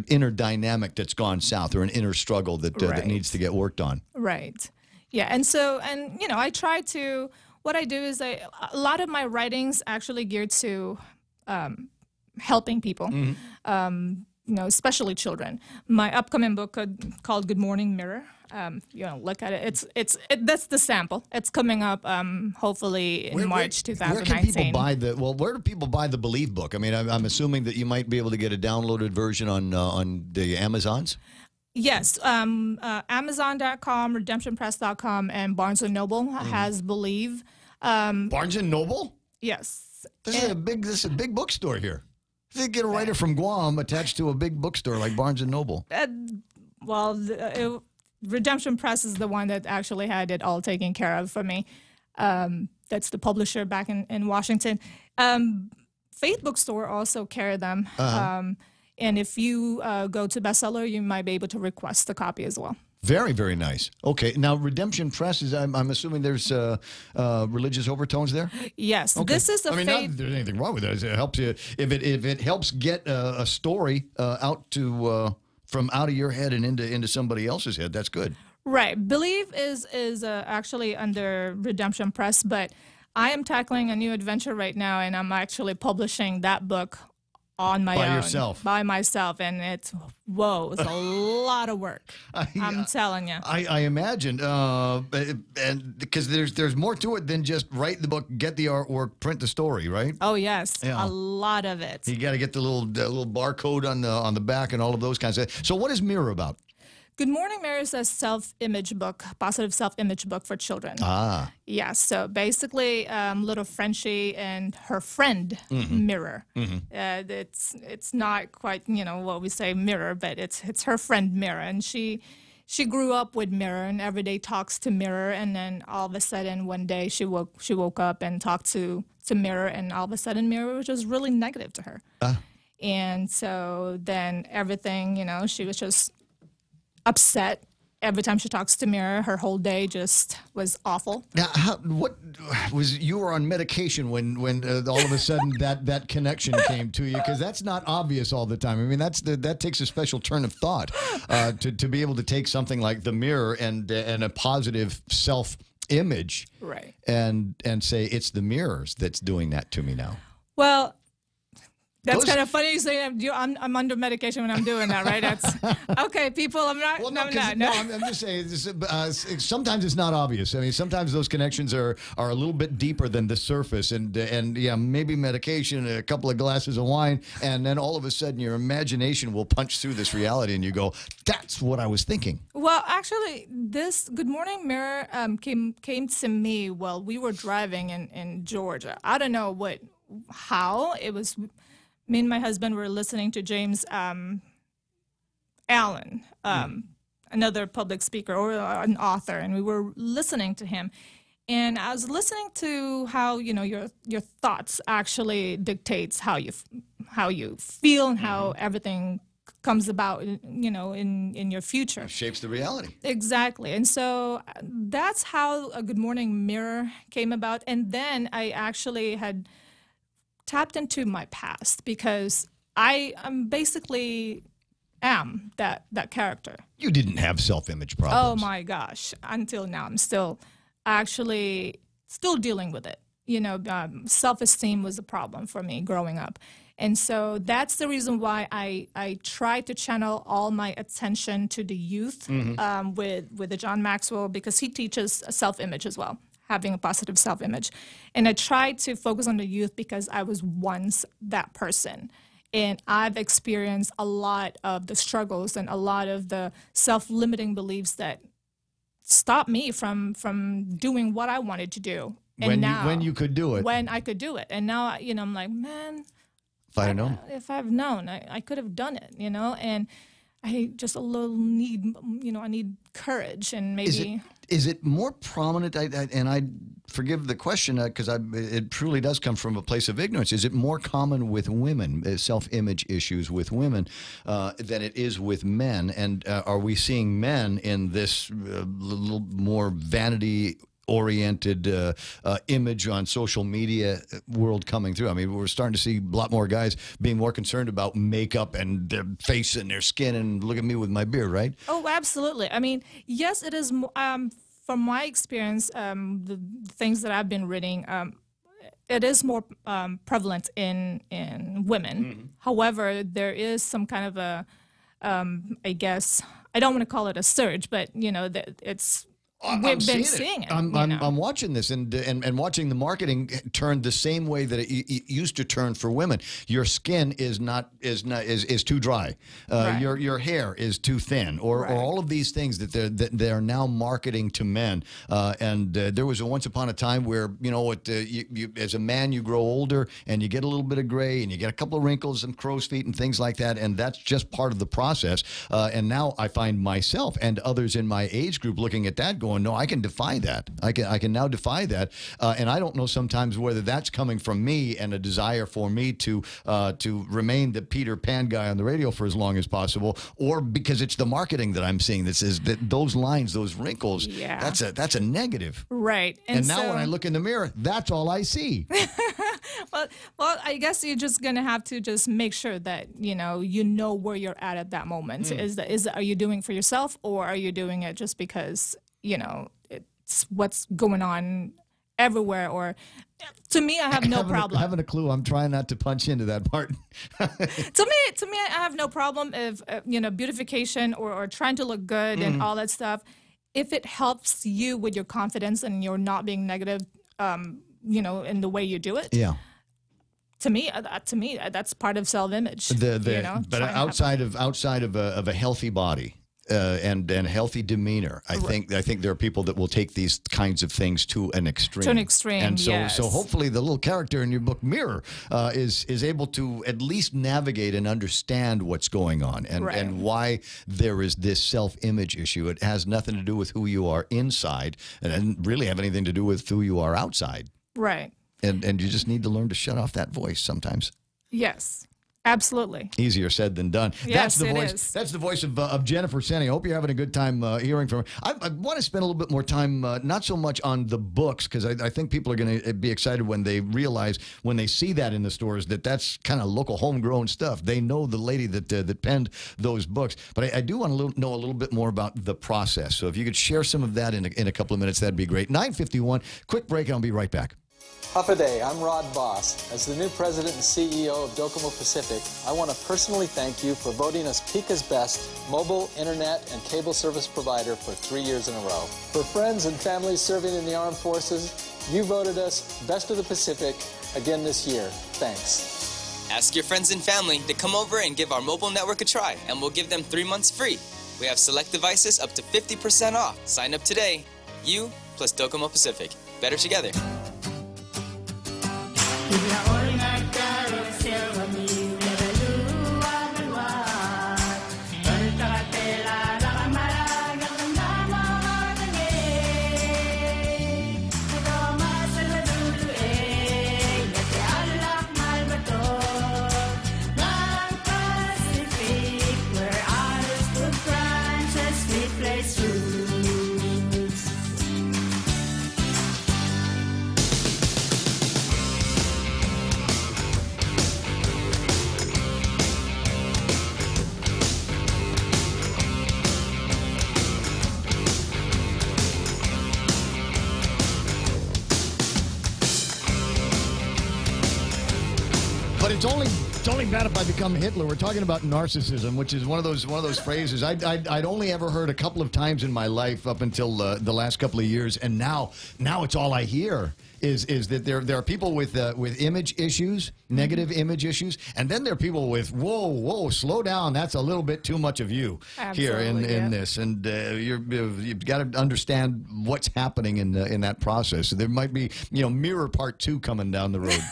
inner dynamic that's gone south, or an inner struggle that needs to get worked on. Right. Yeah. And so, I try to, what I do is a lot of my writings actually geared to helping people, especially children. My upcoming book called Good Morning Mirror. Look at it. That's the sample. It's coming up hopefully in March 2019. Where can people buy where do people buy the Believe book? I mean, I'm assuming that you might be able to get a downloaded version on the Amazons? Yes. Amazon.com, redemptionpress.com, and Barnes & Noble has Believe. Barnes & Noble? Yes. This is a big bookstore here. They get a writer from Guam attached to a big bookstore like Barnes & Noble. Redemption Press is the one that actually had it all taken care of for me. That's the publisher back in Washington. Faith Bookstore also carry them. And if you go to Bestseller, you might be able to request a copy as well. Very, very nice. Okay, now Redemption Press is. I'm assuming there's religious overtones there. Yes, okay. This is a. Not that there's anything wrong with it. It helps you if it helps get a story out to from out of your head and into somebody else's head. That's good. Right. Believe is actually under Redemption Press, but I am tackling a new adventure right now, and I'm actually publishing that book on my own. By myself, and it's a lot of work. I'm telling you. I imagine, and because there's more to it than just write the book, get the artwork, print the story, right? Oh yes, a lot of it. You got to get the little barcode on the back and all of those kinds of. So what is Mirror about? Good Morning Mirror is a self-image book, positive self-image book for children. Ah. Yeah, so basically little Frenchie and her friend Mirror. It's not quite, what we say Mirror, but it's her friend Mirror. And she grew up with Mirror and every day talks to Mirror. And then all of a sudden one day she woke up and talked to Mirror, and all of a sudden Mirror was just really negative to her. And so then everything, she was just upset every time she talks to mirror, her whole day just was awful. Now, what was you were on medication when all of a sudden that connection came to you? Because that's not obvious all the time. I mean, that takes a special turn of thought to be able to take something like the mirror and a positive self-image, right, and say it's the mirrors that's doing that to me now. Well, that's kind of funny you say I'm under medication when I'm doing that, right? That's okay, people. I'm not. Well, no, I'm not. I'm just saying. Sometimes it's not obvious. I mean, sometimes those connections are a little bit deeper than the surface, and yeah, maybe medication, a couple of glasses of wine, and then all of a sudden your imagination will punch through this reality, and you go, "That's what I was thinking." Well, actually, this Good Morning Mirror came to me while we were driving in Georgia. I don't know how it was. Me and my husband were listening to James Allen, another public speaker or an author, and we were listening to him. And I was listening to how your thoughts actually dictates how you feel and how everything comes about in your future. It shapes the reality. Exactly. And so that's how a Good Morning Mirror came about. And then I actually had tapped into my past because I'm basically am that character. You didn't have self-image problems. Oh my gosh! Until now, I'm still dealing with it. Self-esteem was a problem for me growing up, and so that's the reason why I try to channel all my attention to the youth with the John Maxwell, because he teaches self-image as well, having a positive self-image. And I try to focus on the youth because I was once that person. And I've experienced a lot of the struggles and a lot of the self-limiting beliefs that stopped me from doing what I wanted to do. And when you could do it. When I could do it. And now, I'm like, man, if I had known. If I've known, I could have done it, and I just I need courage and maybe. Is it more prominent? And I forgive the question because it truly does come from a place of ignorance. Is it more common with women, self-image issues with women, than it is with men? And are we seeing men in this little more vanity-oriented image on social media world coming through? I mean, we're starting to see a lot more guys being more concerned about makeup and their face and their skin, and look at me with my beard, right? Oh, absolutely. I mean, yes, it is. From my experience, the things that I've been reading, it is more prevalent in women. Mm-hmm. However, there is some kind of a, I guess, I don't want to call it a surge, but it's. We've been seeing it. I'm watching this and watching the marketing turn the same way that it used to turn for women. Your skin is too dry. Right. Your hair is too thin, or all of these things that they're now marketing to men. And there was once upon a time where you as a man you grow older and you get a little bit of gray and you get a couple of wrinkles and crow's feet and things like that, and that's just part of the process. And now I find myself and others in my age group looking at that, going, no, I can defy that. I can now defy that, and I don't know sometimes whether that's coming from me and a desire for me to remain the Peter Pan guy on the radio for as long as possible, or because it's the marketing that I'm seeing that says that those lines, those wrinkles, that's a negative. Right. And now when I look in the mirror, that's all I see. Well, I guess you're just gonna have to just make sure that you know where you're at that moment. Are you doing it for yourself, or are you doing it just because it's what's going on everywhere? Or to me, I have no problem. Having a clue. I'm trying not to punch into that part. To me, I have no problem if beautification or trying to look good and all that stuff. If it helps you with your confidence and you're not being negative, in the way you do it. Yeah. To me, that's part of self-image. But outside of a healthy body. And healthy demeanor. I think there are people that will take these kinds of things to an extreme. To an extreme, and so yes. so hopefully the little character in your book Mirror is able to at least navigate and understand what's going on and why there is this self-image issue. It has nothing to do with who you are inside, and it doesn't really have anything to do with who you are outside. Right. And you just need to learn to shut off that voice sometimes. Yes. Absolutely. Easier said than done. Yes, That's the it voice. is. That's the voice of Jennifer Senni. I hope you're having a good time hearing from her. I want to spend a little bit more time, not so much on the books, because I think people are going to be excited when they realize, when they see that in the stores, that that's kind of local homegrown stuff. They know the lady that penned those books. But I do want to know a little bit more about the process. So if you could share some of that in a couple of minutes, that'd be great. 9:51. Quick break, and I'll be right back. Hafa Day, I'm Rod Boss. As the new president and CEO of Docomo Pacific, I want to personally thank you for voting us Pika's best mobile, internet, and cable service provider for 3 years in a row. For friends and families serving in the armed forces, you voted us Best of the Pacific again this year. Thanks. Ask your friends and family to come over and give our mobile network a try, and we'll give them 3 months free. We have select devices up to 50% off. Sign up today. You plus Docomo Pacific. Better together. But it's only bad if I become Hitler. We're talking about narcissism, which is one of those phrases I'd only ever heard a couple of times in my life up until the last couple of years, and now it's all I hear is that there are people with image issues, negative image issues, and then there are people with whoa, slow down, that's a little bit too much of you here in this, and you've got to understand what's happening in that process. There might be Mirror Part 2 coming down the road,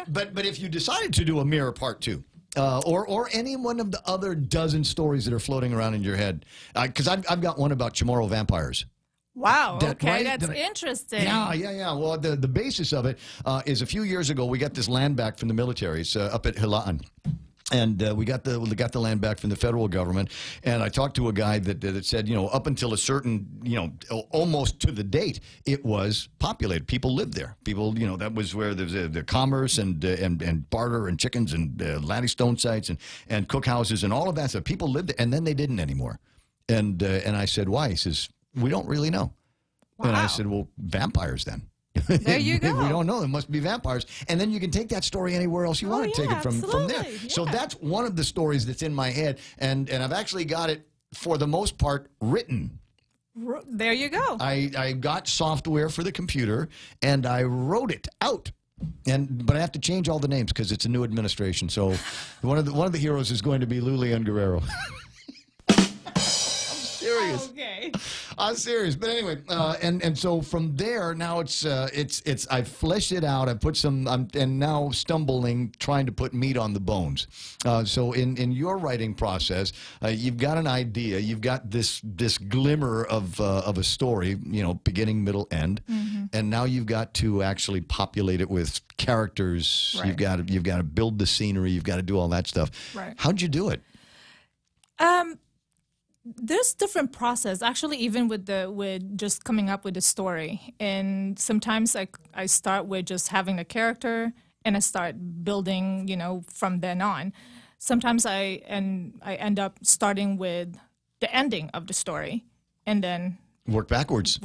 but if you decided to do a Mirror Part 2. Or any one of the other dozen stories that are floating around in your head, because I've got one about Chamorro vampires. Wow, okay, right? that's interesting. Yeah. Well, the basis of it is a few years ago, we got this land back from the militaries up at Hilaan. And we got the land back from the federal government, and I talked to a guy that said, up until a certain, almost to the date, it was populated. People lived there. People, that was where there's the commerce and barter and chickens and Laddie Stone sites and cookhouses and all of that stuff. People lived there, and then they didn't anymore. And I said, why? He says, we don't really know. Wow. And I said, well, vampires then. There you go. If we don't know, there must be vampires. And then you can take that story anywhere else you want to take it from there. Yeah. So that's one of the stories that's in my head. And I've actually got it, for the most part, written. There you go. I got software for the computer, and I wrote it out. But I have to change all the names because it's a new administration. So one of the heroes is going to be Lulian Guerrero. Serious. Okay. I'm serious. But anyway, and so from there, now it's I've fleshed it out. I put some, and now stumbling, trying to put meat on the bones. So in your writing process, you've got an idea. You've got this glimmer of a story, beginning, middle, end, and now you've got to actually populate it with characters. Right. You've got to build the scenery. You've got to do all that stuff. Right. How'd you do it? There's different process actually, even with just coming up with the story. And sometimes I start with just having a character and I start building, from then on. Sometimes I end up starting with the ending of the story and then work backwards.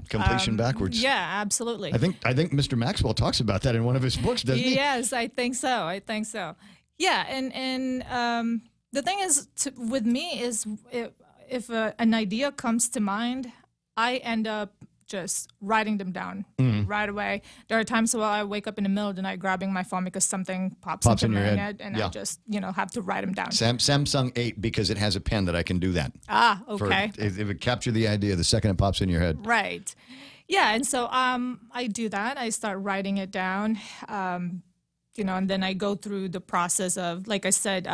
Completion backwards. Yeah, absolutely. I think Mr. Maxwell talks about that in one of his books, doesn't he? Yes, I think so. Yeah, and the thing is, with me, is if an idea comes to mind, I end up just writing them down right away. There are times where I wake up in the middle of the night grabbing my phone because something pops into my head, and I just have to write them down. Samsung 8, because it has a pen that I can do that. Okay. If it capture the idea the second it pops in your head. Right. Yeah, and so I do that. I start writing it down, and then I go through the process of, like I said,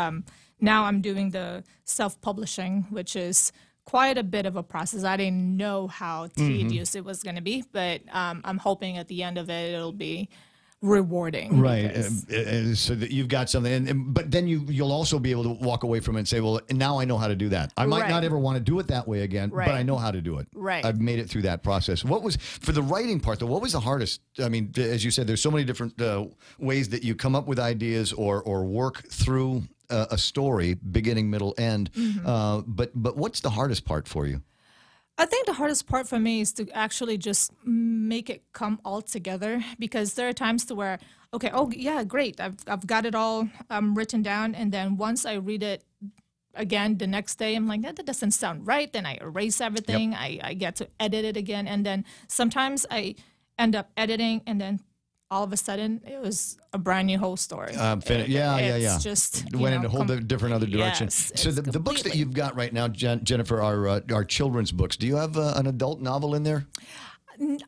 now I'm doing the self-publishing, which is quite a bit of a process. I didn't know how tedious it was going to be, but I'm hoping at the end of it, it'll be rewarding. Right. So that you've got something, but then you'll also be able to walk away from it and say, well, now I know how to do that. I might not ever want to do it that way again, but I know how to do it. Right. I've made it through that process. What was, for the writing part, though, what was the hardest? I mean, as you said, there's so many different ways that you come up with ideas or work through a story, beginning, middle, end. But what's the hardest part for you? I think the hardest part for me is to actually just make it come all together, because there are times to where, okay, oh yeah, great, I've got it all written down, and then once I read it again the next day, I'm like, that doesn't sound right. Then I erase everything. I get to edit it again, and then sometimes I end up editing, and then all of a sudden it was a brand new whole story. It's just went in a whole different other direction. Yes, so the books that you've got right now, Jennifer, are children's books. Do you have an adult novel in there?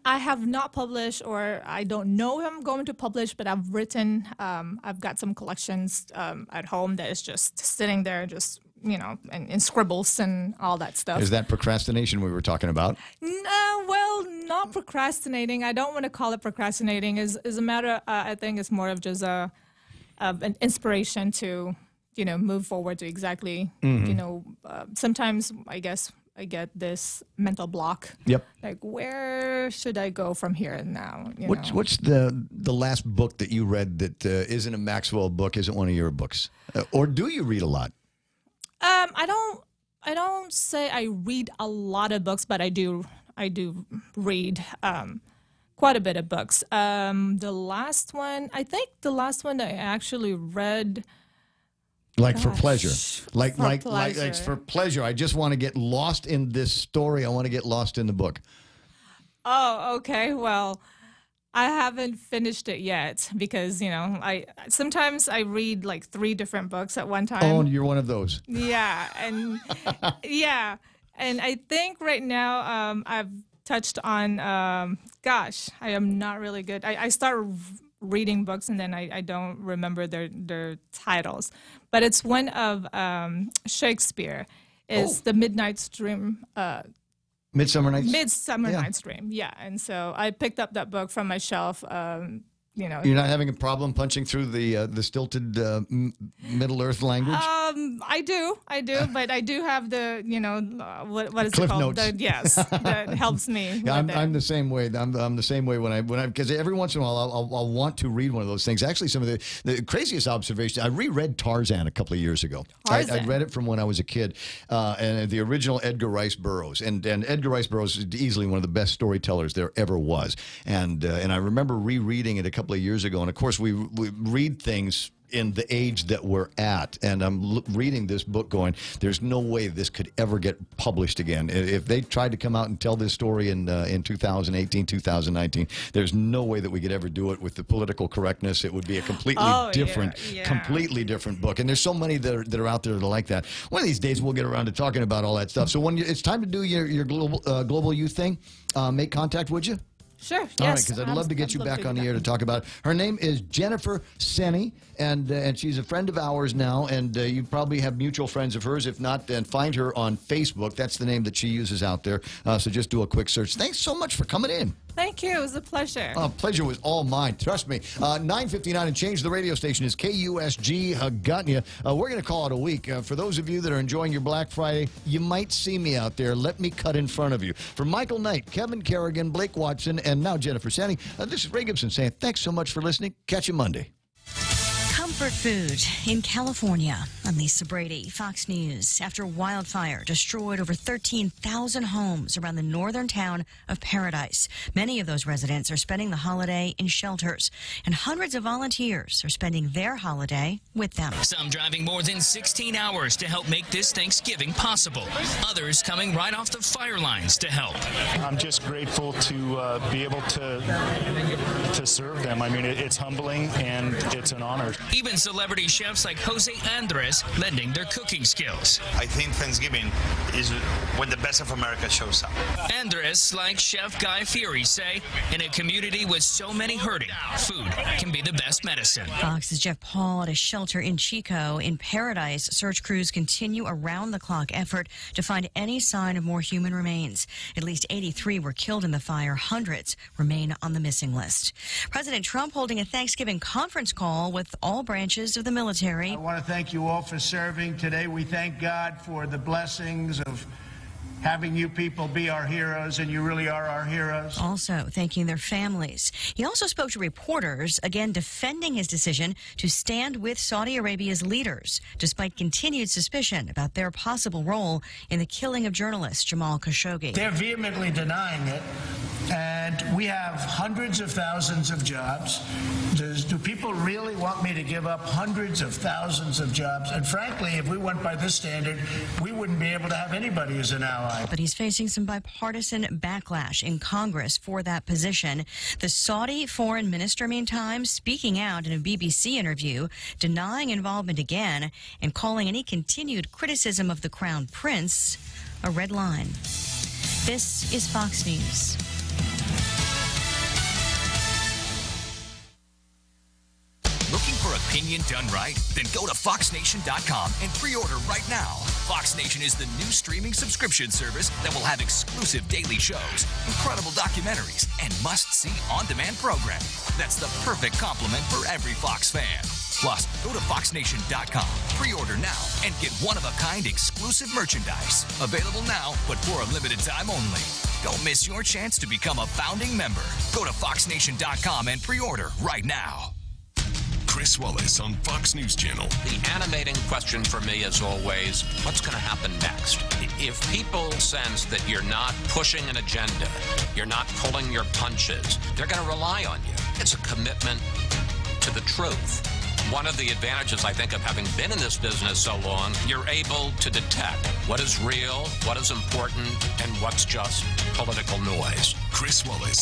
I have not published, or I don't know if I'm going to publish, but I've written, I've got some collections at home that is just sitting there, just, in scribbles and all that stuff. Is that procrastination we were talking about? Well, not procrastinating. I don't want to call it procrastinating. Is a matter, I think it's more of just an inspiration to, move forward to exactly, sometimes I guess I get this mental block. Yep. Like, where should I go from here and now? What's the last book that you read that isn't a Maxwell book, isn't one of your books? Or do you read a lot? I don't say I read a lot of books, but I do read quite a bit of books. The last one that I actually read. For pleasure. Like for pleasure. I just want to get lost in this story. I want to get lost in the book. Oh, okay. Well, I haven't finished it yet because, sometimes I read like 3 different books at one time. Oh, you're one of those. Yeah. And and I think right now I've touched on, I am not really good. I start reading books and then I don't remember their titles. But it's one of Shakespeare. It's The Midnight's Dream. Midsummer Night's Night's Dream, yeah. And so I picked up that book from my shelf. You're not having a problem punching through the stilted Middle Earth language? I do, but I do have the what is Cliff it called? Notes. Yes, that helps me. Yeah, I'm the same way. I'm the same way when I because every once in a while I'll want to read one of those things. Actually, some of the craziest observations. I reread Tarzan a couple of years ago. I read it from when I was a kid, and the original Edgar Rice Burroughs, and Edgar Rice Burroughs is easily one of the best storytellers there ever was. And I remember rereading it a couple of years ago, and of course we read things in the age that we're at, and I'm reading this book going, there's no way this could ever get published again. If they tried to come out and tell this story in 2018, 2019, there's no way that we could ever do it with the political correctness. It would be a completely completely different book. And there's so many that are out there that are like that. One of these days we'll get around to talking about all that stuff. So when it's time to do your global youth thing, make contact, would you? Sure. All right, because I'd love to get you back on the air to talk about it. Her name is Jennifer Seni, and she's a friend of ours now, and you probably have mutual friends of hers. If not, then find her on Facebook. That's the name that she uses out there. So just do a quick search. Thanks so much for coming in. Thank you. It was a pleasure. Pleasure was all mine. Trust me. 9:59 and change. The radio station is KUSG Hagåtña. We're going to call it a week. For those of you that are enjoying your Black Friday, you might see me out there. Let me cut in front of you. For Michael Knight, Kevin Kerrigan, Blake Watson, and now Jennifer Seni, this is Ray Gibson saying thanks so much for listening. Catch you Monday. Comfort food in California. I'm Lisa Brady, Fox News. After wildfire destroyed over 13,000 homes around the northern town of Paradise. Many of those residents are spending the holiday in shelters, and hundreds of volunteers are spending their holiday with them. Some driving more than 16 hours to help make this Thanksgiving possible. Others coming right off the fire lines to help. I'm just grateful to be able to serve them. I mean, it's humbling and it's an honor. Even Cuban celebrity chefs like Jose Andres lending their cooking skills. I think Thanksgiving is when the best of America shows up. Andres, like Chef Guy Fieri, say, in a community with so many hurting, food can be the best medicine. Fox's Jeff Paul at a shelter in Chico. In Paradise, search crews continue a round-the-clock effort to find any sign of more human remains. At least 83 were killed in the fire. Hundreds remain on the missing list. President Trump holding a Thanksgiving conference call with all branches of the military. I want to thank you all for serving today. We thank God for the blessings of having you people be our heroes, and you really are our heroes. Also thanking their families. He also spoke to reporters, again defending his decision to stand with Saudi Arabia's leaders, despite continued suspicion about their possible role in the killing of journalist Jamal Khashoggi. They're vehemently denying it, and we have hundreds of thousands of jobs. Do people really want me to give up hundreds of thousands of jobs? And frankly, if we went by this standard, we wouldn't be able to have anybody as an ally. But he's facing some bipartisan backlash in Congress for that position. The Saudi foreign minister, meantime, speaking out in a BBC interview, denying involvement again and calling any continued criticism of the Crown Prince a red line. This is Fox News. Looking for opinion done right? Then go to FoxNation.com and pre-order right now. Fox Nation is the new streaming subscription service that will have exclusive daily shows, incredible documentaries, and must-see on-demand programming. That's the perfect complement for every Fox fan. Plus, go to FoxNation.com, pre-order now, and get one-of-a-kind exclusive merchandise. Available now, but for a limited time only. Don't miss your chance to become a founding member. Go to FoxNation.com and pre-order right now. Chris Wallace on Fox News Channel. The animating question for me is always, what's going to happen next? If people sense that you're not pushing an agenda, you're not pulling your punches, they're going to rely on you. It's a commitment to the truth. One of the advantages, I think, of having been in this business so long, you're able to detect what is real, what is important, and what's just political noise. Chris Wallace.